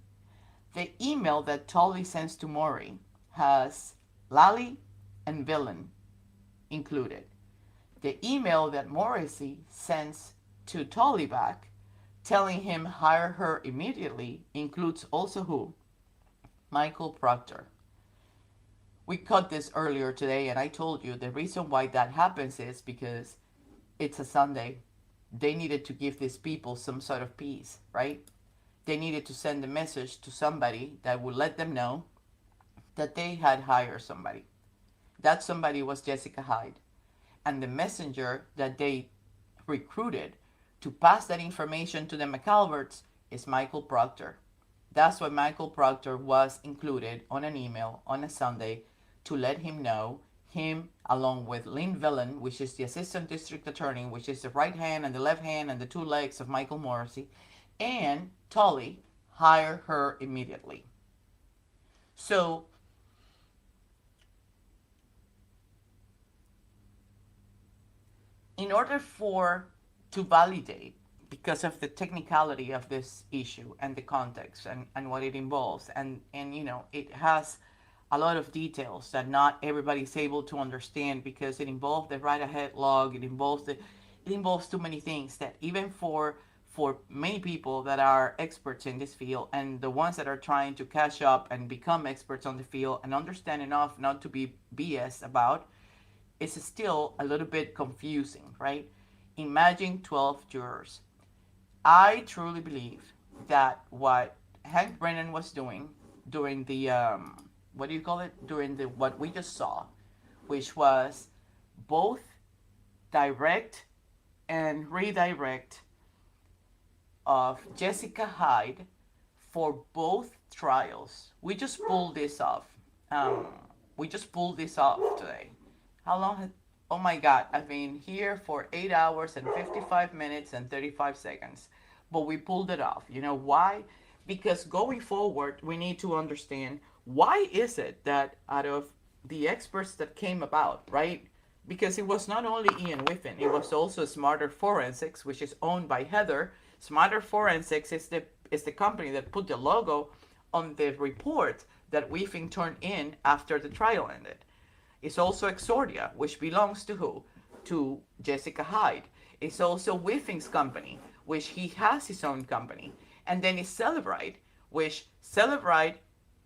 The email that Tully sends to Maury has Lally and Villain included. The email that Morrissey sends to Tully back, telling him hire her immediately, includes also who? Michael Proctor. We cut this earlier today, and I told you the reason why that happens is because it's a Sunday. They needed to give these people some sort of peace, right? They needed to send a message to somebody that would let them know that they had hired somebody. That somebody was Jessica Hyde. And the messenger that they recruited to pass that information to the McCalverts is Michael Proctor. That's why Michael Proctor was included on an email on a Sunday to let him know, him along with Lynn Villain, which is the assistant district attorney, which is the right hand and the left hand and the two legs of Michael Morrissey, and Tully, hire her immediately. So in order to validate, because of the technicality of this issue and the context and what it involves, and you know, it has a lot of details that not everybody's able to understand because it involves the write-ahead log, it involves too many things that even for many people that are experts in this field and the ones that are trying to catch up and become experts on the field and understand enough not to be BS about, it's still a little bit confusing, right? Imagine 12 jurors. I truly believe that what Hank Brennan was doing during the what we just saw, which was both direct and redirect of Jessica Hyde for both trials. We just pulled this off. Today. How long oh my God, I've been here for 8 hours and 55 minutes and 35 seconds. But we pulled it off. You know why? Because going forward, we need to understand why is it that out of the experts that came about, right? Because it was not only Ian Whiffen, it was also Smarter Forensics, which is owned by Heather. Smarter Forensics is the company that put the logo on the report that Whiffen turned in after the trial ended. It's also Hexordia, which belongs to who? To Jessica Hyde. It's also Whiffen's company, which he has his own company. And then it's Cellebrite, which Cellebrite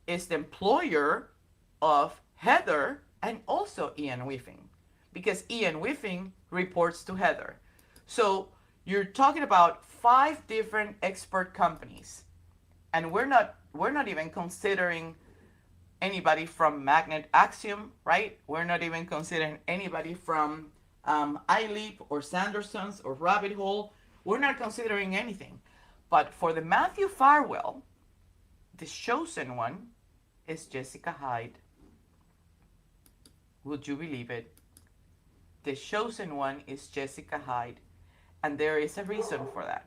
is the employer of Heather and also Ian Whiffen, because Ian Whiffen reports to Heather. So you're talking about 5 different expert companies, and we're not even considering anybody from Magnet Axiom, right? We're not even considering anybody from iLeap or Sanderson's or Rabbit Hole. We're not considering anything. But for the Matthew Farwell, the chosen one is Jessica Hyde. Would you believe it? The chosen one is Jessica Hyde. And there is a reason for that.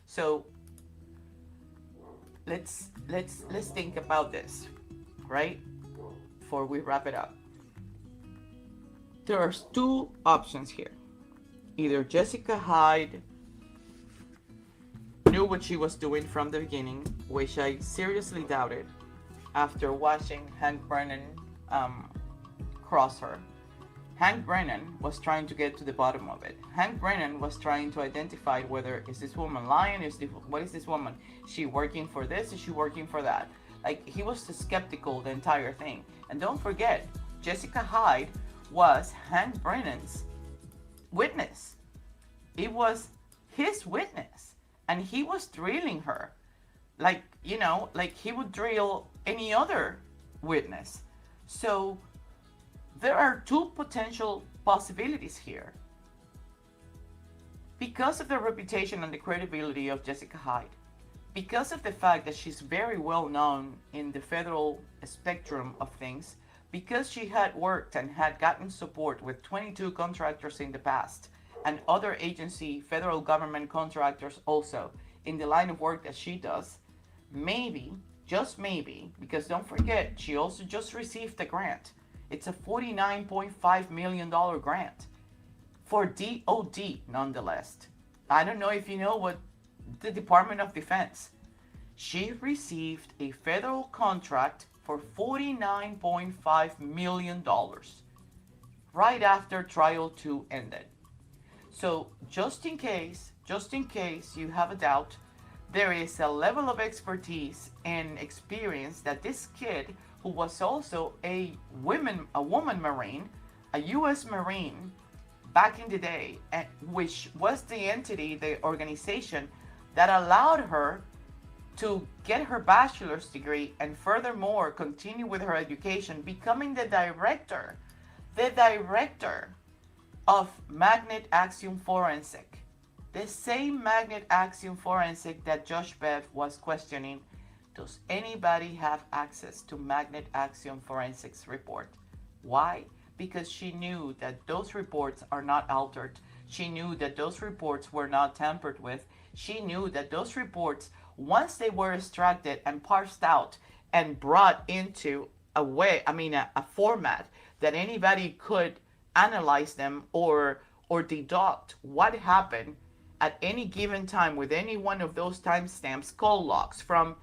So let's think about this, right? Before we wrap it up. There are 2 options here. Either Jessica Hyde knew what she was doing from the beginning, which I seriously doubted after watching Hank Brennan cross her. Hank Brennan was trying to get to the bottom of it. Hank Brennan was trying to identify whether is this woman lying, what is this woman? Is she working for this? Is she working for that? Like, he was skeptical the entire thing. And don't forget, Jessica Hyde was Hank Brennan's witness. It was his witness. And he was drilling her. Like, you know, like he would drill any other witness. So there are two potential possibilities here. Because of the reputation and the credibility of Jessica Hyde, because of the fact that she's very well known in the federal spectrum of things, because she had worked and had gotten support with 22 contractors in the past, and other agency, federal government contractors also, in the line of work that she does, maybe, just maybe, because don't forget, she also just received a grant. It's a $49.5 million grant for DOD, nonetheless. I don't know if you know what the Department of Defense. She received a federal contract for $49.5 million right after Trial 2 ended. So just in case you have a doubt, there is a level of expertise and experience that this kid, who was also a woman Marine, a U.S. Marine back in the day, which was the entity, the organization that allowed her to get her bachelor's degree and furthermore continue with her education, becoming the director of Magnet Axiom Forensic. The same Magnet Axiom Forensic that Josh Bev was questioning. Does anybody have access to Magnet Axiom Forensics report? Why? Because she knew that those reports are not altered. She knew that those reports were not tampered with. She knew that those reports, once they were extracted and parsed out and brought into a format that anybody could analyze them or deduct what happened at any given time with any one of those timestamps, call logs from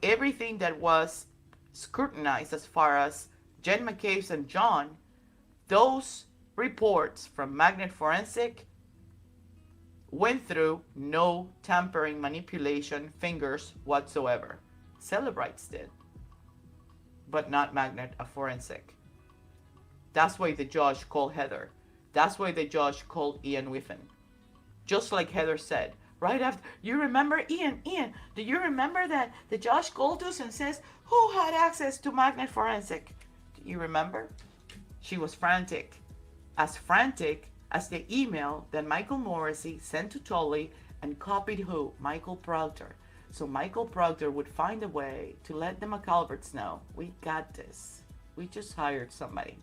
everything that was scrutinized as far as Jen McCabe's and John, those reports from Magnet Forensic went through no tampering, manipulation, fingers whatsoever. Cellebrites did, but not Magnet Forensic. That's why the judge called Heather. That's why the judge called Ian Whiffen. Just like Heather said, right after, you remember, Ian, do you remember that the judge called us and says, who had access to Magnet Forensic? Do you remember? She was frantic as the email that Michael Morrissey sent to Tully and copied who? Michael Proctor. So Michael Proctor would find a way to let the McAlberts know, we got this. We just hired somebody.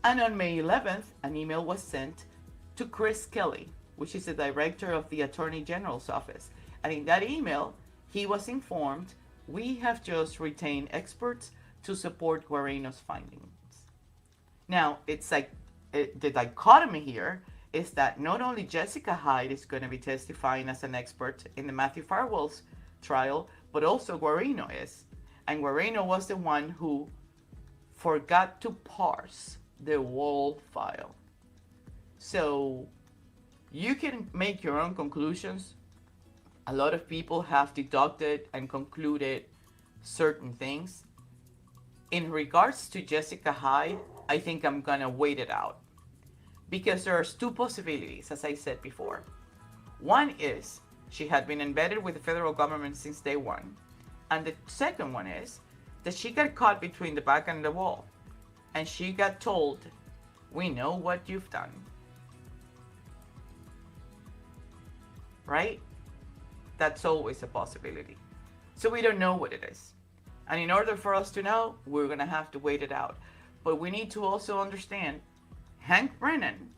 And on May 11th, an email was sent to Chris Kelly, which is the director of the Attorney General's office. And in that email, he was informed, we have just retained experts to support Guarino's findings. Now, it's like the dichotomy here is that not only Jessica Hyde is going to be testifying as an expert in the Matthew Farwell's trial, but also Guarino is. And Guarino was the one who forgot to parse the wall file. So you can make your own conclusions. A lot of people have deducted and concluded certain things. In regards to Jessica Hyde, I think I'm gonna wait it out because there's two possibilities, as I said before. One is she had been embedded with the federal government since day one. And the second one is that she got caught between the back and the wall. And she got told, we know what you've done. Right? That's always a possibility. So we don't know what it is. And in order for us to know, we're gonna have to wait it out. But we need to also understand Hank Brennan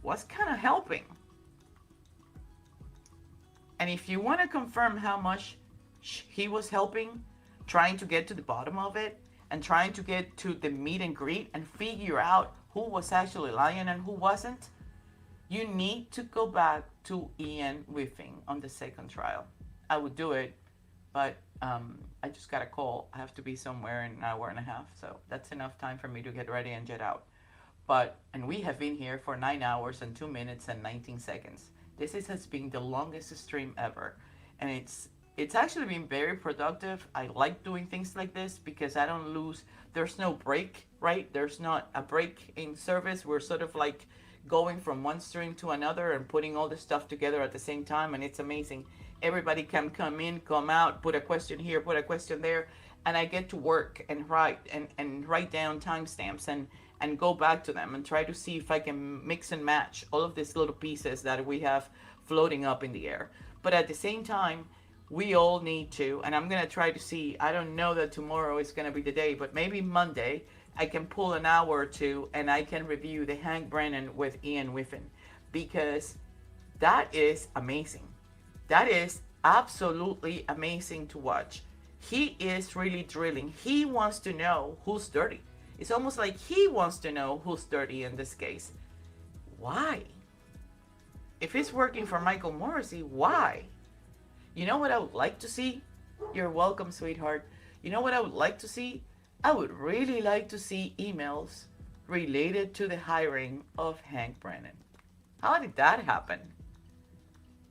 was kind of helping. And if you want to confirm how much he was helping, trying to get to the bottom of it, and trying to get to the meet and greet and figure out who was actually lying and who wasn't, you need to go back to Ian Whiffen on the second trial. I would do it, but I just got a call. I have to be somewhere in an hour and a half, so that's enough time for me to get ready and jet out. And we have been here for 9 hours and 2 minutes and 19 seconds. This has been the longest stream ever, and it's actually been very productive. I like doing things like this because I don't lose, there's no break, right? There's not a break in service. We're sort of like going from one stream to another and putting all this stuff together at the same time, and it's amazing. Everybody can come in, come out, put a question here, put a question there, and I get to work and write and write down timestamps and go back to them and try to see if I can mix and match all of these little pieces that we have floating up in the air. But at the same time, we all need to, and I'm going to try to see, I don't know that tomorrow is going to be the day, but maybe Monday, I can pull an hour or two and I can review the Hank Brennan with Ian Whiffen, because that is amazing. That is absolutely amazing to watch. He is really drilling. He wants to know who's dirty. It's almost like he wants to know who's dirty in this case. Why? If it's working for Michael Morrissey, why? You know what I would like to see? You're welcome, sweetheart. You know what I would like to see? I would really like to see emails related to the hiring of Hank Brennan. How did that happen?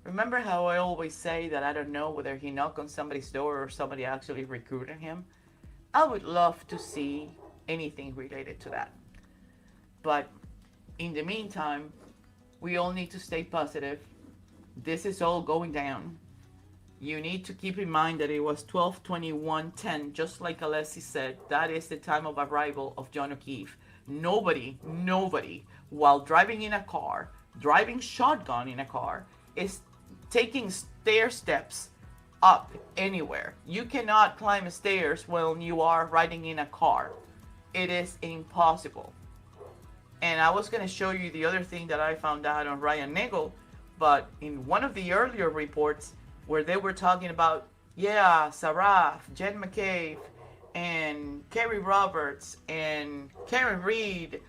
Remember how I always say that I don't know whether he knocked on somebody's door or somebody actually recruited him? I would love to see anything related to that. But in the meantime, we all need to stay positive. This is all going down. You need to keep in mind that it was 12/21/10, just like Alessi said. That is the time of arrival of John O'Keefe. Nobody, while driving in a car, driving shotgun in a car, is taking stair steps up anywhere. You cannot climb stairs when you are riding in a car. It is impossible. And I was going to show you the other thing that I found out on Ryan Nagel, but in one of the earlier reports, where they were talking about, yeah, Saraf, Jen McCabe, and Kerry Roberts, and Karen Reed.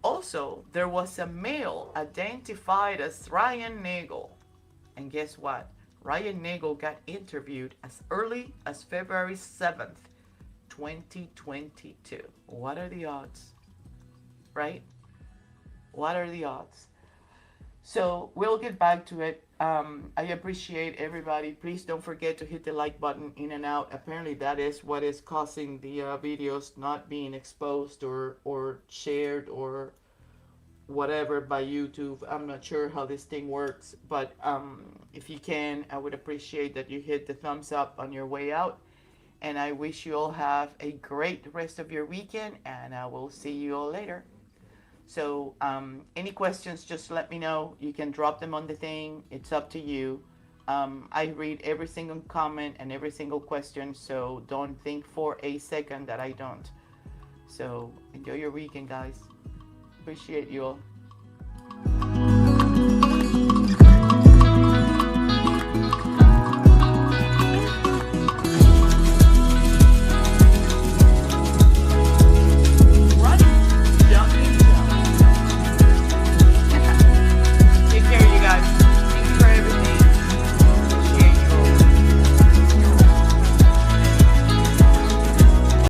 Also, there was a male identified as Ryan Nagel. And guess what? Ryan Nagel got interviewed as early as February 7th, 2022. What are the odds? Right? What are the odds? So we'll get back to it. I appreciate everybody. Please don't forget to hit the like button in and out. Apparently that is what is causing the videos not being exposed or shared or whatever by YouTube. I'm not sure how this thing works, but if you can, I would appreciate that you hit the thumbs up on your way out. And I wish you all have a great rest of your weekend, and I will see you all later. So any questions, just let me know. You can drop them on the thing. It's up to you. I read every single comment and every single question, so don't think for a second that I don't. So enjoy your weekend, guys. Appreciate you all.